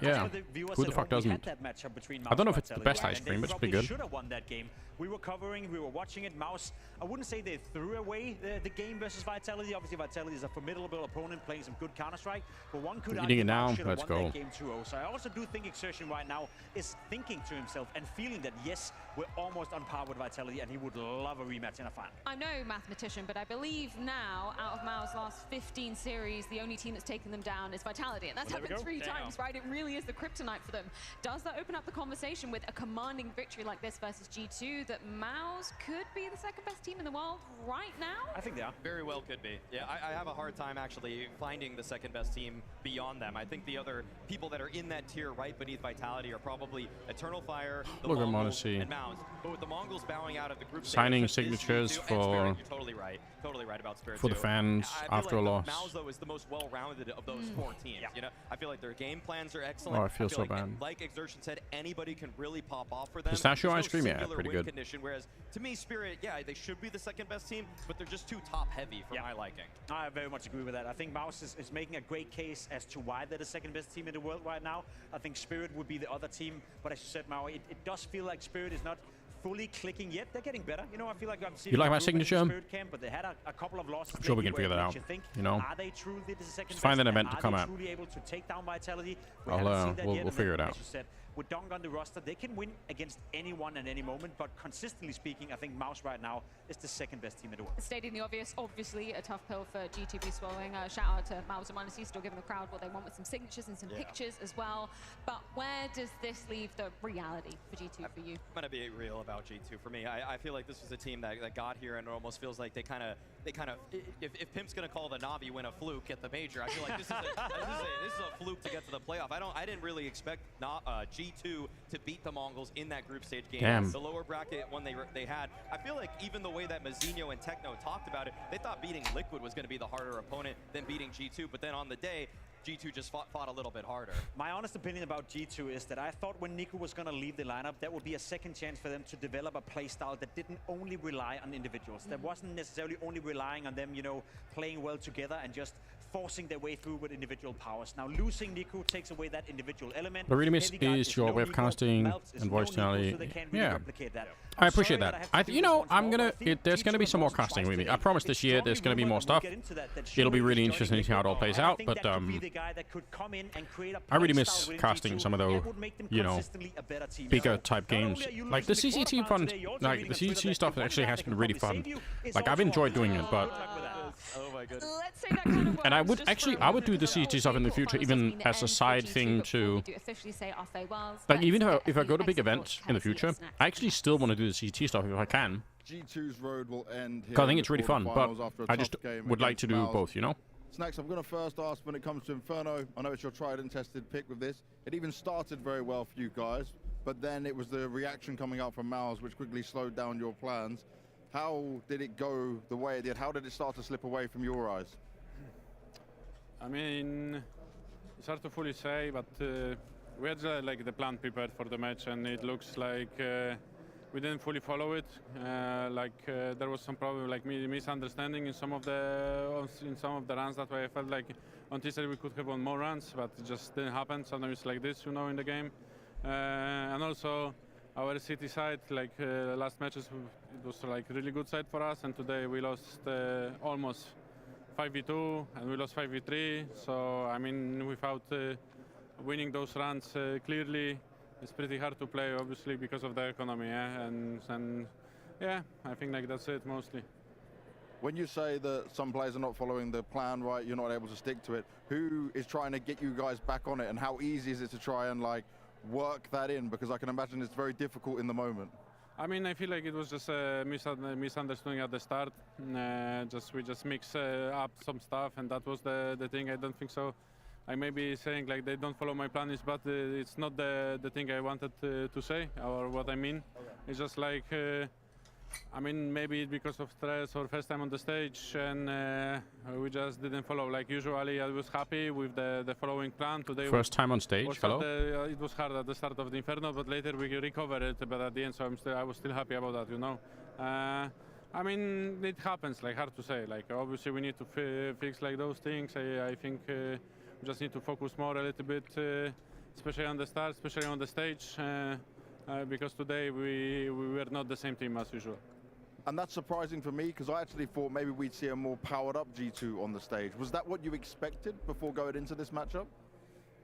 Yeah. Who the fuck doesn't? I don't know if it's the best ice cream, but it's pretty good. Should have won that game. We were covering, we were watching it. MOUZ, I wouldn't say they threw away the game versus Vitality. Obviously, Vitality is a formidable opponent playing some good Counter-Strike, but one could eating it now. Let's go. Game 2-0. So I also do think Exertion right now is thinking to himself and feeling that, yes, we're almost on par with Vitality, and he would love a rematch in a final. I'm no mathematician, but I believe now, out of MOUZ's last 15 series, the only team that's taken them down is Vitality, and that's happened 3 times, right? It really is the kryptonite for them. Does that open up the conversation with a commanding victory like this versus G2 that MOUZ could be the second best team in the world right now? I think they are. Very well could be. Yeah, I have a hard time actually finding the second best team beyond them. I think the other people that are in that tier right beneath Vitality are probably Eternal Fire, the Look at and Monacy. MOUZ. But with the Mongols bowing out of the group signing stage, signatures Spirit, for you're totally right about Spirit for the too. fans I after feel a like loss. Mouse though is the most well-rounded of those 4 teams. You know, I feel like their game plans are excellent. Oh, I feel so like, bad. Like Exertion said, anybody can really pop off for them. Pistachio There's ice cream, no yeah, singular pretty win good. Condition, whereas to me, Spirit, yeah, they should be the second best team, but they're just too top-heavy for my liking. I very much agree with that. I think Mouse is making a great case as to why they're the second best team in the world right now. I think Spirit would be the other team, but as you said, Mao, it does feel like Spirit is not fully clicking yet. They're getting better. You know, I feel like I'm seeing You like my improvement in signature? Spirit camp, but they had a couple of losses. I'm sure we lately can figure where that it makes out, think, you know? Are they truly the second Just find best? an event to come Are at. they truly able to take down Vitality? We I'll, haven't seen that we'll yet. And figure then, it out. As you said, with Dong on the roster, they can win against anyone at any moment, but consistently speaking, I think Mouse right now is the second best team in the world. Stating the obvious, obviously a tough pill for G2 be swallowing. Shout out to Mouse and Monacy, still giving the crowd what they want with some signatures and some pictures as well. But where does this leave the reality for G2 for you? I'm gonna be real about G2 for me. I feel like this was a team that got here and it almost feels like they kind of if Pimp's gonna call the Navi win a fluke at the major, I feel like this is a fluke to get to the playoff. I didn't really expect G2 to beat the Mongols in that group stage game. Damn. The lower bracket one they had. I feel like even the way that Mazinho and Techno talked about it, they thought beating Liquid was going to be the harder opponent than beating G2. But then on the day, G2 just fought a little bit harder. My honest opinion about G2 is that I thought when Nico was going to leave the lineup, that would be a second chance for them to develop a play style that didn't only rely on individuals. That wasn't necessarily only relying on them, you know, playing well together and just forcing their way through with individual powers. Now losing Nico takes away that individual element. What I really miss Heavy Guard is your no webcasting Nico, Melts is and no voice Nico, channel. so they can't really Yeah. replicate that. I I'm appreciate sorry that. I have to do You this know, once I'm more, gonna. but I think There's gonna be G2 some more have lost casting twice with me. today. I promise this It's year there's gonna be strongly more rumored, stuff. and we'll get into that It'll be Shuri really is interesting to see how it all joining plays Liquid. out. I think But that could be the guy that could come in and create a I really play miss style within casting G2 some of that those, would make them you know, consistently a better team. bigger So, type not games. only are you Like the losing the CCT quarterfinals fun, today, you're also like reading the on Twitter CCT that stuff the one actually guy has that been could really probably fun. save you is Like I've also enjoyed on doing the it, team. but Good luck with that. Oh my goodness. Let's say that kind of and I works would just actually for I would do the the CT stuff in the future, even as a side thing to. do officially say our farewells. Like even Let's if I get go to the big exit events thoughts, in the Kelsey, future, what's next? I actually still want to do the CT stuff if I can. G2's road will end here. Because I think in it's the really fun, but quarterfinals after a I tough just game would like to against do Mouse. both, you know? Snacks, I'm going to first ask when it comes to Inferno. I know it's your tried and tested pick with this. It even started very well for you guys, but then it was the reaction coming out from Mouse which quickly slowed down your plans. How did it go the way it did? How did it start to slip away from your eyes? I mean, it's hard to fully say, but we had like the plan prepared for the match, and it looks like we didn't fully follow it. There was some problem, like misunderstanding in some of the runs. That's why I felt like on T-Side we could have won more runs, but it just didn't happen. Sometimes it's like this, you know, in the game. And also our city side, last matches, it was like really good side for us, and today we lost almost 5v2 and we lost 5v3. So I mean, without winning those runs clearly, it's pretty hard to play, obviously, because of the economy. Yeah? And yeah, I think like that's it mostly. When you say that some players are not following the plan right, you're not able to stick to it, who is trying to get you guys back on it, and how easy is it to try and like work that in? Because I can imagine it's very difficult in the moment. I mean, I feel like it was just a misunderstanding at the start. We just mix up some stuff, and that was the thing. I don't think so. I may be saying like they don't follow my plans, but it's not the thing I wanted to say or what I mean. Okay. It's just like, I mean, maybe because of stress or first time on the stage, and we just didn't follow. Like usually, I was happy with the following plan. Today, First time on stage, hello? It was hard at the start of the Inferno, but later we recovered it. But at the end, so I was still happy about that, you know. I mean, it happens. Like hard to say. Like obviously, we need to fix like those things. I think. We just need to focus more a little bit, especially on the start, especially on the stage, because today we were not the same team as usual. And that's surprising for me, because I actually thought maybe we'd see a more powered up G2 on the stage. Was that what you expected before going into this matchup?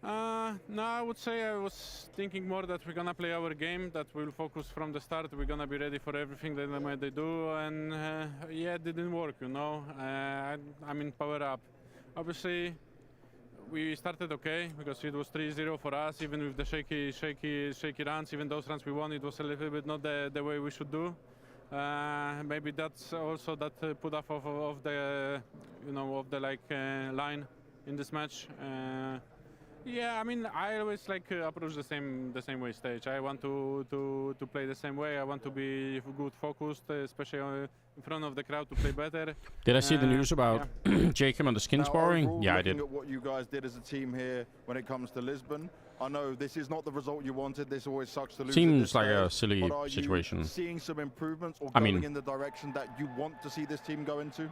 No, I would say I was thinking more that we're gonna play our game, that we'll focus from the start, we're gonna be ready for everything that they do, and yeah, it didn't work, you know. I mean, power up. Obviously, we started okay because it was 3-0 for us, even with the shaky runs. Even those runs we won, it was a little bit not the way we should do. Maybe that's also that put off of the line in this match. Yeah, I mean, I always like approach the same way stage. I want to play the same way. I want to be good focused, especially in front of the crowd to play better. Did I see the news about Jacob and the skin sparring? Yeah, I did. Looking at what you guys did as a team here when it comes to Lisbon, I know this is not the result you wanted. This always sucks to lose. Seems like a silly situation. Seeing some improvements or going in the direction that you want to see this team go into?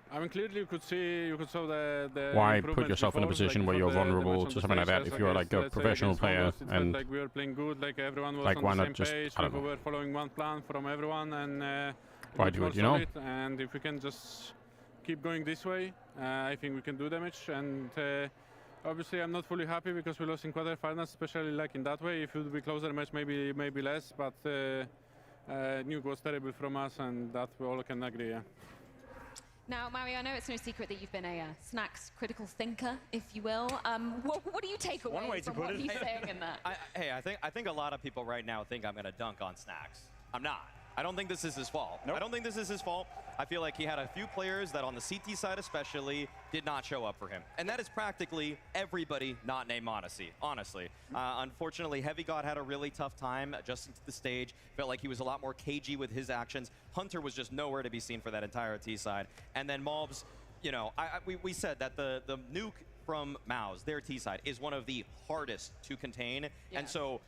I mean, clearly you could saw the why put yourself in a position where you're vulnerable to something like that if you're like a professional player and like we were playing good, like everyone was like on why the not same just page. I don't know. We were following one plan from everyone, and why do it, you know? And if we can just keep going this way, I think we can do damage. And obviously, I'm not fully happy because we lost in quarterfinals, especially like in that way. If it would be closer match, maybe less. But Nuke was terrible from us, and that we all can agree. Yeah. Now, Mario, I know it's no secret that you've been a Snacks critical thinker, if you will. What do you take away from what he's saying in that? I think a lot of people right now think I'm going to dunk on Snacks. I'm not. I don't think this is his fault. Nope. I don't think this is his fault. I feel like he had a few players that on the CT side especially did not show up for him. And that is practically everybody not named Monacy, honestly. Unfortunately, Heavy God had a really tough time adjusting to the stage. Felt like he was a lot more cagey with his actions. Hunter was just nowhere to be seen for that entire T side. And then Mobs, you know, we said that the nuke from Maus, their T side, is one of the hardest to contain. Yeah. And so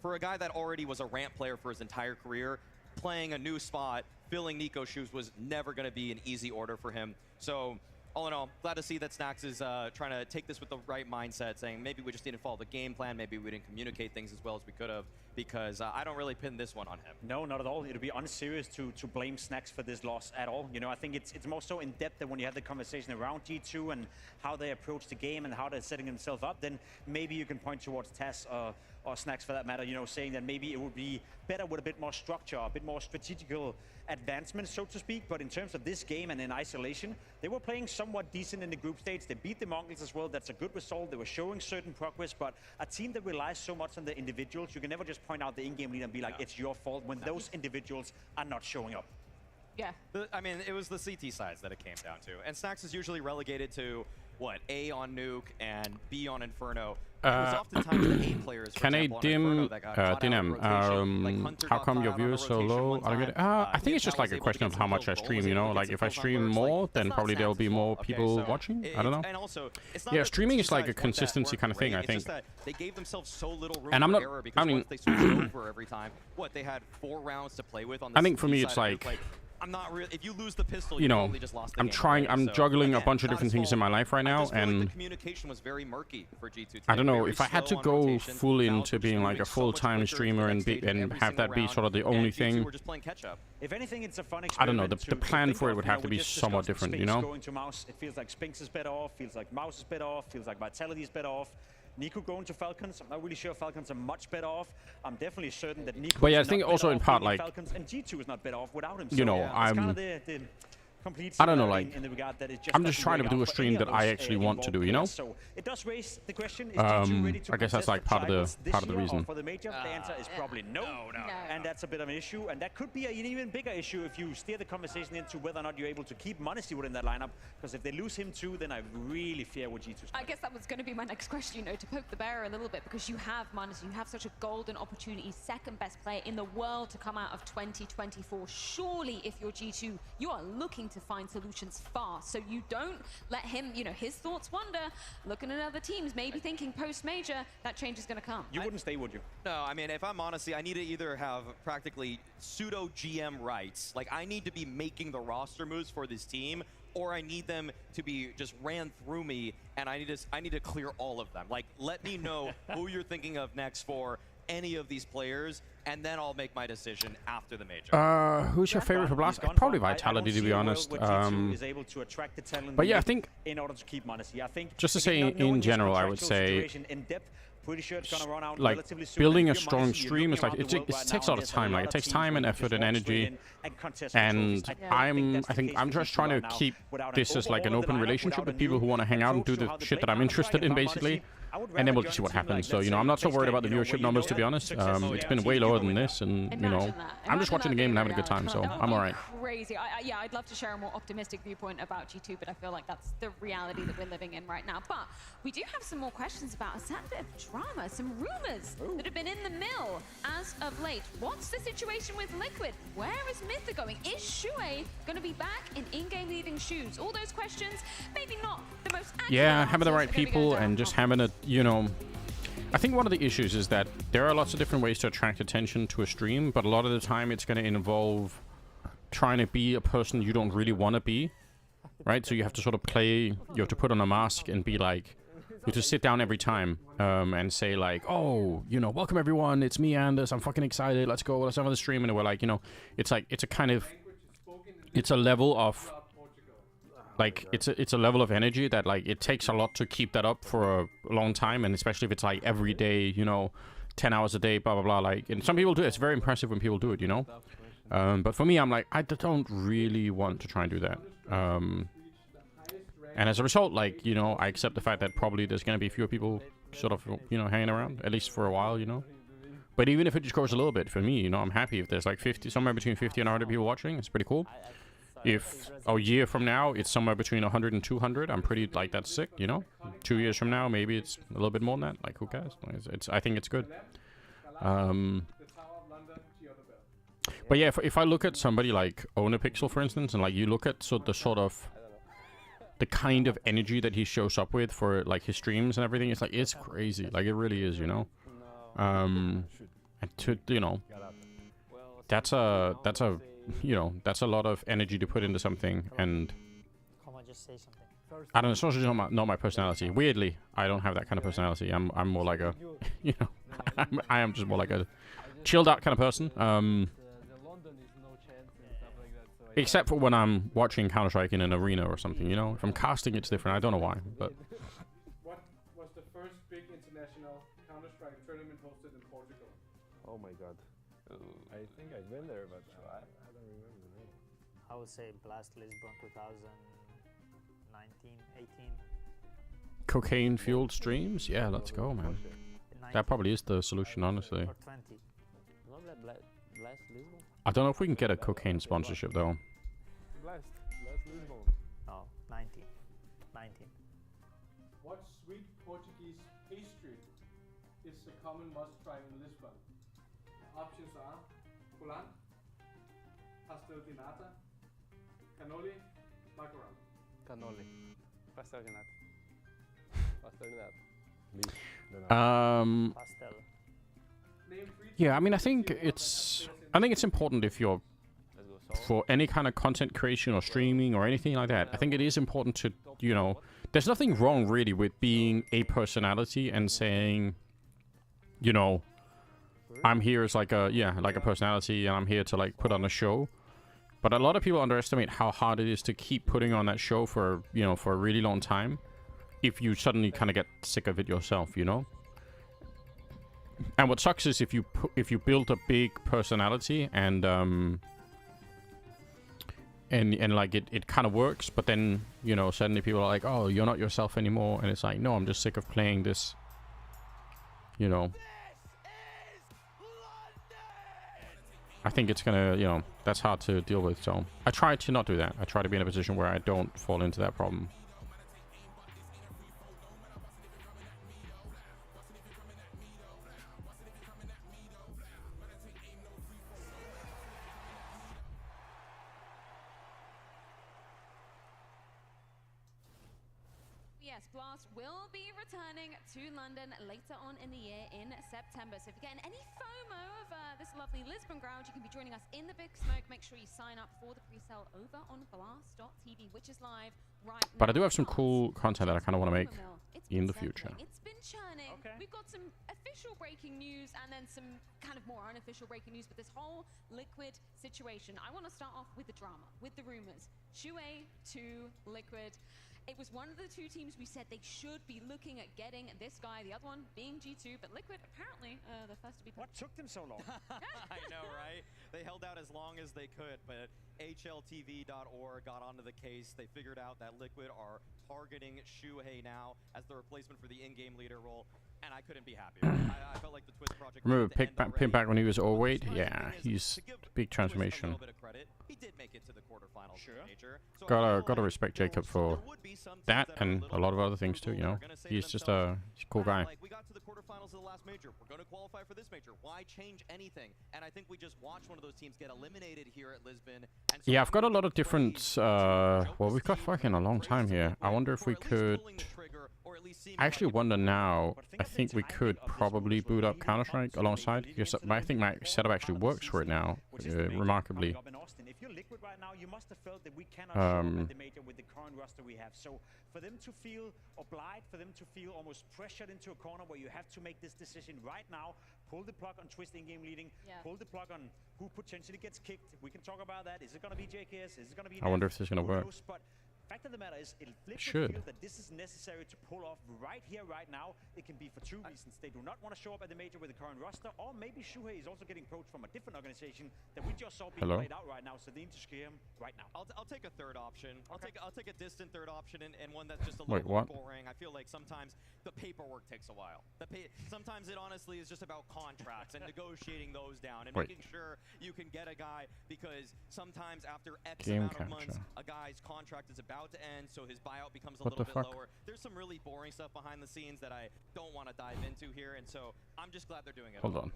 for a guy that already was a ramp player for his entire career, playing a new spot, filling Nico's shoes was never going to be an easy order for him. So all in all, glad to see that Snacks is trying to take this with the right mindset, saying maybe we just didn't follow the game plan, maybe we didn't communicate things as well as we could have, because I don't really pin this one on him. No, not at all. It would be unserious to blame Snacks for this loss at all. You know, I think it's more so in depth that when you have the conversation around G2 and how they approach the game and how they're setting themselves up, then maybe you can point towards Tess or Snacks for that matter, you know, saying that maybe it would be better with a bit more structure, a bit more strategical advancement, so to speak. But in terms of this game and in isolation, they were playing somewhat decent in the group stage. They beat the Mongols as well. That's a good result. They were showing certain progress, but a team that relies so much on the individuals, you can never just point out the in-game lead and be like, it's your fault when those individuals are not showing up. Yeah. I mean, it was the CT sides that it came down to. And Snacks is usually relegated to, what, A on Nuke and B on Inferno. It was oftentimes the A players, can I dim how come your views so low? I think it's just like a question of how much I stream, you know? Like if I stream more, then probably there'll be more people watching. I don't know. And also, yeah, streaming is like a consistency kind of thing, I think. They gave themselves so little room and I'm not, for error because once they switched over every time, what, they had 4 rounds to play with on the I think for me it's like I'm not really. If you lose the pistol, you know, totally just lost the I'm game trying. already. I'm So, juggling again, a bunch of not different his things fault. in my life right now, I just feel like and the communication was very murky for G2. I don't know Very if I had to slow on go rotation. full Maus into were being just like a moving so much full-time quicker streamer every and single have that be round, sort of the and only G2 thing. were just playing catch up. If anything, it's a fun I don't know. experiment The plan think for it of, would you know, have to we be just somewhat discussed different, you Spinks know. Going to Maus, it feels like Spinks is better off. Feels like Maus is better off. Feels like Vitality is better off. Nico going to Falcons. I'm not really sure Falcons are much better off. I'm definitely certain that Nico. But yeah, I is think not also better in off part, being like, Falcons, and G2 is not better off without him. You So, know, yeah, it's kind of the complete I don't know, similarity like, in the regard that it just I'm just doesn't trying to work do out a for stream any that of I those, actually want to do, you know. So it does raise the question: is G2 ready to I guess that's contest like for part of titles the this year or reason. for the major? The answer is probably no. And that's a bit of an issue, and that could be an even bigger issue if you steer the conversation into whether or not you're able to keep Monacy within that lineup. Because if they lose him too, then I really fear what G2's. I guess that was going to be my next question, you know, to poke the bear a little bit, because you have Monacy, you have such a golden opportunity, second best player in the world to come out of 2024. Surely, if you're G2, you are looking to find solutions fast, so you don't let him, you know, his thoughts wander, looking at other teams, maybe thinking post-major, that change is going to come. You wouldn't stay, would you? No, I mean, if I'm Monacy, I need to either have practically pseudo GM rights, like I need to be making the roster moves for this team, or I need them to be just ran through me, and I need to clear all of them. Like, let me know who you're thinking of next for any of these players, and then I'll make my decision after the major. Who's your favorite for Blast? Probably Vitality, to be honest. But yeah, I think in order to keep Monacy, I think just to say in general, I would say like building a strong stream is like it takes a lot of time. Like it takes time and effort and energy. And I think I'm just trying to keep this as like an open relationship with people who want to hang out and do the shit that I'm interested in, basically. And then we'll see what happens. So, you know, I'm not so worried about the viewership numbers, to be honest. It's been way lower than this, and, you know, I'm just watching the game and having a good time, so I'm all right. crazy. Yeah, I'd love to share a more optimistic viewpoint about G2, but I feel like that's the reality that we're living in right now. But we do have some more questions about a sad bit of drama, some rumors that have been in the mill as of late. What's the situation with Liquid? Where is Mytha going? Is Shuei going to be back in in-game leading shoes? All those questions, maybe not the most accurate. Yeah, having the right people and just having a, you know, I think one of the issues is that there are lots of different ways to attract attention to a stream, but a lot of the time it's going to involve trying to be a person you don't really want to be, right? So you have to sort of play, you have to put on a mask and be like, you have to sit down every time and say like, oh, you know, welcome everyone, it's me, Anders, I'm fucking excited, let's go, let's have the stream. And we're like, you know, it's like, it's a kind of, it's a level of, like, it's a level of energy that, like, it takes a lot to keep that up for a long time, and especially if it's, like, every day, you know, 10 hours a day, blah, blah, blah, like, and some people do it. It's very impressive when people do it, you know? But for me, I'm like, I don't really want to try and do that. And as a result, like, you know, I accept the fact that probably there's going to be fewer people sort of, you know, hanging around, at least for a while, you know? But even if it just grows a little bit, for me, you know, I'm happy if there's, like, 50, somewhere between 50 and 100 people watching. It's pretty cool. If a year from now it's somewhere between 100 and 200, I'm pretty, like, that's sick, you know? 2 years from now, maybe it's a little bit more than that. Like, who cares? I think it's good. But yeah, if I look at somebody like Onapixel, for instance, and, like, you look at the kind of energy that he shows up with for, like, his streams and everything, it's like, it's crazy. Like, it really is, you know? And to, you know, that's a you know, that's a lot of energy to put into something, and I don't know, it's also not my personality. Weirdly, I don't have that kind of personality. I'm more like a, you know, I am just more like a chilled out kind of person. Except for when I'm watching Counter-Strike in an arena or something, you know? If I'm casting, it's different. I don't know why, but... What was the first big international Counter-Strike tournament hosted in Portugal? Oh my god. I think I've been there, but I don't remember the name. I would say Blast Lisbon 2019, 18. Cocaine-fueled streams? Yeah, let's go, man. That probably is the solution, honestly. Or 20. Blast Lisbon? I don't know if we can get a cocaine sponsorship, though. Blast Lisbon. No, 19. 19. What sweet Portuguese pastry is a common must-try in Lisbon? Options are flan, pastel de nata, cannoli, macaron. Cannoli. Pastel de nata. Pastel de nata. Pastel. Yeah, I mean, I think it's important if you're, for any kind of content creation or streaming or anything like that, I think it is important to, you know, there's nothing wrong really with being a personality and saying, you know, I'm here as like a, yeah, like a personality, and I'm here to, like, put on a show. But a lot of people underestimate how hard it is to keep putting on that show for, you know, for a really long time if you suddenly kind of get sick of it yourself, you know? And what sucks is if you build a big personality and like it kind of works, but then, you know, suddenly people are like, oh, you're not yourself anymore, and it's like, no, I'm just sick of playing this, you know. I think it's gonna, you know, that's hard to deal with, so I try to not do that. I try to be in a position where I don't fall into that problem. Yes, Blast will be returning to London later on in the year in September. So if you're getting any FOMO of this lovely Lisbon ground, you can be joining us in the Big Smoke. Make sure you sign up for the pre-sale over on blast.tv, which is live right now. But I do have some cool content that I kind of want to make in the future. It's been churning. Okay. We've got some official breaking news and then some kind of more unofficial breaking news with this whole Liquid situation. I want to start off with the drama, with the rumors. Shuei to Liquid. It was one of the two teams we said they should be looking at getting this guy, the other one being G2, but Liquid apparently the first to be put. What took them so long? I know, right? They held out as long as they could, but HLTV.org got onto the case. They figured out that Liquid are targeting Shuhei now as the replacement for the in-game leader role, and I couldn't be happier. I felt like the Twist project. Remember Pimpak when he was overweight? Yeah, he's big transformation. did make it to the quarterfinals. Sure. Major. So Gotta respect Jacob for that and a lot of other things too. You know, he's just a cool guy. Like, we got to the quarterfinals of the last major. We're going to qualify for this major. Why change anything? And I think we just watched one of those teams get eliminated here at Lisbon. And so Yeah, I've got a lot of different. Well, we've got fucking a long time here. I wonder if we could. I actually wonder now. I think we could probably boot up Counter-Strike alongside. Because I think my setup actually works for it now, remarkably. If you're Liquid right now, you must have felt that we cannot show up at the major with the current roster we have. So for them to feel obliged, for them to feel almost pressured into a corner where you have to make this decision right now, pull the plug on Twist in-game leading, pull the plug on who potentially gets kicked. We can talk about that. Is it going to be JKS? Is it going to be... I wonder if this is going to work. Fact of the matter is, if Liquid feel that this is necessary to pull off right here, right now, it can be for two reasons. They do not want to show up at the major with the current roster, or maybe Shuhei is also getting approached from a different organization that we just saw being played out right now, so they need to scare him right now. I'll take a third option. I'll take a distant third option and one that's just a little more boring. I feel like sometimes the paperwork takes a while. Sometimes it honestly is just about contracts and negotiating those down and making sure you can get a guy, because sometimes after X amount of months, a guy's contract is about to end, so his buyout becomes a little bit lower. There's some really boring stuff behind the scenes that I don't want to dive into here, and so I'm just glad they're doing it. Hold on.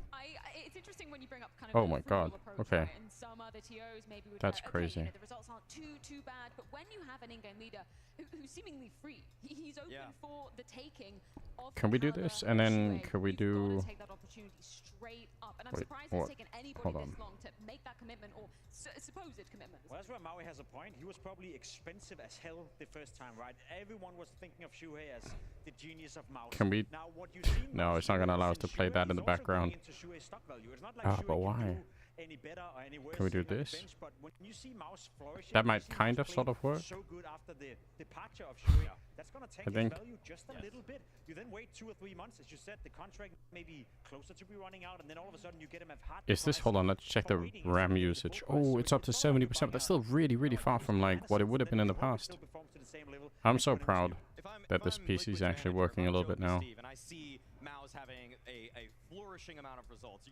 It's interesting when you bring up kind of oh my god. Okay. Right? And some other TOs maybe would That's go, crazy. You know, the results aren't too bad, but when you have an in-game leader who's seemingly free, he's open for the taking. Can we do this? And then can we do... Take that opportunity straight up. And I'm surprised it's taken anybody this long to make that commitment, or supposed commitment. Well, that's where Maui has a point. He was probably expensive as hell the first time, right? Everyone was thinking of Shuhei as the genius of Mouse. Can we... Now, what you see no, it's not going to allow us to play that in the background. But why? Any better or any worse can we do this? Bench, but when you see Mouse flourishing, that might kind of sort of work. So good after the departure of Shuhei. That's going to take his value just a little bit. You then wait 2 or 3 months, as you said, the contract may be closer to be running out, and then all of a sudden you get him at hard. Is this? Hold on, let's check the RAM usage. Oh, it's up to 70%, but that's still really far from like what it would have been in the past. I'm so proud that this PC is actually working a little bit now. And I see Mao's having a flourishing amount of results.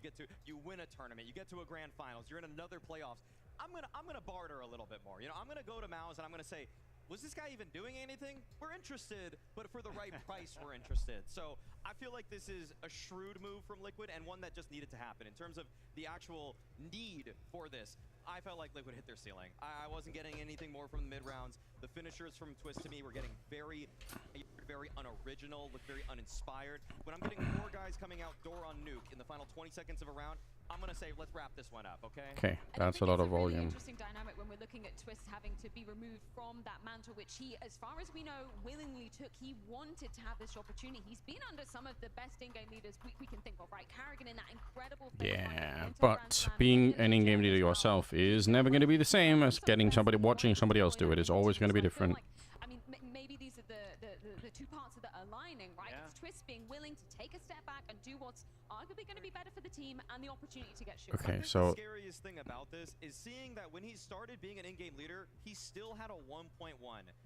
You win a tournament, you get to a grand finals, you're in another playoffs. I'm gonna barter a little bit more. You know, I'm gonna go to Mao's and I'm gonna say, was this guy even doing anything? We're interested, but for the right price, we're interested. So I feel like this is a shrewd move from Liquid and one that just needed to happen. In terms of the actual need for this, I felt like Liquid hit their ceiling. I wasn't getting anything more from the mid-rounds. The finishers from Twist to me were getting very unoriginal, looked very uninspired. When I'm getting 4 guys coming out door on nuke in the final 20 seconds of a round, I'm going to say, let's wrap this one up, okay? Okay, that's a lot of volume. Really interesting dynamic when we're looking at Twist having to be removed from that mantle, which he, as far as we know, willingly took. He wanted to have this opportunity. He's been under some of the best in-game leaders we can think of, right? Carrigan in that incredible... Yeah, but being an in-game leader yourself is never going to be the same as watching somebody else do it. It's always going to be different. I mean, maybe these are the two parts that are aligning, right? It's Twist being willing to take a step back and do what's arguably going to be better for the team and the opportunity to get shooting. Okay, so the scariest thing about this is seeing that when he started being an in-game leader, he still had a 1.1.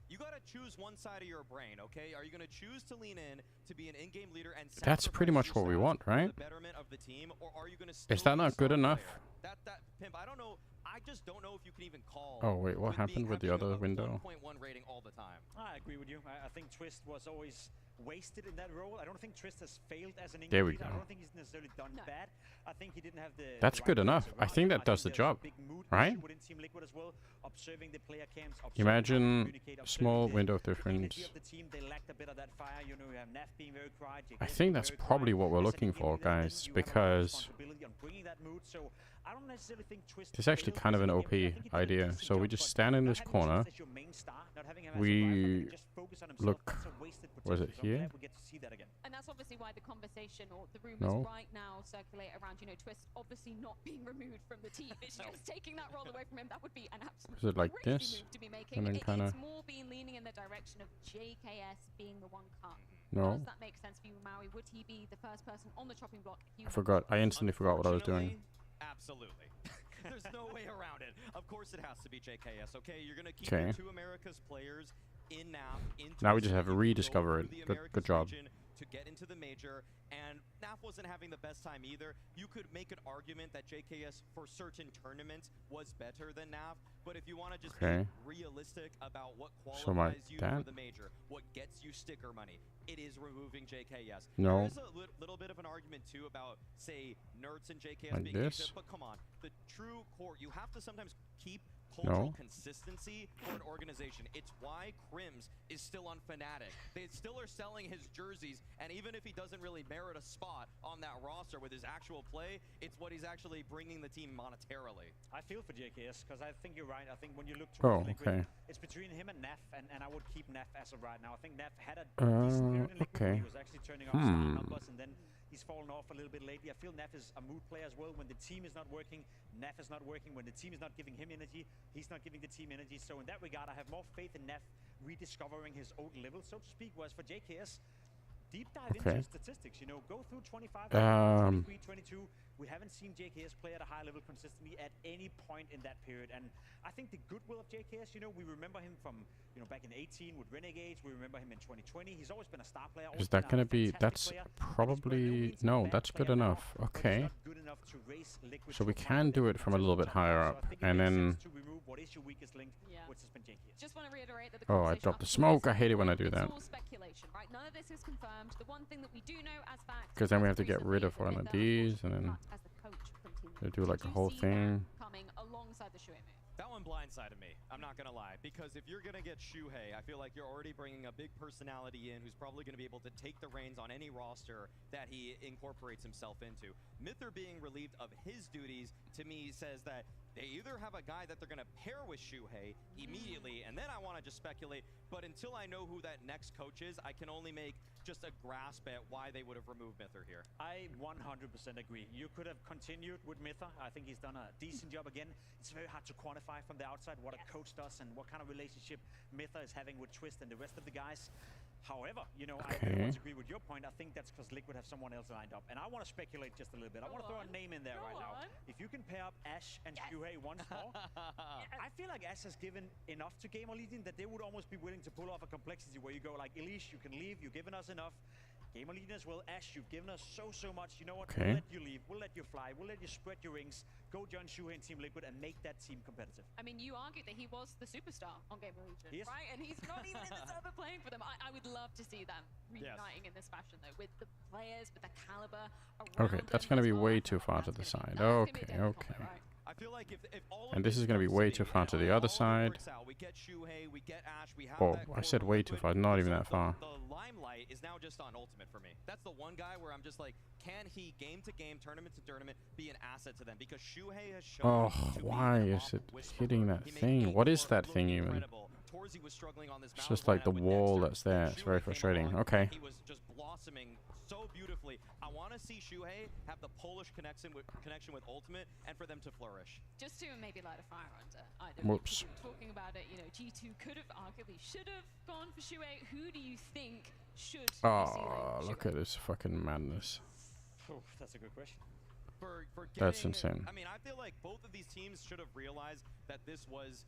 You got to choose one side of your brain, okay? Are you going to choose to lean in to be an in-game leader and that's pretty much what we want, right? The betterment of the team, or are you going to is that not good enough? That Pimp, I don't know. I just don't know if you can even call. Oh wait, what happened with the other window? 1.1 rating all the time. I agree with you. I think Twist was always wasted in that role. I don't think Twist has failed as an in-game leader. I don't think he's necessarily done bad. I think he didn't have the... That's good enough. I think that does the job, right? Imagine small window difference. I think that's probably what we're looking for, guys, because it's actually kind of an OP idea. So we just stand in this corner. We look... Was it here? And that's obviously why the conversation or the rumors right now circulate around, you know, Twist obviously not being removed from the team. It's just taking that role away from him. That would be an absolute is it like this? Move to be making. And then kind of... It's more being leaning in the direction of JKS being the one cut. No. Does that make sense for you, Maui? Would he be the first person on the chopping block? I forgot. I instantly forgot what I was doing. Absolutely. There's no way around it. Of course it has to be JKS, okay? You're going to keep your 2 America's players in NAP. Now we just have to rediscover it. Good job. to get into the major, and NAF wasn't having the best time either. You could make an argument that JKS for certain tournaments was better than NAF, but if you want to just be realistic about what qualifies you for the major, what gets you sticker money, it is removing JKS. No. There is a little bit of an argument too about, say, Nerds and JKS Like being this? exit, but come on, the true core, you have to sometimes keep cultural consistency for an organization. It's why Crims is still on Fnatic. They still are selling his jerseys, and even if he doesn't really merit a spot on that roster with his actual play, it's what he's actually bringing the team monetarily. I feel for JKS, because I think you're right. I think when you look to Liquid, it's between him and Nef, and I would keep Nef as of right now. I think Nef had a decent period in Liquid where he was actually turning off star numbers, and then he's fallen off a little bit lately. I feel Nef is a mood player as well. When the team is not working, Nef is not working. When the team is not giving him energy, he's not giving the team energy. So in that regard, I have more faith in Nef rediscovering his old level, so to speak, whereas for JKS, deep dive into his statistics, you know, go through 25, 23, 22. We haven't seen JKS play at a high level consistently at any point in that period. And I think the goodwill of JKS, you know, we remember him from, you know, back in 18 with Renegades. We remember him in 2020. He's always been a star player. Is that going to be... That's probably... No, that's good enough. Okay. So we can do it from a little bit higher up. And then... Just want to reiterate that the Oh, I dropped the smoke. I hate it when I do that. Speculation, right? None of this is confirmed. The one thing that we do know as fact, Because then we have to get rid of one of these, and then they do like a whole thing. Coming alongside the Shuhei move. That one blindsided me, I'm not gonna lie, because if you're gonna get Shuhei, I feel like you're already bringing a big personality in who's probably gonna be able to take the reins on any roster that he incorporates himself into. Myther being relieved of his duties, to me, says that they either have a guy that they're gonna pair with Shuhei immediately, and then I wanna just speculate, but until I know who that next coach is, I can only make just a grasp at why they would have removed Myther here. I 100% agree. You could have continued with Myther. I think he's done a decent job again. It's very hard to quantify from the outside what a coach does and what kind of relationship Myther is having with Twist and the rest of the guys. However, you know, I very much agree with your point. I think that's because Liquid have someone else lined up. And I want to speculate just a little bit. I want to throw a name in there right now. If you can pair up Ash and Shuhei once more, I feel like Ash has given enough to Gamer Legion that they would almost be willing to pull off a complexity where you go like, Elish, you can leave, you've given us enough. Gamer Legion as well, Ash, you've given us so much. You know what? We'll let you leave, we'll let you fly, we'll let you spread your wings, go join Shuhei and Team Liquid and make that team competitive. I mean, you argued that he was the superstar on Gamer Legion, right? And he's not even in the server playing for them. I would love to see them reuniting in this fashion, though, with the players, with the caliber around Okay, that's going to be way too far to the side. Okay. I feel like if all And this is going to be way too far to the other side. we get Shuhei, we get Ash, we have Oh, I said way too far, not even that far. The limelight is now just on Ultimate for me. That's the one guy where I'm just like, can he game to game, tournament to tournament be an asset to them? Because Shuhei has shown Oh, why is it hitting that thing? What is that thing even? It's just like the wall that's there. It's very frustrating. Okay. He was just blossoming so beautifully. I want to see Shuhei have the Polish connection with Ultimate and for them to flourish. Just to maybe light a fire under either. Whoops. Talking about it, you know, G2 could have arguably should have gone for Shuhei. Who do you think should? Oh, look at this fucking madness. Oh, that's a good question. For That's insane. I mean, I feel like both of these teams should have realized that this was.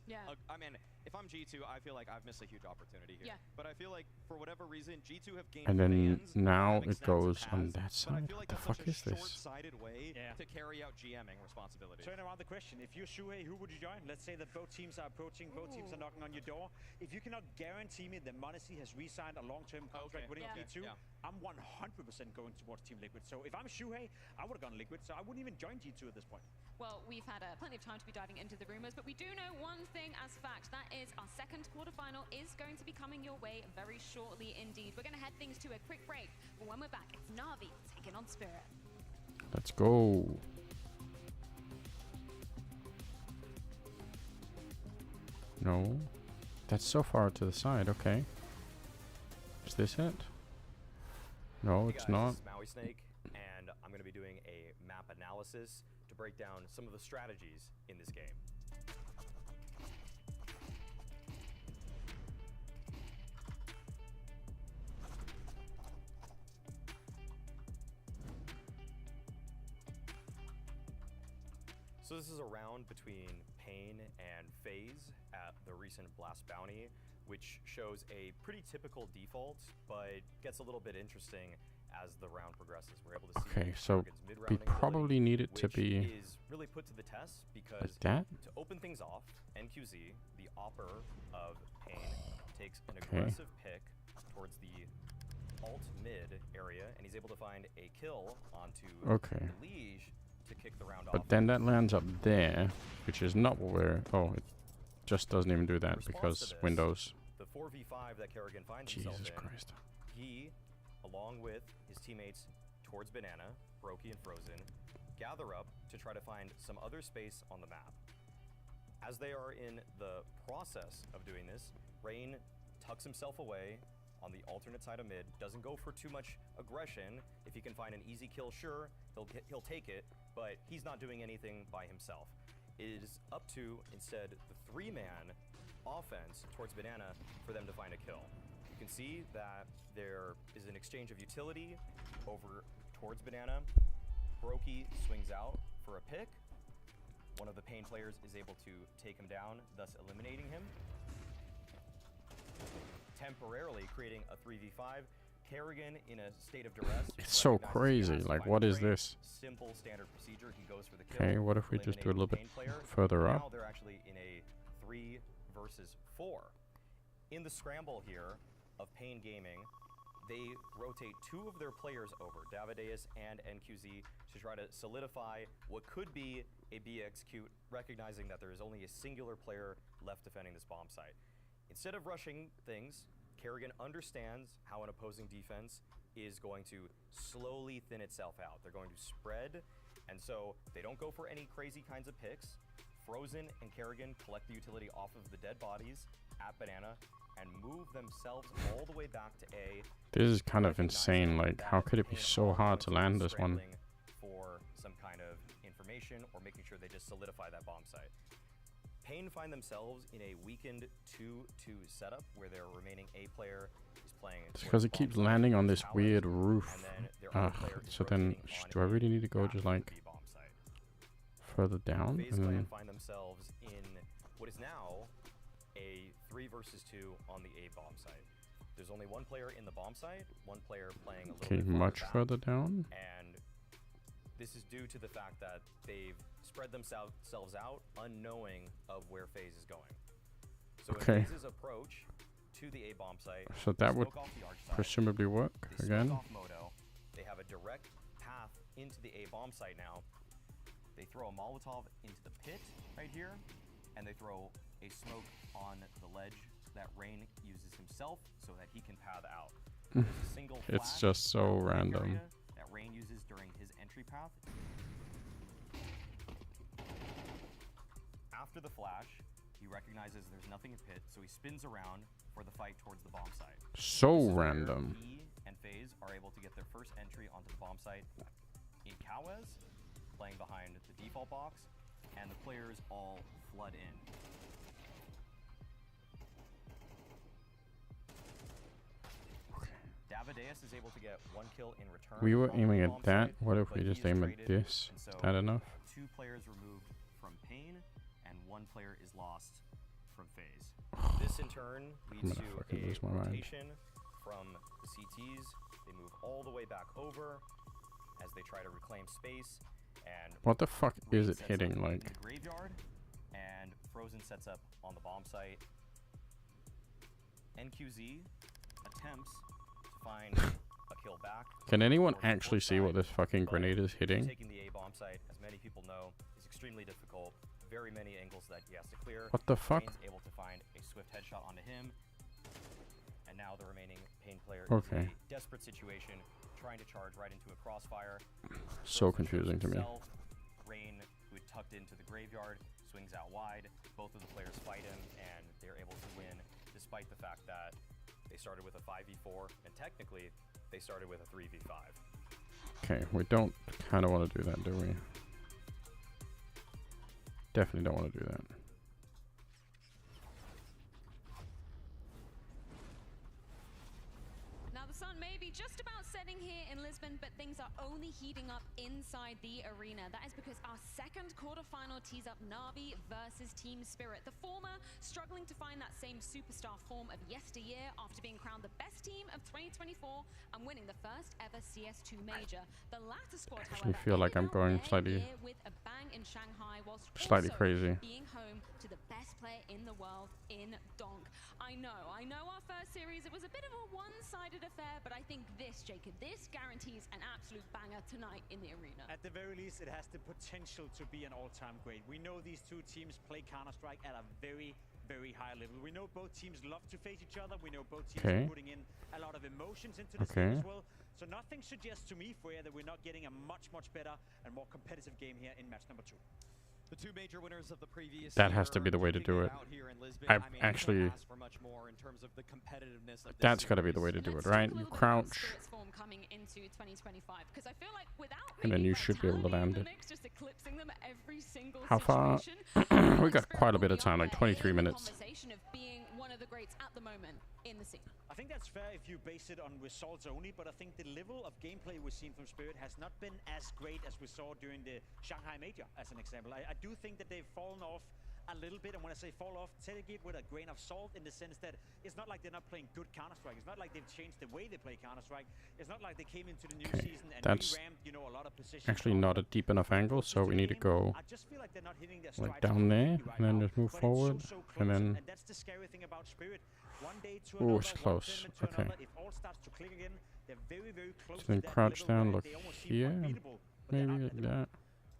I mean, if I'm G2, I feel like I've missed a huge opportunity here. But I feel like for whatever reason, G2 have gained. And then now it goes on that side. What the fuck is this? Short-sighted way to carry out GMing responsibility. Turn around the question. If you're Shuhei, who would you join? Let's say that both teams are approaching, both teams are knocking on your door. If you cannot guarantee me that Monacy has re-signed a long-term contract with G2, I'm 100% going towards Team Liquid. So if I'm Shuhei, I would have gone Liquid, so I wouldn't even join G2 at this point. Well, we've had plenty of time to be diving into the rumors, but we do know one thing as fact. That is our second quarterfinal is going to be coming your way very shortly indeed. We're going to head things to a quick break, but when we're back, it's Na'Vi taking on Spirit. Let's go. No. That's so far to the side. Okay. Is this it? No, it's not. This is Maui Snake, and I'm going to be doing a map analysis to break down some of the strategies in this game. So this is a round between Pain and FaZe at the recent Blast Bounty, which shows a pretty typical default, but gets a little bit interesting as the round progresses. We're able to see Okay, so Kerrigan's we mid-rounding probably ability, need it to which be is really put to the test because like that. to open things off, NQZ, the opper of Pain, takes an Okay. aggressive pick towards the alt mid area, and he's able to find a kill onto Okay. the Liege to kick the round off. But then that lands up there, which is not what we're... Oh, it just doesn't even do that response to because this, Windows. The 4v5 that Kerrigan finds himself Jesus in, Christ. he, along with his teammates towards Banana, Brokey, and Frozen, gather up to try to find some other space on the map. As they are in the process of doing this, Rain tucks himself away on the alternate side of mid, doesn't go for too much aggression. If he can find an easy kill, sure, he'll take it, but he's not doing anything by himself. It is up to, instead, the three-man offense towards Banana for them to find a kill. You can see that there is an exchange of utility over towards Banana. Brokey swings out for a pick. One of the Pain players is able to take him down, thus eliminating him. Temporarily creating a 3v5. Kerrigan in a state of duress. It's so crazy. Like, what is this? Simple standard procedure. He goes for the kill. Okay, what if we just do a little bit Pain player. further Now up? they're actually in a 3 versus 4. In the scramble here of Pain Gaming, they rotate 2 of their players over, Davideus and NQZ, to try to solidify what could be a BXQ, recognizing that there is only a singular player left defending this bomb site. Instead of rushing things, Kerrigan understands how an opposing defense is going to slowly thin itself out. They're going to spread, and so they don't go for any crazy kinds of picks. Frozen and Kerrigan collect the utility off of the dead bodies at Banana and move themselves all the way back to A. This is kind of insane. Like, how could it be so hard to land this one? For some kind of information or making sure they just solidify that bomb site. Pain find themselves in a weakened 2-2 setup where their remaining A player is playing. It's because it keeps landing on this weird roof. So then, do I really need to go just like further down? FaZe And Clan then, find themselves in what is now a 3 versus 2 on the A bomb site. There's only one player in the bomb site, one player playing a little okay, bit much back, further down. and this is due to the fact that they've spread themselves out, unknowing of where FaZe is going. So Okay. in FaZe's approach to the A bomb site, So they that would smoke off the arch side, presumably work they again. smoke off Moto. They have a direct path into the A bomb site now. They throw a Molotov into the pit right here, and they throw a smoke on the ledge that Rain uses himself so that he can path out. There's a single It's flash just so in the random. area that Rain uses during his entry path. After the flash, he recognizes there's nothing in pit, so he spins around for the fight towards the bomb site. So This is where random. he and FaZe are able to get their first entry onto the bomb site in Kawez, playing behind the default box, and the players all flood in. Davideus is able to get 1 kill in return. We were on the aiming bomb at that. site, What if but we he just is aim at traded, this? and Is so that enough? 2 players removed from Pain, and 1 player is lost from FaZe. This in turn leads gonna to fucking a lose my mind. rotation from the CTs. They move all the way back over as they try to reclaim space. And What the fuck is Rain it sets hitting, up in like? the graveyard, and Frozen sets up on the bomb site. NQZ attempts to find a kill back. Can anyone actually see what this fucking grenade is hitting? Taking the A bomb site, as many people know, is extremely difficult. Very many angles that he has to clear. What the fuck? Rain's able to find a swift headshot onto him, and now the remaining Pain player Okay. is in a desperate situation, trying to charge right into a crossfire. So confusing to me. Himself, Rain, who had tucked into the graveyard, swings out wide. Both of the players fight him, and they're able to win, despite the fact that they started with a 5v4, and technically, they started with a 3v5. Okay, we don't kind of want to do that, do we? Definitely don't want to do that. Now the sun may be just about setting here in Lisbon, but things are only heating up inside the arena. That is because our second quarterfinal tees up Na'Vi versus Team Spirit. The former struggling to find that same superstar form of yesteryear after being crowned the best team of 2024 and winning the first ever CS2 major. The latter squad, Actually however, feel like I'm going slightly with a bang in Shanghai, whilst slightly also crazy. being home to the best player in the world in Donk. I know our first series, it was a bit of a one-sided affair, but I think this, Jacob, this guarantees an absolute banger tonight in the arena. At the very least, it has the potential to be an all-time great. We know these two teams play Counter-Strike at a very, very high level. We know both teams love to face each other. We know both teams are putting in a lot of emotions into this game as well. So nothing suggests to me, Freya, that we're not getting a much, much better and more competitive game here in match number 2. The two major winners of the previous That has to be the way to do it. Actually, that's got to be the way to do it, right? You crouch, Coming into 2025, because I feel like without and then you should be able to land it. just eclipsing them every single How far? We got quite a bit of time, like 23 minutes. Conversation of being one of the greats at the moment in the scene. I think that's fair if you base it on results only, but I think the level of gameplay we've seen from Spirit has not been as great as we saw during the Shanghai Major, as an example. I do think that they've fallen off a little bit, and when I say fall off, take it with a grain of salt, in the sense that it's not like they're not playing good Counter-Strike. It's not like they've changed the way they play Counter-Strike. It's not like they came into the new season and re-ramped, you know, a lot of positions. Actually not a deep enough angle, so we need to go like down there, and then just move forward, and then... that's the scary thing about Spirit. One day to Oh, it's close. Okay. It all starts to click again. They're very, very close So then crouch down, look here, maybe like that.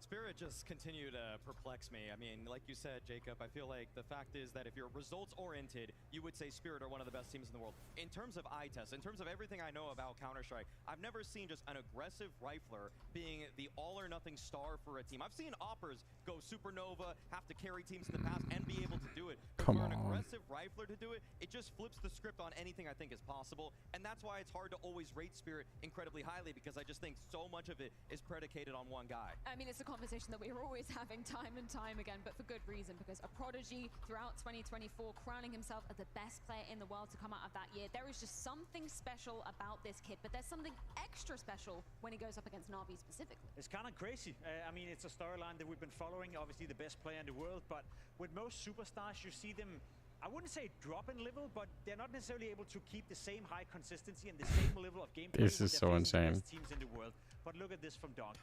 Spirit just continue to perplex me. I mean, like you said, Jacob, I feel like the fact is that if you're results-oriented, you would say Spirit are one of the best teams in the world. In terms of eye test, in terms of everything I know about Counter-Strike, I've never seen just an aggressive rifler being the all-or-nothing star for a team. I've seen oppers go supernova, have to carry teams in the past, and be able to do it. But for an aggressive rifler to do it, it just flips the script on anything I think is possible. And that's why it's hard to always rate Spirit incredibly highly, because I just think so much of it is predicated on one guy. I mean, it's a conversation that we're always having time and time again, but for good reason, because a prodigy throughout 2024, crowning himself as the best player in the world to come out of that year. There is just something special about this kid, but there's something extra special when he goes up against Na'Vi specifically. It's kind of crazy. I mean, it's a storyline that we've been following, obviously the best player in the world, but with most superstars, you see them, I wouldn't say drop in level, but they're not necessarily able to keep the same high consistency and the same level of gameplay. This is so insane. Teams in the world. But look at this from Donk.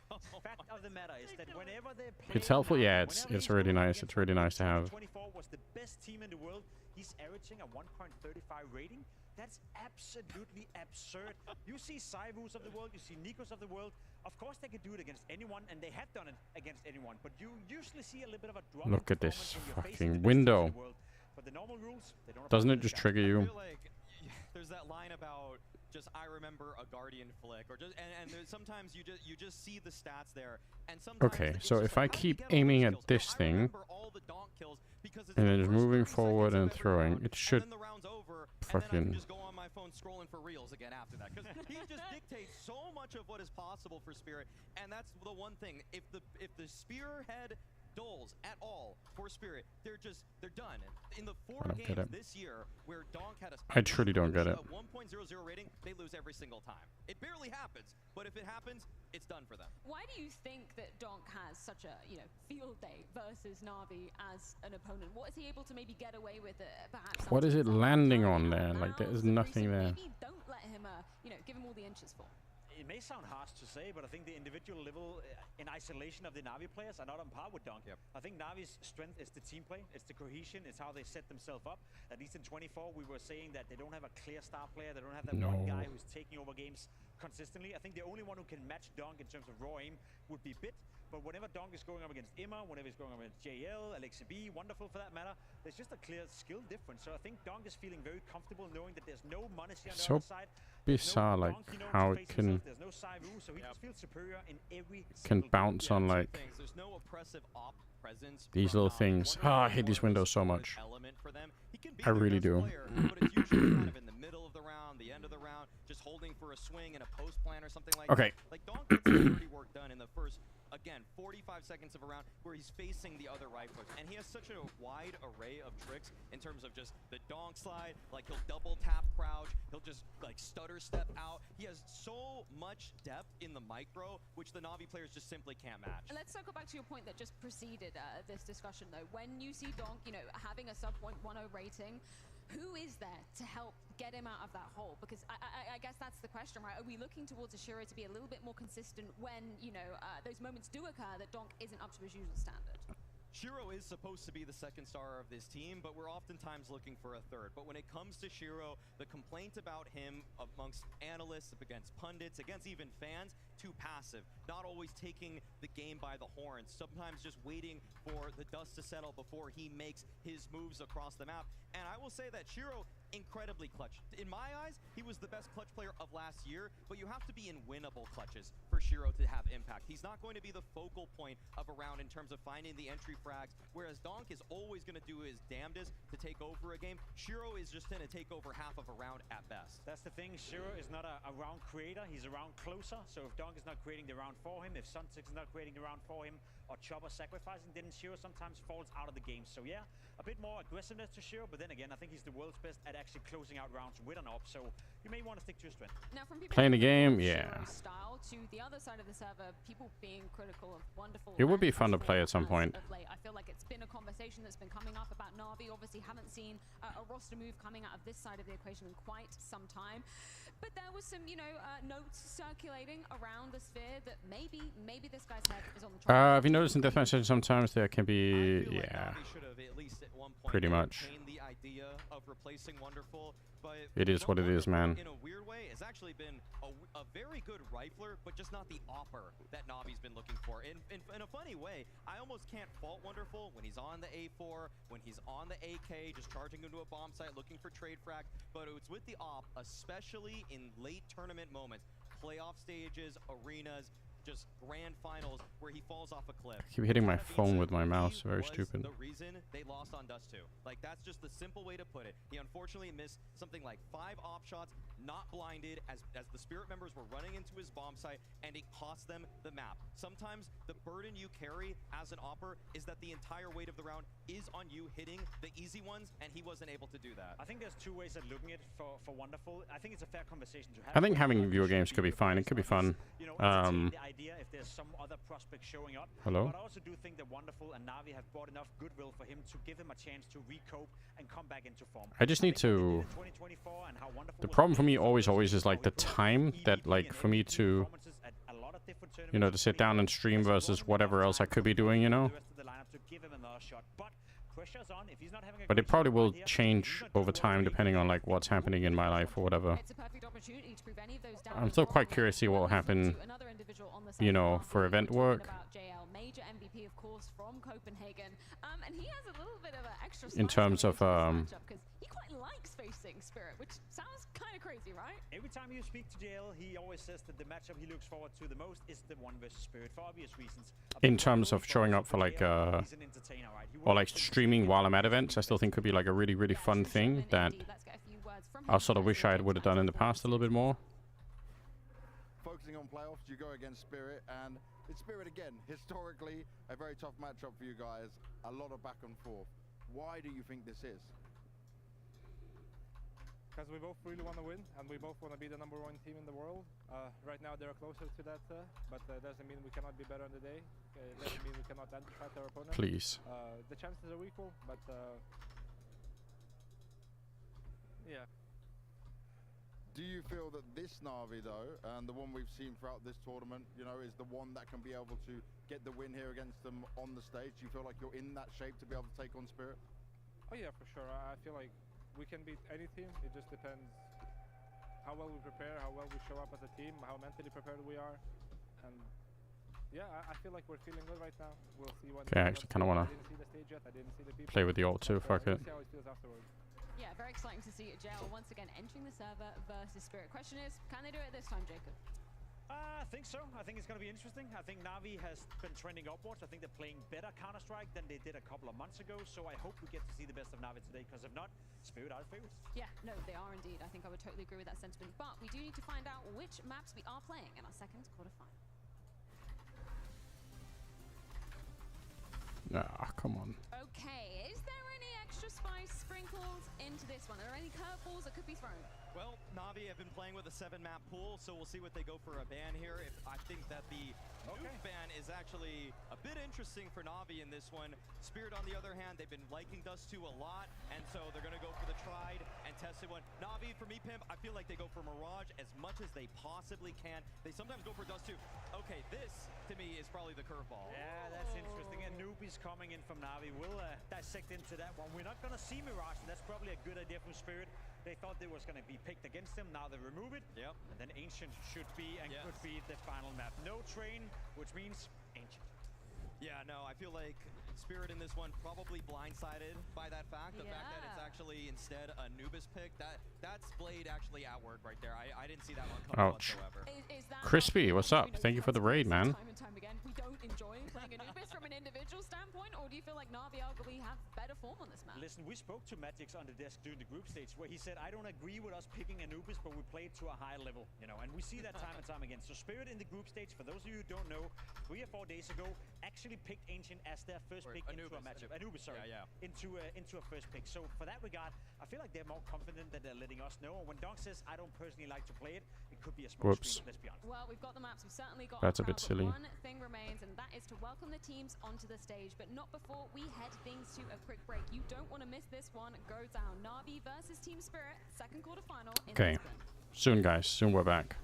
Fact of the matter is that whenever they play, It's helpful, yeah. It's really nice. It's really nice to have. 24 was the best team in the world. He's averaging a 1.35 rating. That's absolutely absurd. You see Saivus of the world, you see Nikos of the world. Of course, they could do it against anyone, and they have done it against anyone. But you usually see a little bit of a drop. Look at this fucking window. But the normal rules, they don't. Doesn't it just trigger you? I feel like there's that line about just I remember a Guardian flick, or just and sometimes you just see the stats there, and sometimes Okay, so if I keep aiming at this thing, and then just moving forward and throwing, it should fucking... just go on my phone scrolling for reels again after that, because he just dictates so much of what is possible for Spirit, and that's the one thing. If the spearhead dulls at all for Spirit, they're done. In the 4 games this year where Donk had a I truly don't get it. 1.00 rating, they lose every single time. It barely happens, but if it happens, it's done for them. Why do you think that Donk has such a, field day versus Na'Vi as an opponent? What is he able to maybe get away with, perhaps? What is it landing on there? Like, there's nothing there. Maybe don't let him, give him all the inches for. It may sound harsh to say, but I think the individual level in isolation of the Na'Vi players are not on par with Donk. I think Navi's strength is the team play, it's the cohesion, it's how they set themselves up. At least in 24, we were saying that they don't have a clear star player, they don't have that one guy who's taking over games consistently. I think the only one who can match Donk in terms of raw aim would be Bit. But whenever Donk is going up against Imma, whenever he's going up against JL, Alexi, wonderful for that matter, there's just a clear skill difference. So I think Donk is feeling very comfortable knowing that there's no Monacy on the other side. Bizarre, like how it can there's no Saivu, so he just feels superior in every can bounce on like there's no oppressive op presence these little things. I hate these windows so much. I really do. But it's usually kind of in the middle of the round, the end of the round, just holding for a swing and a post plan or something like that. Like Donk gets some dirty work done in the first again, 45 seconds of a round where he's facing the other riflers. And he has such a wide array of tricks in terms of just the donk slide, like he'll double tap crouch, he'll just like stutter step out. He has so much depth in the micro, which the Na'Vi players just simply can't match. Let's circle back to your point that just preceded this discussion, though. When you see Donk, you know, having a sub 0.10 rating, who is there to help get him out of that hole? Because I guess that's the question, right? Are we looking towards a Shiro to be a little bit more consistent when, you know, those moments do occur that Donk isn't up to his usual standard? Shiro is supposed to be the second star of this team, but we're oftentimes looking for a third. But when it comes to Shiro, the complaint about him amongst analysts, against pundits, against even fans, too passive, not always taking the game by the horns, sometimes just waiting for the dust to settle before he makes his moves across the map. And I will say that Shiro, incredibly clutch. In my eyes, he was the best clutch player of last year, but you have to be in winnable clutches for Shiro to have impact. He's not going to be the focal point of a round in terms of finding the entry frags, whereas Donk is always going to do his damnedest to take over a game. Shiro is just going to take over half of a round at best. That's the thing, Shiro is not a round creator, he's a round closer. So if Donk is not creating the round for him, if Sun6 is not creating the round for him, or Chopper sacrificing, then Shiro sometimes falls out of the game. So yeah, a bit more aggressiveness to Shiro, but then again, I think he's the world's best at actually closing out rounds with an op, so you may want to stick to your strength. Now, from people Playing the game, yeah. style to the other side of the server, people being critical of wonderful. It would be fun to play at some point. I feel like it's been a conversation that's been coming up about Na'Vi. Obviously, haven't seen a roster move coming out of this side of the equation in quite some time. But there was some, you know, notes circulating around the sphere that maybe this guy's head is on the track. Have you noticed in deathmatch sometimes there can be, yeah, pretty much. The idea of replacing Wonderful, but it is what it is, man. In a weird way, has actually been a very good rifler, but just not the opper that Na'Vi's been looking for. In a funny way, I almost can't fault Wonderful when he's on the A4, when he's on the AK, just charging into a bomb site, looking for trade frags, but it's with the op, especially in late tournament moments, playoff stages, arenas, just grand finals where he falls off a cliff. I keep hitting my phone with my mouse. Very stupid. The reason they lost on Dust 2. Like, that's just the simple way to put it. He unfortunately missed something like 5 op shots, not blinded, as the Spirit members were running into his bomb site, and it cost them the map. Sometimes the burden you carry as an opper is that the entire weight of the round is on you hitting the easy ones, and he wasn't able to do that. I think there's two ways of looking at it for Wonderful. I think it's a fair conversation to have. I think having viewer games could be fine. It could be fun. You know, if there's some other prospect showing up. Hello? But I also do think that Wonderful and Na'Vi have brought enough goodwill for him to give him a chance to recope and come back into form. I just need to... The problem for me always is like the time that, like, for me to, you know, to sit down and stream versus whatever else I could be doing, you know? But it probably will change over time depending on like what's happening in my life or whatever. I'm still quite curious to see what will happen, you know, for event work. Major MVP, of course, from Copenhagen, and he has a little bit of an extra in terms of because he quite likes facing Spirit, which sounds kind of crazy, right? Every time you speak to JL, he always says that the matchup he looks forward to the most is the one versus Spirit for obvious reasons. In terms of showing up for like or like streaming while I'm at events, I still think could be like a really fun thing that I sort of wish I would have done in the past a little bit more. Focusing on playoffs, you go against Spirit, and it's Spirit again. Historically, a very tough matchup for you guys. A lot of back and forth. Why do you think this is? Because we both really want to win, and we both want to be the #1 team in the world. Right now they're closer to that, but doesn't mean we cannot be better on the day. Doesn't mean we cannot fight our opponent. Please. The chances are equal, but yeah. Do you feel that this Na'Vi, though, and the one we've seen throughout this tournament, you know, is the one that can be able to get the win here against them on the stage? Do you feel like you're in that shape to be able to take on Spirit? Oh yeah, for sure. I feel like we can beat any team. It just depends how well we prepare, how well we show up as a team, how mentally prepared we are. And yeah, I feel like we're feeling good right now. We'll see what... Okay, I actually kind of want to play with the ult too, fuck it. We'll see how it feels afterwards. Yeah, very exciting to see JL once again entering the server versus Spirit. Question is, can they do it this time, Jacob? I think so. I think it's going to be interesting. I think Na'Vi has been trending upwards. I think they're playing better Counter-Strike than they did a couple of months ago. So I hope we get to see the best of Na'Vi today, because if not, Spirit are favorites. Yeah, no, they are indeed. I think I would totally agree with that sentiment. But we do need to find out which maps we are playing in our second quarterfinal. Ah, come on. Okay, is there any extra spice sprinkled into this one? Are there any curveballs that could be thrown? Well, Na'Vi have been playing with a 7-map pool, so we'll see what they go for a ban here. I think that the nuke ban is actually a bit interesting for Na'Vi in this one. Spirit, on the other hand, they've been liking Dust 2 a lot, and so they're going to go for the tried and tested one. Na'Vi, for me, Pimp, I feel like they go for Mirage as much as they possibly can. They sometimes go for Dust 2. Okay, this, to me, is probably the curveball. Yeah, that's interesting. A noob is coming in from Na'Vi. We'll dissect into that one. We're not going to see Mirage, and that's probably a good idea from Spirit. They thought there was going to be picked against them. Now they remove it. Yep. And then Ancient should be and could be the final map. No train, which means Ancient. Yeah, no, I feel like Spirit in this one probably blindsided by that fact. The fact that it's actually instead a Anubis pick. That's Blade actually at work right there. I didn't see that one coming whatsoever. Crispy, what's up? Thank you for the raid, man. Time and time again, we don't enjoy playing Anubis from an individual standpoint, or do you feel like Na'Vi arguably have better form on this map? Listen, we spoke to Magix on the desk during the group stage where he said, I don't agree with us picking Anubis, but we played to a high level, you know, and we see that time and time again. So Spirit in the group stage, for those of you who don't know, 3 or 4 days ago, actually picked Ancient as their first pick into a matchup. Anubis, sorry. Into a first pick. So for that regard, I feel like they're more confident that they're letting us know. And when Donk says, I don't personally like to play it, it could be a smoke screen, let's be honest. Well, we've got the maps, we've certainly got That's a our bit crowd, but silly. one thing remains, and that is to welcome the teams onto the stage, but not before we head things to a quick break. You don't want to miss this one go down. Na'Vi versus Team Spirit, second quarterfinal in Okay. Lisbon. Soon, guys. Soon we're back.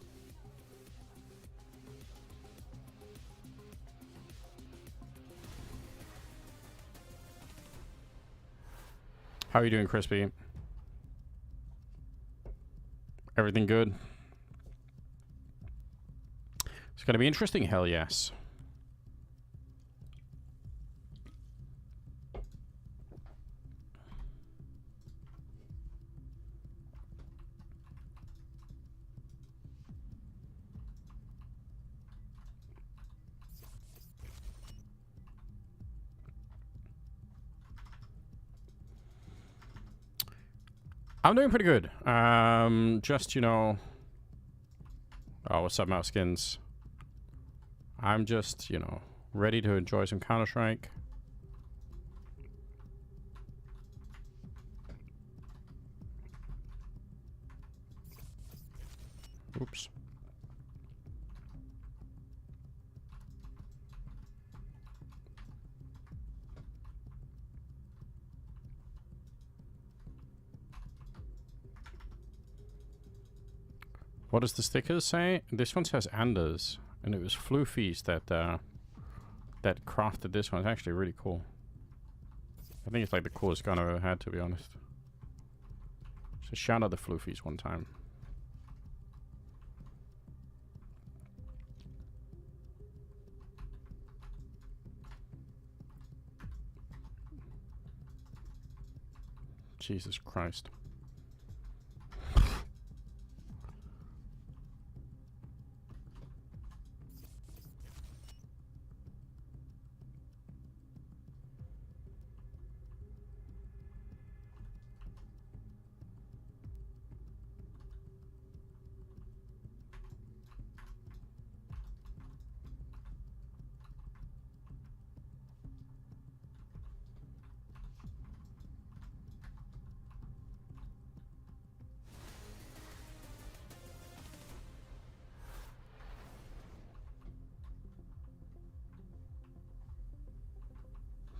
How are you doing, Crispy? Everything good? It's gonna be interesting, hell yes. I'm doing pretty good. Just, you know... Oh, what's up, Mouskins? I'm just, you know, ready to enjoy some Counter-Strike. Oops. What does the stickers say? This one says Anders, and it was Floofies that that crafted this one. It's actually really cool. I think it's like the coolest gun I've ever had, to be honest. So shout out the Floofies one time. Jesus Christ.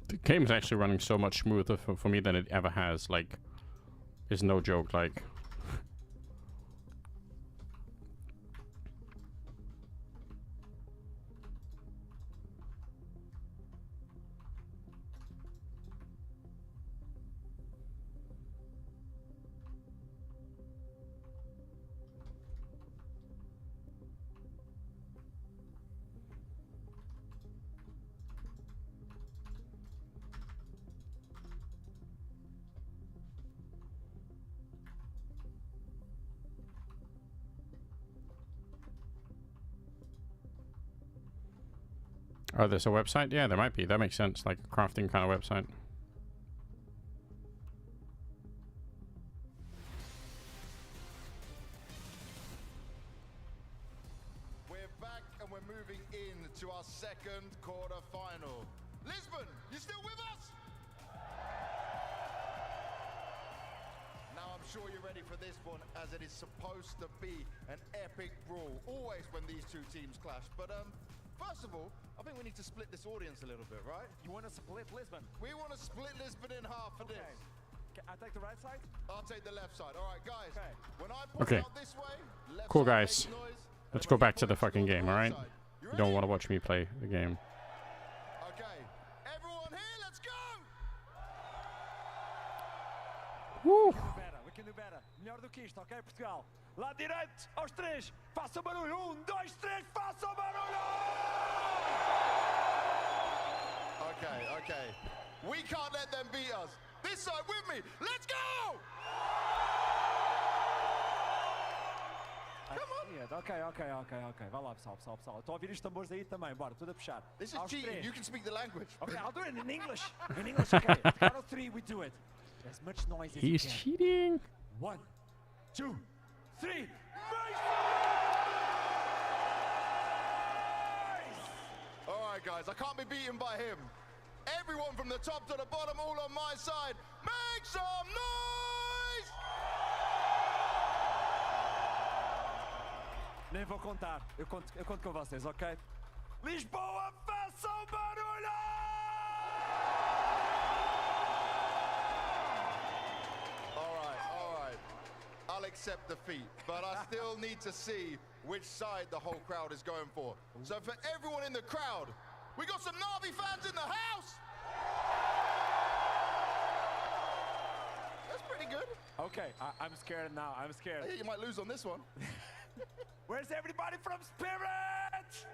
The game is actually running so much smoother for me than it ever has. Like, it's no joke. Like, oh, there's a website? Yeah, there might be. That makes sense. Like a crafting kind of website. We're back and we're moving in to our second quarter-final. Lisbon, you still with us? Now I'm sure you're ready for this one, as it is supposed to be an epic brawl, always when these two teams clash. But first of all, I think we need to split this audience a little bit, right? You want to split Lisbon? We want to split Lisbon in half for this. I take the right side? I'll take the left side. All right, guys. When I point Okay. out this way, left Cool, side guys. makes noise. Let's go back to the fucking game, all right? You don't want to watch me play the game. Okay. Everyone here, let's go! Woo! We can do better. Melhor do que isto, ok, Portugal? Lado direito, aos 3. Faça o barulho. 1, 2, 3, faça o barulho! Okay. We can't let them beat us. This side with me. Let's go! Ok. Vai lá, pessoal. Estou a ouvir os tambores aí também. Bora, tudo a puxar. This is cheating. You can speak the language. Okay, I'll do it in English. In English, okay. Count of 3, we do it. As much noise as you He's can. cheating. 1, 2, 3. All right, guys. I can't be beaten by him. Everyone from the top to the bottom, all on my side. Make some noise! Nem vou contar. Eu conto com vocês, ok? Lisboa, faça o barulho! All right. I'll accept defeat, but I still need to see which side the whole crowd is going for. So for everyone in the crowd, we got some Navi fans in the house! That's pretty good. Okay, I'm scared now. I'm scared. Hey, you might lose on this one. Where's everybody from Spirit?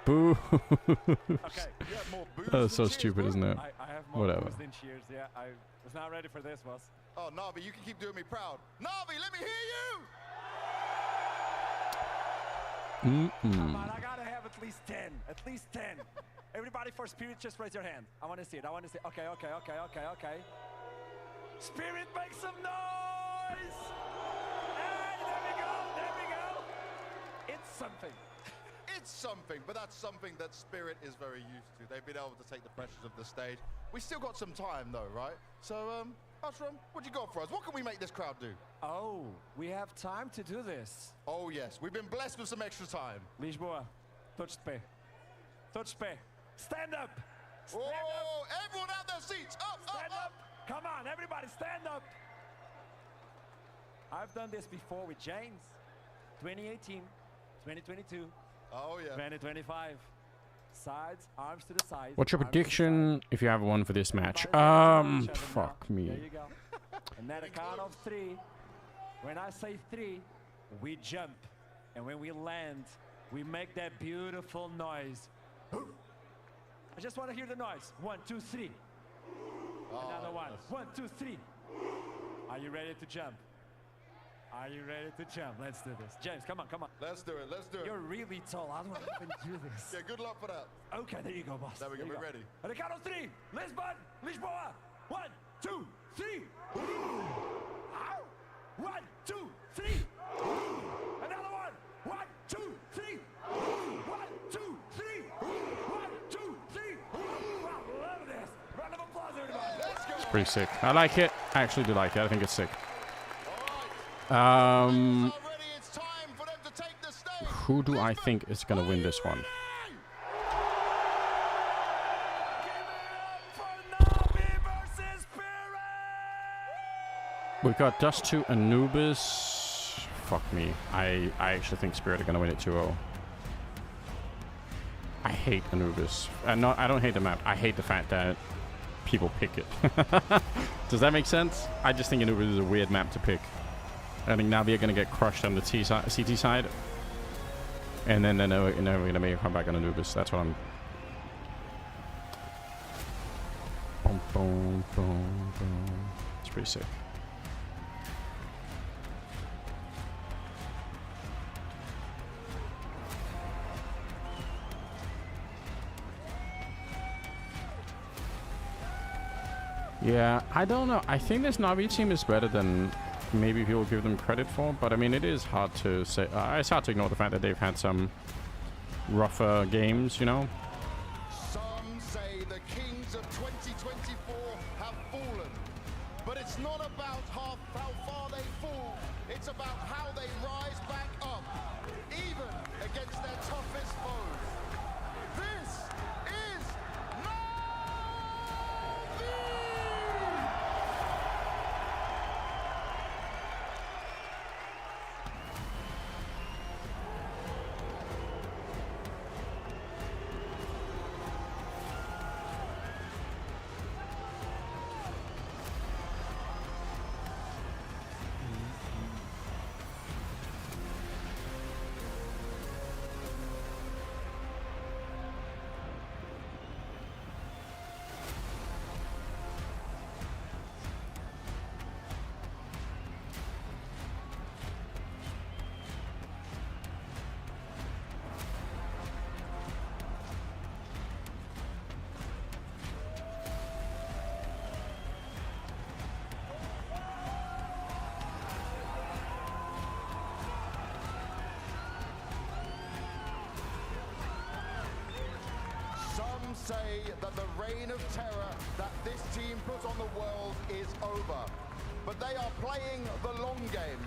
Boo. Okay, you have more boos That's so than cheers, stupid, bro. isn't it? I have more Whatever. boos than cheers. Yeah, I was not ready for this, boss. Oh, Navi, you can keep doing me proud. Navi, let me hear you! Come on, I gotta have at least 10. At least 10. Everybody for Spirit, just raise your hand. I want to see it. Okay. Spirit, make some noise! Hey, there we go. It's something. It's something, but that's something that Spirit is very used to. They've been able to take the pressures of the stage. We still got some time though, right? So, Ashram, what you got for us? What can we make this crowd do? Oh, we have time to do this. Oh yes, we've been blessed with some extra time. Lisboa, todos de pé. Todos de pé. Stand up! Stand up! Everyone out their seats! Stand up! Come on, everybody stand up! I've done this before with James. 2018, 2022. Oh yeah. 2025. Sides, arms to the sides. What's your prediction if you have one for this match? Fuck me. There you go. And then a count of 3. When I say 3, we jump. And when we land, we make that beautiful noise. I just want to hear the noise. 1, 2, 3. Another one. 1, 2, 3. Are you ready to jump? Are you ready to jump? Let's do this. James, come on. Let's do it. You're really tall. I don't even do this. Yeah, good luck for that. Okay, there you go, boss. There we go. We're ready. And a count of 3. Lisbon, Lisboa. 1, 2, 3. 1, 2, 3. Another one. 1, 2, 3. 1, 2, 3. 1, 2, 3. Wow, love this. Round of applause, everybody. Let's go. It's pretty sick. I like it. I actually do like it. I think it's sick. Who do I think is gonna win this one? We got Dust2 Anubis. Fuck me. I actually think Spirit are gonna win it 2-0. I hate Anubis. I don't hate the map. I hate the fact that people pick it. Does that make sense? I just think Anubis is a weird map to pick. I think Navi are going to get crushed on the CT side. And then they're going to make a comeback on Anubis. That's what I'm... Boom, boom, boom, boom. It's pretty sick. Yeah, I don't know. I think this Navi team is better than maybe people give them credit for, but I mean, it is hard to say. It's hard to ignore the fact that they've had some rougher games, you know. Some say the kings of 2024 have fallen, but it's not about how far they fall, it's about how they rise back up, even against their toughest foes. This is say that the reign of terror that this team put on the world is over. But they are playing the long game.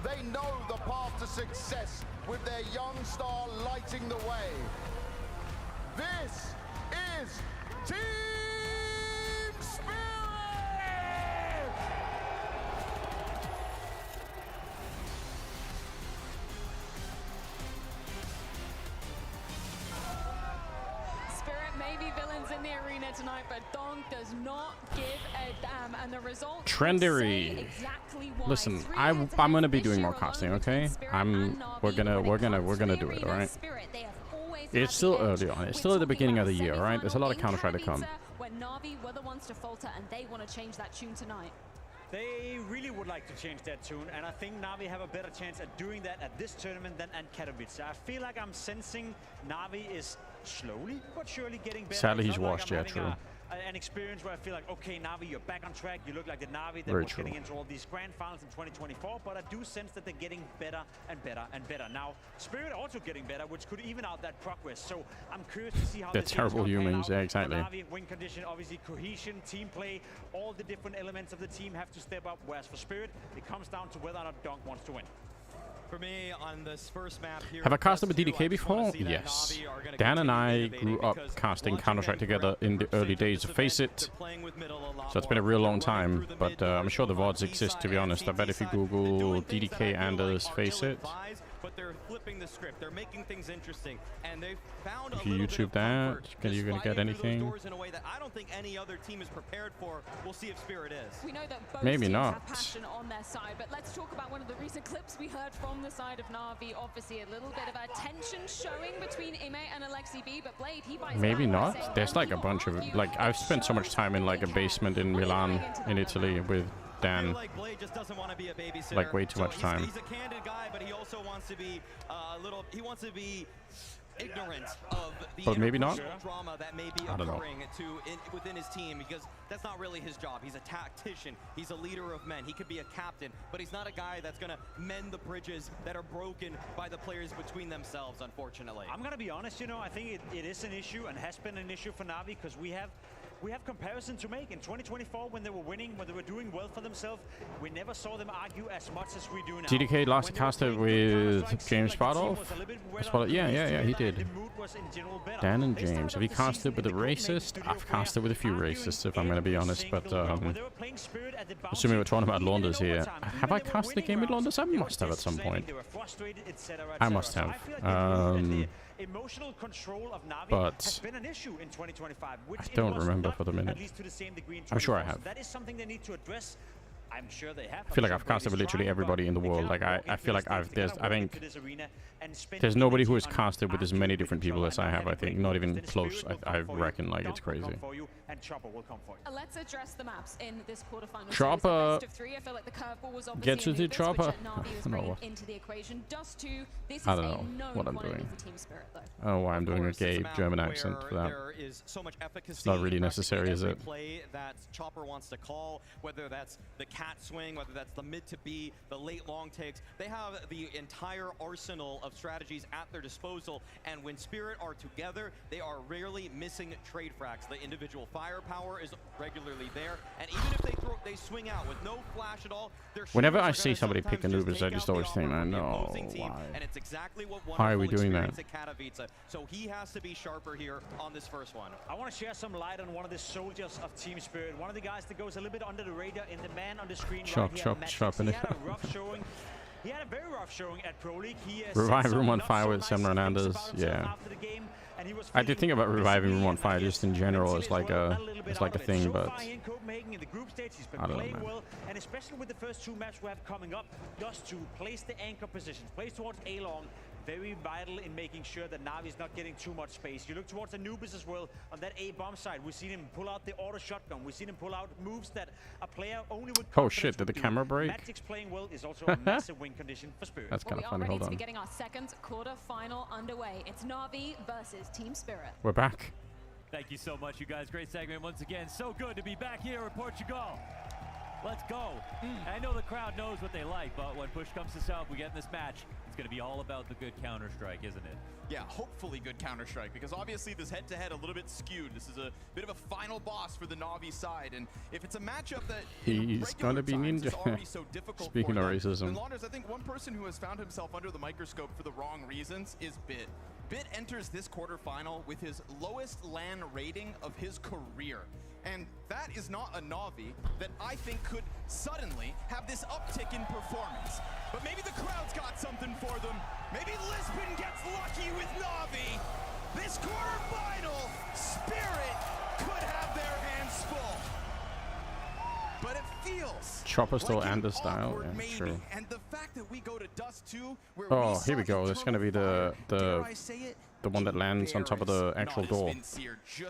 They know the path to success with their young star lighting the way. This is Team Spirit! Maybe villains in the arena tonight, but Dong does not give a damn, and the result Trendery. Exactly why. Listen, I'm gonna be doing more casting, okay? We're gonna do it, all right? It's still early on. It's still at the beginning of the year, all right? There's a lot of Counter-Strike to come. When Na'Vi were the ones to falter, and they want to change that tune tonight. They really would like to change that tune, and I think Na'Vi have a better chance at doing that at this tournament than at Katowice. I feel like I'm sensing Na'Vi is slowly but surely getting better. Sadly, he's It's not washed, like I'm yeah, having true. An experience where I feel like, okay, Na'Vi, you're back on track. You look like the Na'Vi that Very was true. getting into all these grand finals in 2024, but I do sense that they're getting better and better and better. Now, Spirit also getting better, which could even out that progress. So I'm curious to see how They're this terrible humans, yeah, exactly. Na'Vi, win condition, obviously cohesion, team play, all the different elements of the team have to step up, whereas for Spirit, it comes down to whether or not Dunk wants to win. For me, on this first map here, Have I casted with DDK before? Yes. Dan and I grew up casting Counter-Strike together in the early days of Face It. So it's been a real long time, but I'm sure the VODs exist, to be honest. I bet if you Google DDK Anders Face It, but they're flipping the script. They're making things interesting, and they've found if you YouTube that, you're going to get anything. doors in a way that I don't think any other team is prepared for. We'll see if Spirit is. We know that both Maybe teams not. have passion on their side, but let's talk about one of the recent clips we heard from the side of Na'Vi. Obviously, a little bit of a tension showing between Ime and Alexi B, but Blade, he buys Maybe back by not. saying, There's like a bunch of, like, I've spent so much time in like a basement in Milan, in Italy, with Dan. Like Blade just doesn't want to be a babysitter. Like way too much time. He's a candid guy, but he also wants to be he wants to be ignorant of the But maybe not. interpersonal drama that may be I don't know. occurring within his team, because that's not really his job. He's a tactician. He's a leader of men. He could be a captain, but he's not a guy that's going to mend the bridges that are broken by the players between themselves, unfortunately. I'm going to be honest, you know, I think it is an issue and has been an issue for Na'Vi because we have comparison to make. In 2024, when they were winning, when they were doing well for themselves, we never saw them argue as much as we do now. DDK last casted with James Bardolph. Yeah, he did. Dan and James. Have you casted with a racist? I've casted with a few racists, if I'm going to be honest, but assuming we're talking about Launders here. Have I casted a game with Launders? I must have at some point. I must have. Emotional control of Na'Vi But has been an issue in 2025, which I don't it was remember not, for the minute. at least to the same degree in I'm sure I 24. have. So that is something they need to address. I'm sure they have. I feel like I've casted with literally everybody in the world. Like I feel like I think there's nobody who has casted with as many different people as I have. I think not even close. I reckon like it's crazy. Let's address the maps in this quarterfinal. Chopper Best of three. I feel like the curveball was obviously gets a with new the bit, Chopper. which Na'Vi was I don't know bringing what. into the equation. Dust 2. This is I don't a know known what I'm quality doing. for Team Spirit, though. Oh, why I'm doing a It's a gay map German where accent for that. there is so much efficacy It's not really in necessary, is every it? play that Chopper wants to call, whether that's the cat swing, whether that's the mid to B, the late long takes. They have the entire arsenal of strategies at their disposal, and when Spirit are together, they are rarely missing trade fracks. The individual firepower is regularly there, and even if they swing out with no flash at all, whenever I see somebody pick Anubis, I just always think, I know why. And it's exactly what Why are we doing that? So he has to be sharper here on this first one. I want to share some light on one of the soldiers of Team Spirit, one of the guys that goes a little bit under the radar in the man on the screen right here. He had a rough showing. He had a very rough showing at Pro League. He Revive Room on Fire with Sam Hernandez. Yeah. I did think about reviving Room on Fire just in general as like a thing, but I don't know, man. And especially with the first two maps we have coming up, just to place the anchor positions, place towards A-Long, very vital in making sure that Navi's not getting too much space. You look towards Anubis as well on that A-bomb side. We've seen him pull out the auto shotgun. We've seen him pull out moves that a player only would. Oh shit! Did the camera break? Magic's playing well is also a massive win condition for Spirit. That's kind of funny. We are ready Hold to on. be getting our second quarter-final underway. It's Navi versus Team Spirit. We're back. Thank you so much, you guys. Great segment once again. So good to be back here in Portugal. Let's go. I know the crowd knows what they like, but when push comes to shove, we get in this match. It's going to be all about the good Counter-Strike, isn't it? Yeah, hopefully good Counter-Strike, because obviously this head-to-head a little bit skewed. This is a bit of a final boss for the Na'Vi side, and if it's a matchup that he's going to be ninja. So Speaking of racism. Launders, I think one person who has found himself under the microscope for the wrong reasons is Bit. Bit enters this quarterfinal with his lowest LAN rating of his career. And that is not a Na'Vi that I think could suddenly have this uptick in performance. But maybe the crowd's got something for them. Maybe Lisbon gets lucky with Na'Vi. This quarterfinal, Spirit could have their hands full. But it feels Chopper still like and the style, yeah, maybe. true. And the fact that we go to Dust 2, where Oh, here we go. This is gonna be the one that lands on top of the actual door.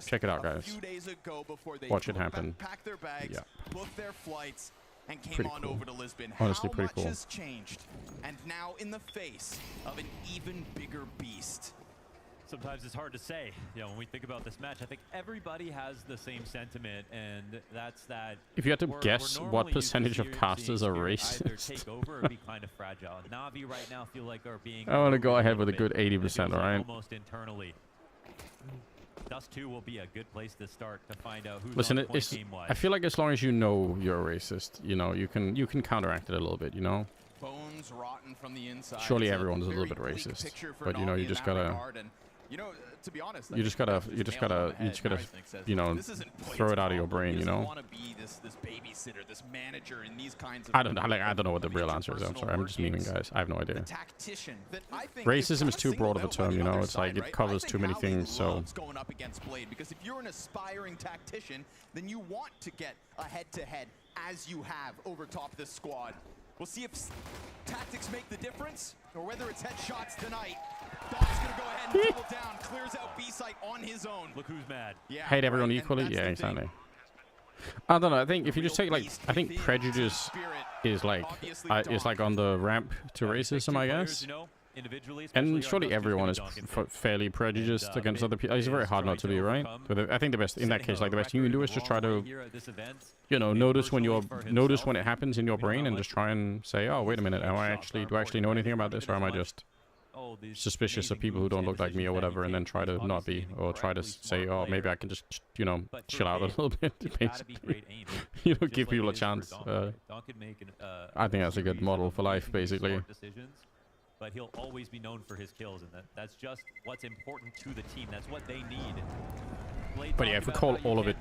Check it out, guys. Watch it happen. Pack their bags, book their flights, and came Pretty on cool. over to Lisbon. Honestly, How pretty much cool. has changed, and now in the face of an even bigger beast. Sometimes it's hard to say. You know, when we think about this match, I think everybody has the same sentiment, and that's that. If you had to we're guess what normally used to percentage of seeing casters are Spirit either racist. take over or be kind of fragile. Navi right now feel like are being. I want to go ahead with a bit. good 80%, alright? Almost internally. Dust 2 will be a good place to start to find out who's Listen, on point it's, game-wise. I feel like as long as you know you're a racist, you know, you can counteract it a little bit, you know? Bones rotten from the inside. Surely It's everyone's a little very bit bleak racist, picture for but you know, Na'Vi you in just that gotta, regard, and, you know, to be honest, you just gotta, you know, throw it out of your brain, you know? want to be this babysitter, this manager in these kinds of I don't know what the real answer is. I'm sorry, I'm just memeing, guys. I have no idea. tactician that I think Racism is too broad of a term, you know? It's like it covers too many things, so. going up against Blade, because if you're an aspiring tactician, then you want to get a head-to-head as you have over top this squad. We'll see if tactics make the difference, or whether it's headshots tonight. Dog's gonna go ahead and double down, clears out B-site on his own. Look who's mad. Yeah, Hate everyone right, equally? and Yeah, that's the thing. exactly. I don't know. I think if you just take like, I think prejudice is like on the ramp to racism, I guess. And surely everyone is fairly prejudiced against other people. It's very hard not to be, right? But I think the best in that case, like the best thing you can do is just try to, you know, notice when it happens in your brain and just try and say, oh, wait a minute, do I actually know anything about this, or am I just suspicious of people who don't look like me or whatever, and then try to not be, or try to say, oh, maybe I can just, you know, chill out a little bit, basically. You know, give people a chance. I think that's a good model for life, basically. But he'll always be known for his kills, and that's just what's important to the team. That's what they need. But yeah, if we call all of it,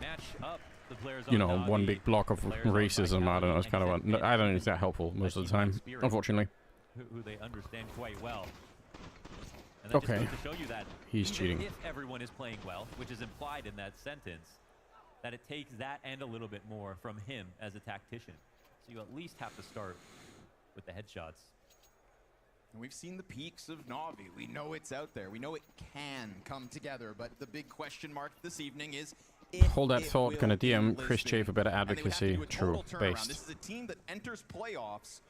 you know, one big block of racism, I don't know, it's kind of, I don't think it's that helpful most of the time, unfortunately. Who they understand quite well. And Okay. just goes to show you that He's even cheating. if everyone is playing well, which is implied in that sentence, that it takes that and a little bit more from him as a tactician. So you at least have to start with the headshots. And we've seen the peaks of Na'Vi. We know it's out there. We know it can come together. But the big question mark this evening is if Hold that it thought, will gonna DM in Chris Lisbon. J for better And they would have to advocacy. do a True, total turnaround. based. This is a team that enters playoffs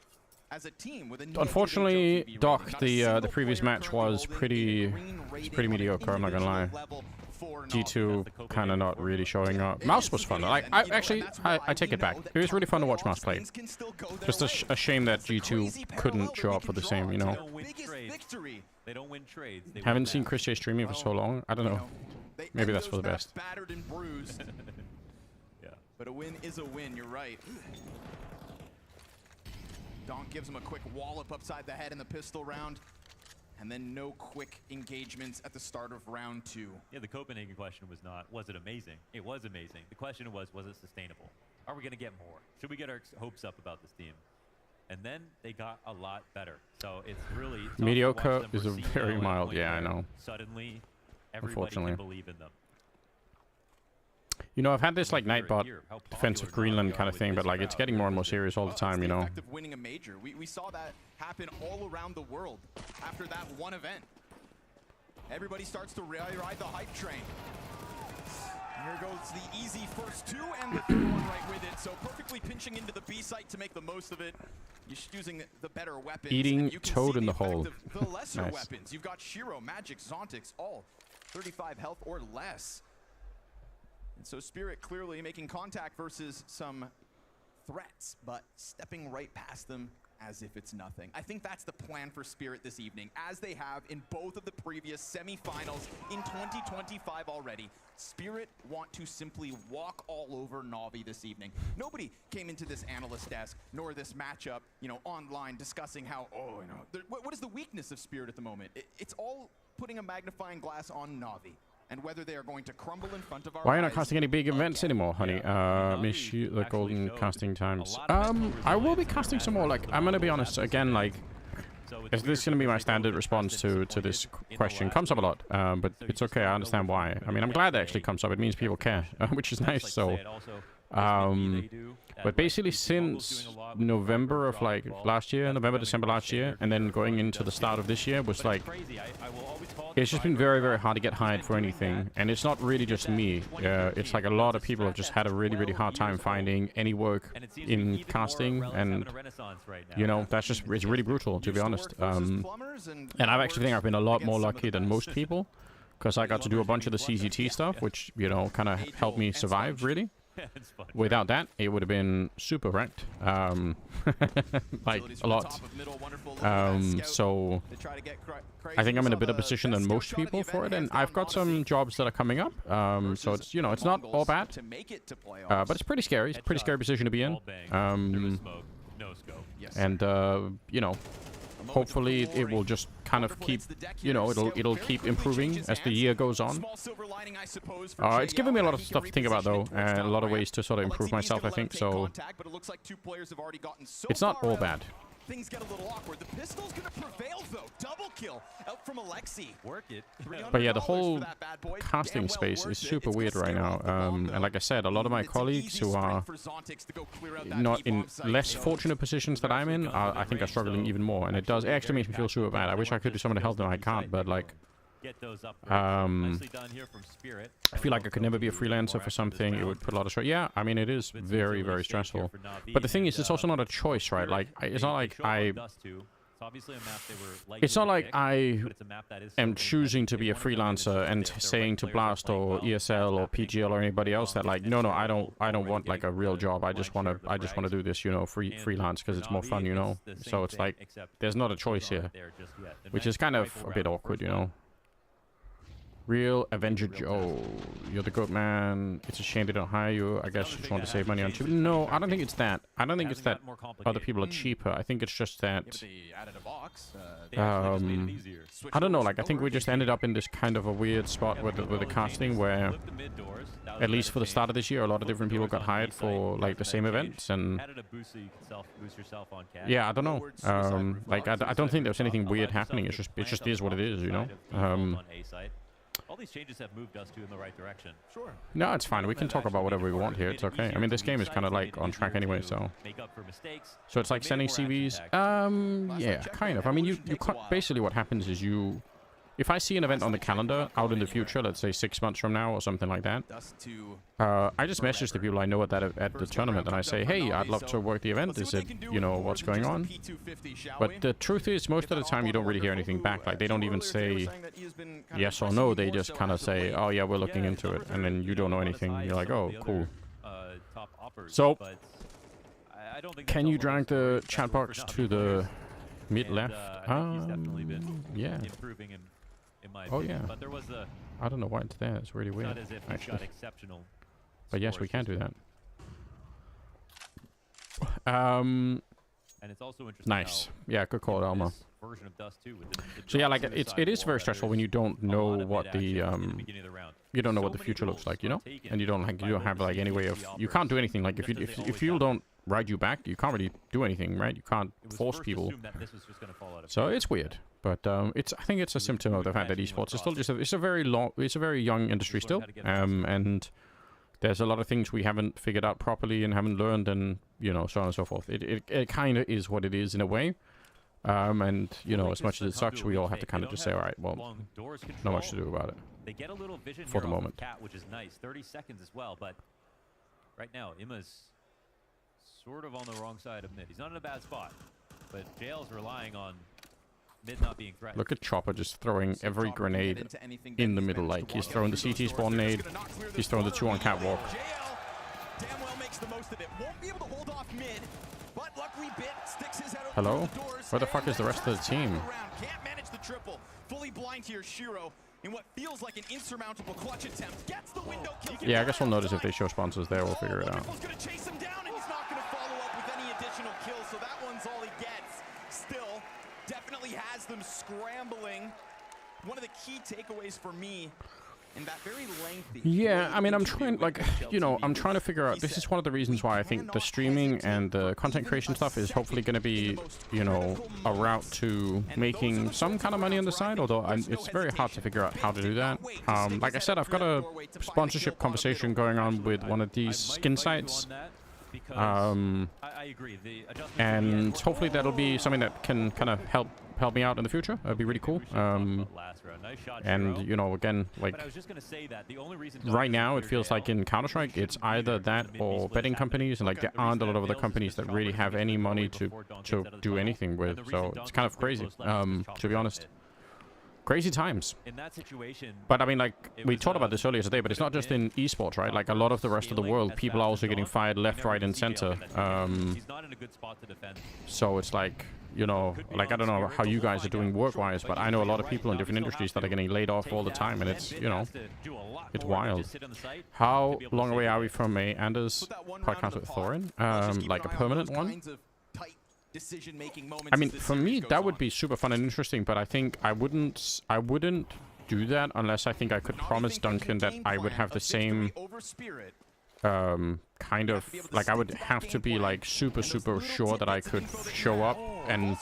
as a team with a Unfortunately, Doc, the previous match was pretty mediocre. I'm not gonna lie. G2 kind of not really showing up. Mouse was fun. Like, I take it back. It was really fun to watch Mouse play. Just a shame that G2 couldn't show up for the same, you know. They don't win trades. Haven't seen Chris J streaming for so long. I don't know. Maybe that's for the best. Battered and bruised. Yeah. But a win is a win. You're right. Donk gives him a quick wallop upside the head in the pistol round. And then no quick engagements at the start of round 2. Yeah, the Copenhagen question was not, was it amazing? It was amazing. The question was it sustainable? Are we going to get more? Should we get our hopes up about this team? And then they got a lot better. So it's really mediocre is a very mild. Yeah, I know. Suddenly, everybody can believe in them. You know, I've had this like Nightbot defensive Greenland kind of thing, but like it's getting more and more serious all the time, you know. Winning a major. We saw that happen all around the world after that one event. Everybody starts to ride the hype train. Here goes the easy first 2 and the 3rd one right with it. So perfectly pinching into the B site to make the most of it. Just using the better weapons. Eating Toad in the hole. The lesser Nice. weapons. You've got Shiro, Magic, Zontix, all 35 health or less. And so Spirit clearly making contact versus some threats, but stepping right past them as if it's nothing. I think that's the plan for Spirit this evening, as they have in both of the previous semifinals in 2025 already. Spirit want to simply walk all over Na'Vi this evening. Nobody came into this analyst desk, nor this matchup, you know, online discussing how, what is the weakness of Spirit at the moment? It's all putting a magnifying glass on Na'Vi. And whether they are going to crumble in front of our Why are you not casting any big events anymore, honey? Miss you the golden casting times. I will be casting some more. Like, I'm gonna be honest again. Like, is this gonna be my standard response to this question? Comes up a lot, but it's okay. I understand why. I mean, I'm glad that actually comes up. It means people care, which is nice. So, but basically since November of like last year, November, December last year, and then going into the start of this year was like, it's just been very, very hard to get hired for anything. And it's not really just me. It's like a lot of people have just had a really, really hard time finding any work in casting. And, you know, that's just, it's really brutal, to be honest. And I actually think I've been a lot more lucky than most people, because I got to do a bunch of the CZT stuff, which, you know, kind of helped me survive, really. Without that, it would have been super wrecked. Like, a lot. So, I think I'm in a better position than most people for it, and I've got some jobs that are coming up. So it's, you know, it's not all bad. But it's pretty scary. It's a pretty scary position to be in. And, you know, hopefully it will just kind of keep, you know, it'll keep improving as the year goes on. It's given me a lot of stuff to think about, though, and a lot of ways to sort of improve myself, I think. So it's not all bad. Things get a little awkward. The pistol's gonna prevail though. Double kill out from Alexi. Work it. But yeah, the whole casting space is super weird right now. And like I said, a lot of my colleagues who are not in less fortunate positions that I'm in, I think are struggling even more. And it actually makes me feel super bad. I wish I could do something to help them. I can't, but like, Nicely done here from Spirit. I feel like I could never be a freelancer for something. It would put a lot of stress. Yeah, I mean, it is very, very stressful. But the thing is, it's also not a choice, right? Like, it's not like it's not like I am choosing to be a freelancer and saying to Blast or ESL or PGL or anybody else that like, no, I don't want like a real job. I just want to do this, you know, freelance because it's more fun, you know. So it's like there's not a choice here, which is kind of a bit awkward, you know. Real Avenger Joe, you're the goat man. It's a shame they don't hire you. I guess you just want to save money on cheap. No, I don't think it's that. I don't think it's that other people are cheaper. I think it's just that I don't know, like I think we just ended up in this kind of a weird spot with the casting where at least for the start of this year a lot of different people got hired for like the same events, and yeah, I don't know. Like I don't think there's anything weird happening. It just is what it is, you know. All these changes have moved us in the right direction. Sure. No, it's fine. We can talk about whatever we want here. It's okay. I mean, this game is kind of like on track anyway, so. So it's like sending CVs. Yeah, kind of. I mean, you basically what happens is you if I see an event on the calendar out in the future, let's say 6 months from now or something like that, I just message the people I know at the tournament and I say, hey, I'd love to work the event. Is it, you know, what's going on? But the truth is, most of the time you don't really hear anything back. Like, they don't even say yes or no. They just kind of say, oh yeah, we're looking into it, and then you don't know anything. You're like, oh, cool. So, can you drag the chat box to the mid left? Yeah. Oh yeah. But there was a, I don't know why it's there. It's really weird. not as if he's got exceptional. But yes, we can do that. And it's also interesting. Nice. Yeah, good call, Alma. Version of Dust 2 with the So yeah, like it is very stressful when you don't know what the you don't know what the future looks like, you know, and you don't have like any way of, you can't do anything. Like if you don't ride you back, you can't really do anything, right? You can't force people. So it's weird, but I think it's a symptom of the fact that esports is still just it's a very young industry still, and there's a lot of things we haven't figured out properly and haven't learned, and you know, so on and so forth. It kind of is what it is in a way. And you know, as much as it sucks, we all have to kind of just say, all right, well, not much to do about it. They get a little vision for the moment. Cat, which is nice. 30 seconds as well, but right now Imma's sort of on the wrong side of mid. He's not in a bad spot, but Jail's relying on mid not being threatened. Look at Chopper just throwing every grenade in the middle. Like, he's throwing the CT spawn nade, he's throwing the 2 on catwalk. Damn well makes the most of it. Won't be able to hold off mid, but luckily Bit sticks his head out Hello? Where the fuck is the rest of the team? Can't manage the triple. Fully blind here, Shiro, in what feels like an insurmountable clutch attempt. Gets the window kill. Yeah, I guess we'll notice if they show sponsors there. We'll figure it out. Gonna chase him down, and he's not gonna follow up with any additional kills, so that one's all he gets. Still, definitely has them scrambling. One of the key takeaways for me. And that very lengthy. Yeah, I mean, I'm trying, like, you know, I'm trying to figure out, this is one of the reasons why I think the streaming and the content creation stuff is hopefully going to be, you know, a route to making some kind of money on the side, although it's very hard to figure out how to do that. Like I said, I've got a sponsorship conversation going on with one of these skin sites. I agree. And hopefully that'll be something that can kind of help me out in the future. That'd be really cool. And you know, again, like right now it feels like in Counter-Strike it's either that or betting companies, and like there aren't a lot of other companies that really have any money to do anything with. So it's kind of crazy, to be honest. Crazy times. In that situation, but I mean, like, we talked about this earlier today, but it's not just in esports, right? Like, a lot of the rest of the world, people are also getting fired left, right, and center. he's not in a good spot to defend. So it's like, you know, like, I don't know how you guys are doing work-wise, but I know a lot of people in different industries that are getting laid off all the time, and it's, you know, it's wild. How long away are we from a Anders podcast with Thorin? Like a permanent one? I mean, for me, that would be super fun and interesting, but I think I wouldn't do that unless I think I could promise Duncan that I would have the same kind of, like, I would have to be like super sure that I could show up and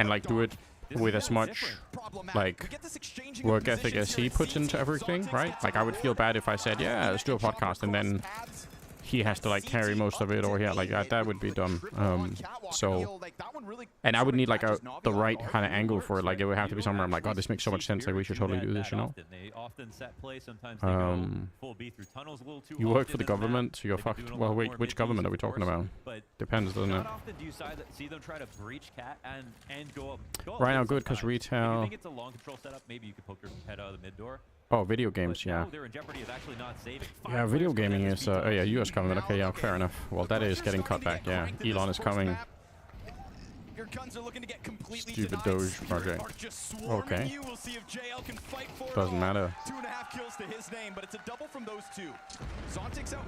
like do it with as much like work ethic as he puts into everything, right? Like, I would feel bad if I said, yeah, let's do a podcast, and then he has to like carry most of it, or yeah, like that would be dumb. So, and I would need like the right kind of angle for it. Like, it would have to be somewhere I'm like, oh, this makes so much sense. Like, we should totally do this, you know. You work for the government, so you're fucked. Well, wait, which government are we talking about? Depends, doesn't it? Right now, good, because retail. If it's a long control setup, maybe you could poke your head out of the mid door. Oh, video games, yeah. Yeah, video gaming is, oh yeah, US government, okay, yeah, fair enough. Well, that is getting cut back, yeah. Elon is coming. Stupid Doge project. Okay. Doesn't matter.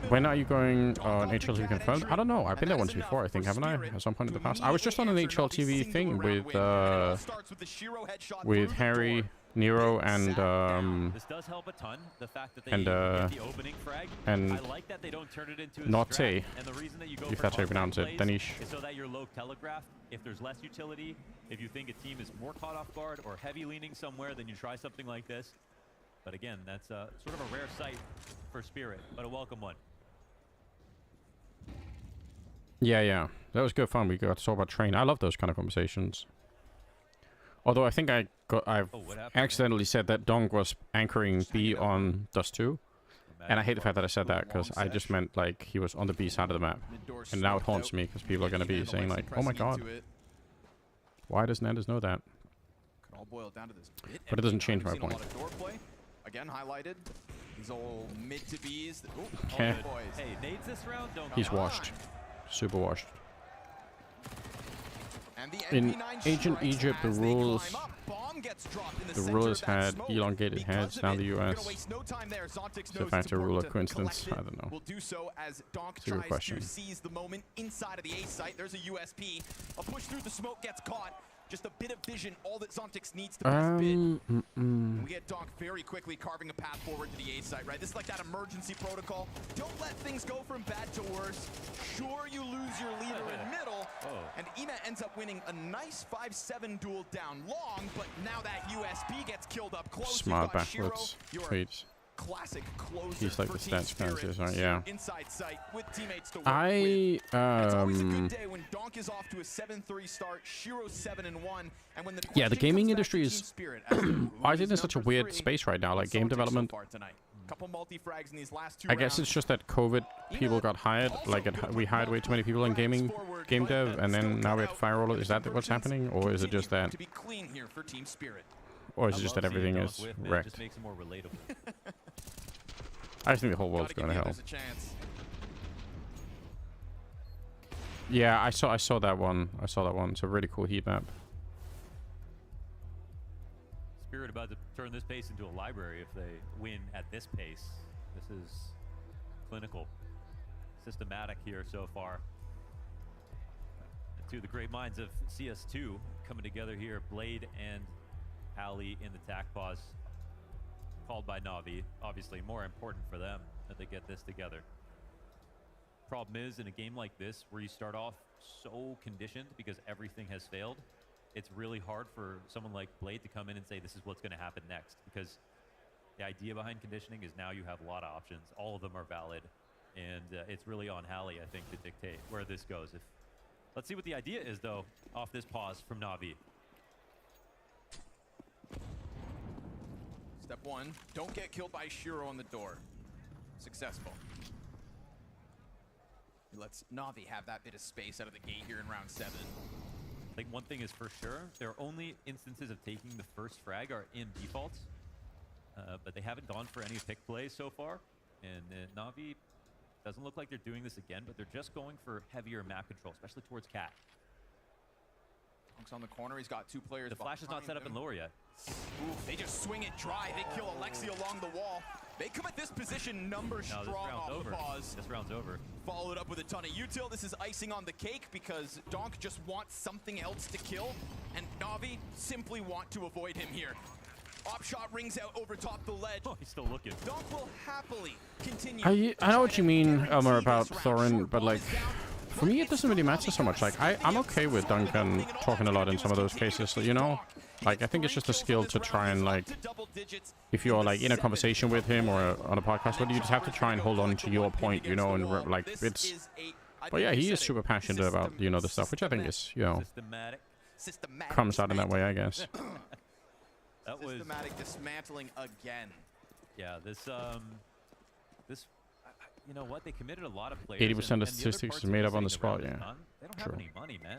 When are you going on HLTV confirmed? I don't know. I've been there once before, I think, haven't I? At some point in the past. I was just on an HLTV thing with Harry, Nero, and this does help a ton. The fact that they get the opening frag. And I like that they don't turn it into a Notte, scrap. And the reason that you go if for that's how you pronounce it, Danish. is so that you're low telegraphed. If there's less utility, if you think a team is more caught off guard or heavy leaning somewhere, then you try something like this. But again, that's sort of a rare sight for Spirit, but a welcome one. Yeah, that was good fun. We got to talk about train. I love those kind of conversations. Although I think I've accidentally said that Donk was anchoring B on Dust 2. And I hate the fact that I said that, because I just meant, like, he was on the B side of the map. And now it haunts me, because people are going to be saying, like, oh my god. Why does Nandas know that? Could all boil down to this bit. But it doesn't change my point. Again, highlighted. These old mid to Bs. Okay. Hey, nades this round, don't He's washed. Super washed. In ancient Egypt, the rulers had elongated heads. Now the US. Is the factor rule a coincidence? I don't know. Will do so as Donk It's a good tries question. to seize the moment inside of the A site. There's a USP. A push through the smoke gets caught. Just a bit of vision, all that Zontix needs to pass bid. We get Donk very quickly carving a path forward to the A site, right? This is like that emergency protocol. Don't let things go from bad to worse. Sure, you lose your leader in middle, and Ema ends up winning a nice 5-7 duel down long, but now that USP gets killed up close. Smart backwards tweets. Classic closer. He's like the stats guys, right? Yeah. Inside sight with teammates to work I It's always a good day when Donk is off to a 7-3 start, Shiro 7-1, and when the Yeah, the gaming industry team is. spirit, I think there's such a weird space right now, like game development. couple multi-frags in these last 2 I guess it's just that COVID people got hired. Like we hired way too many people in game dev, and then now we have to fire all of. Is that what's happening, or is it just that? to be clean here for Team Spirit. Or is it just that everything is wrecked? It just makes it more relatable. I just think the whole world's going to hell. Yeah, I saw that one. I saw that one. It's a really cool heat map. Spirit about to turn this pace into a library if they win at this pace. This is clinical, systematic here so far. Two of the great minds of CS2 coming together here. Blade and Ali in the tac pause. Called by Na'Vi. Obviously more important for them that they get this together. Problem is, in a game like this, where you start off so conditioned because everything has failed, it's really hard for someone like Blade to come in and say this is what's going to happen next, because the idea behind conditioning is now you have a lot of options. All of them are valid, and it's really on Hallie, I think, to dictate where this goes. Let's see what the idea is, though, off this pause from Na'Vi. Step 1, don't get killed by Shiro on the door. Successful. He lets Na'Vi have that bit of space out of the gate here in round 7. I think one thing is for sure, their only instances of taking the first frag are in defaults, but they haven't gone for any pick plays so far, and Na'Vi doesn't look like they're doing this again, but they're just going for heavier map control, especially towards Cat. Donk's on the corner, he's got 2 players. The flash is not set up in lower yet. Ooh, they just swing it dry. They kill Alexi along the wall. They come at this position strong off the pause. This round's over. Followed up with a ton of util. This is icing on the cake because Donk just wants something else to kill, and Na'Vi simply want to avoid him here. Op shot rings out over top the ledge. Oh, he's still looking. Donk will happily continue. I know what you mean, Elmer, about Thorin, but like, for me it doesn't really matter so much. Like, I'm okay with Duncan talking a lot in some of those cases, you know? Like, I think it's just a skill to try and, like, if you're, like, in a conversation with him or on a podcast, you just have to try and hold on to your point, you know, and, like, it's... But yeah, he is super passionate about, you know, the stuff, which I think is, you know, comes out in that way, I guess. That was systematic dismantling again. Yeah, this, you know what? They committed a lot of players. 80% of statistics is made up on the spot, yeah. They don't have any money, man.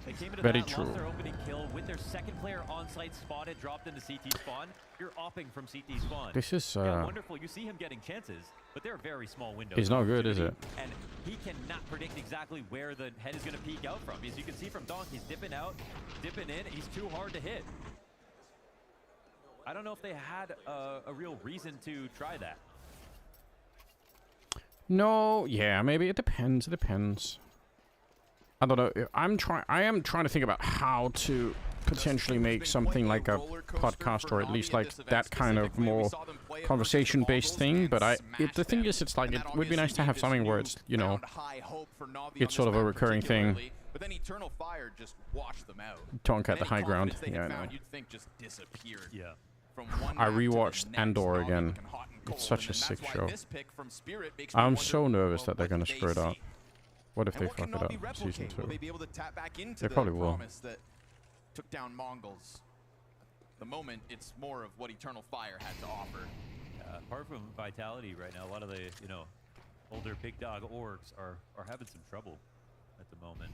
They came into Very that, true. lost their opening kill with their second player on site spotted, dropped into CT spawn. You're opping from CT spawn. This is, yeah, wonderful. You see him getting chances, but they're very small windows. He's not good, is it? And he cannot predict exactly where the head is going to peek out from. As you can see from Donk, he's dipping out, dipping in. He's too hard to hit. I don't know if they had a real reason to try that. No, yeah, maybe it depends. It depends. I don't know. I am trying to think about how to potentially make something like a podcast, or at least like that kind of more conversation-based thing. But the thing is, it's like it would be nice to have something where it's, you know, it's sort of a recurring thing. But then Eternal Fire just washed them out. Donk at the high ground. Yeah, I know. You'd think just disappeared. Yeah. I rewatched Andor again. It's such a sick show. I'm so nervous that they're gonna screw it up. What if they fuck it up season 2? They probably will. took down Mongols. The moment, it's more of what Eternal Fire had to offer. Apart from Vitality right now, a lot of the, you know, older big dog orgs are having some trouble at the moment.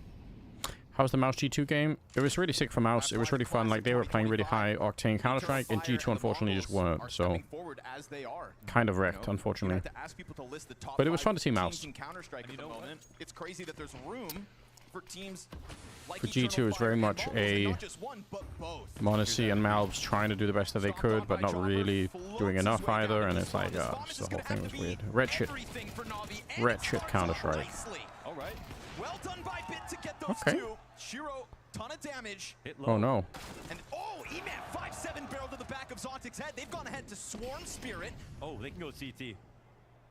How's the Mouse G2 game? It was really sick for Mouse. It was really fun. Like, they were playing really high octane Counter-Strike, and G2 unfortunately just weren't. So kind of wrecked, unfortunately. But it was fun to see Mouse. It's crazy that there's room for teams like For G2 is very much a Monacy and Malbs trying to do the best that they could, but not really doing enough either. And it's like, the whole thing was weird. Red shit Counter-Strike. All right. Well done by Bit to get those two. Shiro, ton of damage. Oh no. And EMAP 5-7 barrel to the back of Zontic's head. They've gone ahead to Swarm Spirit. Oh, they can go CT.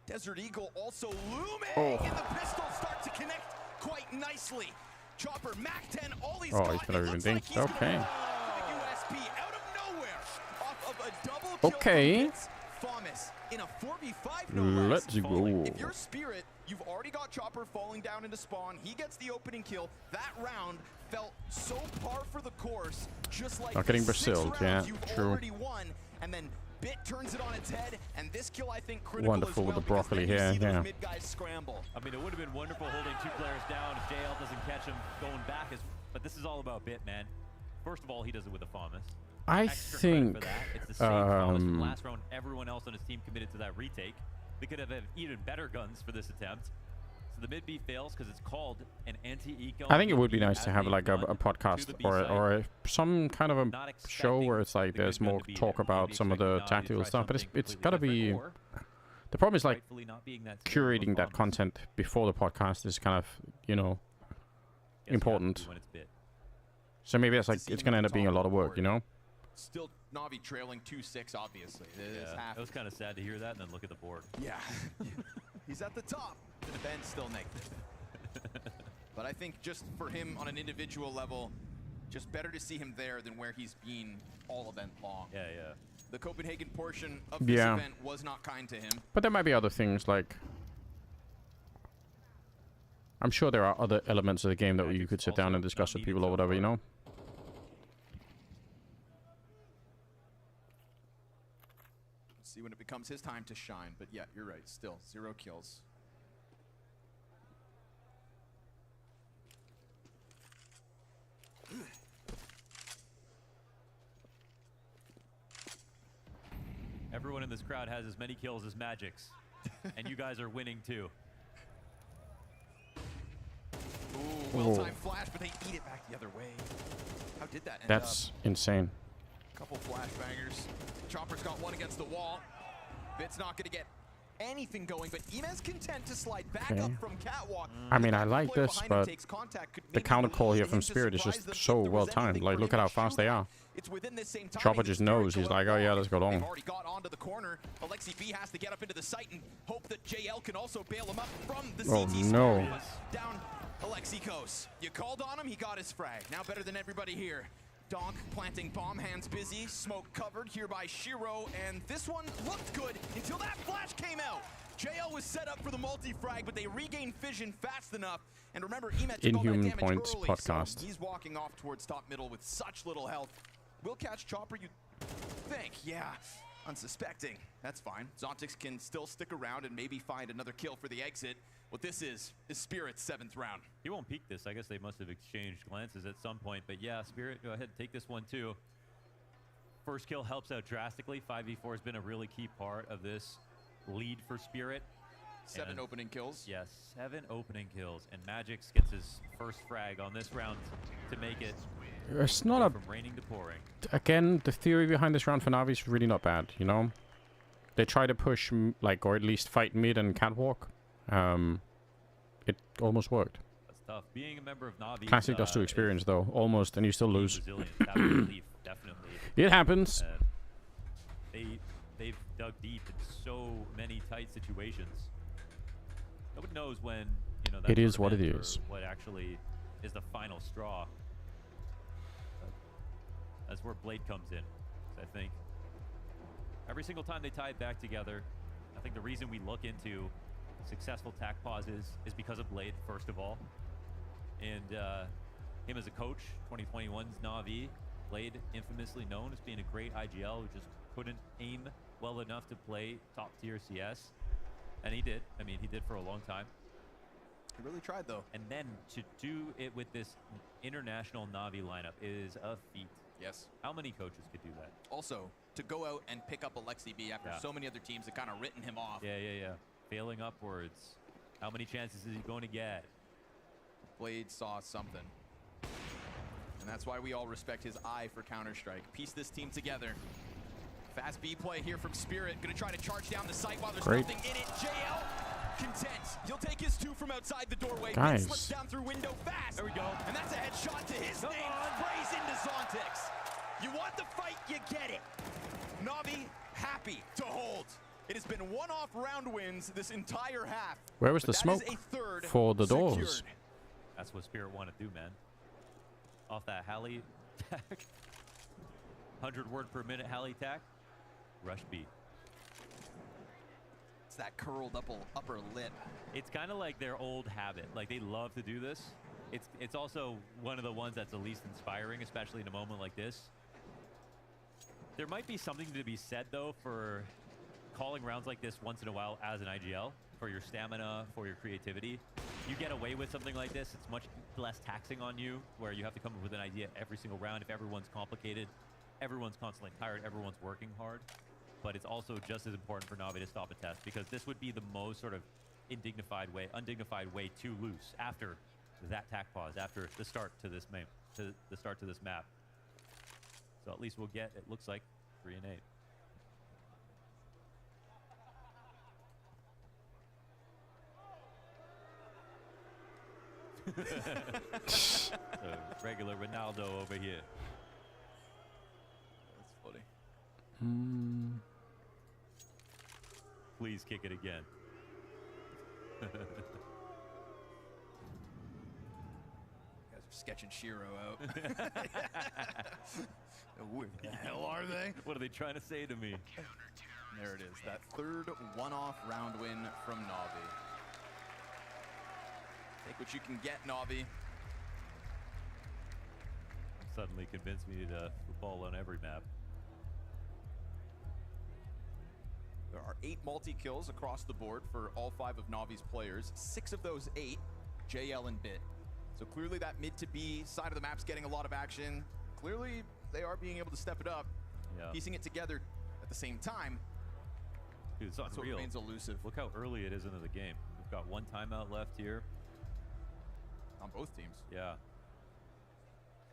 Desert Eagle also looming, and the pistols start to connect quite nicely. Chopper, Mac 10, all these he's gonna even think. Okay. USP out of nowhere off of a double kill. Okay. Thomas in a 4v5 no less. Let's go. If you're Spirit, you've already got Chopper falling down into spawn. He gets the opening kill. That round felt so par for the course, just like not getting Brazil, yeah, true. Already won, and then Bit turns it on its head, and this kill I think critical wonderful as well, with the broccoli here, yeah. Mid guys scramble. I mean, it would have been wonderful holding two players down if JL doesn't catch him going back, but this is all about Bit, man. First of all, he does it with a FAMAS. I think it's the same FAMAS from last round. Everyone else on his team committed to that retake. They could have had even better guns for this attempt. So the mid B fails because it's called an anti-eco. I think it would be nice to have like a podcast or some kind of a show where it's like there's more talk about some of the tactical stuff, but it's gotta be. The problem is like curating that content before the podcast is kind of, you know, important. So maybe that's like it's gonna end up being a lot of work, you know. Still Na'Vi trailing 2-6, obviously. It was kind of sad to hear that and then look at the board. Yeah. He's at the top. The defense still negative. But I think just for him on an individual level, just better to see him there than where he's been all event long. Yeah. The Copenhagen portion of this event was not kind to him. But there might be other things like... I'm sure there are other elements of the game that you could sit down and discuss with people or whatever, you know? See when it becomes his time to shine. But yeah, you're right. Still, 0 kills. Everyone in this crowd has as many kills as Magic's. And you guys are winning too. Ooh, well-timed flash, but they eat it back the other way. How did that end That's insane. Couple flashbangers. Chopper's got one against the wall. Bit's not gonna get anything going, but Ime's content to slide back up from Catwalk. I mean, I like this, but the counter call here from Spirit is just so well timed. Like, look at how fast they are. Chopper just knows. He's like, oh yeah, let's go long. Already got onto the corner. Alexi B has to get up into the site and hope that JL can also bail him up from the CT. Oh no. Down Alexi Kos. You called on him, he got his frag. Now better than everybody here. Donk planting bomb, hands busy, smoke covered here by Shiro, and this one looked good until that flash came out. JL was set up for the multi-frag, but they regained fission fast enough. And remember, Emet took all that damage Points early, podcast. so he's walking off towards top middle with such little health. Will catch Chopper, you think? Yeah, unsuspecting. That's fine. Zontix can still stick around and maybe find another kill for the exit. What this is Spirit's 7th round. He won't peek this. I guess they must have exchanged glances at some point. But yeah, Spirit, go ahead, take this one too. First kill helps out drastically. 5v4 has been a really key part of this lead for Spirit. 7 opening kills. Yes, 7 opening kills. And Magix gets his first frag on this round to make it. It's not a... From raining to pouring. Again, the theory behind this round for Na'Vi is really not bad, you know? They try to push, like, or at least fight mid and catwalk. It almost worked. That's tough. Being a member of Na'Vi. Classic does to experience, though. Almost, and you still lose. Definitely. It happens. They've dug deep in so many tight situations. Nobody knows when, you know, it is what it is. What actually is the final straw. That's where Blade comes in. I think every single time they tie it back together, I think the reason we look into successful tac pauses is because of Blade, first of all. And him as a coach. 2021's Na'Vi played infamously known as being a great IGL who just couldn't aim well enough to play top tier CS. And he did. I mean, he did for a long time. He really tried, though. And then to do it with this international Na'Vi lineup is a feat. Yes. How many coaches could do that? Also, to go out and pick up Alexi B after so many other teams have kind of written him off. Yeah. Failing upwards. How many chances is he going to get? Blade saw something. And that's why we all respect his eye for Counter-Strike. Piece this team together. Fast B play here from Spirit. Gonna try to charge down the site while there's nothing in it. JL content. He'll take his 2 from outside the doorway. Guys. Slips down through window fast. There we go. And that's a headshot to his name. Sprays into Zontix. You want the fight, you get it. Na'Vi happy to hold. It has been one-off round wins this entire half. Where was the smoke for the doors? Secured. That's what Spirit want to do, man. Off that Halley tack. 100 word per minute Halley tack. Rush B. It's that curled upper lip. It's kind of like their old habit. Like, they love to do this. It's also one of the ones that's the least inspiring, especially in a moment like this. There might be something to be said, though, for calling rounds like this once in a while as an IGL, for your stamina, for your creativity. You get away with something like this, it's much less taxing on you, where you have to come up with an idea every single round. If everyone's complicated, everyone's constantly tired, everyone's working hard. But it's also just as important for Na'Vi to stop a test, because this would be the most sort of undignified way to lose after that tack pause, after the start to this map. So at least we'll get, it looks like, 3 and 8. So regular Ronaldo over here. That's funny. Please kick it again. You guys are sketching Shiro out. Where the hell are they? What are they trying to say to me? There it is. That third one-off round win from Na'Vi. Take what you can get, Na'Vi. Suddenly convinced me to football on every map. There are 8 multi-kills across the board for all 5 of Na'Vi's players. 6 of those 8, JL and Bit. So clearly that mid to B side of the map's getting a lot of action. Clearly they are being able to step it up, piecing it together at the same time. Dude, it's That's what unreal. remains elusive. Look how early it is into the game. We've got 1 timeout left here. On both teams. Yeah.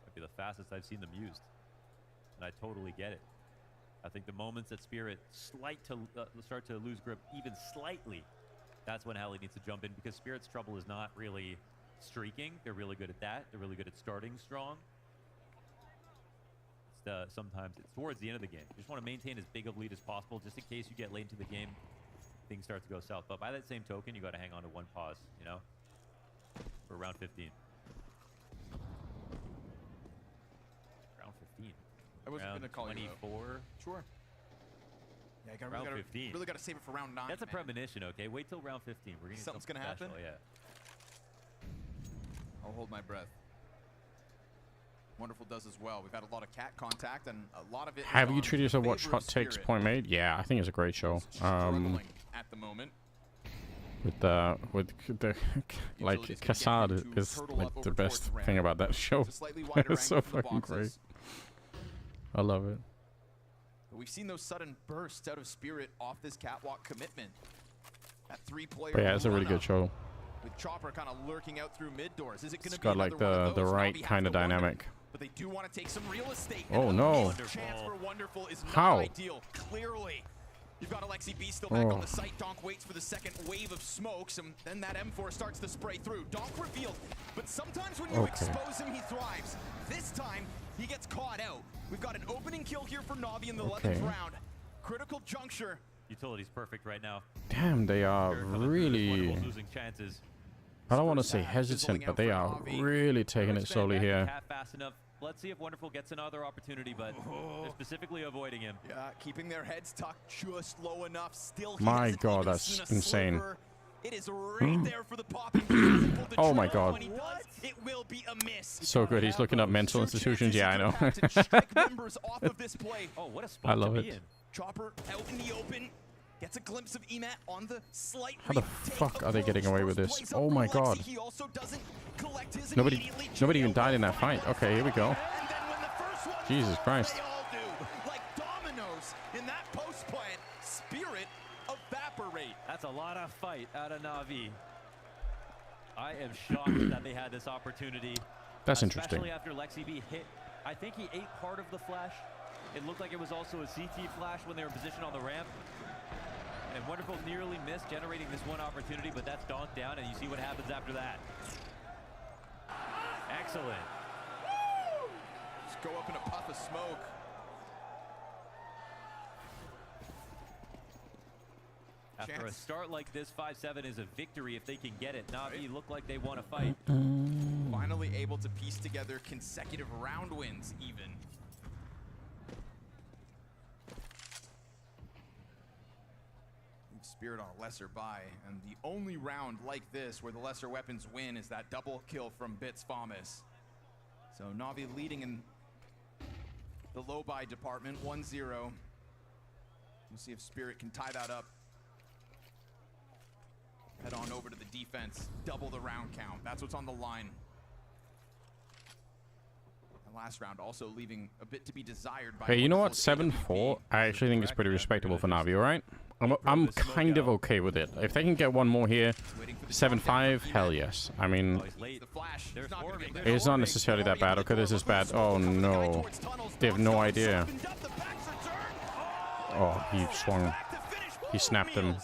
Might be the fastest I've seen them used. And I totally get it. I think the moments that Spirit start to lose grip even slightly, that's when Halley needs to jump in, because Spirit's trouble is not really streaking. They're really good at that. They're really good at starting strong. Sometimes it's towards the end of the game. You just want to maintain as big of a lead as possible, just in case you get late into the game, things start to go south. But by that same token, you got to hang on to 1 pause, you know, for round 15. Round 15. I wasn't going to call 24. You out. Sure. Yeah, you round 15. Really got to save it for round 9. That's a premonition, okay? Wait till round 15. We're gonna Something's going to happen? Yeah. I'll hold my breath. Wonderful does as well. We've had a lot of cat contact, and a lot of it. Have you treated yourself watched Hot Takes Point Made? Yeah, I think it's a great show. At the moment. With the like Kassad is like the best thing about that show. It's so fucking great. I love it. But we've seen those sudden bursts out of Spirit off this catwalk commitment. That 3-player. But yeah, it's a really good show. With Chopper kind of lurking out through mid doors. Is it going to be got like the right kind of dynamic. But they do want to take some real estate. Oh no! Chance for Wonderful is not How? ideal. Clearly, you've got Alexi B still back on the site. Donk waits for the second wave of smokes, and then that M4 starts to spray through. Donk revealed, but sometimes when you expose him, he thrives. This time, he gets caught out. We've got an opening kill here for Na'Vi in the 11th round. Critical juncture. Utility's perfect right now. Damn, they are really. Losing chances. I don't want to say hesitant, but they are really taking it slowly here. Fast enough. Let's see if Wonderful gets another opportunity, but they're specifically avoiding him. Yeah, keeping their heads tucked just low enough. Still, my God, that's insane. It is right there for the popping. Oh my God. It will be a So good. He's looking up mental institutions. Yeah, I know. Oh, what a spot I love to it. be in. Chopper out in the open. Gets a glimpse of Emat on the slight How the fuck are they getting away with this? Oh my god. He also doesn't collect his Nobody even died in that fight. Okay, here we go. Jesus Christ. like dominoes in that post plant. Spirit evaporate. That's a lot of fight out of Na'Vi. I am shocked that they had this opportunity. That's interesting. Especially after Lexi B hit. I think he ate part of the flash. It looked like it was also a CT flash when they were positioned on the ramp. And Wonderful nearly missed generating this one opportunity, but that's donked down, and you see what happens after that. Excellent. Just go up in a puff of smoke. After a start like this, 5-7 is a victory if they can get it. Na'Vi look like they want to fight. Finally able to piece together consecutive round wins even. Spirit on a lesser buy, and the only round like this where the lesser weapons win is that double kill from Bits Famas. So Na'Vi leading in the low buy department, 1-0. We'll see if Spirit can tie that up. Head on over to the defense, double the round count. That's what's on the line. And last round also leaving a bit to be desired by... Hey, you know what? 7-4, I actually think it's pretty respectable for Na'Vi, alright? I'm kind of okay with it. If they can get one more here, 7-5, hell yes. I mean, it's not necessarily that bad. Okay, this is bad. Oh no. They have no idea. Oh, he swung. He snapped him.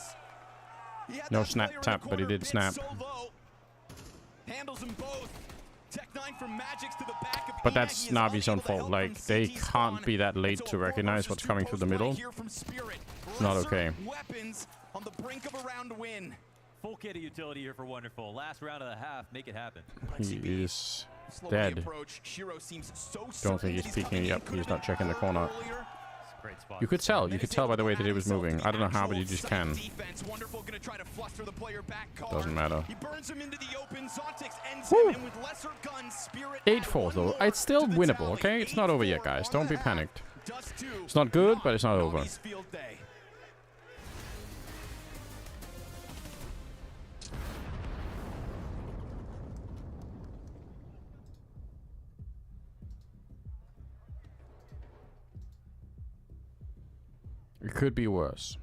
No snap tap, but he did snap. Handles them both. Tech9 from Magix to the back of But that's Na'Vi's own fault. Like, they can't be that late to recognize what's coming through the middle. Not okay. Weapons on the brink of a round win. Full kit of utility here for Wonderful. Last round of the half, make it happen. He is dead. Don't think he's peeking. Yep, he's not checking the corner. Great spot. You could tell. You could tell by the way that it was moving. I don't know how, but you just can. Doesn't matter. 8-4 though. It's still winnable, okay? It's not over yet, guys. Don't be panicked. It's not good, but it's not over. It could be worse.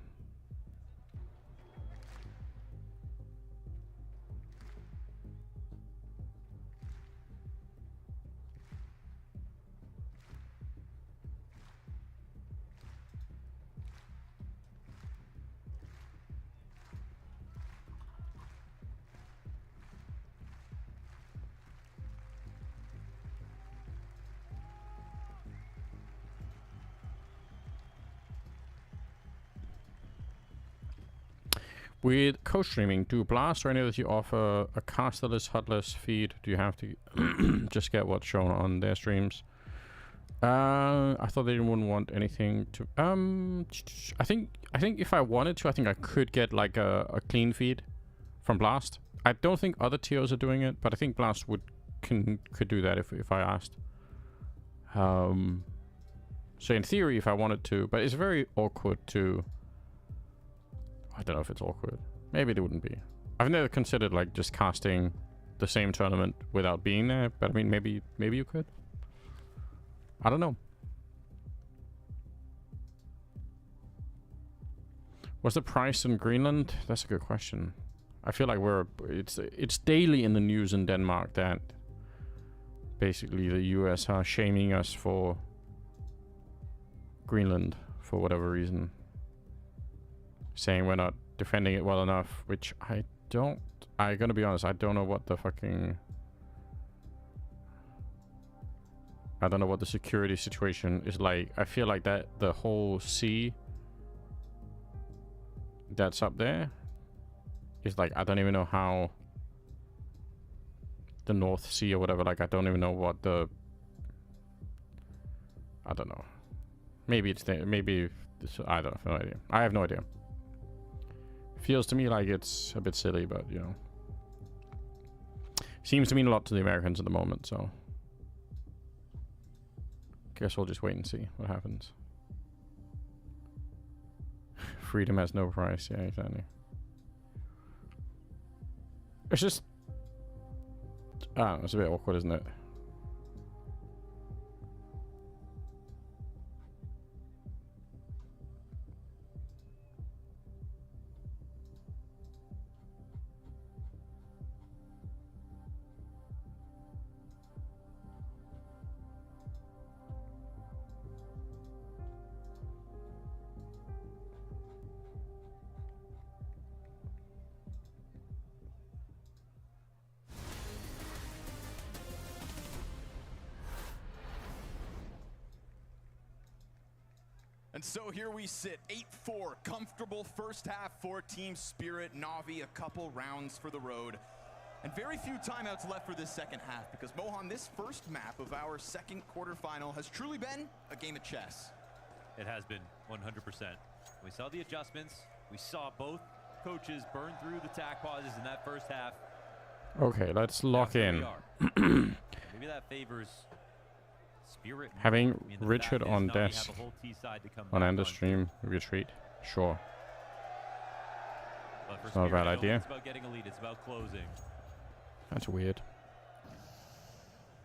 With co-streaming, do Blast or any others you offer a casterless, HUDless feed? Do you have to just get what's shown on their streams? I thought they wouldn't want anything to... I think if I wanted to, I think I could get like a clean feed from Blast. I don't think other TOs are doing it, but I think Blast could do that if I asked. So in theory, if I wanted to, but it's very awkward to... I don't know if it's awkward. Maybe it wouldn't be. I've never considered like just casting the same tournament without being there, but I mean maybe you could. I don't know. What's the price in Greenland? That's a good question. I feel like it's daily in the news in Denmark that basically the US are shaming us for Greenland for whatever reason. Saying we're not defending it well enough, which I'm gonna be honest, I don't know what the fucking... I don't know what the security situation is like. I feel like that the whole sea that's up there is like, I don't even know how the North Sea or whatever, like I don't even know what the... I don't know. Maybe it's there, maybe... I don't know, no idea. I have no idea. Feels to me like it's a bit silly, but you know. Seems to mean a lot to the Americans at the moment, so guess we'll just wait and see what happens. Freedom has no price. Yeah, exactly. It's just, I don't know, it's a bit awkward, isn't it? And so here we sit, 8-4, comfortable first half for Team Spirit. Na'Vi, a couple rounds for the road. And very few timeouts left for this second half because, Mohan, this first map of our second quarterfinal has truly been a game of chess. It has been 100%. We saw the adjustments. We saw both coaches burn through the tack pauses in that first half. Okay, let's lock in. Maybe that favors Spirit. Having Richard on desk on end of stream would be a treat. Sure. It's not a bad idea. It's about getting a lead. It's about closing. That's weird.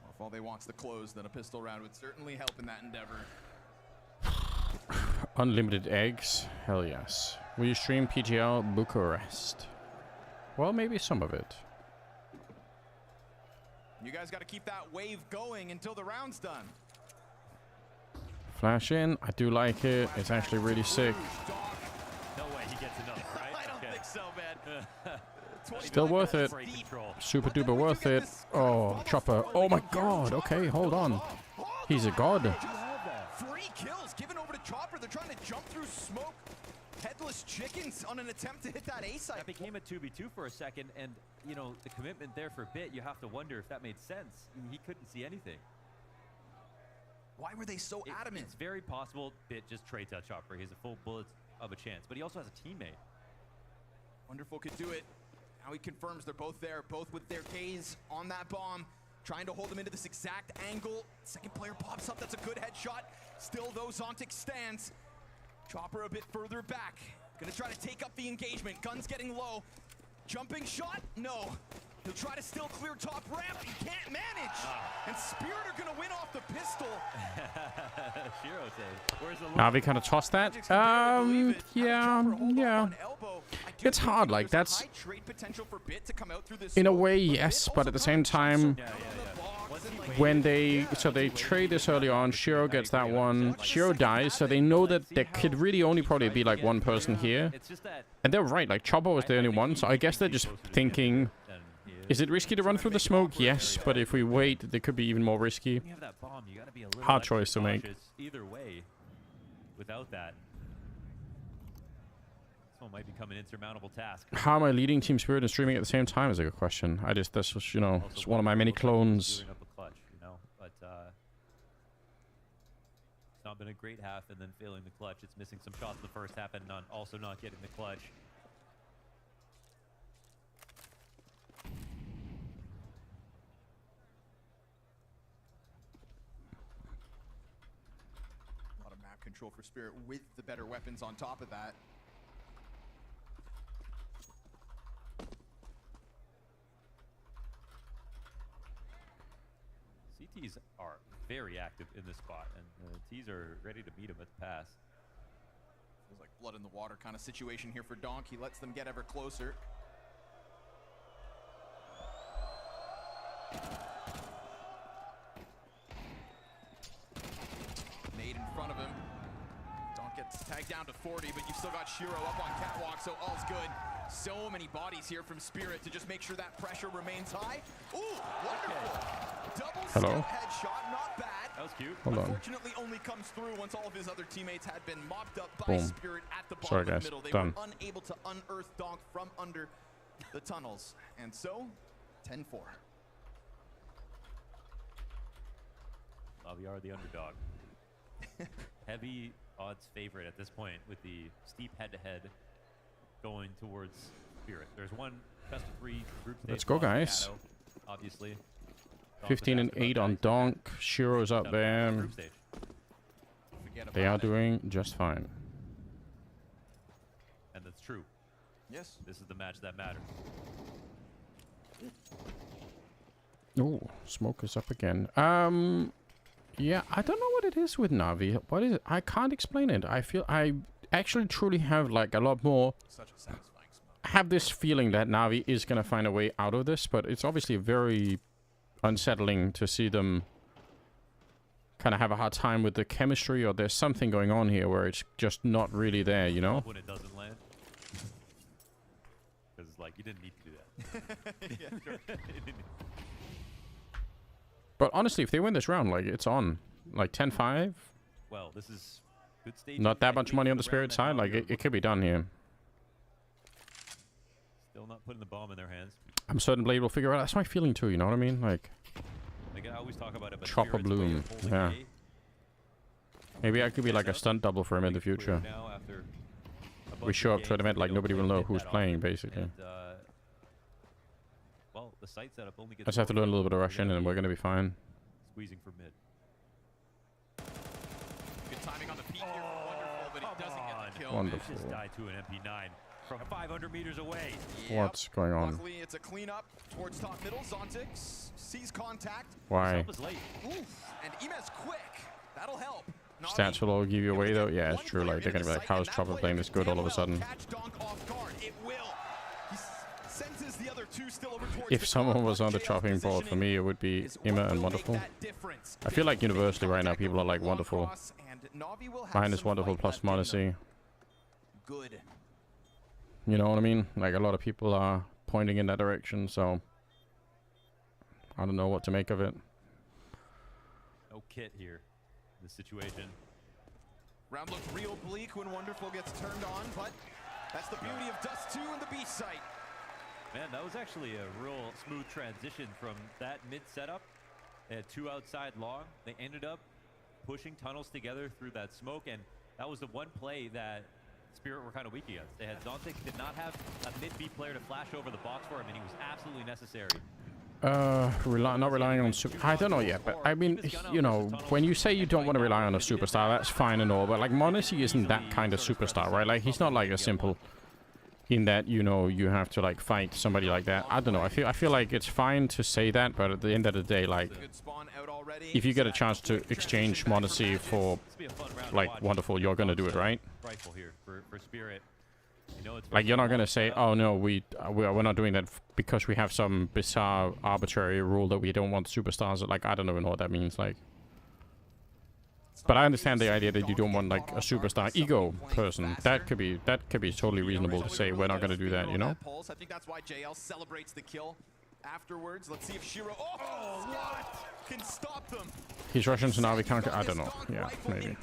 Well, if all they want's the close, then a pistol round would certainly help in that endeavor. Unlimited eggs? Hell yes. Will you stream PGL Bucharest? Well, maybe some of it. You guys got to keep that wave going until the round's done. Flash in. I do like it. It's actually really sick. No way he gets enough, right? I don't think so, man. Still worth it. Super duper worth it. Oh, Chopper. Oh my god. Okay, hold on. He's a god. 3 kills given over to Chopper. They're trying to jump through smoke. Headless chickens on an attempt to hit that A site. That became a 2v2 for a second, and you know the commitment there for Bit. You have to wonder if that made sense. He couldn't see anything. Why were they so adamant? It's very possible Bit just trades out Chopper. He has a full bullet of a chance, but he also has a teammate. Wonderful could do it. Now he confirms they're both there, both with their gaze on that bomb, trying to hold them into this exact angle. Second player pops up. That's a good headshot. Still, though, Zontic stands. Chopper a bit further back. Gonna try to take up the engagement. Gun's getting low. Jumping shot? No. He'll try to still clear top ramp. He can't manage. And Spirit are gonna win off the pistol. Shiro says, where's the Na'Vi kind of tossed that. Yeah. It's hard. Like, that's in a way, yes, but at the same time, when they trade this early on, Shiro gets that one. Shiro dies, so they know that there could really only probably be like one person here. And they're right. Like, Chopper was the only one, so I guess they're just thinking, is it risky to run through the smoke? Yes, but if we wait, they could be even more risky. Hard choice to make. Either way, without that, this one might become an insurmountable task. How am I leading Team Spirit and streaming at the same time is a good question. This was, you know, it's one of my many clones. Clutch, you know, but it's not been a great half, and then failing the clutch. It's missing some shots in the first half, and also not getting the clutch. Control for Spirit with the better weapons on top of that. CTs are very active in this spot, and T's are ready to meet him at the pass. Feels like blood in the water kind of situation here for Donk. He lets them get ever closer. Nade in front of him. Gets tagged down to 40, but you've still got Shiro up on catwalk, so all's good. So many bodies here from Spirit to just make sure that pressure remains high. Ooh, wonderful. Double Hello. headshot, not bad. That was cute. Hold on. Unfortunately, only comes through once all of his other teammates had been mopped up by Boom. Spirit at the bottom Sorry, of the guys. middle. They Done. were unable to unearth Donk from under the tunnels. And so, 10-4. We are the underdog. Heavy odds favorite at this point with the steep head-to-head going towards Spirit. There's one best of 3 group stage. Let's go, guys. obviously. 15 and 8 on Donk. Shiro's up there. They are doing just fine. And that's true. Yes. This is the match that matters. Oh, smoke is up again. Yeah, I don't know what it is with Na'Vi. What is it? I can't explain it. I feel I actually truly have like a lot more. Such a satisfying smoke. I have this feeling that Na'Vi is gonna find a way out of this, but it's obviously very unsettling to see them kind of have a hard time with the chemistry, or there's something going on here where it's just not really there, you know? When it doesn't land. Because, like, you didn't need to do that. Yeah, sure. But honestly, if they win this round, like, it's on. Like, 10-5. Well, this is good stage. Not that much money on the Spirit side. Like, it could be done here. Still not putting the bomb in their hands. I'm certain Blade will figure out. That's my feeling, too, you know what I mean? Like, I always talk about it, but Chopper Bloom. Yeah. Maybe I could be like a stunt double for him in the future. We show up to an event like nobody will know who's playing, basically. And, well, the site setup only gets. I just have to learn a little bit of Russian, and we're gonna be fine. Squeezing for mid. Good timing on the peak here. Wonderful, but he doesn't get the kill. Wonderful. Just died to an MP9 from 500 meters away. What's going on? Luckily, it's a cleanup towards top middle. Zontix sees contact. Why? Oof, and Imes quick. That'll help. Stats will all give you away, though. Yeah, it's true. Like, they're gonna be like, "How's Chopper playing this good all of a sudden?" Catch Donk off guard. It will. He senses the other two still over towards If someone was on the chopping board for me, it would be Ima and Wonderful. I feel like universally right now people are like Wonderful. Mine is Wonderful plus Modesty. Good. You know what I mean? Like, a lot of people are pointing in that direction, so I don't know what to make of it. No kit here. This situation. Round looks real bleak when Wonderful gets turned on, but that's the beauty of Dust 2 and the B site. Man, that was actually a real smooth transition from that mid setup. They had two outside long. They ended up pushing tunnels together through that smoke, and that was the one play that Spirit were kind of weak against. They had Zontix did not have a mid B player to flash over the box for him, and he was absolutely necessary. Not relying on I don't know yet, but I mean, you know, when you say you don't want to rely on a superstar, that's fine and all, but like Modesty isn't that kind of superstar, right? Like, he's not like a simple in that, you know, you have to like fight somebody like that. I don't know. I feel like it's fine to say that, but at the end of the day, like, if you get a chance to exchange Modesty for like Wonderful, you're gonna do it, right? Rifle here for Spirit. You know, it's Like, you're not gonna say, "Oh no, we're not doing that because we have some bizarre arbitrary rule that we don't want superstars." Like, I don't even know what that means. Like, but I understand the idea that you don't want like a superstar ego person. That could be totally reasonable to say we're not gonna do that. You know. I think that's why JL celebrates the kill afterwards. Let's see if Shiro what? Can stop them. He's Russian, so now we can't. I don't know. Yeah, maybe.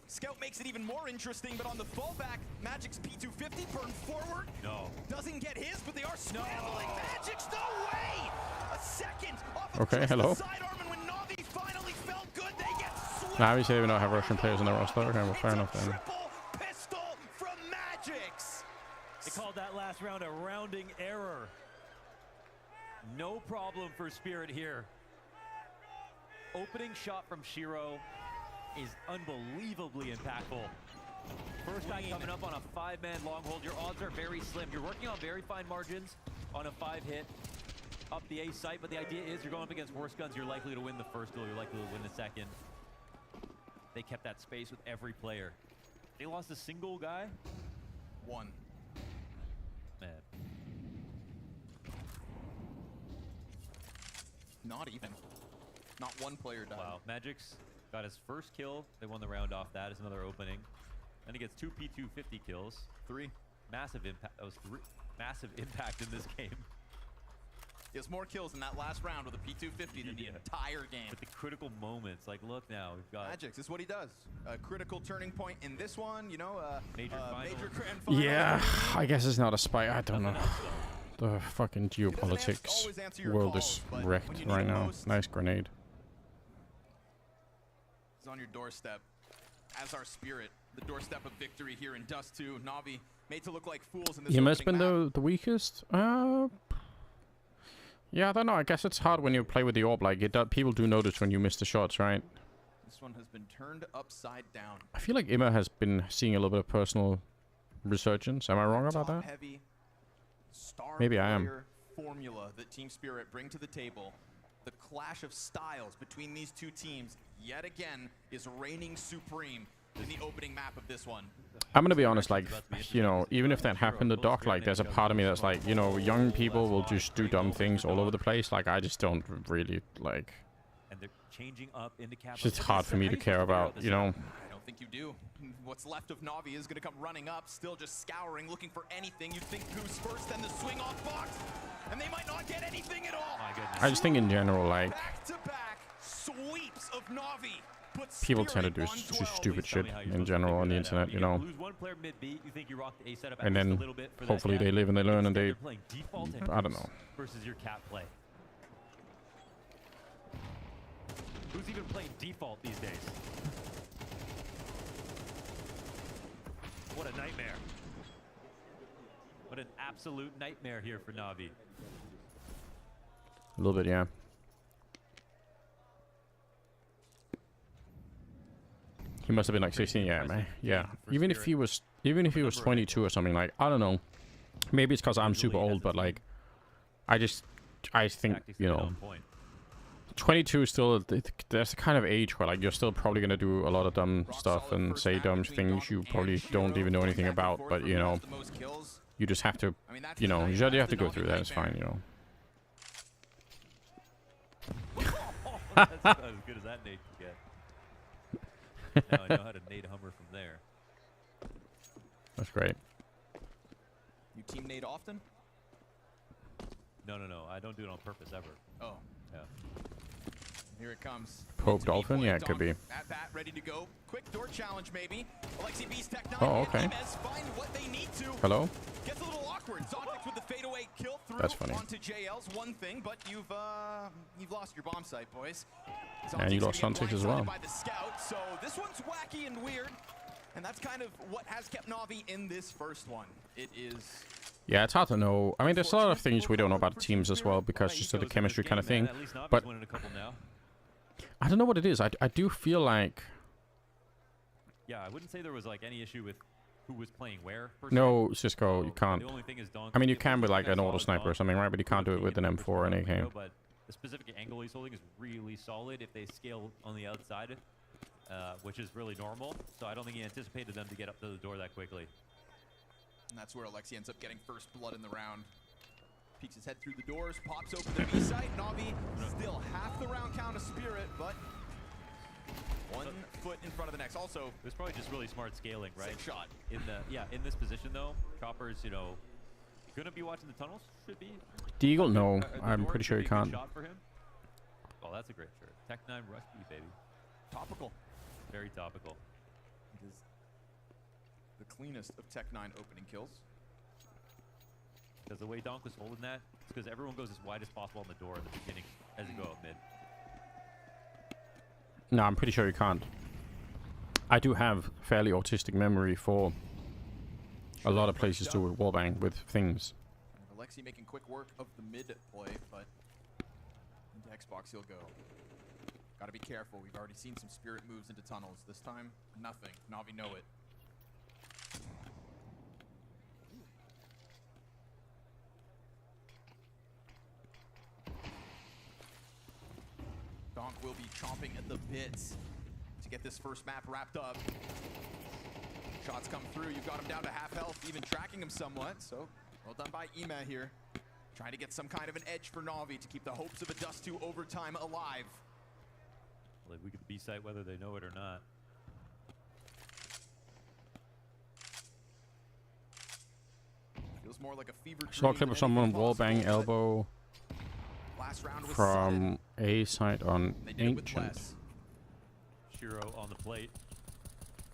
Scout makes it even more interesting, but on the fallback, Magic's P250 burn forward. No. Doesn't get his, but they are scrambling. Magic's no way. A second off of Okay, hello. sidearm, and when Na'Vi finally felt good, they get swept. Now we say we don't have Russian players in the roster. Okay, well, fair enough then. Pistol from Magic's. They called that last round a rounding error. No problem for Spirit here. Opening shot from Shiro is unbelievably impactful. First guy coming up on a 5-man long hold. Your odds are very slim. You're working on very fine margins on a 5-hit up the A site, but the idea is you're going up against worse guns. You're likely to win the first duel. You're likely to win the second. They kept that space with every player. They lost a single guy? One. Man. Not even. Not one player died. Wow, Magic's got his first kill. They won the round off that as another opening. Then he gets 2 P250 kills. 3. Massive impact. That was massive impact in this game. He has more kills in that last round with a P250 than the entire game. But the critical moments, like, look now, we've got Magic's is what he does. A critical turning point in this one, you know, major grand final. Yeah, I guess it's not a spy. I don't know. The fucking geopolitics world is wrecked right now. Nice grenade. He's on your doorstep, as our Spirit. The doorstep of victory here in Dust 2. Na'Vi made to look like fools in this He must opening have been map. the weakest. Yeah, I don't know. I guess it's hard when you play with the orb. Like, people do notice when you miss the shots, right? This one has been turned upside down. I feel like Emma has been seeing a little bit of personal resurgence. Am I wrong about that? Heavy star Maybe I am. player formula that Team Spirit bring to the table. The clash of styles between these two teams yet again is reigning supreme in the opening map of this one. I'm gonna be honest, like, you know, even if that happened to Doc, like, there's a part of me that's like, you know, young people will just do dumb things all over the place. Like, I just don't really, like... And they're changing up into It's just hard for me to care about, you know? I don't think you do. What's left of Na'Vi is going to come running up, still just scouring, looking for anything. You'd think Goose first, then the swing off box, and they might not get anything at all. My goodness. I just think in general, like... Back-to-back sweeps of Na'Vi. People tend to do stupid shit in general on the internet, you know. And then hopefully they live and they learn and they... I don't know. Versus your cat play. Who's even playing default these days? What a nightmare. What an absolute nightmare here for Na'Vi. A little bit, yeah. He must have been like 16, yeah, man. Yeah. Even if he was 22 or something, like, I don't know. Maybe it's because I'm super old, but like, I think, you know, 22 is still, that's the kind of age where like you're still probably gonna do a lot of dumb stuff and say dumb things you probably don't even know anything about, but you know, you just have to, you know, you just have to go through that. It's fine, you know. That's about as good as that nade can get. Now I know how to nade Hummer from there. That's great. You team nade often? No. I don't do it on purpose ever. Oh. Yeah. Here it comes. Pope Dolphin? Yeah, it could be. At bat, ready to go. Quick door challenge, maybe. Alexi B's Tech 9. Oh, okay. Find what they need to. Hello? Gets a little awkward. Zontex with the fadeaway kill through. That's funny. Onto JL's one thing, but you've lost your bomb site, boys. And you lost Zontex as well. By the scout, so this one's wacky and weird, and that's kind of what has kept Na'Vi in this first one. It is. Yeah, it's hard to know. I mean, there's a lot of things we don't know about the teams as well because just of the chemistry kind of thing. But I don't know what it is. I do feel like. Yeah, I wouldn't say there was like any issue with who was playing where. No, Cisco, you can't. The only thing is I mean, you can with like an auto sniper or something, right? But you can't do it with an M4 or an AK. But the specific angle he's holding is really solid if they scale on the outside, which is really normal. So I don't think he anticipated them to get up to the door that quickly. And that's where Alexi ends up getting first blood in the round. Peeks his head through the doors, pops open the B site. Na'Vi still half the round count of Spirit, but 1 foot in front of the next. Also, it was probably just really smart scaling, right? Same shot. In this position though, Chopper's, you know, gonna be watching the tunnels. Should be. Deagle? No, I'm pretty sure you can't. Shot for him. Oh, that's a great shirt. Tech 9 Rush B, baby. Topical. Very topical. It is the cleanest of Tech 9 opening kills. Because the way Donk was holding that, it's because everyone goes as wide as possible on the door in the beginning as you go up mid. No, I'm pretty sure you can't. I do have fairly autistic memory for a lot of places to wallbang with things. Alexi making quick work of the mid play, but into Xbox he'll go. Gotta be careful. We've already seen some Spirit moves into tunnels. This time, nothing. Na'Vi know it. Donk will be chomping at the bits to get this first map wrapped up. Shots come through. You've got him down to half health, even tracking him somewhat. So, well done by Ema here. Trying to get some kind of an edge for Na'Vi to keep the hopes of a Dust 2 overtime alive. Like we get the B site whether they know it or not. Feels more like a fever. Saw a clip of someone wallbang elbow from A site on Ancient. Shiro on the plate.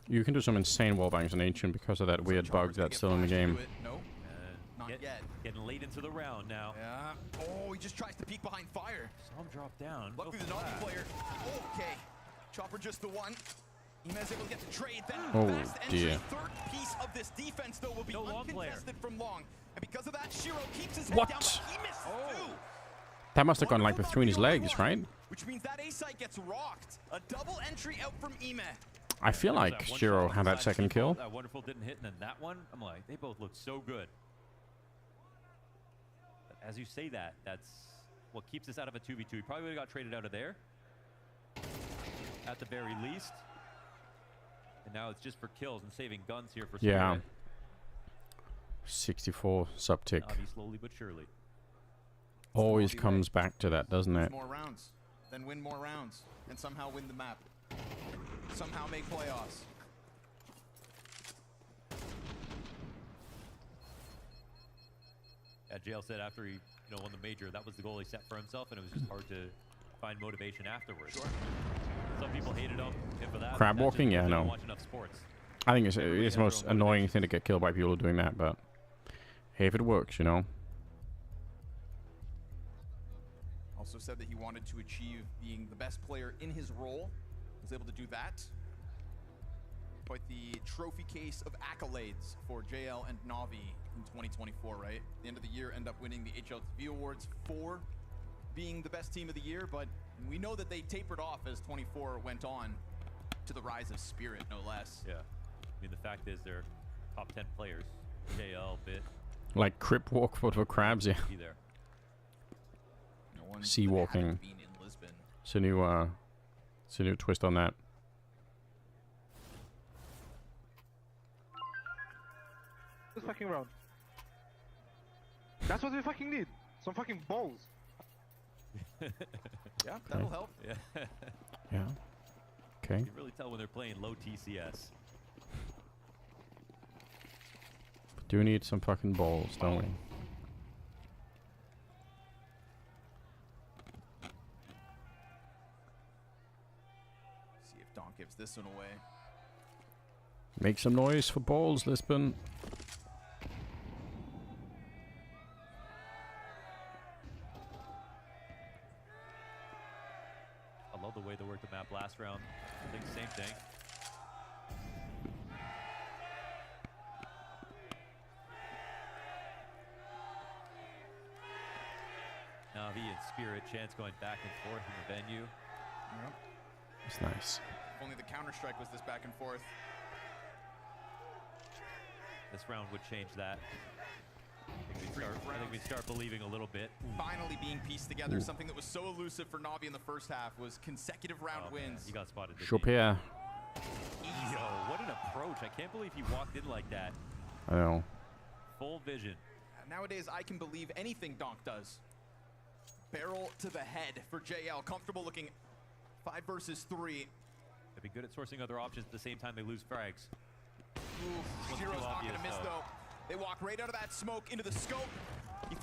You can do some insane wallbangs on Ancient because of that weird bug that's still in the game. No, not yet. Getting late into the round now. Yeah. Oh, he just tries to peek behind fire. Saw him drop down. Luckily the Na'Vi player. Okay. Chopper just the one. Ima's able to get the trade. Then oh fast dear. entry. Third piece of this defense though will be uncontested from long. And because of that, Shiro keeps his head what? down, but he missed too. That must have gone like between his legs, right? Which means that A site gets rocked. A double entry out from Ime. I feel like Shiro had that second kill. That wonderful didn't hit, and then that one, I'm like, they both look so good. But as you say that, that's what keeps us out of a 2v2. He probably would have got traded out of there, at the very least. And now it's just for kills and saving guns here for Spirit. Yeah. 64 subtick. Navi slowly but surely. Always comes back to that, doesn't it? More rounds, then win more rounds, and somehow win the map. Somehow make playoffs. Yeah, JL said after he won the major, that was the goal he set for himself, and it was just hard to find motivation afterwards. Sure. Some people hated him for that. Crab walking? Yeah, no. Watch enough sports. I think it's the most annoying thing to get killed by people doing that, but hey, if it works, you know. Also said that he wanted to achieve being the best player in his role. Was able to do that. Quite the trophy case of accolades for JL and Navi in 2024, right? At the end of the year, end up winning the HLTV Awards for being the best team of the year, but we know that they tapered off as 24 went on to the rise of Spirit, no less. Yeah. I mean, the fact is they're top 10 players. JL, Bit. Like Crip walk for crabs, yeah. Sea walking. It's a new twist on that. This fucking round. That's what we fucking need. Some fucking balls. Yeah, that'll help. Yeah. Yeah. Okay. You can really tell when they're playing low TCS. Do need some fucking balls, don't we? See if Donk gives this one away. Make some noise for balls, Lisbon. I love the way they worked the map last round. I think same thing. Navi and Spirit, Chance going back and forth in the venue. Yep. It's nice. If only the Counter-Strike was this back and forth. This round would change that. I think we start believing a little bit. Finally being pieced together. Something that was so elusive for Navi in the first half was consecutive round wins. He got spotted. Chopia. Yo, what an approach. I can't believe he walked in like that. I know. Full vision. Nowadays, I can believe anything Donk does. Barrel to the head for JL. Comfortable looking 5 versus 3. They'd be good at sourcing other options at the same time they lose frags. Ooh, Shiro's not going to miss, though. They walk right out of that smoke into the scope.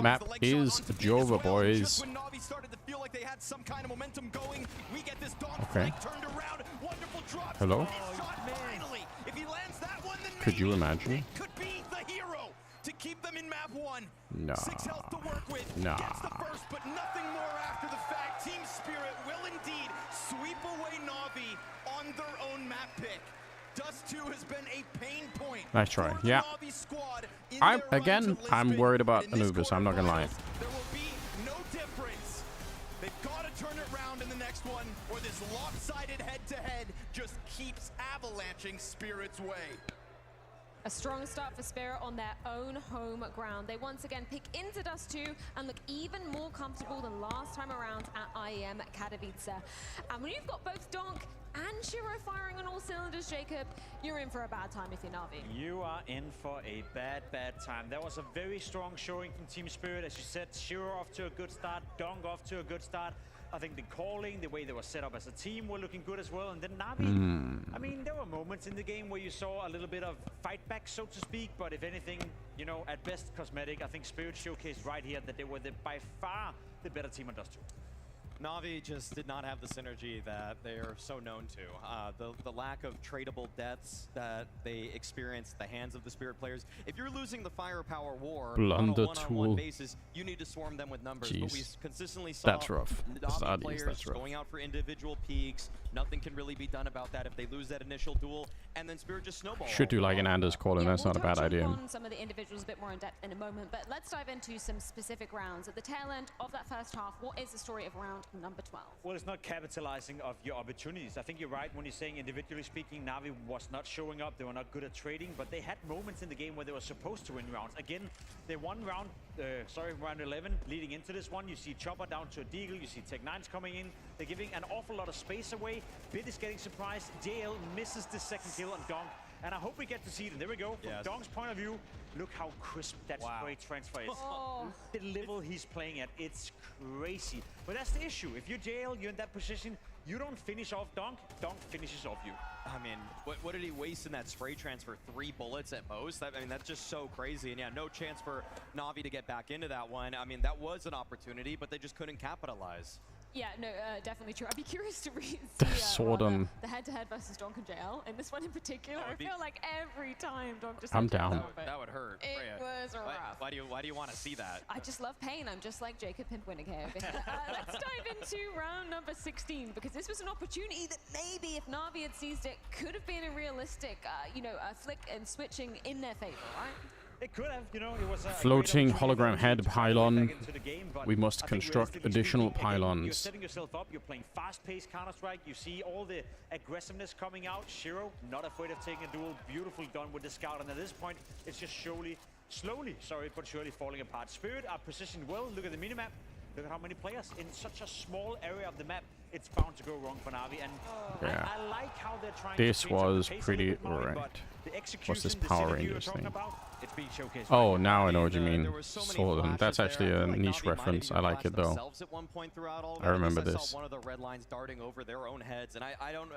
Map is Jova, boys. Just when Navi started to feel like they had some kind of momentum going, we get this Donk Okay. flank turned around. Wonderful drop. Hello? Finally. If he lands that one, then Could you imagine? it could be the hero to keep them in map 1. Nah. 6 health to work with. Nah. Gets the first, but nothing more after the fact. Team Spirit will indeed sweep away Navi on their own map pick. Dust 2 has been a pain point. Nice try. for the Yeah. Navi squad in I'm their run again. to I'm Lisbon. worried about In this Anubis. I'm not gonna lie. quarterfinals, There will be no difference. They've got to turn it around in the next one, or this lopsided head-to-head just keeps avalanching Spirit's way. A strong start for Spirit on their own home ground. They once again pick into Dust 2 and look even more comfortable than last time around at IEM Katowice. And when you've got both Donk and Shiro firing on all cylinders, Jacob, you're in for a bad time if you're Navi. You are in for a bad time. That was a very strong showing from Team Spirit. As you said, Shiro off to a good start, Donk off to a good start. I think the calling, the way they were set up as a team were looking good as well. And then Navi, I mean, there were moments in the game where you saw a little bit of fight back, so to speak. But if anything, you know, at best cosmetic, I think Spirit showcased right here that they were by far the better team on Dust 2. Na'Vi just did not have the synergy that they're so known to. The lack of tradable deaths that they experience at the hands of the Spirit players. If you're losing the firepower war on a one-on-one basis, you need to swarm them with numbers. But we consistently saw Na'Vi players going out for individual peaks. Nothing can really be done about that if they lose that initial duel, and then Spirit just snowball. Should do like an Anders call, and that's not a bad idea. We'll touch on some of the individuals a bit more in depth in a moment, but let's dive into some specific rounds. At the tail end of that first half, what is the story of round number 12? Well, it's not capitalizing of your opportunities. I think you're right when you're saying, individually speaking, Na'Vi was not showing up. They were not good at trading, but they had moments in the game where they were supposed to win rounds. Again, they won round 11 leading into this one. You see Chopper down to a Deagle. You see Tech9's coming in. They're giving an awful lot of space away. Bit is getting surprised. JL misses the second kill on Donk. And I hope we get to see them. There we go. From Donk's point of view, look how crisp that spray transfer is. The level he's playing at, it's crazy. But that's the issue. If you're JL, you're in that position, you don't finish off Donk, Donk finishes off you. I mean, what did he waste in that spray transfer? 3 bullets at most? I mean, that's just so crazy. And yeah, no chance for Na'Vi to get back into that one. I mean, that was an opportunity, but they just couldn't capitalize. Yeah, no, definitely true. I'd be curious to read the head-to-head versus Donk and JL. In this one in particular, I feel like every time Donk just... I'm down. That would hurt. It was rough. Why do you want to see that? I just love pain. I'm just like Jacob Pintwinnig here. Let's dive into round number 16, because this was an opportunity that maybe if Na'Vi had seized it, could have been a realistic, flick and switching in their favor, right? It could have, it was a floating hologram head pylon. We must construct additional pylons. You're setting yourself up, you're playing fast-paced Counter-Strike, you see all the aggressiveness coming out. Shiro, not afraid of taking a duel, beautifully done with the scout, and at this point, it's just slowly, but surely falling apart. Spirit are positioned well, look at the minimap. Look at how many players in such a small area of the map. It's bound to go wrong for Na'Vi, and I like how they're trying this to was pretty right. What's this Power Rangers thing? Oh, now I know what you mean. Solden. That's actually a niche reference. I like it though. I remember this. One of the red lines darting over their own heads, and I don't.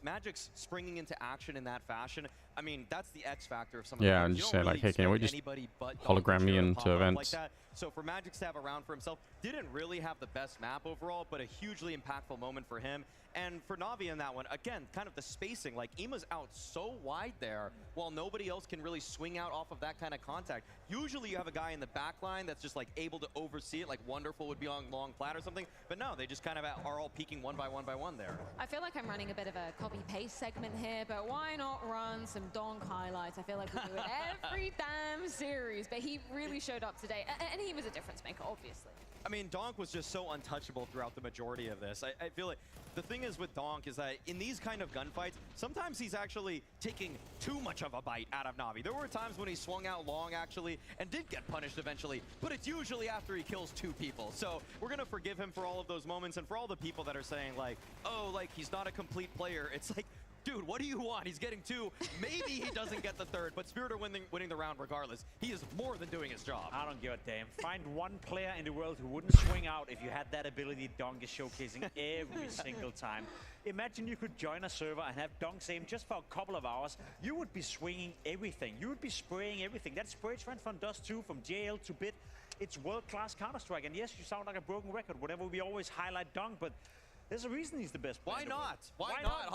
Magic's springing into action in that fashion. I mean, that's the X factor of some of the and just say like, hey, can we just hologram me into events? Like so for Magic to have a round for himself, didn't really have the best map overall, but a hugely impactful moment for him. And for Na'Vi in that one, again, kind of the spacing, like Ima's out so wide there, while nobody else can really swing out off of that kind of contact. Usually you have a guy in the back line that's just like able to oversee it, like Wonderful would be on long plat or something, but no, they just kind of are all peeking one by one there. I feel like I'm running a bit of a copy-paste segment here, but why not run some Donk highlights? I feel like we do it every damn series, but he really showed up today, and he was a difference maker, obviously. I mean, Donk was just so untouchable throughout the majority of this. I feel like the thing is with Donk is that in these kind of gunfights, sometimes he's actually taking too much of a bite out of Na'Vi. There were times when he swung out long, actually, and did get punished eventually, but it's usually after he kills 2 people. So we're going to forgive him for all of those moments, and for all the people that are saying, like, oh, like, he's not a complete player. It's like, dude, what do you want? He's getting 2. Maybe he doesn't get the 3rd, but Spirit are winning the round regardless. He is more than doing his job. I don't give a damn. Find one player in the world who wouldn't swing out if you had that ability Donk is showcasing every single time. Imagine you could join a server and have Donk's aim just for a couple of hours. You would be swinging everything. You would be spraying everything. That spray transfer from Dust 2, from JL to Bit, it's world-class Counter-Strike. And yes, you sound like a broken record. Whatever, we always highlight Donk, but there's a reason he's the best player. Why not? Why not?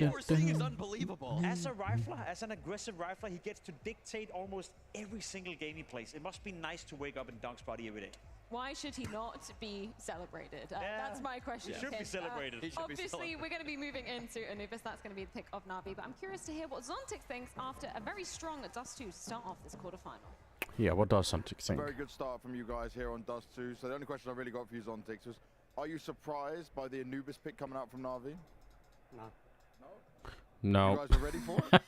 What we're seeing is unbelievable. As a rifler, as an aggressive rifler, he gets to dictate almost every single game he plays. It must be nice to wake up in Donk's body every day. Why should he not be celebrated? That's my question. He should be celebrated. Obviously, we're going to be moving into Anubis. That's going to be the pick of Na'Vi. But I'm curious to hear what Zontic thinks after a very strong Dust 2 to start off this quarterfinal. Yeah, what does Zontic think? Very good start from you guys here on Dust 2. So the only question I really got for you, Zontic, was, are you surprised by the Anubis pick coming out from Na'Vi? No. You guys are ready for it?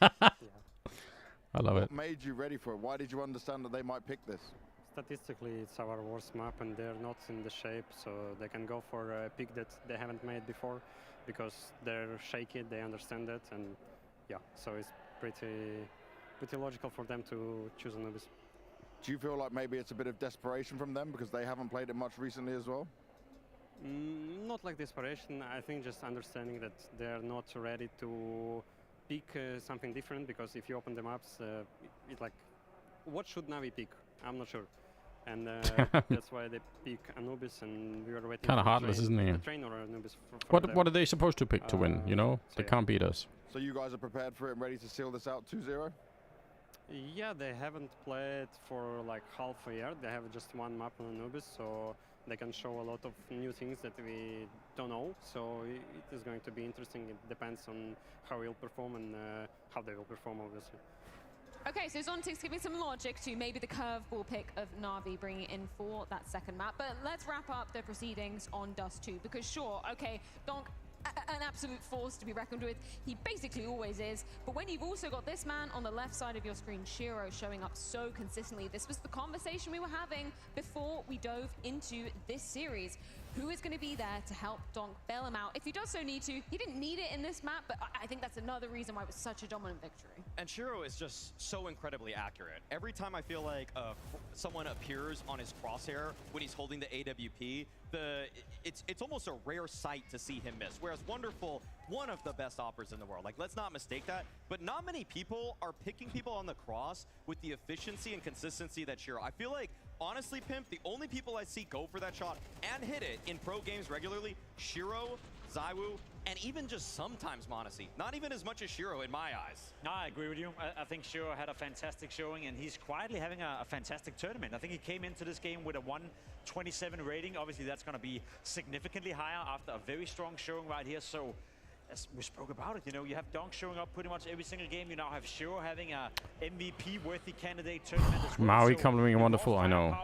I love it. What made you ready for it? Why did you understand that they might pick this? Statistically, it's our worst map, and they're not in the shape, so they can go for a pick that they haven't made before, because they're shaky, they understand that, and yeah, so it's pretty logical for them to choose Anubis. Do you feel like maybe it's a bit of desperation from them because they haven't played it much recently as well? Not like desperation. I think just understanding that they're not ready to pick something different, because if you open the maps, it's like, what should Na'Vi pick? I'm not sure. And that's why they pick Anubis, and we were waiting. Kind of heartless, isn't he? The train or Anubis for What are they supposed to pick to win? You know, so they yeah. can't beat us. So you guys are prepared for it and ready to seal this out 2-0? Yeah, they haven't played for like half a year. They have just one map on Anubis, so they can show a lot of new things that we don't know. So it is going to be interesting. It depends on how we'll perform and how they will perform, obviously. Okay, so Zontic's giving some logic to maybe the curveball pick of Na'Vi bringing in for that second map. But let's wrap up the proceedings on Dust 2, because sure, okay, Donk, an absolute force to be reckoned with. He basically always is. But when you've also got this man on the left side of your screen, Shiro, showing up so consistently, this was the conversation we were having before we dove into this series. Who is going to be there to help Donk bail him out? If he does so need to, he didn't need it in this map, but I think that's another reason why it was such a dominant victory. And Shiro is just so incredibly accurate. Every time I feel like someone appears on his crosshair when he's holding the AWP, it's almost a rare sight to see him miss. Whereas Wonderful, one of the best operators in the world. Like, let's not mistake that. But not many people are picking people on the cross with the efficiency and consistency that Shiro. I feel like, honestly, Pimp, the only people I see go for that shot and hit it in pro games regularly, Shiro, Zywoo, and even just sometimes m0NESY. Not even as much as Shiro in my eyes. No, I agree with you. I think Shiro had a fantastic showing, and he's quietly having a fantastic tournament. I think he came into this game with a 127 rating. Obviously, that's going to be significantly higher after a very strong showing right here. So, as we spoke about it, you know, you have Donk showing up pretty much every single game. You now have Shiro having a MVP-worthy candidate tournament as well. Maui coming Wonderful, I know.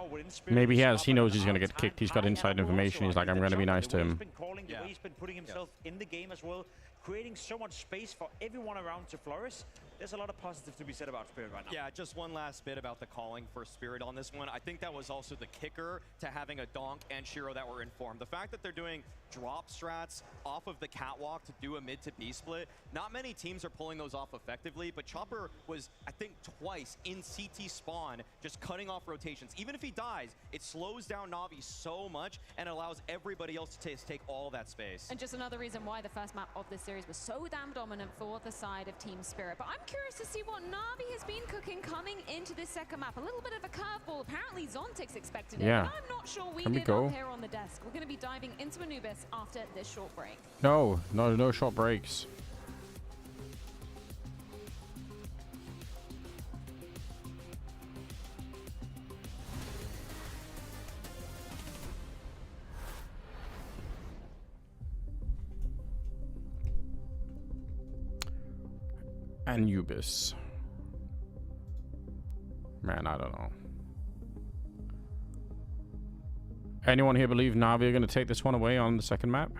Maybe he knows he's going to get kicked. He's got inside information. He's like, I'm going to be nice to him. He's been calling the way he's been putting himself in the game as well, creating so much space for everyone around to flourish. There's a lot of positive to be said about Spirit right now. Yeah, just one last bit about the calling for Spirit on this one. I think that was also the kicker to having a Donk and Shiro that were informed. The fact that they're doing drop strats off of the catwalk to do a mid to B split, not many teams are pulling those off effectively, but Chopper was, I think, twice in CT spawn, just cutting off rotations. Even if he dies, it slows down Na'Vi so much and allows everybody else to take all that space. And just another reason why the first map of this series was so damn dominant for the side of Team Spirit. But I'm curious to see what Na'Vi has been cooking coming into this second map. A little bit of a curveball. Apparently Zontic's expected it, but I'm not sure we did up here on the desk. We're going to be diving into Anubis after this short break. No short breaks. Anubis. Man, I don't know. Anyone here believe Na'Vi are going to take this one away on the second map?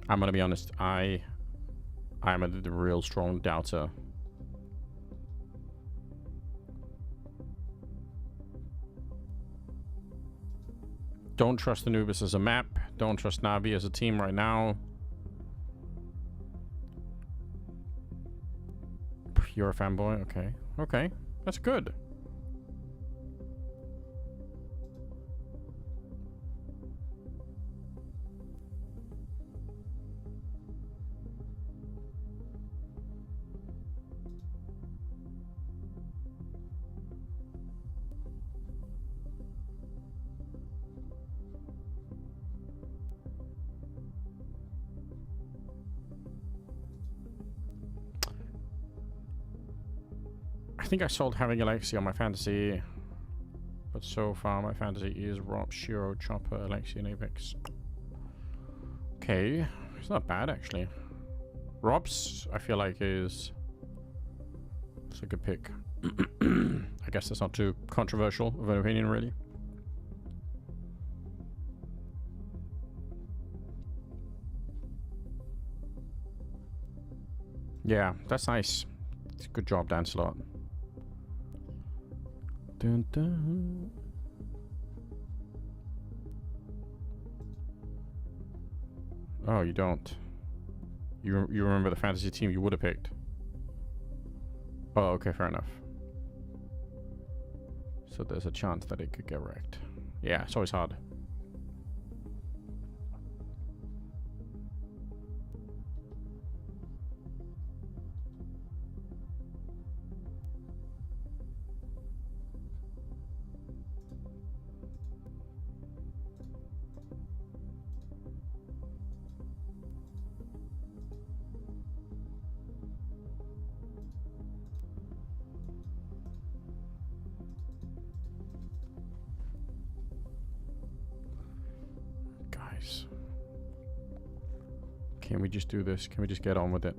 I'm going to be honest. I'm a real strong doubter. Don't trust Anubis as a map. Don't trust Na'Vi as a team right now. You're a fanboy? Okay. Okay. That's good. I think I sold having Alexi on my fantasy, but so far my fantasy is Rob, Shiro, Chopper, Alexi, and Apex. Okay, it's not bad actually. Rob's, I feel like it's a good pick. I guess that's not too controversial of an opinion, really. Yeah, that's nice. Good job, Dancelot. Dun, dun. Oh, you don't. You remember the fantasy team you would have picked. Oh, okay, fair enough. So there's a chance that it could get wrecked. Yeah, it's always hard. Guys. Can we just do this? Can we just get on with it?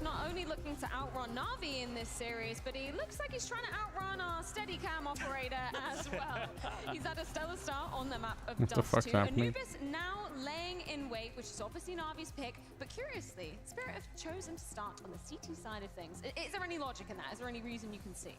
Not only looking to outrun Na'Vi in this series, but he looks like he's trying to outrun our Steadicam operator as well. He's had a stellar start on the map of What the Dust fuck's 2. happening? Anubis now laying in wait, which is obviously Na'Vi's pick, but curiously, Spirit have chosen to start on the CT side of things. Is there any logic in that? Is there any reason you can see?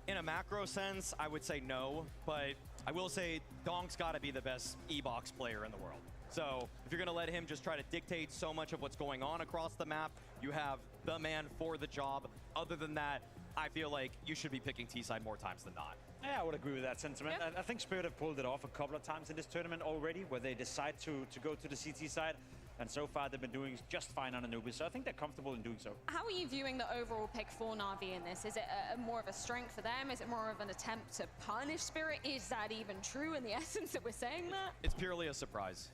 In a macro sense, I would say no, but I will say Donk's got to be the best E-Box player in the world. So if you're going to let him just try to dictate so much of what's going on across the map, you have the man for the job. Other than that, I feel like you should be picking T-side more times than not. Yeah, I would agree with that sentiment. Yep. I think Spirit have pulled it off a couple of times in this tournament already, where they decide to go to the CT side. And so far, they've been doing just fine on Anubis, so I think they're comfortable in doing so. How are you viewing the overall pick for Na'Vi in this? Is it more of a strength for them? Is it more of an attempt to punish Spirit? Is that even true in the essence that we're saying that? It's purely a surprise.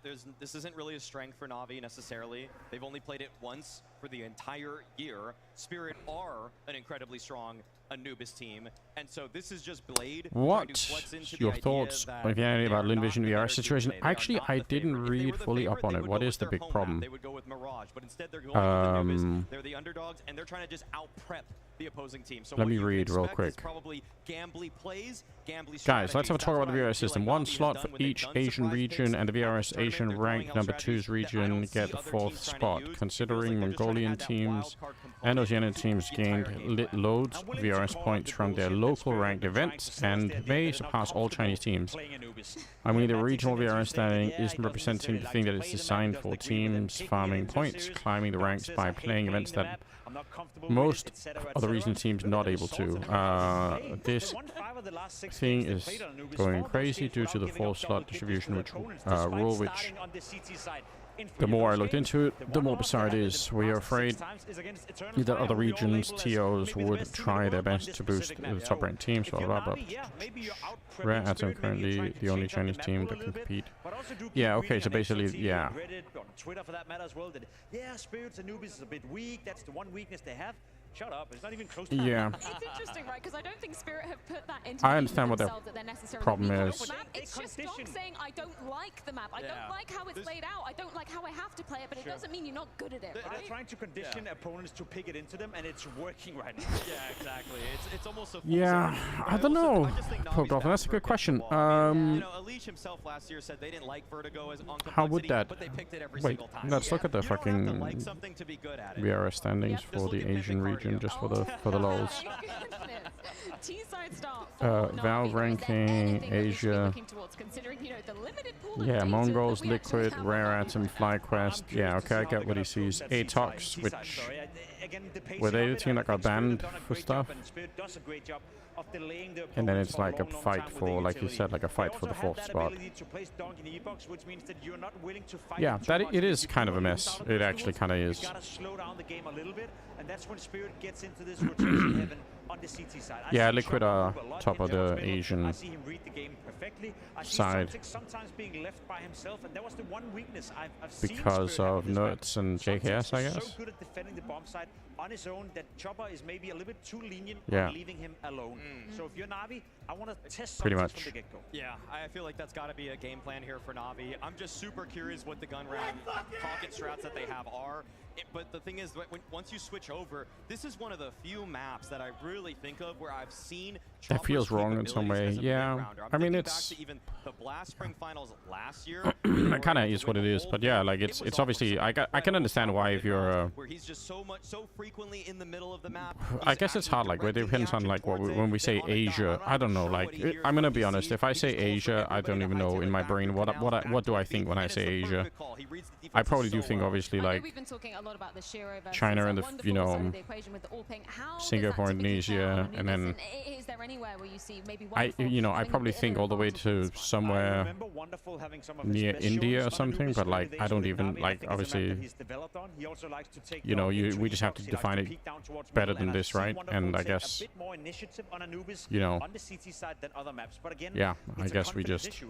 This isn't really a strength for Na'Vi necessarily. They've only played it once for the entire year. Spirit are an incredibly strong Anubis team, and so this is just Blade. What? Your thoughts again about Linvision VR situation? Actually, I didn't read fully up on it. What is the big problem? They would go with Mirage, but instead they're going with Anubis. They're the underdogs, and they're trying to just out-prep the opposing team. So let me read real quick. Probably Gambly plays, Gambly Guys, let's have a talk about the VRS system. One slot for each Asian region, and the VRS Asian rank number 2's region get the 4th spot. Considering Mongolian teams and Oceanian teams gained loads of VRS points from their local ranked events and may surpass all Chinese teams. I mean, the regional VRS standing isn't representing the thing that it's designed for. Teams farming points, climbing the ranks by playing events that most other regional teams not able to. This thing is going crazy due to the 4-slot distribution rule, which the more I looked into it, the more bizarre it is. We are afraid that other regions, TOs, would try their best to boost the top-ranked teams, blah, blah, blah. Rare Atom currently the only Chinese team that can compete. Yeah, okay, so basically, yeah. On Twitter for that matter as well, that, yeah, Spirits Anubis is a bit weak. That's the one weakness they have. Shut up, it's not even close to that. Yeah. It's interesting, right? Because I don't think Spirit have put that into I understand what their that they're necessarily problem weak on is. the map. It's just Dom saying, I don't like the map. I don't like how it's laid out. I don't like how I have to play it, but it doesn't mean you're not good at it, right? They're trying to condition opponents to pick it into them, and it's working right now. Yeah, exactly. It's almost a Yeah, I don't know. That's a good question. You know, Alish himself last year said they didn't like Vertigo as on How would that? but they picked it every Wait, single time. let's look at the fucking like something to be good at it. VRS standings for the Asian region, just for the lols. T-side start. Valve ranking, Asia. Yeah, Mongols, Liquid, Rare Atom, FlyQuest. Yeah, okay, I get what he sees. Atox, which were they the team that got banned for stuff? And then it's like a fight for, like you said, like a fight for the 4th spot. Yeah, that it is kind of a mess. It actually kind of is. Yeah, Liquid are top of the Asian side because of Nuts and JKS, I guess. On his own, that Chopper is maybe a little bit too lenient Yeah. on leaving him alone. So if you're Na'Vi, I want to test Pretty something much. from the get-go. Yeah, I feel like that's got to be a game plan here for Na'Vi. I'm just super curious what the gun round pocket strats that they have are. But the thing is, once you switch over, this is one of the few maps that I really think of where I've seen That feels wrong in some way. Yeah, I mean it's back to even the Blast Spring Finals last year. It kind of is what it is, but yeah, like it's obviously I can understand why if you're where he's just so frequently in the middle of the map. I guess it's hard, like, it depends on, like, when we say Asia, I don't know, like, I'm gonna be honest, if I say Asia, I don't even know in my brain what do I think when I say Asia. I probably do think, obviously, like, China and the, you know, Singapore, Indonesia, easier, and then Is there anywhere where you see maybe I probably think all the way to somewhere near India or something, but like I don't even like, obviously, we just have to define it better than this, right? And I guess, yeah, I guess we just, if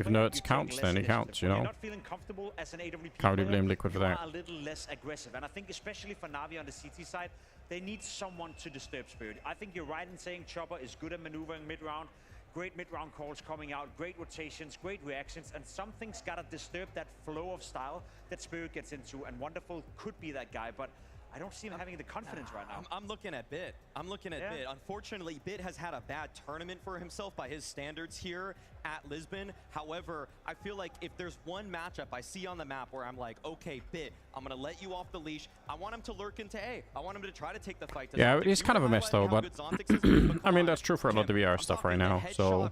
nerds counts, then it counts, Can't really blame Liquid for that. A little less aggressive, and I think especially for Na'Vi on the CT side, they need someone to disturb Spirit. I think you're right in saying Chopper is good at maneuvering mid-round. Great mid-round calls coming out, great rotations, great reactions, and something's got to disturb that flow of style that Spirit gets into, and Wonderful could be that guy, but I don't see him having the confidence right now. I'm looking at Bit. Bit. Unfortunately, Bit has had a bad tournament for himself by his standards here at Lisbon. However, I feel like if there's one matchup I see on the map where I'm like, okay, Bit, I'm going to let you off the leash. I want him to lurk into A. I want him to try to take the fight to Yeah, Zontic. it's kind of a mess though, but I mean, that's true for a lot of the VR stuff right now, so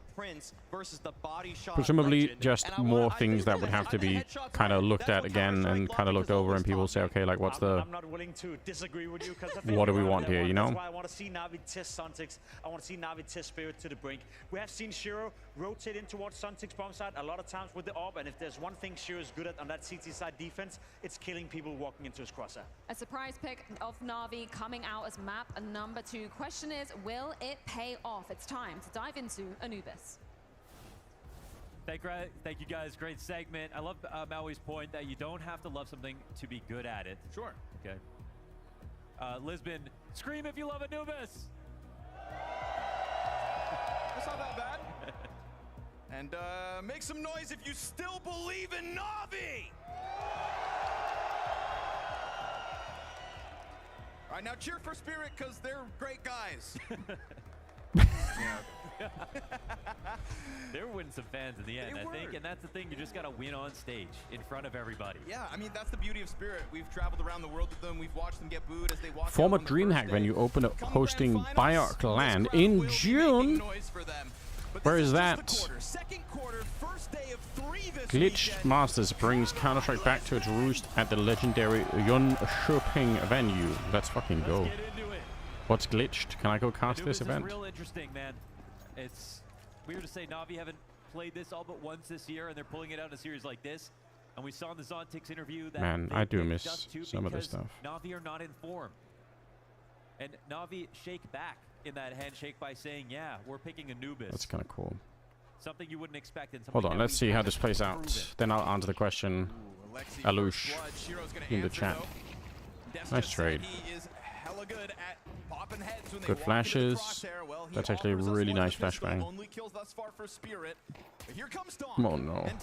presumably just more things that would have to be kind of looked at again and kind of looked over, and people say, okay, like what's the, I'm not willing to disagree with you, because what do we want here, That's why I want to see Na'Vi test Suntix. I want to see Na'Vi test Spirit to the brink. We have seen Shiro rotate in towards Suntix bomb side a lot of times with the AWP, and if there's one thing Shiro is good at on that CT side defense, it's killing people walking into his crosshair. A surprise pick of Na'Vi coming out as map number 2. Question is, will it pay off? It's time to dive into Anubis. Thank you guys, great segment. I love Maui's point that you don't have to love something to be good at it. Sure. Okay. Lisbon, scream if you love Anubis! That's not that bad. And make some noise if you still believe in Na'Vi! All right, now cheer for Spirit, because they're great guys. They were winning some fans in the end, I think, and that's the thing. You just got to win on stage in front of everybody. Yeah, I mean, that's the beauty of Spirit. We've traveled around the world with them. We've watched them get booed as they walk former DreamHack venue open up hosting Bioarc Land in June. Where is that? Glitched Masters brings Counter-Strike back to its roost at the legendary Jönköping venue. Let's fucking go. What's glitched? Can I go cast this event? It's real interesting, man. It's weird to say Na'Vi haven't played this all but once this year, and they're pulling it out in a series like this. And we saw in the Zontix interview that man, I do miss some of this stuff. Na'Vi are not in form, and Na'Vi shake back in that handshake by saying, "Yeah, we're picking Anubis." That's kind of cool. Something you wouldn't expect in. Hold on, let's see how this plays out. Then I'll answer the question. Alush in the chat. Nice trade. Good flashes. That's actually a really nice flashbang. Oh no. And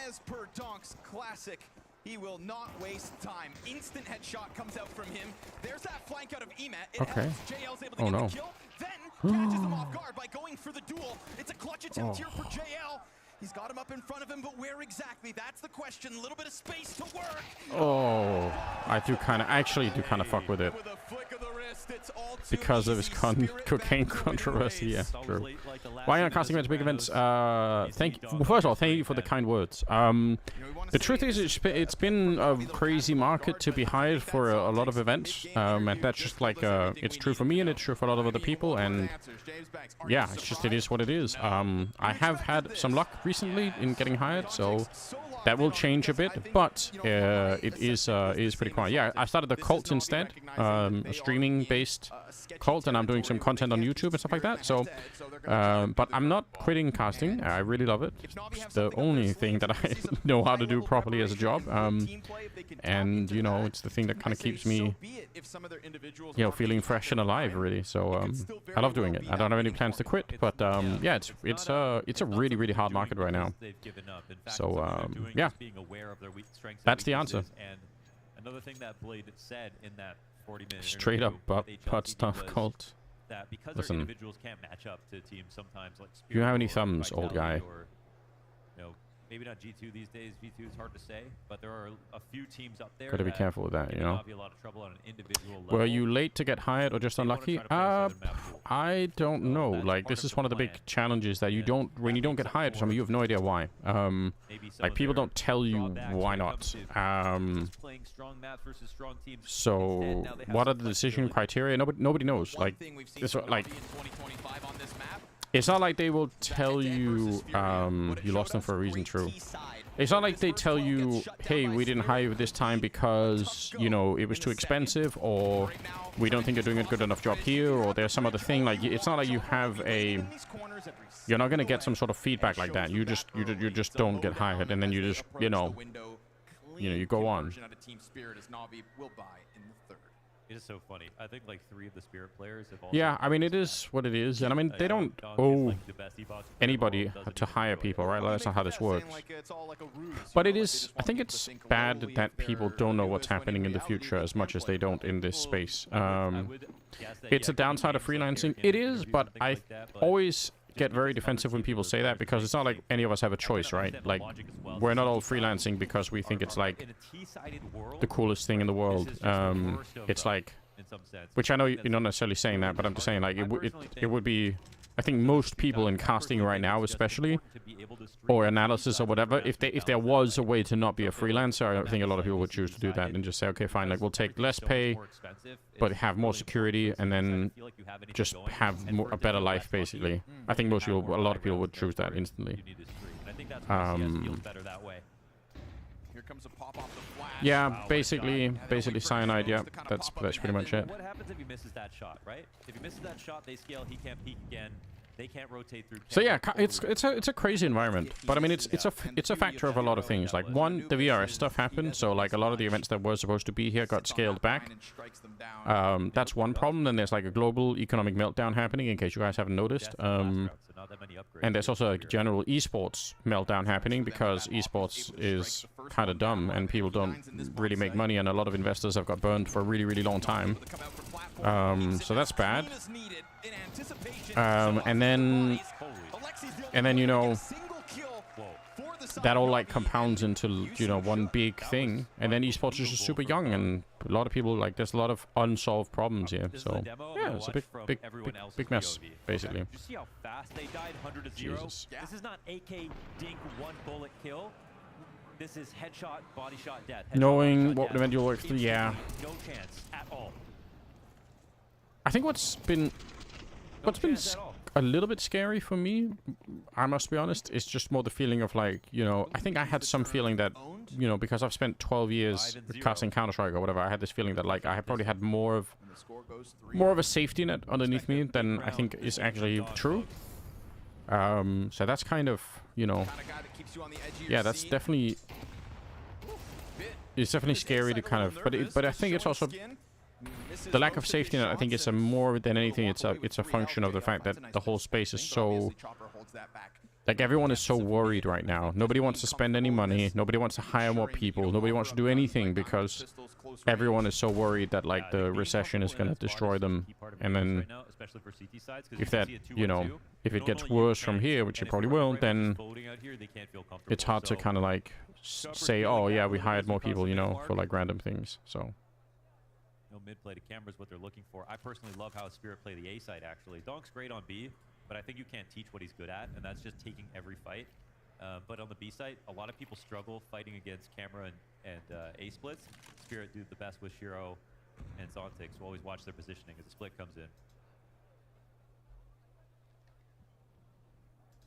as per Donk's classic, he will not waste time. Instant headshot comes out from him. There's that flank out of Emet. Okay. JL's able to get the kill. Then catches him off guard by going for the duel. It's a clutch attempt here for JL. He's got him up in front of him, but where exactly? That's the question. A little bit of space to work. Oh, I actually do kind of fuck with it. Because of his cocaine controversy, yeah, true. Why aren't casting events big events? Well, first of all, thank you for the kind words. The truth is, it's been a crazy market to be hired for a lot of events, and that's just like, it's true for me and it's true for a lot of other people, and yeah, it's just, it is what it is. I have had some luck recently in getting hired, so that will change a bit, but it is pretty quiet. Yeah, I started the cult instead, a streaming-based cult, and I'm doing some content on YouTube and stuff like that. So, but I'm not quitting casting. I really love it. It's the only thing that I know how to do properly as a job, and you know, it's the thing that kind of keeps me, you know, feeling fresh and alive, really. So I love doing it. I don't have any plans to quit, but yeah, it's a really hard market right now. So yeah, that's the answer. And another thing that Blade said in that 40-minute straight up butt stuff cult. That because listen, individuals can't match up to teams sometimes, like do you have any thumbs, old guy? Or, you know, Maybe not G2 these days. V2 is hard to say, but there are a few teams up there. Gotta be careful with that, you know. Be a lot of trouble on an individual level. Were you late to get hired or just unlucky? I don't know. Like, this is one of the big challenges that you don't, when you don't get hired or something, you have no idea why. Like, people don't tell you why not. So, what are the decision criteria? Nobody knows. Like, it's not like they will tell you you lost them for a reason, true. It's not like they tell you, hey, we didn't hire you this time because, you know, it was too expensive, or we don't think you're doing a good enough job here, or there's some other thing. Like, it's not like you have a... You're not going to get some sort of feedback like that. You just don't get hired, and then you just, you know, you go on. It is so funny. I think like 3 of the Spirit players have also... Yeah, I mean, it is what it is. And I mean, they don't owe anybody to hire people, right? That's not how this works. But it is... I think it's bad that people don't know what's happening in the future as much as they don't in this space. It's a downside of freelancing. It is, but I always get very defensive when people say that, because it's not like any of us have a choice, right? Like, we're not all freelancing because we think it's like the coolest thing in the world. It's like, which I know you're not necessarily saying that, but I'm just saying, like, it would be, I think most people in casting right now, especially, or analysis or whatever, if there was a way to not be a freelancer, I think a lot of people would choose to do that and just say, okay, fine, like, we'll take less pay, but have more security, and then just have a better life, basically. I think a lot of people would choose that instantly. Yeah, basically cyanide. Yeah, that's pretty much it. What happens if he misses that shot, right? If he misses that shot, they scale. He can't peek again. They can't rotate through. So yeah, it's a crazy environment, but I mean it's a factor of a lot of things. Like, one, the VRS stuff happened, so like a lot of the events that were supposed to be here got scaled back. That's one problem. Then there's like a global economic meltdown happening, in case you guys haven't noticed. And there's also a general esports meltdown happening, because esports is kind of dumb and people don't really make money, and a lot of investors have got burned for a really, really long time. So that's bad. And then you know, that all like compounds into, you know, one big thing, and then esports is just super young, and a lot of people, like, there's a lot of unsolved problems here. So yeah, it's a big mess, basically. You see how fast they died? 100 to 0. Jesus. This is not AK dink 1 bullet kill. This is headshot, body shot, death. Knowing what event you'll work through, yeah. No chance at all. I think what's been a little bit scary for me, I must be honest, is just more the feeling of, like, you know, I think I had some feeling that, you know, because I've spent 12 years casting Counter-Strike or whatever, I had this feeling that, like, I probably had more of a safety net underneath me than I think is actually true. So that's kind of, you know, yeah, that's definitely, it's definitely scary to kind of, but I think it's also the lack of safety net. I think it's a more than anything, it's a function of the fact that the whole space is so, like, everyone is so worried right now. Nobody wants to spend any money. Nobody wants to hire more people. Nobody wants to do anything, because everyone is so worried that, like, the recession is going to destroy them. And then if that, you know, if it gets worse from here, which it probably will, then it's hard to kind of, like, say, oh yeah, we hired more people, you know, for like random things. So no mid-play to camera is what they're looking for. I personally love how Spirit play the A side, actually. Donk's great on B, but I think you can't teach what he's good at, and that's just taking every fight. But on the B side, a lot of people struggle fighting against camera and A splits. Spirit do the best with Shiro and Zontic, so always watch their positioning as the split comes in.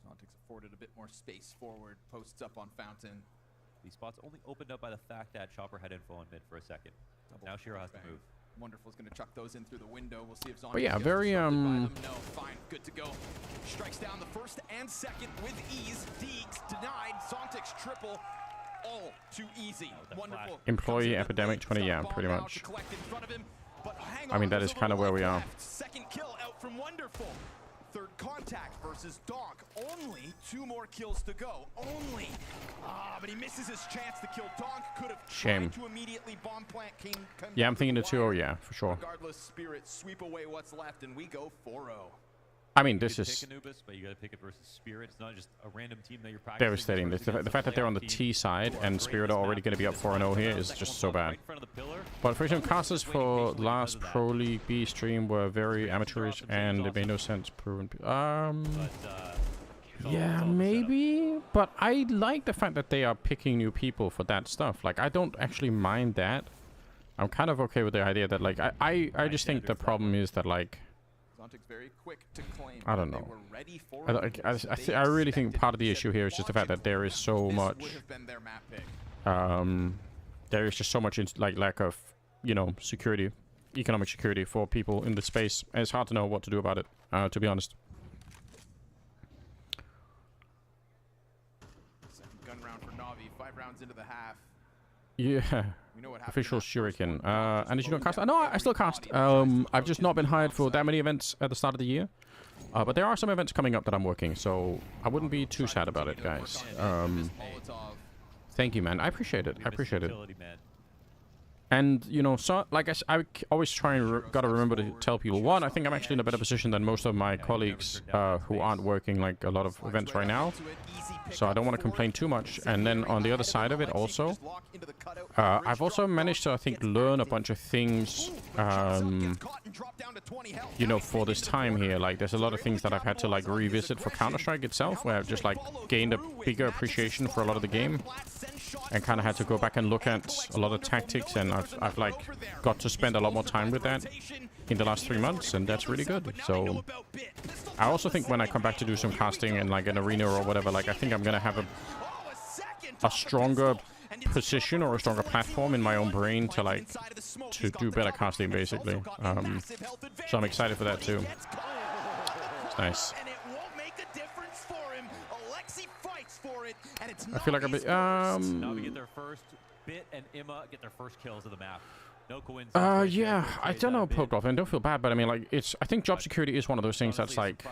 Zontic's afforded a bit more space forward, posts up on Fountain. These spots only opened up by the fact that Chopper had info on mid for a second. Now Shiro has to move. Wonderful's going to chuck those in through the window. We'll see if Zontic but yeah, gets very No, fine, good to go. Strikes down the first and second with ease. Deeks denied. Zontic's triple, all too easy. Wonderful. Employee epidemic 20, yeah, pretty much. I mean, that is kind of where we are. Second kill out from Wonderful. Third contact versus Donk. Only 2 more kills to go. Only. But he misses his chance to kill Donk. Could have tried to immediately bomb plant King. Yeah, I'm thinking the 2-0, yeah, for sure. Regardless, Spirit sweep away what's left, and we go 4-0. I mean, this you is pick Anubis, but you got to pick it versus Spirit. It's not just a random team that you're practicing. devastating. The fact that they're on the T side and Spirit are already going to be up 4-0 here is just so bad. But for example, casters for last Pro League B stream were very amateurish and it made no sense. Proven. Yeah, maybe. But I like the fact that they are picking new people for that stuff. Like, I don't actually mind that. I'm kind of okay with the idea that, like, I just think the problem is that, like, I don't know. I really think part of the issue here is just the fact that there is so much, there is just so much like lack of, you know, security, economic security for people in the space, and it's hard to know what to do about it, to be honest. Second gun round for Na'Vi, 5 rounds into the half. Yeah. Official Shuriken. And did you not cast? No, I still cast. I've just not been hired for that many events at the start of the year. But there are some events coming up that I'm working, so I wouldn't be too sad about it, guys. Thank you, man. I appreciate it. I appreciate it. And, you know, so, like I always try and gotta remember to tell people, one, I think I'm actually in a better position than most of my colleagues who aren't working, like, a lot of events right now. So I don't want to complain too much. And then on the other side of it also, I've also managed to, I think, learn a bunch of things, you know, for this time here. Like, there's a lot of things that I've had to, like, revisit for Counter-Strike itself, where I've just, like, gained a bigger appreciation for a lot of the game. And kind of had to go back and look at a lot of tactics, and I've like got to spend a lot more time with that in the last 3 months, and that's really good. So I also think when I come back to do some casting in like an arena or whatever, like I think I'm gonna have a stronger position or a stronger platform in my own brain to like to do better casting, basically. So I'm excited for that too. It's nice. I feel like a bit. Now we get their first Bit and Imma get their first kills of the map. No coincidence. Yeah, I don't know, Pope, and don't feel bad, but I mean, like, it's. I think job security is one of those things that's like.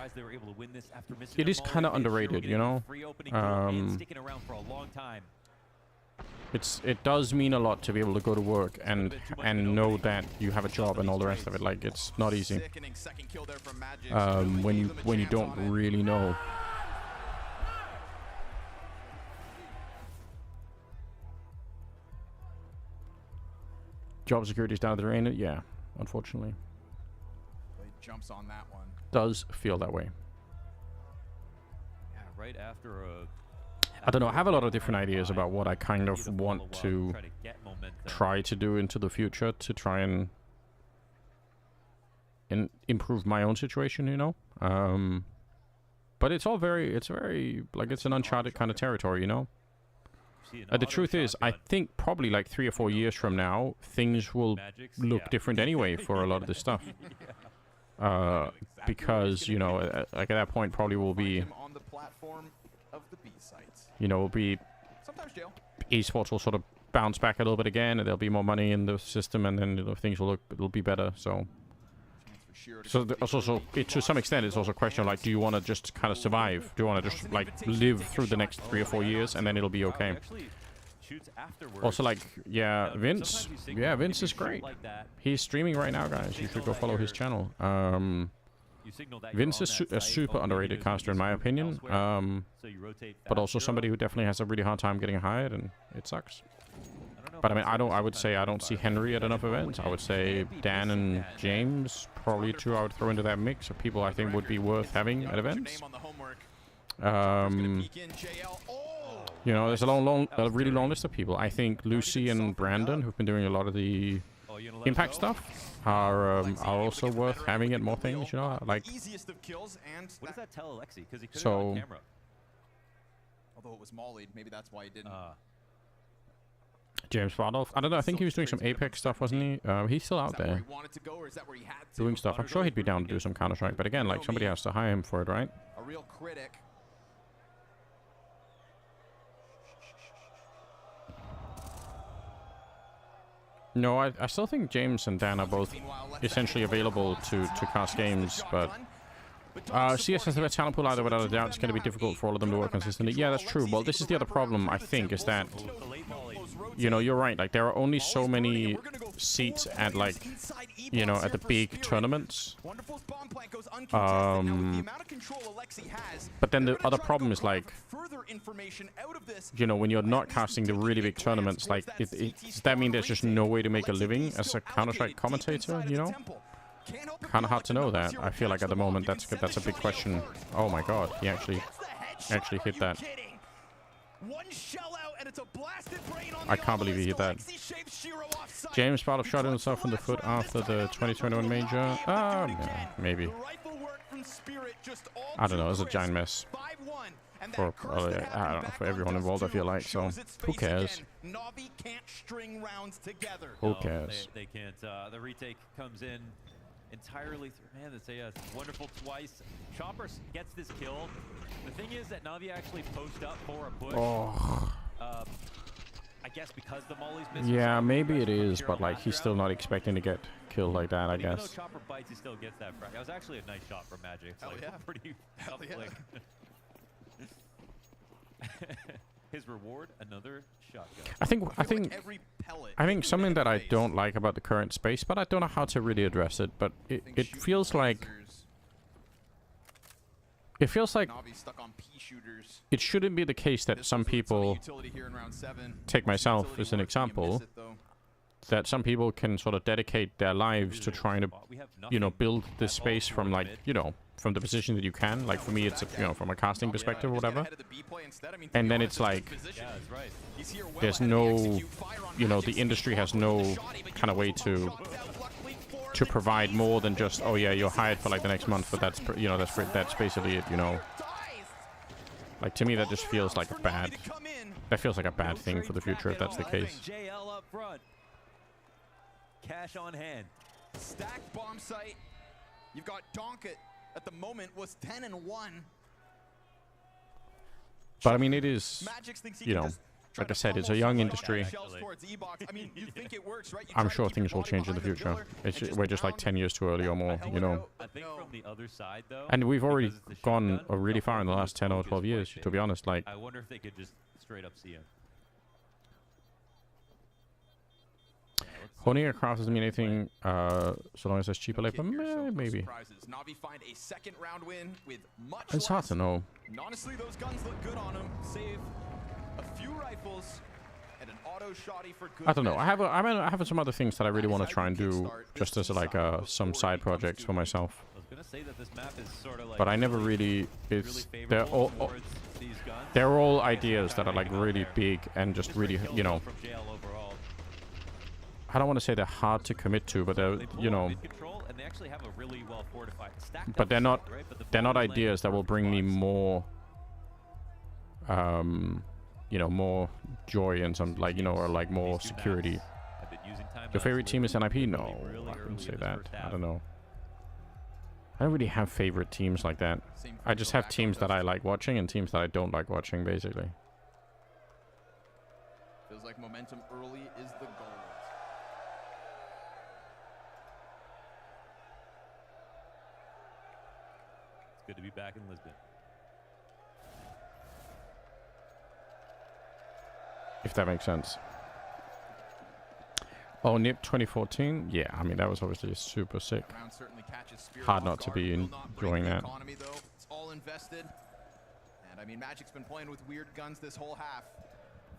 It is kind of underrated, you know. It does mean a lot to be able to go to work and know that you have a job and all the rest of it. Like, it's not easy. When you don't really know. Job security is down at the arena, yeah, unfortunately. Jumps on that one. Does feel that way. Yeah, right after a. I don't know. I have a lot of different ideas about what I kind of want to try to do into the future to try and improve my own situation, you know. But it's very like it's an uncharted kind of territory, you know. The truth is, I think probably like 3 or 4 years from now, things will look different anyway for a lot of this stuff. Because, you know, like at that point probably will be, you know, will be, esports will sort of bounce back a little bit again, and there'll be more money in the system, and then, you know, things will be better, so. So also, to some extent, it's also a question of, like, do you want to just kind of survive? Do you want to just, like, live through the next 3 or 4 years, and then it'll be okay? Also, like, yeah, Vince. Yeah, Vince is great. He's streaming right now, guys. You should go follow his channel. Vince is a super underrated caster, in my opinion. But also somebody who definitely has a really hard time getting hired, and it sucks. But I mean, I would say I don't see Henry at enough events. I would say Dan and James, probably 2 I would throw into that mix of people I think would be worth having at events. You know, there's a really long list of people. I think Lucy and Brandon, who've been doing a lot of the Impact stuff, are also worth having at more things, you know, like. What does that tell Alexi? Because he could have So, on camera. Although it was mollied, maybe that's why he didn't. James Rodolph, I don't know, I think he was doing some Apex stuff, wasn't he? He's still out there doing stuff. I'm sure he'd be down to do some Counter-Strike, but again, like, somebody has to hire him for it, right? A real critic. No, I still think James and Dan are both essentially available to cast games, but CS has the best talent pool either, without a doubt. It's going to be difficult for all of them to work consistently. Yeah, that's true. Well, this is the other problem, I think, is that, you know, you're right. Like, there are only so many seats at like, you know, at the big tournaments. But then the other problem is like, you know, when you're not casting the really big tournaments, like, does that mean there's just no way to make a living as a Counter-Strike commentator, you know? Kind of hard to know that. I feel like at the moment that's a big question. Oh my god, he actually hit that. I can't believe he hit that. James Barlow shot himself in the foot after the 2021 major. Yeah, maybe. I don't know. It's a giant mess for I don't know, for everyone involved. I feel like, so who cares? Who cares? They can't. The retake comes in entirely through. Man, that's a wonderful twice. Chopper gets this kill. The thing is that Navi actually post up for a push. Oh. I guess because the molly's missing. Yeah, maybe it is, but like he's still not expecting to get killed like that, I Even guess. though Chopper bites, he still gets that frag. That was actually a nice shot from Magic. It's like pretty tough flick. His reward, another shotgun. I think something that I don't like about the current space, but I don't know how to really address it, but it feels like it shouldn't be the case that some people, take myself as an example, that some people can sort of dedicate their lives to trying to, you know, build this space from like, you know, from the position that you can. Like for me, it's, you know, from a casting perspective or whatever. And then it's like, there's no, you know, the industry has no kind of way to provide more than just, oh yeah, you're hired for like the next month, but that's, you know, that's basically it, you know. Like to me, that just feels like a bad, thing for the future if that's the case. JL up front. Cash on hand. Stacked bomb site. You've got Donkit at the moment was 10-1. But I mean, it is, you know, like I said, it's a young industry. I'm sure things will change in the future. We're just like 10 years too early or more, you know. I think from the other side, though, and we've already gone really far in the last 10 or 12 years, to be honest. Like, I wonder if they could just straight up see him. honing aircraft doesn't mean anything so long as there's cheaper labor. Maybe. It's hard to know. And honestly, those guns look good on him. Save a few rifles and an auto shotty for good. I don't know. I have some other things that I really want to try and do, just as like some side projects for myself. I was gonna say that this map is sort of like, but I never really. They're all ideas that are like really big and just really, you know. I don't want to say they're hard to commit to, but they're, you know. But they're not ideas that will bring me more, you know, more joy and some, like, you know, or like more security. Your favorite team is NIP? No, I couldn't say that. I don't know. I don't really have favorite teams like that. I just have teams that I like watching and teams that I don't like watching, basically. Feels like momentum early is the goal. Good to be back in Lisbon. If that makes sense. Oh, NIP 2014? Yeah, I mean, that was obviously super sick. Hard not to be enjoying that. It's all invested. And I mean, Magic's been playing with weird guns this whole half.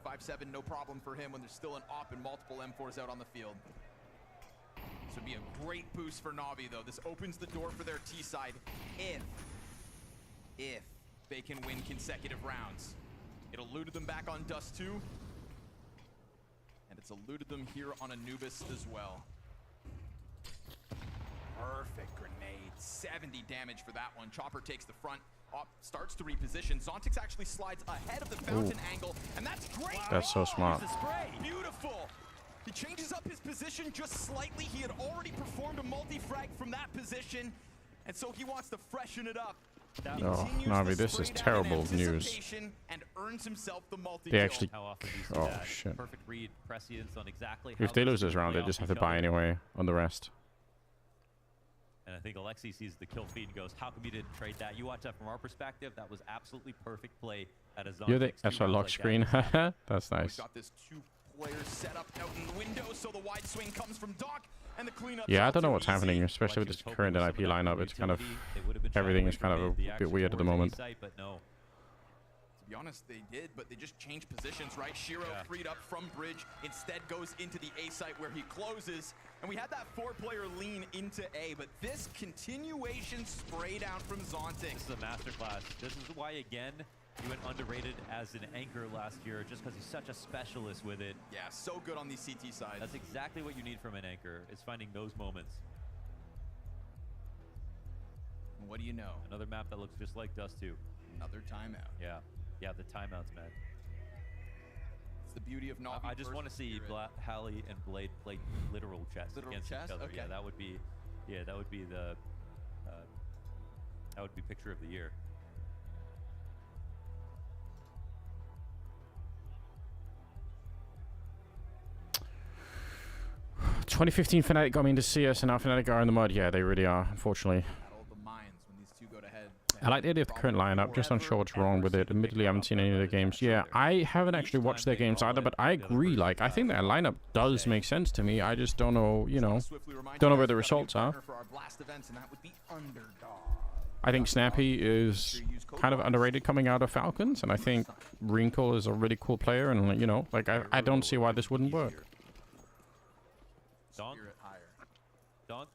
5-7, no problem for him when there's still an op and multiple M4s out on the field. This would be a great boost for Navi, though. This opens the door for their T side if they can win consecutive rounds. It eluded them back on Dust 2, and it's eluded them here on Anubis as well. Perfect grenade, 70 damage for that one. Chopper takes the front, starts to reposition. Zontix actually slides ahead of the fountain angle, and that's great. That's so smart. Beautiful. He changes up his position just slightly. He had already performed a multi-frag from that position, and so he wants to freshen it up. Oh, Navi, this is terrible news. They actually... Oh, shit. If they lose this round, they just have to buy anyway on the rest. And I think Alexi sees the kill feed and goes, how come you didn't trade that? You watch that from our perspective. That was absolutely perfect play at a zone. You're the SR lock screen. That's nice. We've got this players set up out in the window, so the wide swing comes from Doc, and the cleanup. Yeah, I don't know what's happening, especially with this current NIP lineup. It's kind of everything is kind of a bit weird at the moment. But no. To be honest, they did, but they just changed positions, right? Shiro freed up from bridge, instead goes into the A site where he closes. And we had that 4-player lean into A, but this continuation spray down from Zontic. This is a masterclass. This is why, again, he went underrated as an anchor last year, just because he's such a specialist with it. Yeah, so good on the CT side. That's exactly what you need from an anchor, is finding those moments. What do you know? Another map that looks just like Dust 2. Another timeout. Yeah. Yeah, the timeouts, man. It's the beauty of Navi. I just want to see Hallie and Blade play literal chess against each other. Okay. Yeah, that would be the picture of the year. "2015 Fnatic got me into CS, and now Fnatic are in the mud." Yeah, they really are, unfortunately. I like the idea of the current lineup, just unsure what's wrong with it. Admittedly, I haven't seen any of their games. Yeah, I haven't actually watched their games either, but I agree. Like, I think their lineup does make sense to me. I just don't know, you know, don't know where the results are. I think Snappy is kind of underrated coming out of Falcons, and I think Wrinkle is a really cool player, and, you know, like, I don't see why this wouldn't work. Donk? Donk?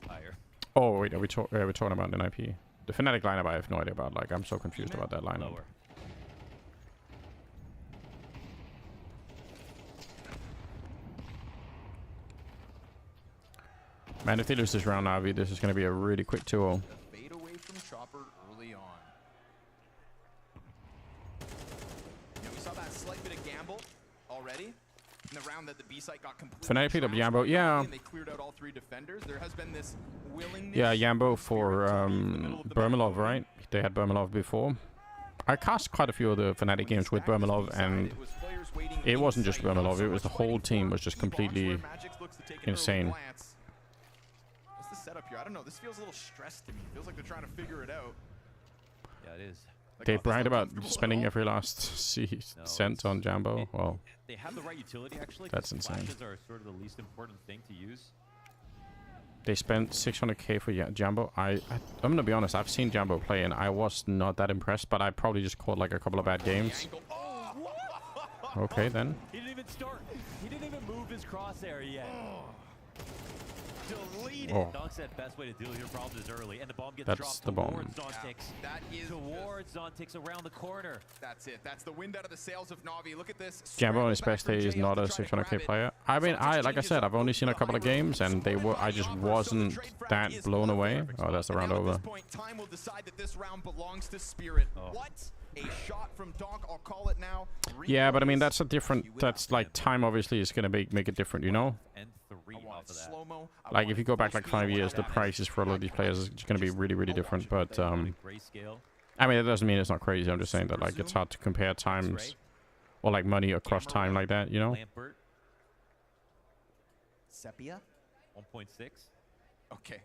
Higher. Oh, wait, we're talking about an IP. The Fnatic lineup I have no idea about. Like, I'm so confused about that lineup. Lower. Man, if they lose this round, Navi, this is going to be a really quick 2-0. Fade away from Chopper early on. You know, we saw that slight bit of gamble already in the round that the B site got completely. Fnatic picked up Yambo, yeah. They cleared out all 3 defenders. There has been this willingness. Yeah, Yambo for Bermalov, right? They had Bermalov before. I cast quite a few of the Fnatic games with Bermalov, and it wasn't just Bermalov. It was the whole team was just completely insane. What's the setup here? I don't know. This feels a little stressed to me. It feels like they're trying to figure it out. Yeah, it is. They bragged about spending every last cent on Jambo. Well, they have the right utility, actually. That's insane. Flashes are sort of the least important thing to use. They spent 600k for Jambo. I'm gonna be honest. I've seen Jambo play, and I was not that impressed. But I probably just caught like a couple of bad games. Okay, then. He didn't even start. He didn't even move his crosshair yet. Deleted. Oh. Doc said best way to deal with your problems is early, and the bomb gets That's dropped the bomb. towards Zontix. That is towards Zontix around the corner. That's it. That's the wind out of the sails of Navi. Look at this. Jambo on his best day is not a 600k player. I mean, like I said, I've only seen a couple of games, and I just wasn't that blown away. Oh, that's the round over. Time will decide that this round belongs to Spirit. What? A shot from Donk, I'll call it now. Yeah, but I mean, that's a different. That's like time. Obviously, is gonna make it different, you know. And 3 off of that. Like if you go back like 5 years, the prices for a lot of these players is going to be really, really different. But I mean, that doesn't mean it's not crazy. I'm just saying that like it's hard to compare times or like money across time like that, you know. Sepia, 1.6. Okay,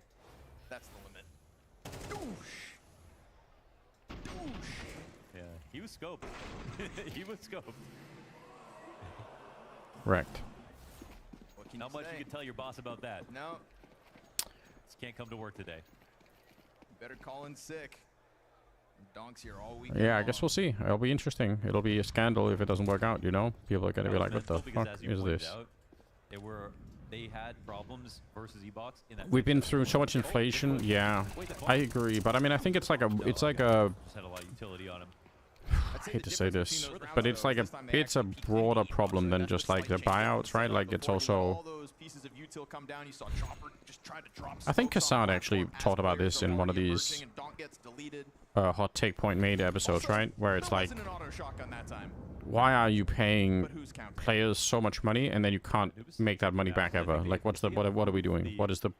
that's the limit. Doosh. Doosh. Yeah, he was scoped. He was scoped. Wrecked. Not much you can tell your boss about that. No. Just can't come to work today. Better call in sick. Donk's here all week. Yeah, I guess we'll see. It'll be interesting. It'll be a scandal if it doesn't work out, you know? People are going to be like, what the fuck is this? They had problems versus Ebox in that. We've been through so much inflation. Yeah, I agree. But I mean, I think it's like a... Just had a lot of utility on him. I hate to say this, but it's like it's a broader problem than just like the buyouts, right? Like it's also... I think Kassad actually talked about this in one of these hot take point made episodes, right? Where it's like, why are you paying players so much money and then you can't make that money back ever? Like, what are we doing? What is the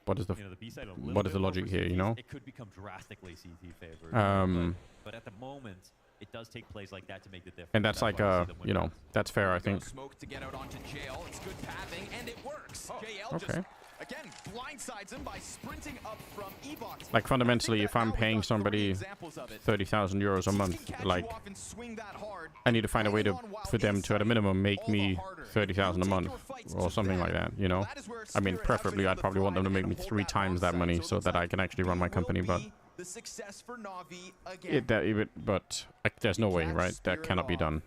logic here? You know? It could become drastically CT favored. But at the moment, it does take plays like that to make the difference. And that's like you know, that's fair, I think. Smoke to get out onto JL. It's good pathing and it works. Okay. again, blindsides him by sprinting up from E-Box. Like fundamentally, if I'm paying somebody 30,000 euros a month, like I need to find a way to for them to at a minimum make me 30,000 a month or something like that, you know. I mean, preferably I'd probably want them to make me 3 times that money so that I can actually run my company, but there's no way, right? That cannot be done.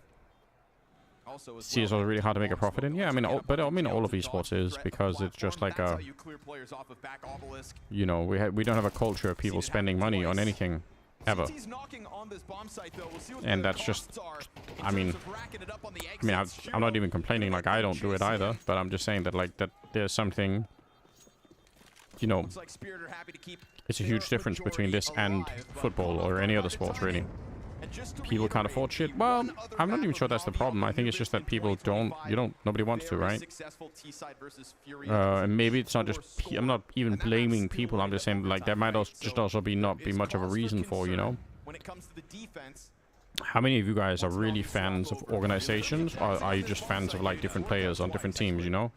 CS is really hard to make a profit in. Yeah, I mean, all of esports is, because it's just like a, you know, we don't have a culture of people spending money on anything ever, and that's just, I mean, I'm not even complaining like I don't do it either, but I'm just saying that like that there's something, you know, it's a huge difference between this and football or any other sports really. People can't afford shit. Well, I'm not even sure that's the problem. I think it's just that people nobody wants to, right? And maybe it's not just, I'm not even blaming people. I'm just saying, like, there might also not be much of a reason for, you know? How many of you guys are really fans of organizations, or are you just fans of, like, different players on different teams, you know?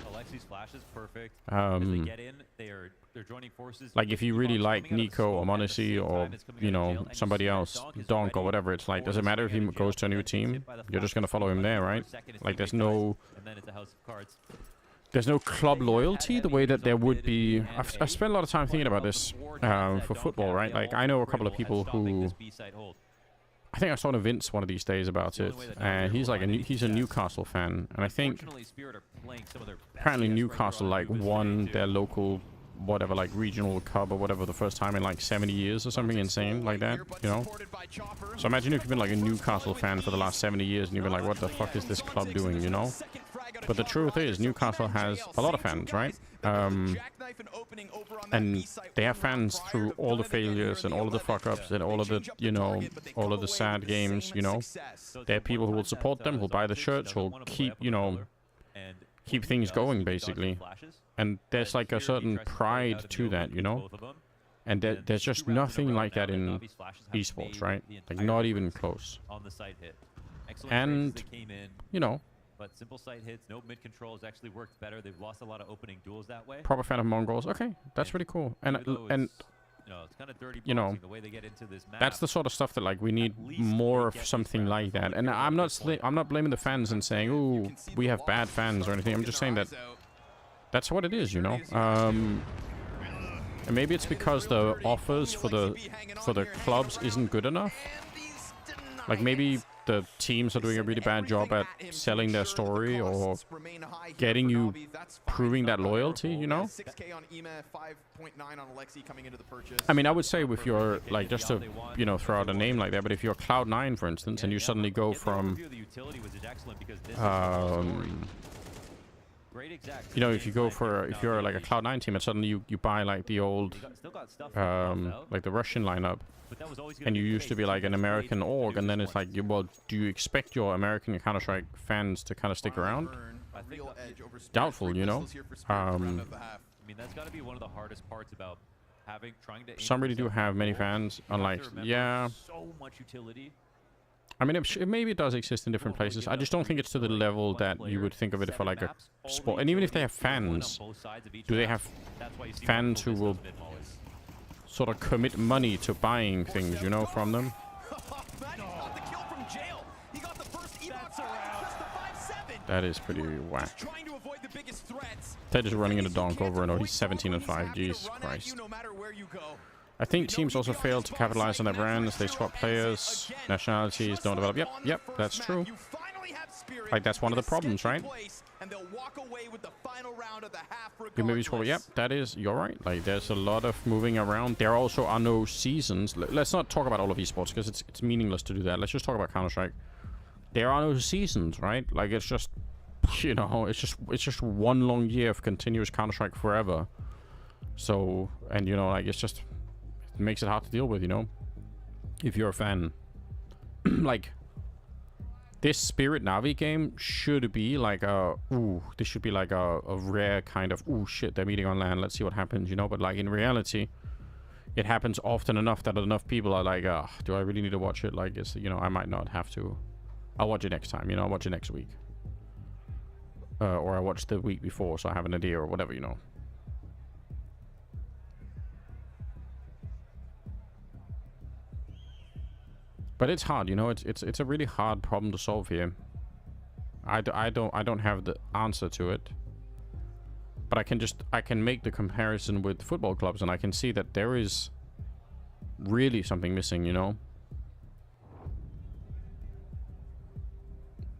Like, if you really like Nico or Monacy or, you know, somebody else, Donk or whatever, it's like, does it matter if he goes to a new team? You're just going to follow him there, right? Like, there's no club loyalty the way that there would be. I've spent a lot of time thinking about this for football, right? Like, I know a couple of people who, I think I saw an Vince one of these days about it, and he's like he's a Newcastle fan, and I think apparently Newcastle like won their local whatever, like regional cup or whatever, the first time in like 70 years or something insane like that, you know? So imagine if you've been like a Newcastle fan for the last 70 years and you've been like, what the fuck is this club doing, you know? But the truth is, Newcastle has a lot of fans, right? And they have fans through all the failures and all of the fuck-ups and all of the, you know, all of the sad games, you know? There are people who will support them, who'll buy the shirts, who'll keep, you know, keep things going, basically. And there's like a certain pride to that, you know? And there's just nothing like that in esports, right? Like, not even close. And, you know, but simple sight hits, no mid controls actually worked better. They've lost a lot of opening duels that way. Proper fan of Mongols. Okay, that's really cool. And it's kind of dirty, you know, the way they get into this map. That's the sort of stuff that like we need more of, something like that. And I'm not blaming the fans and saying, "Ooh, we have bad fans" or anything. I'm just saying that that's what it is, you know. And maybe it's because the offers for the clubs isn't good enough. Like, maybe the teams are doing a really bad job at selling their story or getting you, proving that loyalty, you know? I mean, I would say if you're, like, just to, you know, throw out a name like that, but if you're Cloud9, for instance, and you suddenly go from, you know, if you're like a Cloud9 team and suddenly you buy like the old, like the Russian lineup, and you used to be like an American org, and then it's like, well, do you expect your American Counter-Strike fans to kind of stick around? Doubtful, you know? I mean, that's got to be one of the hardest parts about trying to. Some really do have many fans, unlike, yeah. So much utility. I mean, maybe it does exist in different places. I just don't think it's to the level that you would think of it for like a sport. And even if they have fans, do they have fans who will sort of commit money to buying things, you know, from them? That is pretty whack. They're just running into Donk over and over. He's 17 and 5. Jesus Christ. I think teams also fail to capitalize on their brands. They swap players, nationalities, don't develop. Yep, that's true. Like, that's one of the problems, right? You maybe swap. Yep, that is. You're right. Like, there's a lot of moving around. There also are no seasons. Let's not talk about all of esports because it's meaningless to do that. Let's just talk about Counter-Strike. There are no seasons, right? Like, it's just, you know, it's just one long year of continuous Counter-Strike forever. So, and you know, like, it's just, it makes it hard to deal with, you know, if you're a fan. Like, this Spirit Navi game should be like this should be like a rare kind of, shit, they're meeting on land, let's see what happens, you know. But like, in reality, it happens often enough that enough people are like, do I really need to watch it? Like, it's, you know, I might not have to. I'll watch it next time, you know, I'll watch it next week. Or I watched the week before, so I have an idea or whatever, you know. But it's hard, you know. It's a really hard problem to solve here. I don't have the answer to it. But I can make the comparison with football clubs, and I can see that there is really something missing, you know.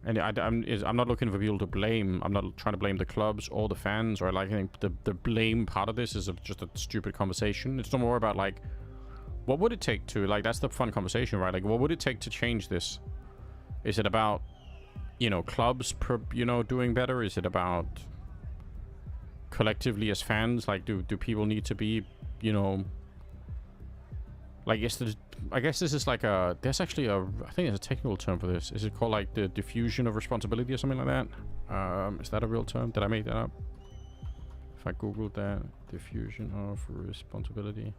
And I'm not looking for people to blame. I'm not trying to blame the clubs or the fans, or like, I think the blame part of this is just a stupid conversation. It's no more about like, what would it take to, like, that's the fun conversation, right? Like, what would it take to change this? Is it about, you know, clubs, you know, doing better? Is it about collectively as fans? Like, do people need to be, you know, like, I guess this is like a, there's actually a, I think there's a technical term for this. Is it called like the diffusion of responsibility or something like that? Is that a real term? Did I make that up? If I googled that, diffusion of responsibility.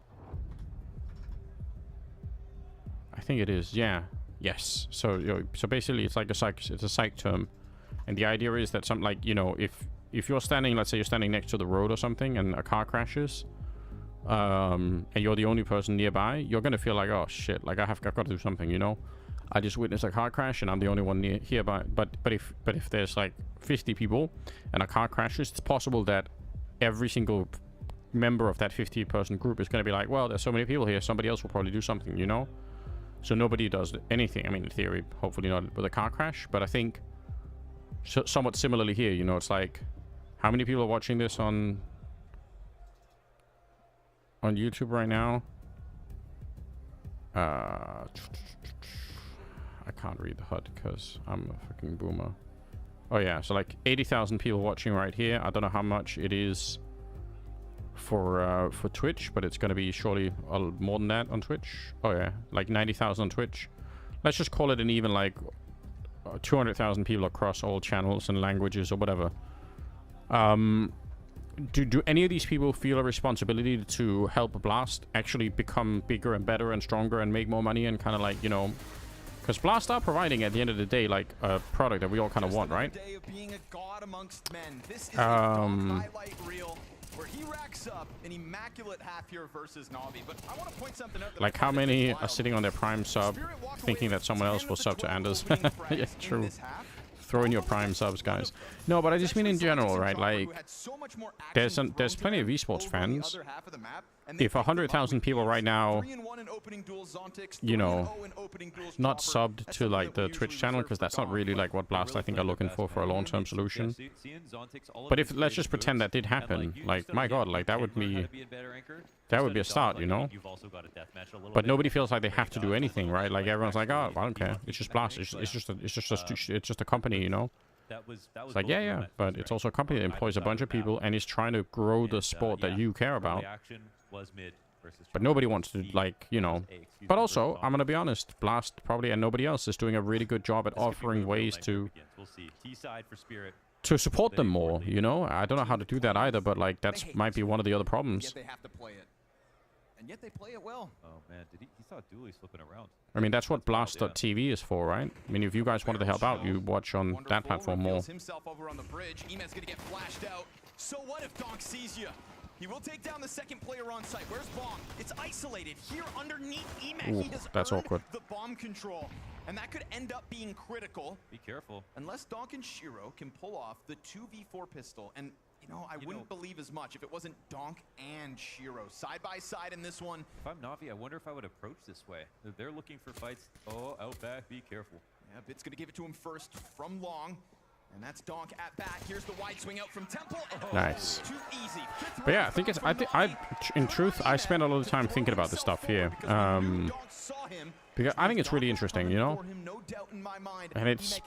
I think it is, yeah. Yes. So, you know, so basically it's like it's a psych term. And the idea is that some, like, you know, if you're standing, let's say you're standing next to the road or something and a car crashes, and you're the only person nearby, you're gonna feel like, oh shit, like I've got to do something, you know. I just witnessed a car crash and I'm the only one hereby. But if there's like 50 people and a car crashes, it's possible that every single member of that 50-person group is gonna be like, well, there's so many people here, somebody else will probably do something, you know. So nobody does anything. I mean, in theory, hopefully not with a car crash, but I think somewhat similarly here, you know, it's like, how many people are watching this on YouTube right now? I can't read the HUD because I'm a fucking boomer. Oh yeah, so like 80,000 people watching right here. I don't know how much it is for Twitch, but it's going to be surely more than that on Twitch. Oh yeah, like 90,000 on Twitch. Let's just call it an even like 200,000 people across all channels and languages or whatever. Do any of these people feel a responsibility to help Blast actually become bigger and better and stronger and make more money and kind of like, you know, because Blast are providing at the end of the day like a product that we all kind of want, right? Where he racks up an immaculate half here versus Navi, but I want to point something out. Like, how many are sitting on their prime sub thinking that someone else will sub to Anders? Yeah, true. Throw in your prime subs, guys. No, but I just mean in general, right? Like, there's plenty of esports fans. If 100,000 people right now, you know, not subbed to like the Twitch channel, because that's not really like what Blast I think are looking for a long-term solution. But if, let's just pretend that did happen, like, my god, like that would be a start, you know. But nobody feels like they have to do anything, right? Like everyone's like, oh, I don't care. It's just Blast. It's just a company, you know. It's like, yeah, but it's also a company that employs a bunch of people and is trying to grow the sport that you care about. But nobody wants to, like, you know. But also, I'm gonna be honest, Blast probably and nobody else is doing a really good job at offering ways to support them more, you know. I don't know how to do that either, but like that's might be one of the other problems. And yet they play it well. Oh man, he saw Dooley flipping around. I mean, that's what Blast.tv is for, right? I mean, if you guys wanted to help out, you watch on that platform more. Himself over on the bridge. Eman's gonna get flashed out. So what if Donk sees you? He will take down the second player on site. Where's Bomb? It's isolated here underneath Eman. Ooh, he has that's earned awkward. the bomb control, and that could end up being critical. Be careful. Unless Donk and Shiro can pull off the 2v4 pistol, and you know, I wouldn't believe as much if it wasn't Donk and Shiro side by side in this one. If I'm Navi, I wonder if I would approach this way. They're looking for fights. Oh, out back, be careful. Yeah, Bit's gonna give it to him first from long. And that's Donk at bat. Here's the wide swing out from Temple. Nice. Too easy. But yeah, I think it's, in truth, I spend a lot of time thinking about this stuff here. Because I think it's really interesting, you know? And it's,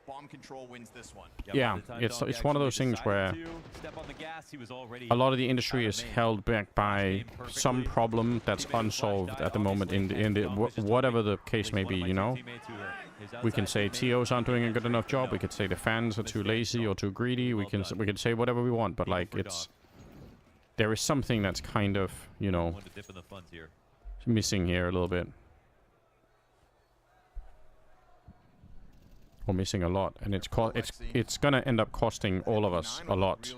Bomb control wins this one. yeah, it's one of those things where a lot of the industry is held back by some problem that's unsolved at the moment in the whatever the case may be, you know? We can say TOs aren't doing a good enough job. We could say the fans are too lazy or too greedy. We can say whatever we want, but like there is something that's kind of, you know, missing here a little bit. Or missing a lot, and it's gonna end up costing all of us a lot.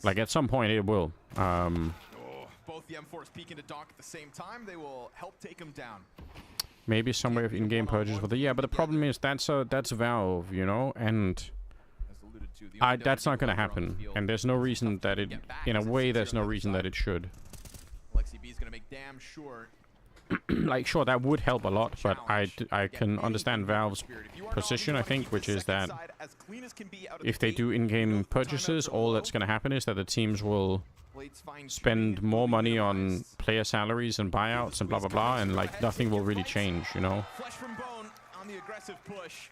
Like at some point it will. Both the M4s peeking to Donk at the same time. They will help take him down. Maybe some way of in-game purchase for the but the problem is that's Valve, you know, and that's not gonna happen. And there's no reason that it, in a way, there's no reason that it should. Lexi B is gonna make damn sure. Like, sure, that would help a lot, but I can understand Valve's position, I think, which is that if they do in-game purchases, all that's going to happen is that the teams will spend more money on player salaries and buyouts and blah, blah, blah, and, like, nothing will really change, you know? Flesh from bone on the aggressive push.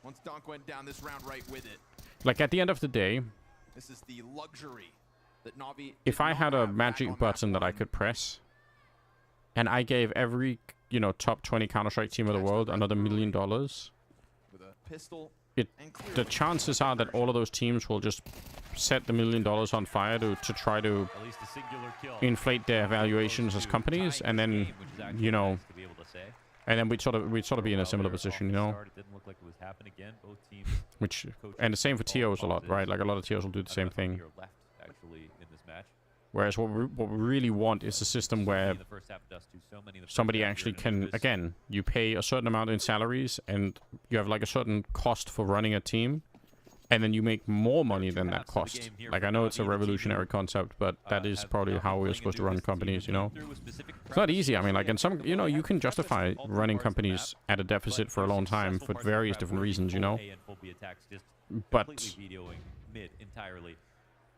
Once Donk went down this round right with it. Like, at the end of the day, this is the luxury that Na'Vi. If I had a magic button that I could press, and I gave every, you know, top 20 Counter-Strike team of the world another $1 million, with a pistol, the chances are that all of those teams will just set the $1 million on fire to try to inflate their valuations as companies, and then, you know, and then we'd sort of be in a similar position, you know. Which, and the same for TOs a lot, right? Like, a lot of TOs will do the same thing. Whereas what we really want is a system where somebody actually can, again, you pay a certain amount in salaries and you have like a certain cost for running a team, and then you make more money than that cost. Like, I know it's a revolutionary concept, but that is probably how we're supposed to run companies, you know? It's not easy. I mean, like, in some, you know, you can justify running companies at a deficit for a long time for various different reasons, you know? But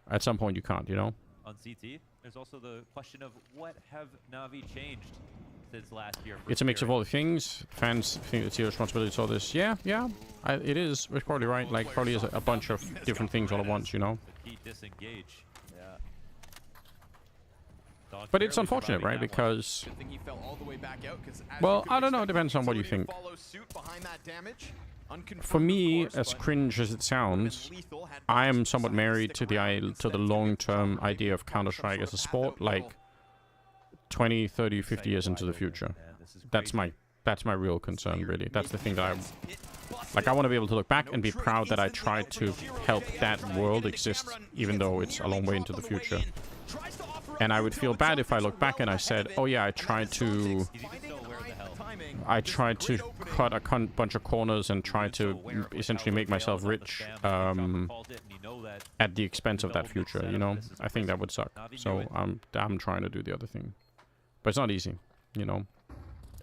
at some point you can't, you know? On CT, there's also the question of what have Na'Vi changed since last year. It's a mix of all the things. Fans think it's your responsibility to all this. Yeah, it is. It's probably right. Like, probably is a bunch of different things all at once, you know? Disengage. But it's unfortunate, right? Because, well, I don't know. It depends on what you think. For me, as cringe as it sounds, I am somewhat married to the long-term idea of Counter-Strike as a sport, like 20, 30, 50 years into the future. That's my real concern, really. That's the thing that I want to be able to look back and be proud that I tried to help that world exist, even though it's a long way into the future. And I would feel bad if I look back and I said, oh yeah, I tried to cut a bunch of corners and try to essentially make myself rich at the expense of that future, you know? I think that would suck. So I'm trying to do the other thing. But it's not easy, you know?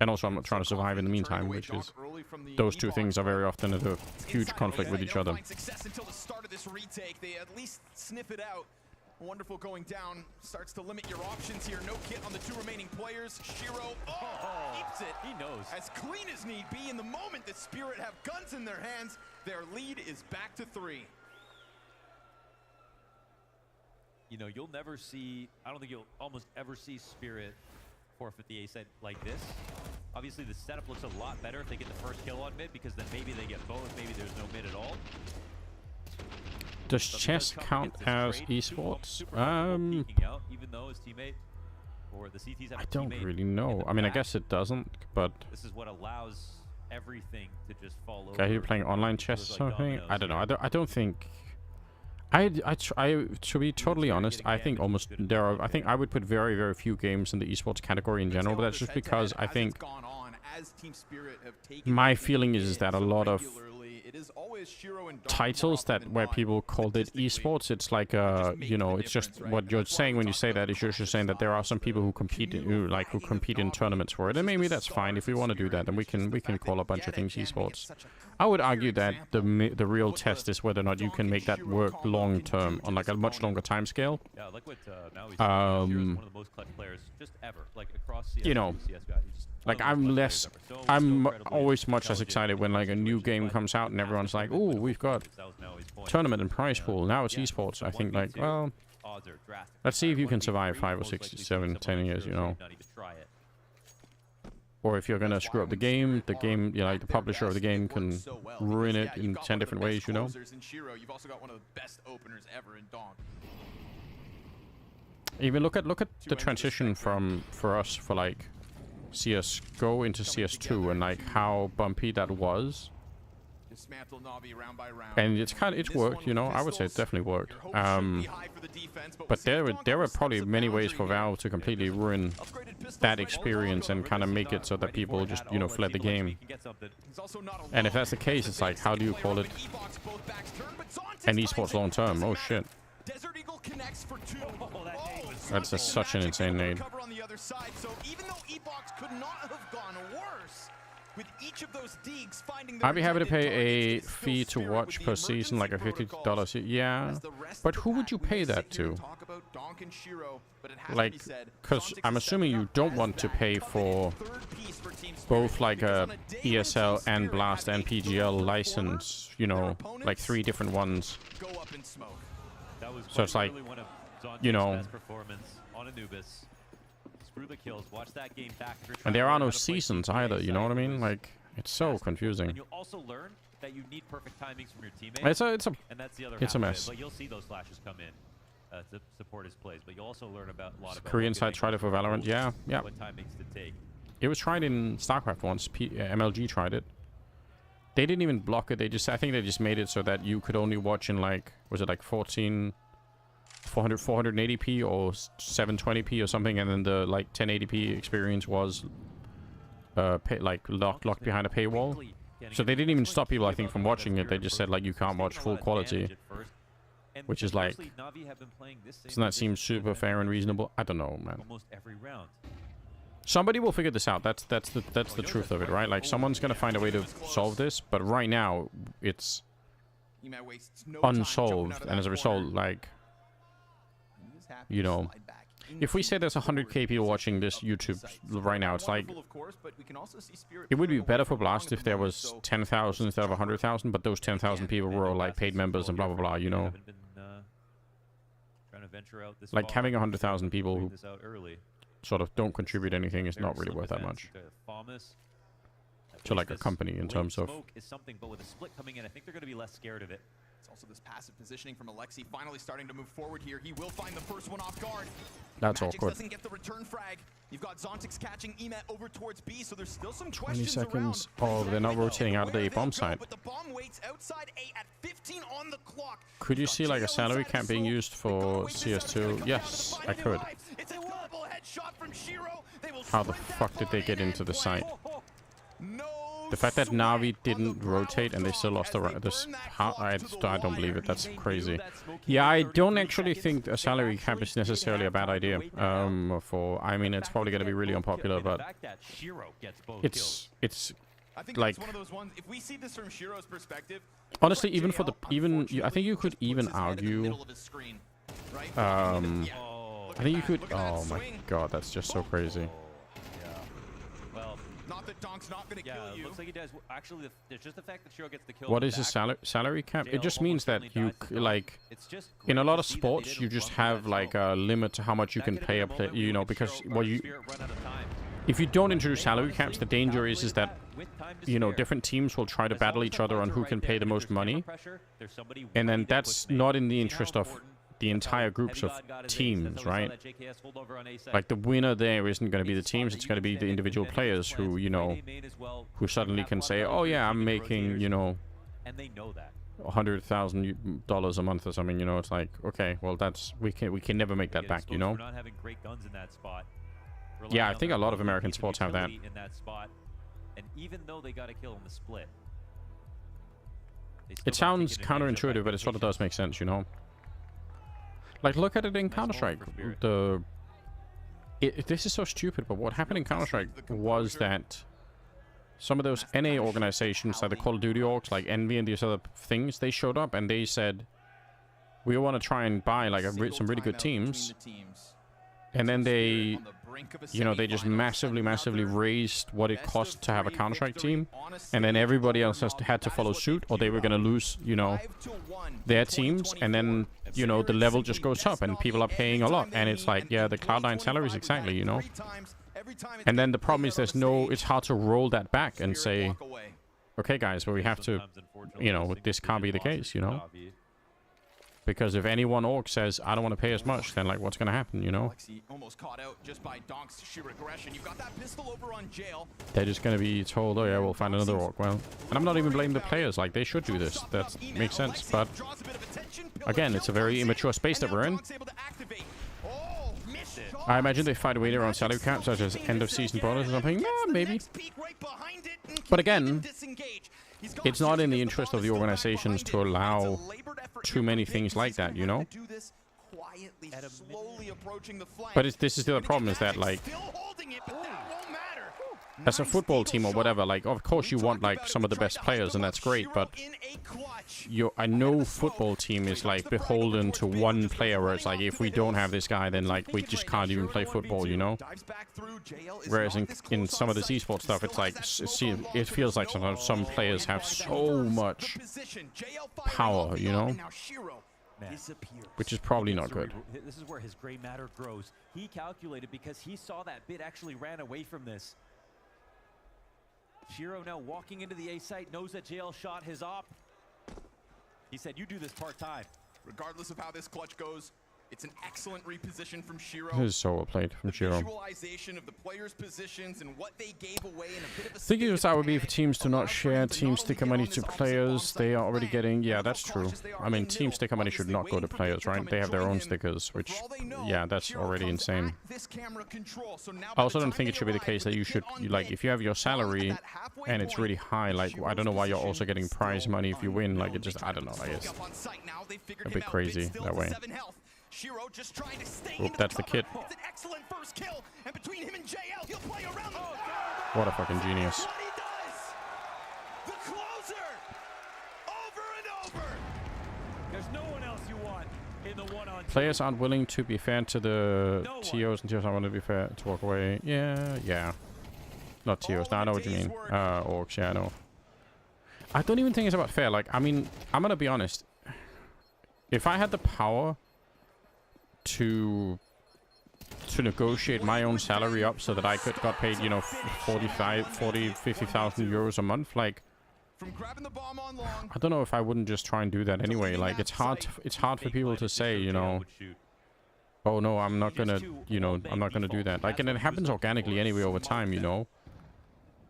And also I'm trying to survive in the meantime, which is... Those two things are very often at a huge conflict with each other. Wonderful going down. Starts to limit your options here. No kit on the two remaining players. Shiro, keeps it. He knows. As clean as need be. In the moment that Spirit have guns in their hands, their lead is back to 3. You know, you'll never see, I don't think you'll almost ever see Spirit forfeit the A side like this. Obviously, the setup looks a lot better if they get the first kill on mid, because then maybe they get both. Maybe there's no mid at all. Does chess count as esports? Even though his teammate or the CTs have I don't really know. I mean, I guess it doesn't, but this is what allows everything to just fall over. Guy here playing online chess or something? I don't know. I don't think. To be totally honest, I think almost there are. I think I would put very, very few games in the esports category in general, but that's just because I think my feeling is that a lot of titles where people called it esports, it's like you know, it's just what you're saying when you say that is you're just saying that there are some people who compete in tournaments for it, and maybe that's fine. If we want to do that, then we can call a bunch of things esports. I would argue that the real test is whether or not you can make that work long term on like a much longer time scale. Yeah, like what now he's one of the most clutch players just ever, like across CS, you know, like I'm always much less excited when like a new game comes out and everyone's like, "Oh, we've got tournament and prize pool. Now it's esports." I think like, well, let's see if you can survive 5 or 6, 7, 10 years, you know. Or if you're gonna screw up the game, you know, like the publisher of the game can ruin it in 10 different ways, you know. Even look at the transition for us for like CS:GO into CS2 and like how bumpy that was. dismantle Na'Vi round by round. And it's worked, you know. I would say it definitely worked. But there were probably many ways for Valve to completely ruin that experience and kind of make it so that people just, you know, fled the game. And if that's the case, it's like, how do you call it an esports long term? Oh shit. That's just such an insane nade. I'd be happy to pay a fee to watch per season, like a $50. Yeah, but who would you pay that to? Like, because I'm assuming you don't want to pay for both like a ESL and Blast and PGL license, you know, like 3 different ones. So it's like, you know, and there are no seasons either, you know what I mean? Like, it's so confusing. And you also learn that you need perfect timings from your teammates. And that's the other it's a half of mess. it. But you'll see those flashes come in to support his plays. But you'll also learn about a lot about Korean side tried it for Valorant. Yeah. what timings to take. It was tried in StarCraft once. MLG tried it. They didn't even block it. I think they just made it so that you could only watch in like, was it like 480p or 720p or something, and then the like 1080p experience was like locked behind a paywall. So they didn't even stop people, I think, from watching it. They just said like you can't watch full quality, which is like, doesn't that seem super fair and reasonable? I don't know, man. Almost every round. Somebody will figure this out. That's the truth of it, right? Like, someone's gonna find a way to solve this, but right now it's unsolved, and as a result, like, you know, if we say there's 100k people watching this YouTube right now, it's like, it would be better for Blast if there was 10,000 instead of 100,000, but those 10,000 people were all like paid members and blah blah blah, you know. Like, having 100,000 people who sort of don't contribute anything is not really worth that much to like a company in terms of. Is something, but with a split coming in, I think they're going to be less scared of it. It's also this passive positioning from Alexi finally starting to move forward here. He will find the first one off guard. That's Magix awkward. doesn't get the return frag. You've got Zontix catching Emet over towards B, so there's still some 20 questions seconds. around. Oh, they're not rotating out of the bomb site. But the bomb waits outside A at 15 on the clock. Could you see like a salary cap being used for CS2? Yes, I could. It's a double headshot from Shiro. They will How the fuck did they get into the site? The fact that Na'Vi didn't rotate and they still lost this, I don't believe it. That's crazy. Yeah, I don't actually think a salary cap is necessarily a bad idea. I mean, it's probably going to be really unpopular, but it's like, one of those ones. If we see this from Shiro's perspective, honestly, even for the I think you could even argue. I think you could. Oh my god, that's just so crazy. Not that Donk's not going to kill you. Looks like he does. Actually, there's just the fact that Shiro gets the kill. What is his salary cap? It just means that you like, in a lot of sports, you just have like a limit to how much you can pay a player. You know, because if you don't introduce salary caps, the danger is that, you know, different teams will try to battle each other on who can pay the most money, and then that's not in the interest of the entire groups of teams, right? Like, the winner there isn't going to be the teams, it's going to be the individual players who, you know, who suddenly can say, oh yeah, I'm making, you know, $100,000 a month or something, you know. It's like, okay, well, that's, we can never make that back, you know. Yeah, I think a lot of American sports have that. And even though they got a kill in the split, it sounds counterintuitive, but it sort of does make sense, you know. Like, look at it in Counter-Strike. This is so stupid, but what happened in Counter-Strike was that some of those NA organizations, like the Call of Duty orgs, like Envy and these other things, they showed up and they said, we want to try and buy like some really good teams. And then they, you know, they just massively raised what it cost to have a Counter-Strike team. And then everybody else had to follow suit, or they were going to lose, you know, their teams. And then, you know, the level just goes up and people are paying a lot. And it's like, yeah, the Cloud9 salaries exactly, you know. And then the problem is it's hard to roll that back and say, okay, guys, well, we have to, you know, this can't be the case, you know. Because if any one orc says, I don't want to pay as much, then like what's going to happen, you know? Alexi almost caught out just by Donk's sheer aggression. You've got that pistol over on Jail. They're just going to be told, oh yeah, we'll find another orc. Well, and I'm not even blaming the players. Like, they should do this. That makes sense. But again, it's a very immature space that we're in. I imagine they find a way around salary caps, such as end of season bonus or something. Yeah, maybe. But again, it's not in the interest of the organizations to allow too many things like that, you know? But this is the other problem, is that, like, as a football team or whatever, like, of course you want, like, some of the best players, and that's great, but I know football team is, like, beholden to one player, where it's like, if we don't have this guy, then, like, we just can't even play football, you know? Whereas in some of this esports stuff, it's like, it feels like sometimes some players have so much power, you know? Which is probably not good. This is where his gray matter grows. He calculated because he saw that Bit actually ran away from this. Shiro now walking into the A site, knows that JL shot his op. He said, you do this part-time. Regardless of how this clutch goes, it's an excellent reposition from Shiro. This is so well played from Shiro. Visualization of the players' positions and what they gave away in a bit of a Thinking of that would be for teams to not share team sticker money to players. They are already getting... Yeah, that's true. I mean, team sticker money should not go to players, right? They have their own stickers, which... Yeah, that's already insane. I also don't think it should be the case that you should... Like, if you have your salary and it's really high, like, I don't know why you're also getting prize money if you win. Like, it just... I don't know, I guess. A bit crazy that way. Shiro just trying to stay Oop, that's the kid. It's an excellent first kill, and between him and JL, he'll play around the What a fucking genius. What he does! The closer! Over and over! There's no one else you want in the one-on-two. Players aren't willing to be fair to the TOs, and TOs aren't willing to be fair to walk away. Yeah. Not TOs. No, I know what you mean. Orcs, yeah, I know. I don't even think it's about fair. Like, I mean, I'm gonna be honest. If I had the power to negotiate my own salary up so that I got paid, you know, 50,000 euros a month, like, I don't know if I wouldn't just try and do that anyway. Like, it's hard for people to say, you know, oh no, I'm not gonna, you know, I'm not gonna do that. Like, and it happens organically anyway over time, you know.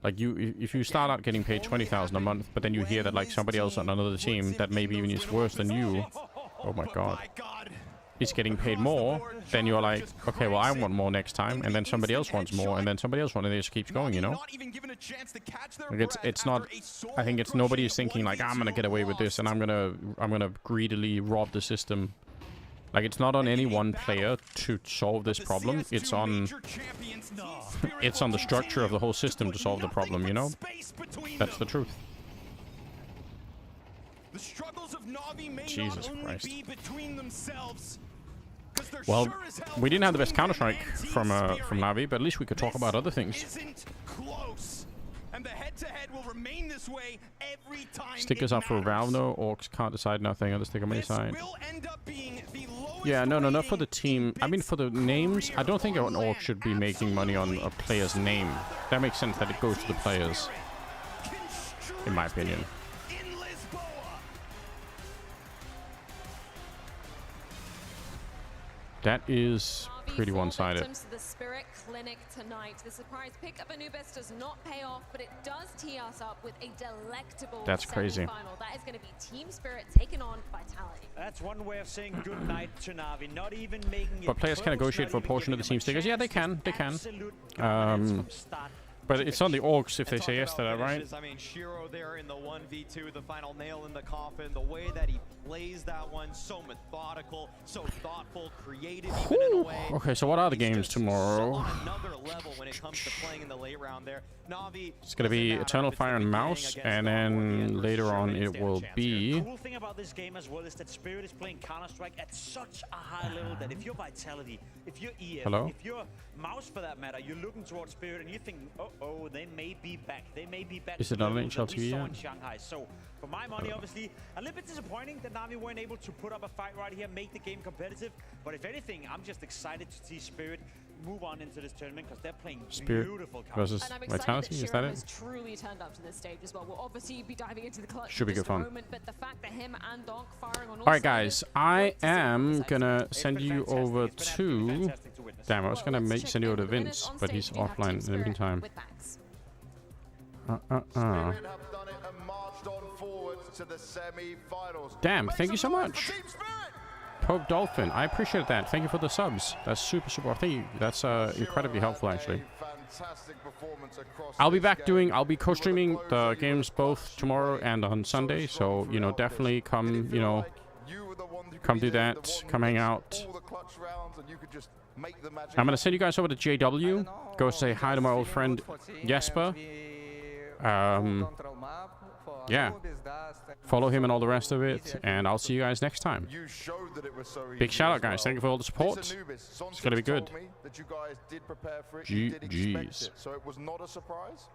Like, if you start out getting paid 20,000 a month, but then you hear that, like, somebody else on another team that maybe even is worse than you, oh my god, is getting paid more, then you're like, okay, well, I want more next time, and then somebody else wants more, and then somebody else wants, and it just keeps going, you know? Like, it's not, I think it's nobody is thinking like, I'm gonna get away with this, and I'm gonna greedily rob the system. Like, it's not on any one player to solve this problem. It's on the structure of the whole system to solve the problem, you know? That's the truth. The struggles of Na'Vi may Jesus not only Christ. be between themselves. Well, we didn't have the best Counter-Strike from Na'Vi, but at least we could talk about other things. Isn't close. And the head-to-head will remain this way every time. Stickers are for Valve, no. Orcs can't decide nothing on the sticker money side. Yeah, no, not for the team. I mean, for the names, I don't think an orc should be making money on a player's name. That makes sense that it goes to the players, in my opinion. That is pretty one-sided. The Spirit Clinic tonight. The surprise pick of Anubis does not pay off, but it does tee us up with a delectable That's crazy. semi-final. That is going to be Team Spirit taking on Vitality. That's one way of saying good night to Na'Vi. Not even making it But players can negotiate for a portion of the team stickers. Yeah, they can. But it's on the orcs if they say yes to that, right? I mean, Shiro there in the 1v2, the final nail in the coffin, the way that he plays that one, so methodical, so thoughtful, creative even in a way. Okay, so what are the games tomorrow? Another level when it comes to playing in the late round there. Na'Vi, It's going to be Eternal Fire and Mouse, and then later on it will be... The cool thing about this game as well is that Spirit is playing Counter-Strike at such a high level that if you're Vitality, if you're EF, Hello? if you're Mouse for that matter, you're looking towards Spirit and you think, oh, they may be back. They may be back. Is it on HLTV in yet? Shanghai. So, for my money, obviously, a little bit disappointing that Na'Vi weren't able to put up a fight right here, make the game competitive. But if anything, I'm just excited to see Spirit move on into this tournament because they're playing Spirit beautiful cards. versus And I'm excited Vitality, that is that Shiro it? has truly turned up to this stage as well. We'll obviously be diving into the clutch Should be in just good fun. a moment, but the fact that him and Donk firing on all Alright guys, I am gonna It's send been you fantastic. over It's been absolutely to... fantastic to witness. Damn, I was gonna Let's check send you in over to with the winners Vince, on but he's stage. We have offline Team in the Spirit meantime. with Max. Spirit have done it and marched on forward to the semi-finals. Damn, Make thank you so some noise much. for Team Spirit! Pope Dolphin, I appreciate that. Thank you for the subs. That's super, super. I think that's incredibly helpful, actually. Fantastic performance across I'll be this back game. I'll be co-streaming the games both tomorrow and on Sunday. So, you know, definitely come, you know, come do that. Come hang out. I'm going to send you guys over to JW. Go say hi to my old friend Jesper. Yeah. Follow him and all the rest of it, and I'll see you guys next time. Big shout out, guys. Thank you for all the support. It's gonna be good. That you guys did prepare for it. GG's. So it was not a surprise.